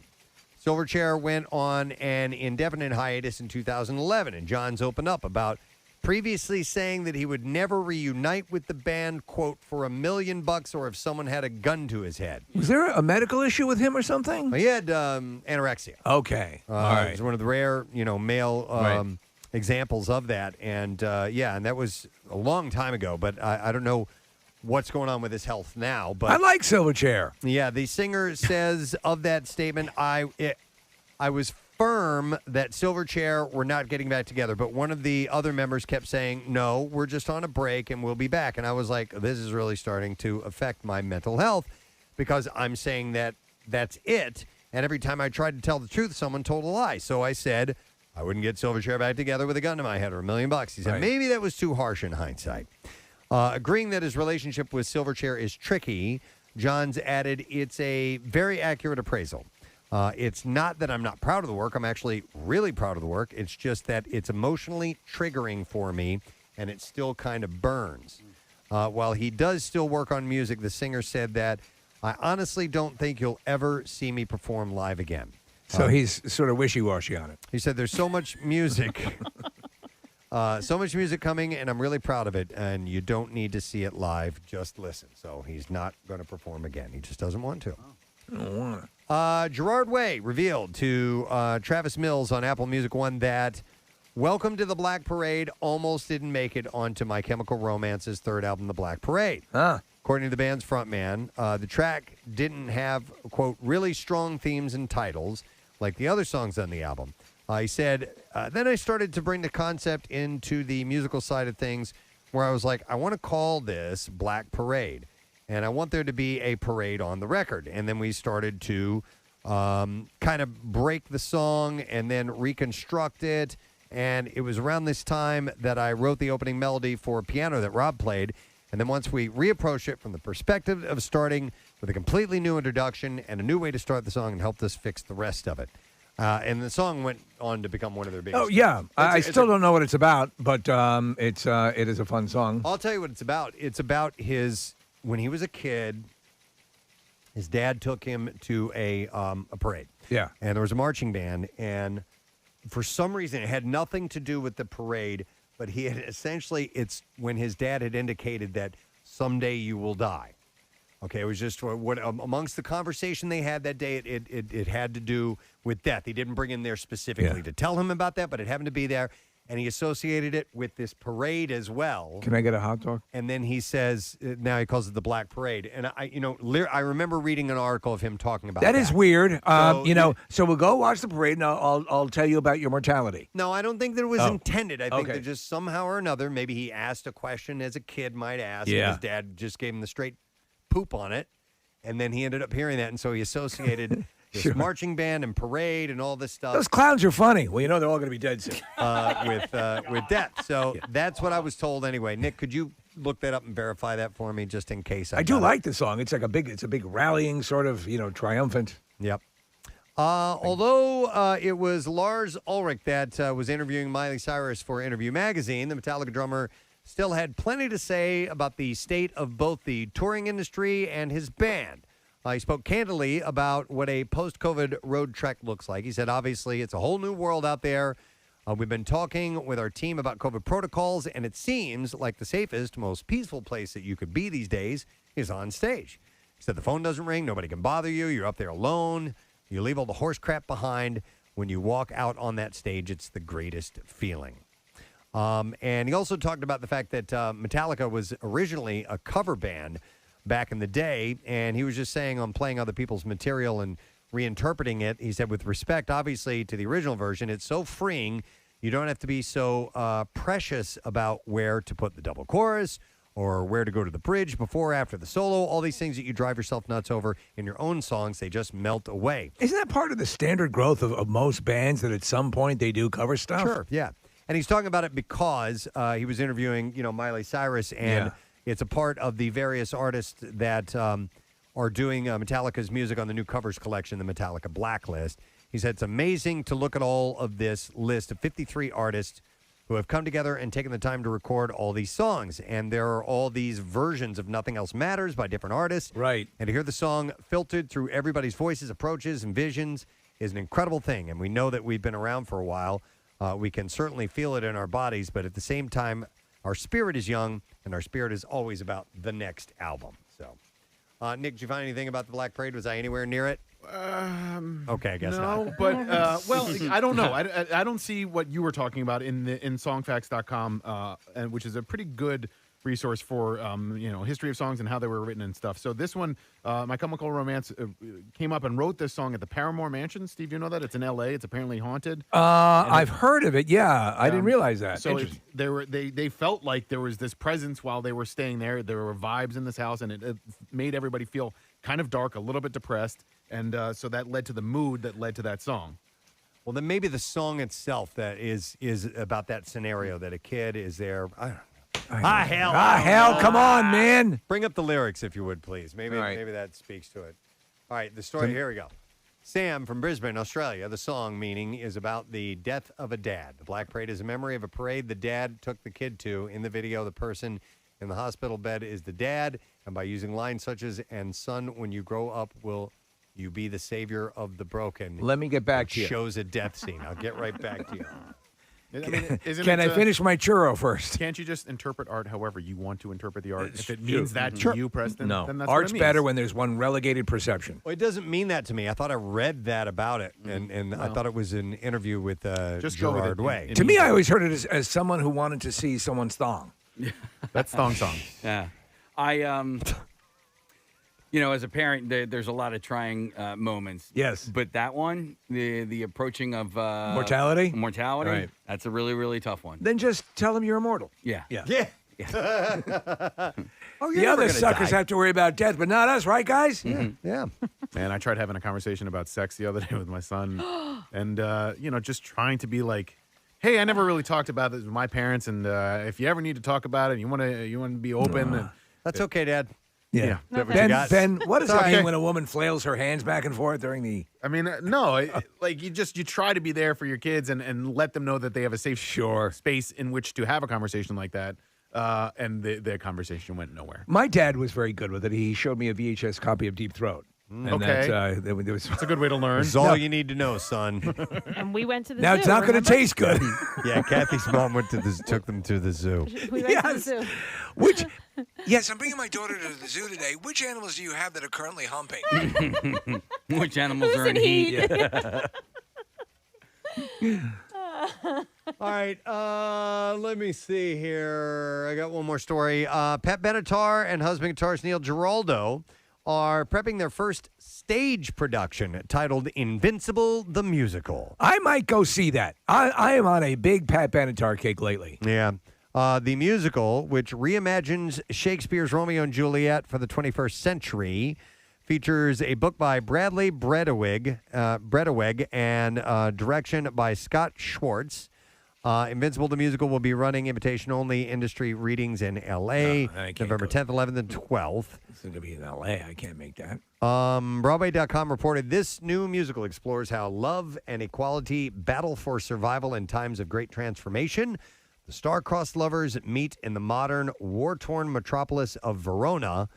Silverchair went on an indefinite hiatus in 2011, and Johns opened up about previously saying that he would never reunite with the band, quote, for $1 million or if someone had a gun to his head. Was there a medical issue with him or something? He had anorexia. Okay. All right. It's one of the rare, male examples of that. And, and that was a long time ago, but I don't know what's going on with his health now. But I like Silverchair. Yeah, the singer says of that statement, I was confirm that Silverchair were not getting back together, but one of the other members kept saying, no, we're just on a break and we'll be back. And I was like, this is really starting to affect my mental health because I'm saying that that's it. And every time I tried to tell the truth, someone told a lie. So I said I wouldn't get Silverchair back together with a gun to my head or $1 million. He said, maybe that was too harsh in hindsight. Agreeing that his relationship with Silverchair is tricky, Johns added, it's a very accurate appraisal. It's not that I'm not proud of the work. I'm actually really proud of the work. It's just that it's emotionally triggering for me, and it still kind of burns. While he does still work on music, the singer said that, I honestly don't think you'll ever see me perform live again. So he's sort of wishy-washy on it. He said there's so much music, coming, and I'm really proud of it, and you don't need to see it live. Just listen. So he's not going to perform again. He just doesn't want to. I don't want to. Gerard Way revealed to Travis Mills on Apple Music One that Welcome to the Black Parade almost didn't make it onto My Chemical Romance's third album, The Black Parade. According to the band's frontman, the track didn't have, quote, really strong themes and titles like the other songs on the album. He said, then I started to bring the concept into the musical side of things where I was like, I want to call this Black Parade. And I want there to be a parade on the record. And then we started to kind of break the song and then reconstruct it. And it was around this time that I wrote the opening melody for piano that Rob played. And then once we reapproached it from the perspective of starting with a completely new introduction and a new way to start the song and helped us fix the rest of it. And the song went on to become one of their biggest. Oh, yeah. I still don't know what it's about, but it is a fun song. I'll tell you what it's about. It's about when he was a kid, his dad took him to a parade. Yeah. And there was a marching band, and for some reason, it had nothing to do with the parade, but he had it's when his dad had indicated that someday you will die. Okay, it was just what amongst the conversation they had that day, it had to do with death. He didn't bring him there specifically to tell him about that, but it happened to be there, and he associated it with this parade as well. Can I get a hot dog? And then he says, now he calls it the Black Parade. And I remember reading an article of him talking about that. That is weird. So we'll go watch the parade, and I'll tell you about your mortality. No, I don't think that it was intended. I think that just somehow or another, maybe he asked a question as a kid might ask, and his dad just gave him the straight poop on it, and then he ended up hearing that, and so he associated this marching band and parade and all this stuff. Those clowns are funny. Well, they're all going to be dead soon. With death. So that's what I was told anyway. Nick, could you look that up and verify that for me, just in case? I do like the song. It's like a big rallying sort of, triumphant. Yep. Although it was Lars Ulrich that was interviewing Miley Cyrus for Interview Magazine, the Metallica drummer still had plenty to say about the state of both the touring industry and his band. He spoke candidly about what a post-COVID road trek looks like. He said, obviously, it's a whole new world out there. We've been talking with our team about COVID protocols, and it seems like the safest, most peaceful place that you could be these days is on stage. He said the phone doesn't ring, nobody can bother you, you're up there alone, you leave all the horse crap behind. When you walk out on that stage, it's the greatest feeling. And he also talked about the fact that Metallica was originally a cover band back in the day, and he was just saying on playing other people's material and reinterpreting it, he said, with respect, obviously, to the original version, it's so freeing, you don't have to be so precious about where to put the double chorus or where to go to the bridge before or after the solo. All these things that you drive yourself nuts over in your own songs, they just melt away. Isn't that part of the standard growth of most bands, that at some point they do cover stuff? Sure, yeah. And he's talking about it because he was interviewing, Miley Cyrus, and it's a part of the various artists that are doing Metallica's music on the new covers collection, the Metallica Blacklist. He said it's amazing to look at all of this list of 53 artists who have come together and taken the time to record all these songs. And there are all these versions of Nothing Else Matters by different artists. Right. And to hear the song filtered through everybody's voices, approaches, and visions is an incredible thing. And we know that we've been around for a while. We can certainly feel it in our bodies, but at the same time, our spirit is young, and our spirit is always about the next album. So, Nick, did you find anything about the Black Parade? Was I anywhere near it? Okay, I guess no, not. but well, I don't know. I don't see what you were talking about in songfacts.com, and which is a pretty good resource for history of songs and how they were written and stuff. So this one, My Chemical Romance, came up and wrote this song at the Paramore Mansion. Steve, you know that? It's in L.A. It's apparently haunted. I've heard of it. Yeah, I didn't realize that. So they felt like there was this presence while they were staying there. There were vibes in this house, and it made everybody feel kind of dark, a little bit depressed, and so that led to the mood that led to that song. Well, then maybe the song itself that is about that scenario that a kid is there. I don't know. hell, come on, man. Bring up the lyrics if you would, please. Maybe that speaks to it. All right, the story, here we go. Sam from Brisbane, Australia. The song meaning is about the death of a dad. The Black Parade is a memory of a parade the dad took the kid to. In the video, the person in the hospital bed is the dad, and by using lines such as, "And son, when you grow up, will you be the savior of the broken?" Let me get back to you. Shows a death scene. I'll get right back to you. Can I finish my churro first? Can't you just interpret art however you want to interpret the art? If it means that to you, Preston, no. then that's Art's what it means. better when there's one relegated perception. Well, it doesn't mean that to me. I thought I read that about it, and I thought it was an interview with Gerard Way. To me, I always heard it as someone who wanted to see someone's thong. That's thong song. Yeah. As a parent, there's a lot of trying moments. Yes. But that one, the approaching of mortality, right. That's a really, really tough one. Then just tell them you're immortal. Yeah. Yeah. Oh, the other suckers have to worry about death, but not us, right, guys? Yeah. Man, I tried having a conversation about sex the other day with my son, and just trying to be like, hey, I never really talked about this with my parents, and if you ever need to talk about it, you want to be open. And, that's okay, Dad. Yeah. Okay. Ben, what does that mean when a woman flails her hands back and forth during the... I mean, no, you try to be there for your kids and let them know that they have a safe space in which to have a conversation like that. And the conversation went nowhere. My dad was very good with it. He showed me a VHS copy of Deep Throat. And Okay. That's a good way to learn. That's all you need to know, son. And we went to the Now zoo. it's not going to taste good. Yeah, Kathy's mom took them to the zoo. We went to the zoo. Which... Yes, I'm bringing my daughter to the zoo today. Which animals do you have that are currently humping? Which animals are in heat? All right, let me see here. I got one more story. Pat Benatar and husband guitarist Neil Giraldo are prepping their first stage production titled Invincible the Musical. I might go see that. I am on a big Pat Benatar kick lately. Yeah. The musical, which reimagines Shakespeare's Romeo and Juliet for the 21st century, features a book by Bradley Bredeweg and direction by Scott Schwartz. Invincible the Musical will be running invitation-only industry readings in L.A. November 10th, 11th, and 12th. It's going to be in L.A. I can't make that. Broadway.com reported this new musical explores how love and equality battle for survival in times of great transformation. The star-crossed lovers meet in the modern, war-torn metropolis of Verona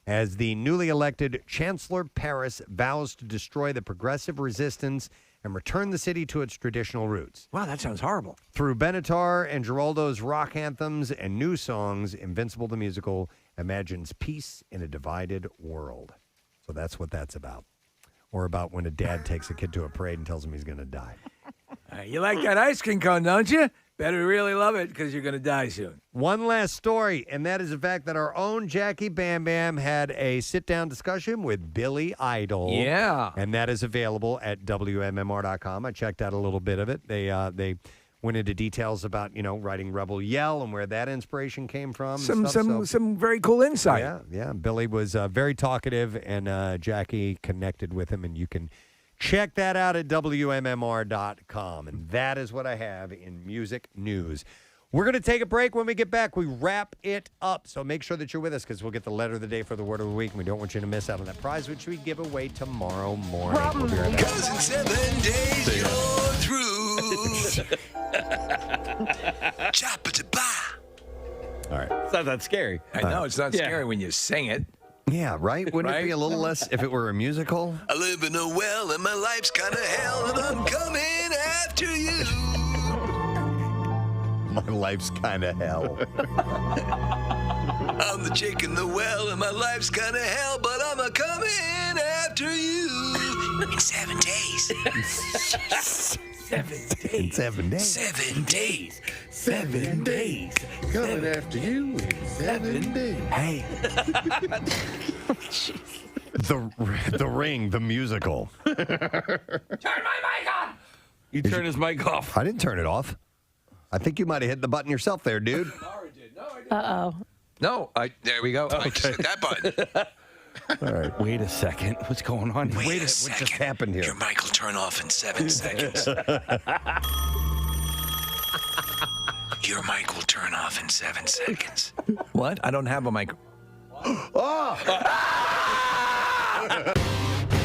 as the newly elected Chancellor Paris vows to destroy the progressive resistance and return the city to its traditional roots. Wow, that sounds horrible. Through Benatar and Giraldo's rock anthems and new songs, Invincible the Musical imagines peace in a divided world. So that's what that's about. Or about when a dad takes a kid to a parade and tells him he's going to die. You like that ice cream cone, don't you? Better really love it because you're going to die soon. One last story, and that is the fact that our own Jackie Bam Bam had a sit-down discussion with Billy Idol. Yeah. And that is available at WMMR.com. I checked out a little bit of it. They went into details about, writing Rebel Yell and where that inspiration came from. Some very cool insight. Yeah. Billy was very talkative, and Jackie connected with him, and you can check that out at WMMR.com. And that is what I have in music news. We're going to take a break. When we get back, we wrap it up. So make sure that you're with us because we'll get the letter of the day for the word of the week. And we don't want you to miss out on that prize, which we give away tomorrow morning. We'll be right back. 'Cause in 7 days you're through. All right. It's not that scary. I know, it's not scary when you sing it. Yeah, right? Wouldn't it be a little less if it were a musical? I live in a well and my life's kind of hell and I'm coming after you. My life's kind of hell. I'm I'm the chick in the well, and my life's kind of hell, but I'm a coming after you in 7 days. 7 days. In 7 days. 7 days. 7 days. Coming after you in 7 days. Hey. The Ring, the musical. Turn my mic on. You turn his mic off. I didn't turn it off. I think you might have hit the button yourself there, dude. Uh-oh. No, there we go. I just hit that button. All right. Wait a second. What's going on? Wait a What second. just happened here? Your mic will turn off in 7 seconds. Your mic will turn off in 7 seconds. What? I don't have a mic.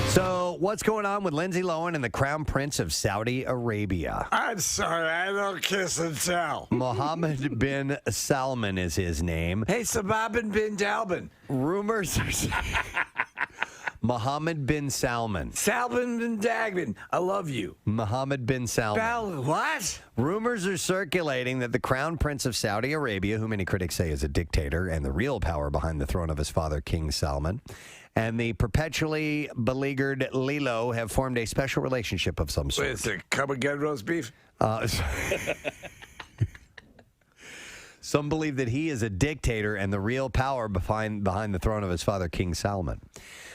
So, what's going on with Lindsay Lohan and the Crown Prince of Saudi Arabia? I'm sorry, I don't kiss and tell. Mohammed bin Salman is his name. Hey, Sababin bin Dalbin. Rumors are Mohammed bin Salman. Salbin bin Dagbin. I love you. Mohammed bin Salman. What? Rumors are circulating that the Crown Prince of Saudi Arabia, who many critics say is a dictator and the real power behind the throne of his father, King Salman, and the perpetually beleaguered Lilo have formed a special relationship of some sort. Wait, is it come again, roast beef? Some believe that he is a dictator and the real power behind the throne of his father, King Salman.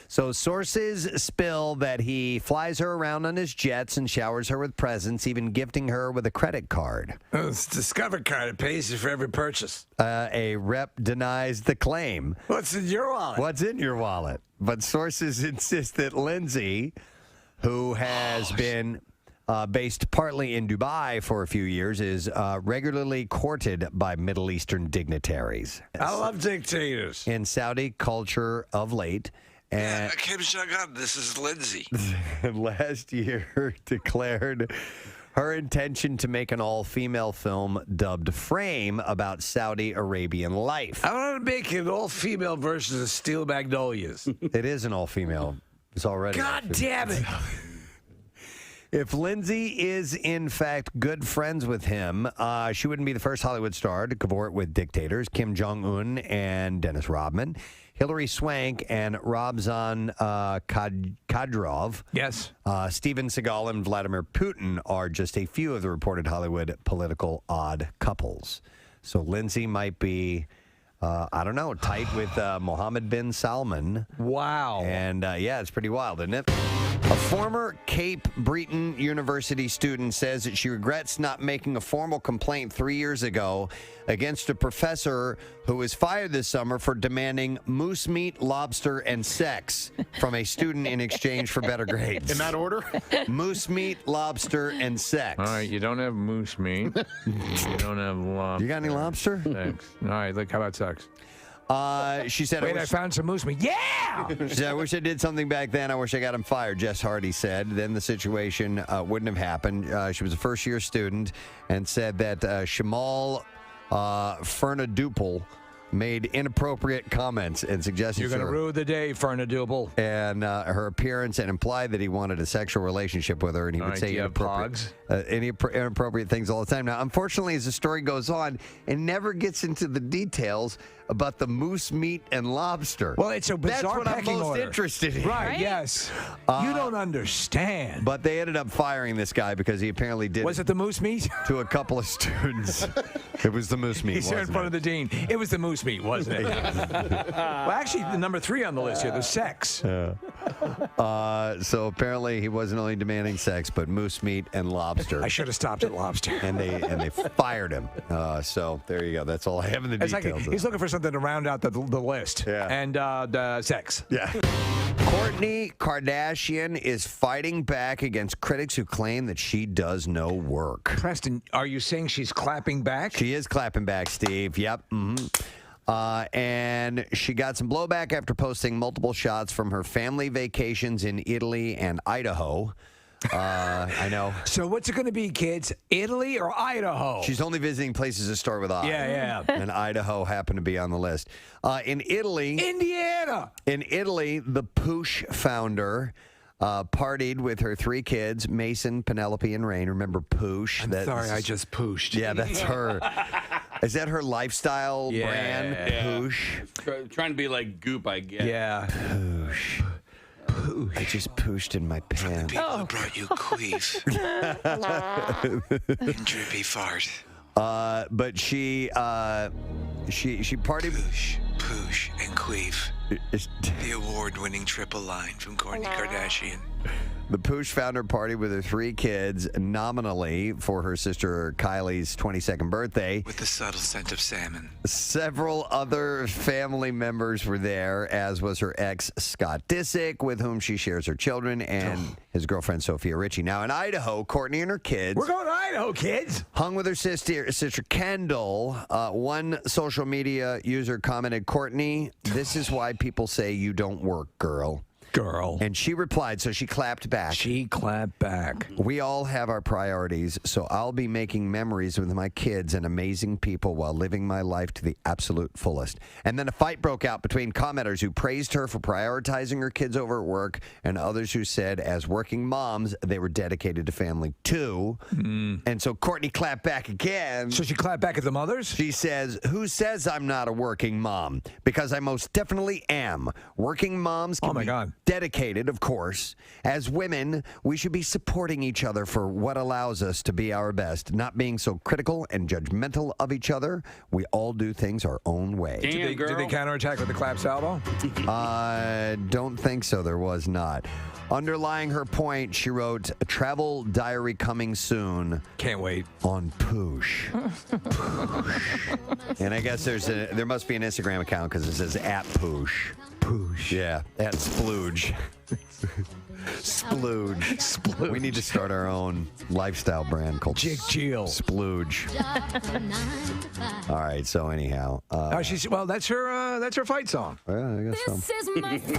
So sources spill that he flies her around on his jets and showers her with presents, even gifting her with a credit card. Oh, it's a Discover card. It pays you for every purchase. A rep denies the claim. What's in your wallet? What's in your wallet? But sources insist that Lindsay, who has been based partly in Dubai for a few years, is regularly courted by Middle Eastern dignitaries. I love dictators. In Saudi culture of late. And Kim Jong-un, this is Lindsay. last year declared her intention to make an all-female film dubbed Frame about Saudi Arabian life. I want to make an all-female version of Steel Magnolias. It is an all-female. It's already. God damn it. If Lindsay is, in fact, good friends with him, she wouldn't be the first Hollywood star to cavort with dictators. Kim Jong-un and Dennis Rodman, Hilary Swank and Ramzan Kadyrov. Yes. Steven Seagal and Vladimir Putin are just a few of the reported Hollywood political odd couples. So Lindsay might be, I don't know, tight with Mohammed bin Salman. Wow. And yeah, it's pretty wild, isn't it? A former Cape Breton University student says that she regrets not making a formal complaint 3 years ago against a professor who was fired this summer for demanding moose meat, lobster, and sex from a student in exchange for better grades. In that order? Moose meat, lobster, and sex. All right, you don't have moose meat. You don't have lobster. You got any lobster? Sex. All right, look, how about sex? She said, Wait, I found some moose meat. Yeah! She said, I wish I did something back then. I wish I got him fired, Jess Hardy said. Then the situation wouldn't have happened. She was a first-year student and said that Shamal Fernadupal made inappropriate comments and suggestions. You're going to ruin the day, Fernadupal. And her appearance, and implied that he wanted a sexual relationship with her, and he would say inappropriate things all the time. Now, unfortunately, as the story goes on, it never gets into the details about the moose meat and lobster. Well, it's a bizarre That's what I'm pecking most order. interested in. Right, yes. You don't understand. But they ended up firing this guy because he apparently did. Was it the moose meat? To a couple of students. It was the moose meat. He's there in front of the dean. It was the moose meat, wasn't it? Well, actually, the number 3 on the list here, the sex. So apparently he wasn't only demanding sex, but moose meat and lobster. I should have stopped at lobster. And they fired him. So there you go. That's all I have in the It's details. like he's looking for something to round out the list. Yeah. And the sex. Yeah. Courtney Kardashian is fighting back against critics who claim that she does no work. Preston, are you saying she's clapping back? She is clapping back, Steve. Yep. And she got some blowback after posting multiple shots from her family vacations in Italy and Idaho. I know. So what's it going to be, kids? Italy or Idaho? She's only visiting places that start with I. Yeah. And Idaho happened to be on the list. In Italy, Indiana. In Italy, the Poosh founder partied with her 3 kids, Mason, Penelope, and Rain. Remember Poosh? I'm sorry, I just pooshed. Yeah, that's her. Is that her lifestyle brand? Poosh. Trying to be like Goop, I guess. Yeah. Poosh. I just pooshed in my pants. People who brought you queef and drippy fart. But she partied. Poosh, and queef. The award-winning triple line from Courtney Kardashian. The Poosh found her party with her 3 kids nominally for her sister Kylie's 22nd birthday. With the subtle scent of salmon. Several other family members were there, as was her ex, Scott Disick, with whom she shares her children, and his girlfriend, Sophia Richie. Now, in Idaho, Courtney and her kids... We're going to Idaho, kids! ...hung with her sister Kendall. One social media user commented, "Courtney, this is why people say you don't work, girl." And she replied, so she clapped back. She clapped back. "We all have our priorities, so I'll be making memories with my kids and amazing people while living my life to the absolute fullest." And then a fight broke out between commenters who praised her for prioritizing her kids over at work and others who said, as working moms, they were dedicated to family too. And so Courtney clapped back again. So she clapped back at the mothers? She says, "Who says I'm not a working mom? Because I most definitely am. Working moms can be dedicated, of course. As women, we should be supporting each other for what allows us to be our best, not being so critical and judgmental of each other. We all do things our own way." Did they counterattack with the clap salvo? I don't think so. There was not. Underlying her point, she wrote, "Travel diary coming soon." Can't wait. On Poosh. And I guess there must be an Instagram account because it says @Poosh. Poosh. Yeah, @Splooge. Splooge. We need to start our own lifestyle brand called Jig Jill. Splooge. All right. So anyhow, that's her fight song. Yeah, I guess so. Is my fight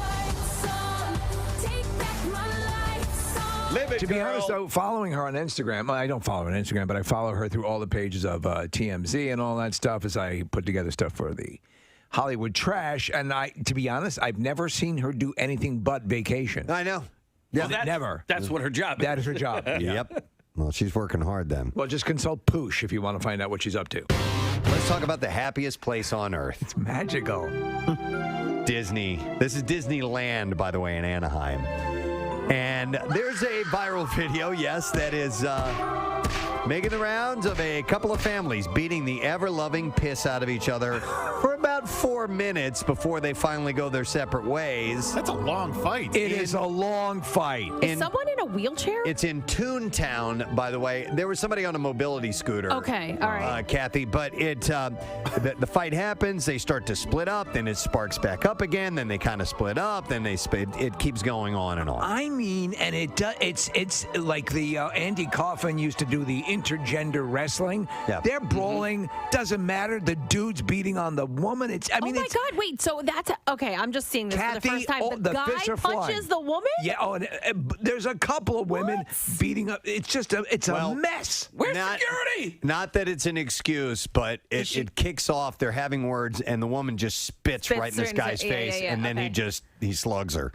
song. Take back my life song. Live it, To be girl. honest, though, following her on Instagram, well, I don't follow her on Instagram, but I follow her through all the pages of TMZ and all that stuff as I put together stuff for the Hollywood Trash. And to be honest, I've never seen her do anything but vacation. I know. Yeah, never. That's what her job is. That is her job. Yep. Well, she's working hard then. Well, just consult Poosh if you want to find out what she's up to. Let's talk about the happiest place on earth. It's magical. Disney. This is Disneyland, by the way, in Anaheim. And there's a viral video, yes, that is making the rounds of a couple of families beating the ever-loving piss out of each other for about 4 minutes before they finally go their separate ways. That's a long fight. It is a long fight. Is someone in a wheelchair? It's in Toontown, by the way. There was somebody on a mobility scooter. Okay, all right. Kathy, but the fight happens. They start to split up. Then it sparks back up again. Then they kind of split up. Then it keeps going on and on. I mean, and it's like the Andy Kaufman used to do the intergender wrestling. Yeah. They're brawling. Doesn't matter. The dude's beating on the woman. Oh my God! Wait, so that's okay. I'm just seeing this for the first time. The guy fists are punches flying. the woman. Yeah. Oh, and there's a couple of women beating up. It's just a mess. Where's security? Not that it's an excuse, but it kicks off. They're having words, and the woman just spits right in this guy's face, and then he slugs her.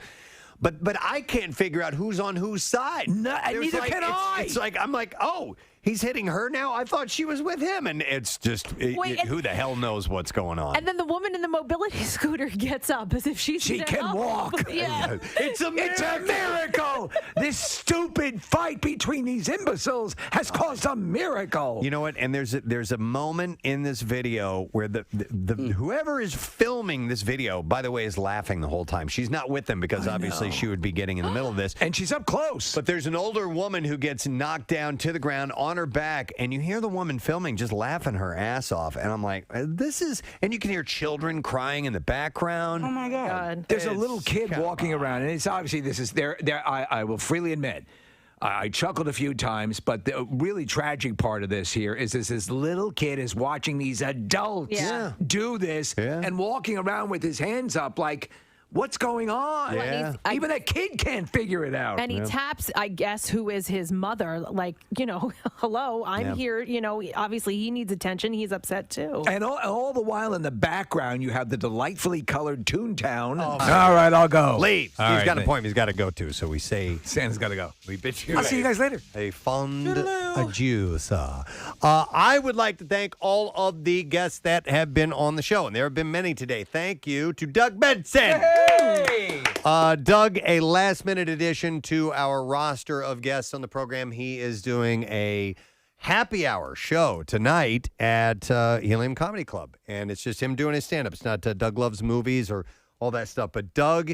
But I can't figure out who's on whose side. No, neither can I. It's like I'm like, oh, he's hitting her now. I thought she was with him, and it's just who the hell knows what's going on. And then the woman in the mobility scooter gets up as if she can walk. Yeah. It's a miracle. This stupid fight between these imbeciles has caused a miracle. You know what? And there's a moment in this video where the whoever is filming this video, by the way, is laughing the whole time. She's not with them because obviously she would be getting in the middle of this. And she's up close. But there's an older woman who gets knocked down to the ground on her back, and you hear the woman filming just laughing her ass off. And I'm like, and you can hear children crying in the background. Oh my God. There's a little kid walking around, and it's obviously I will freely admit, I chuckled a few times, but the really tragic part of this here is this little kid is watching these adults do this and walking around with his hands up like, What's going on? Well, and he's- Even that kid can't figure it out. And he taps, I guess, who is his mother. Like, hello, I'm here. Obviously he needs attention. He's upset too. And all the while in the background, you have the delightfully colored Toontown. Oh, All right, I'll go. Leave. All He's right, got an then. appointment he's got to go to, so we say Santa's got to go. we bid you. I'll see you guys later. A fond adieu, sir. I would like to thank all of the guests that have been on the show, and there have been many today. Thank you to Doug Benson. Doug, a last-minute addition to our roster of guests on the program. He is doing a happy hour show tonight at Helium Comedy Club, and it's just him doing his stand-up. It's not Doug Loves Movies or all that stuff, but Doug,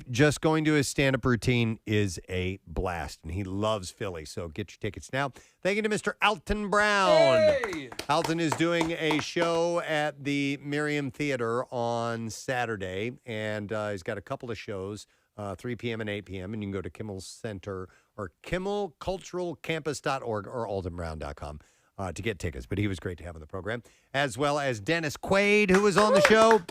just going to his stand-up routine is a blast, and he loves Philly, so get your tickets now. Thank you to Mr. Alton Brown. Hey! Alton is doing a show at the Miriam Theater on Saturday, and he's got a couple of shows, 3 p.m. and 8 p.m., and you can go to Kimmel Center or kimmelculturalcampus.org or altonbrown.com to get tickets. But he was great to have on the program, as well as Dennis Quaid, who was on the show.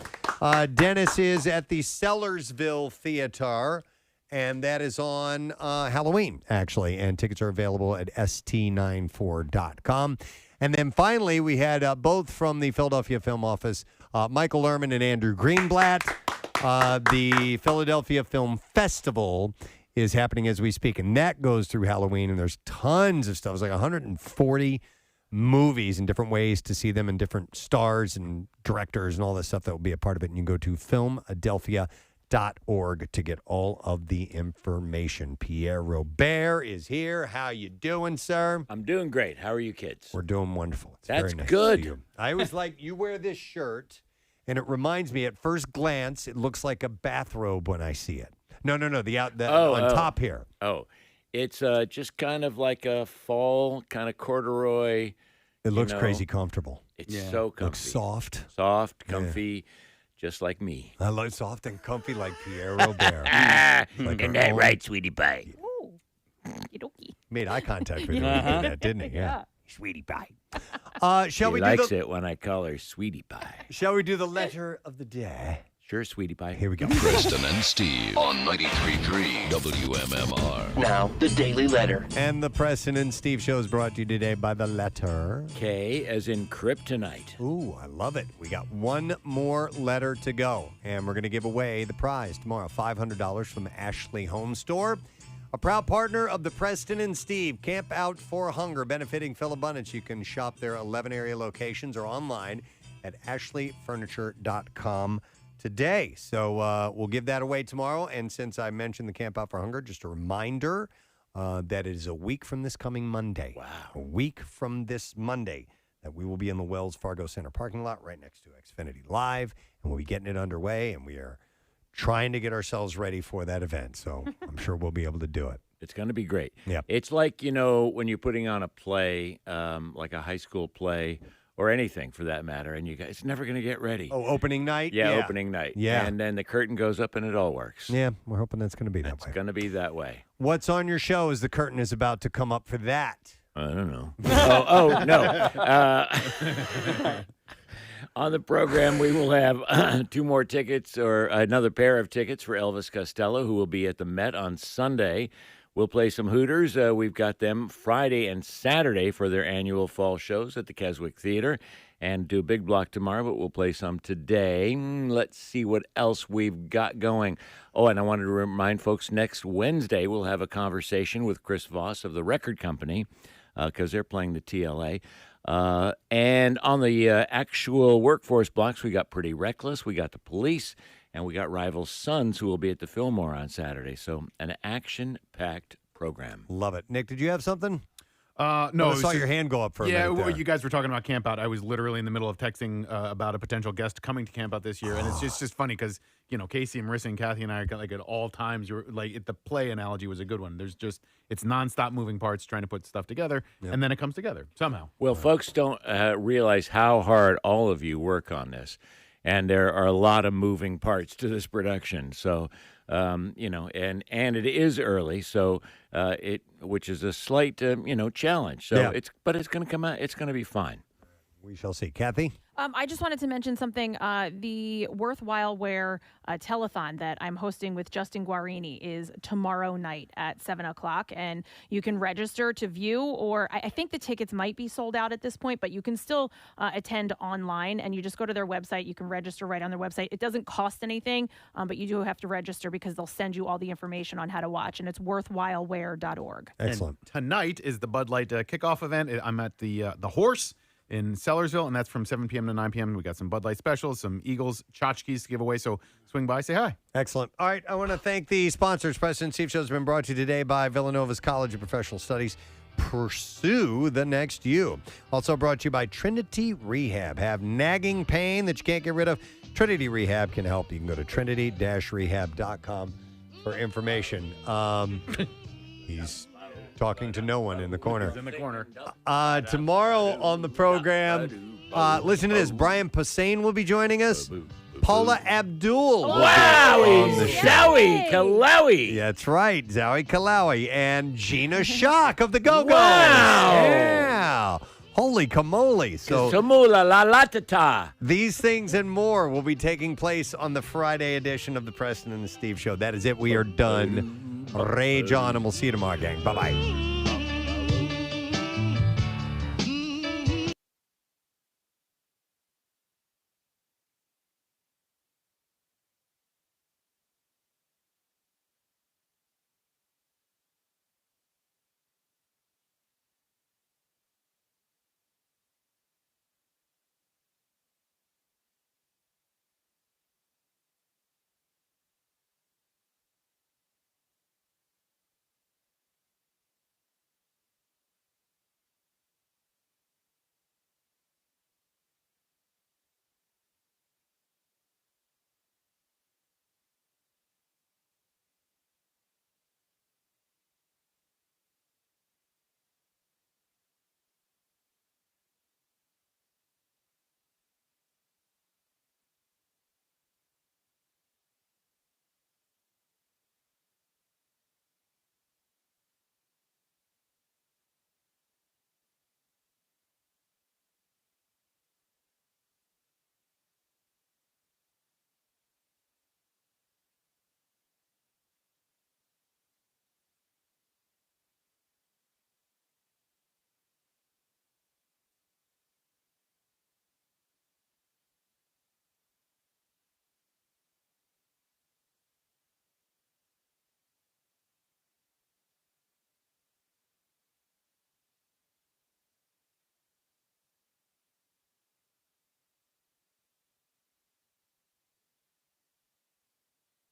Dennis is at the Sellersville Theater, and that is on Halloween, actually, and tickets are available at st94.com. And then finally, we had both from the Philadelphia Film Office, Michael Lerman and Andrew Greenblatt. The Philadelphia Film Festival is happening as we speak, and that goes through Halloween, and there's tons of stuff. It's like 140 movies and different ways to see them and different stars and directors and all this stuff that will be a part of it. And you can go to filmadelphia.org to get all of the information. Pierre Robert is here. How you doing, sir? I'm doing great. How are you kids? We're doing wonderful. It's That's very nice good. To see you. I always like you wear this shirt, and it reminds me at first glance, it looks like a bathrobe when I see it. No, on top here. Oh, it's just kind of like a fall kind of corduroy. It looks crazy comfortable. It's so comfy. Looks soft. Soft, comfy, just like me. I like soft and comfy like Pierre Robert. Like Isn't our that own- right, sweetie pie? Made eye contact with you when Uh-huh. you did that, didn't he? Yeah. Sweetie pie. Shall She we likes do it when I call her sweetie pie. Shall we do the letter of the day? Sure, sweetie pie. Here we go. Preston and Steve on 93.3 WMMR. Now, the Daily Letter. And the Preston and Steve show is brought to you today by the letter K as in kryptonite. Ooh, I love it. We got one more letter to go, and we're going to give away the prize tomorrow, $500 from Ashley Home Store, a proud partner of the Preston and Steve Camp Out for Hunger, benefiting Phil Abundance. You can shop their 11 area locations or online at ashleyfurniture.com today. So we'll give that away tomorrow. And since I mentioned the Camp Out for Hunger, just a reminder that it is a week from this coming Monday. Wow. A week from this Monday that we will be in the Wells Fargo Center parking lot right next to Xfinity Live, and we'll be getting it underway, and we are trying to get ourselves ready for that event. So I'm sure we'll be able to do it. It's going to be great. Yeah. It's like, when you're putting on a play, like a high school play or anything for that matter, and you guys, it's never going to get ready. Oh, opening night? Yeah, opening night. Yeah. And then the curtain goes up and it all works. Yeah, we're hoping that's going to be that way. It's going to be that way. What's on your show as the curtain is about to come up for that? I don't know. No. On the program, we will have 2 more tickets or another pair of tickets for Elvis Costello, who will be at the Met on Sunday. We'll play some Hooters. We've got them Friday and Saturday for their annual fall shows at the Keswick Theater, and do a big block tomorrow, but we'll play some today. Let's see what else we've got going. Oh, and I wanted to remind folks, next Wednesday we'll have a conversation with Chris Voss of the record company, because they're playing the TLA. And on the actual workforce blocks, we got Pretty Reckless, we got The Police, and we got Rival Sons, who will be at the Fillmore on Saturday. So an action-packed program. Love it. Nick, did you have something? No, I it was saw your just- hand go up for a yeah, minute well, there. you guys were talking about Camp Out. I was literally in the middle of texting about a potential guest coming to Camp Out this year, and it's just funny because Casey and Marissa and Kathy and I are at all times. You're the play analogy was a good one. There's just it's nonstop moving parts trying to put stuff together, and then it comes together somehow. Well, folks don't realize how hard all of you work on this, and there are a lot of moving parts to this production. So, and it is early, so which is a slight challenge. So Yeah. it's going to come out. It's going to be fine. We shall see. Kathy? I just wanted to mention something. The Worthwhile Wear telethon that I'm hosting with Justin Guarini is tomorrow night at 7 o'clock. And you can register to view, or I think the tickets might be sold out at this point, but you can still attend online. And you just go to their website. You can register right on their website. It doesn't cost anything, but you do have to register because they'll send you all the information on how to watch. And it's worthwhilewear.org. Excellent. And tonight is the Bud Light kickoff event. I'm at the Horse in Sellersville, and that's from 7 p.m. to 9 p.m. We got some Bud Light specials, some Eagles tchotchkes to give away, so swing by, say hi. Excellent. All right, I want to thank the sponsors. Preston and Steve Show has been brought to you today by Villanova's College of Professional Studies. Pursue the next you. Also brought to you by Trinity Rehab. Have nagging pain that you can't get rid of? Trinity Rehab can help. You can go to trinity-rehab.com for information. He's talking to no one in the corner. He's in the corner. Tomorrow on the program, listen to this. Brian Posehn will be joining us. Paula Abdul will be on the show. Zoe Kalawi. Yeah, that's right. Zoe Kalawi and Gina Shock of the Go-Go's. Wow. Yeah. Holy camole. So Samula la latata. these things and more will be taking place on the Friday edition of the Preston and the Steve Show. That is it. We are done. Rage on, and we'll see you tomorrow, gang. Bye-bye.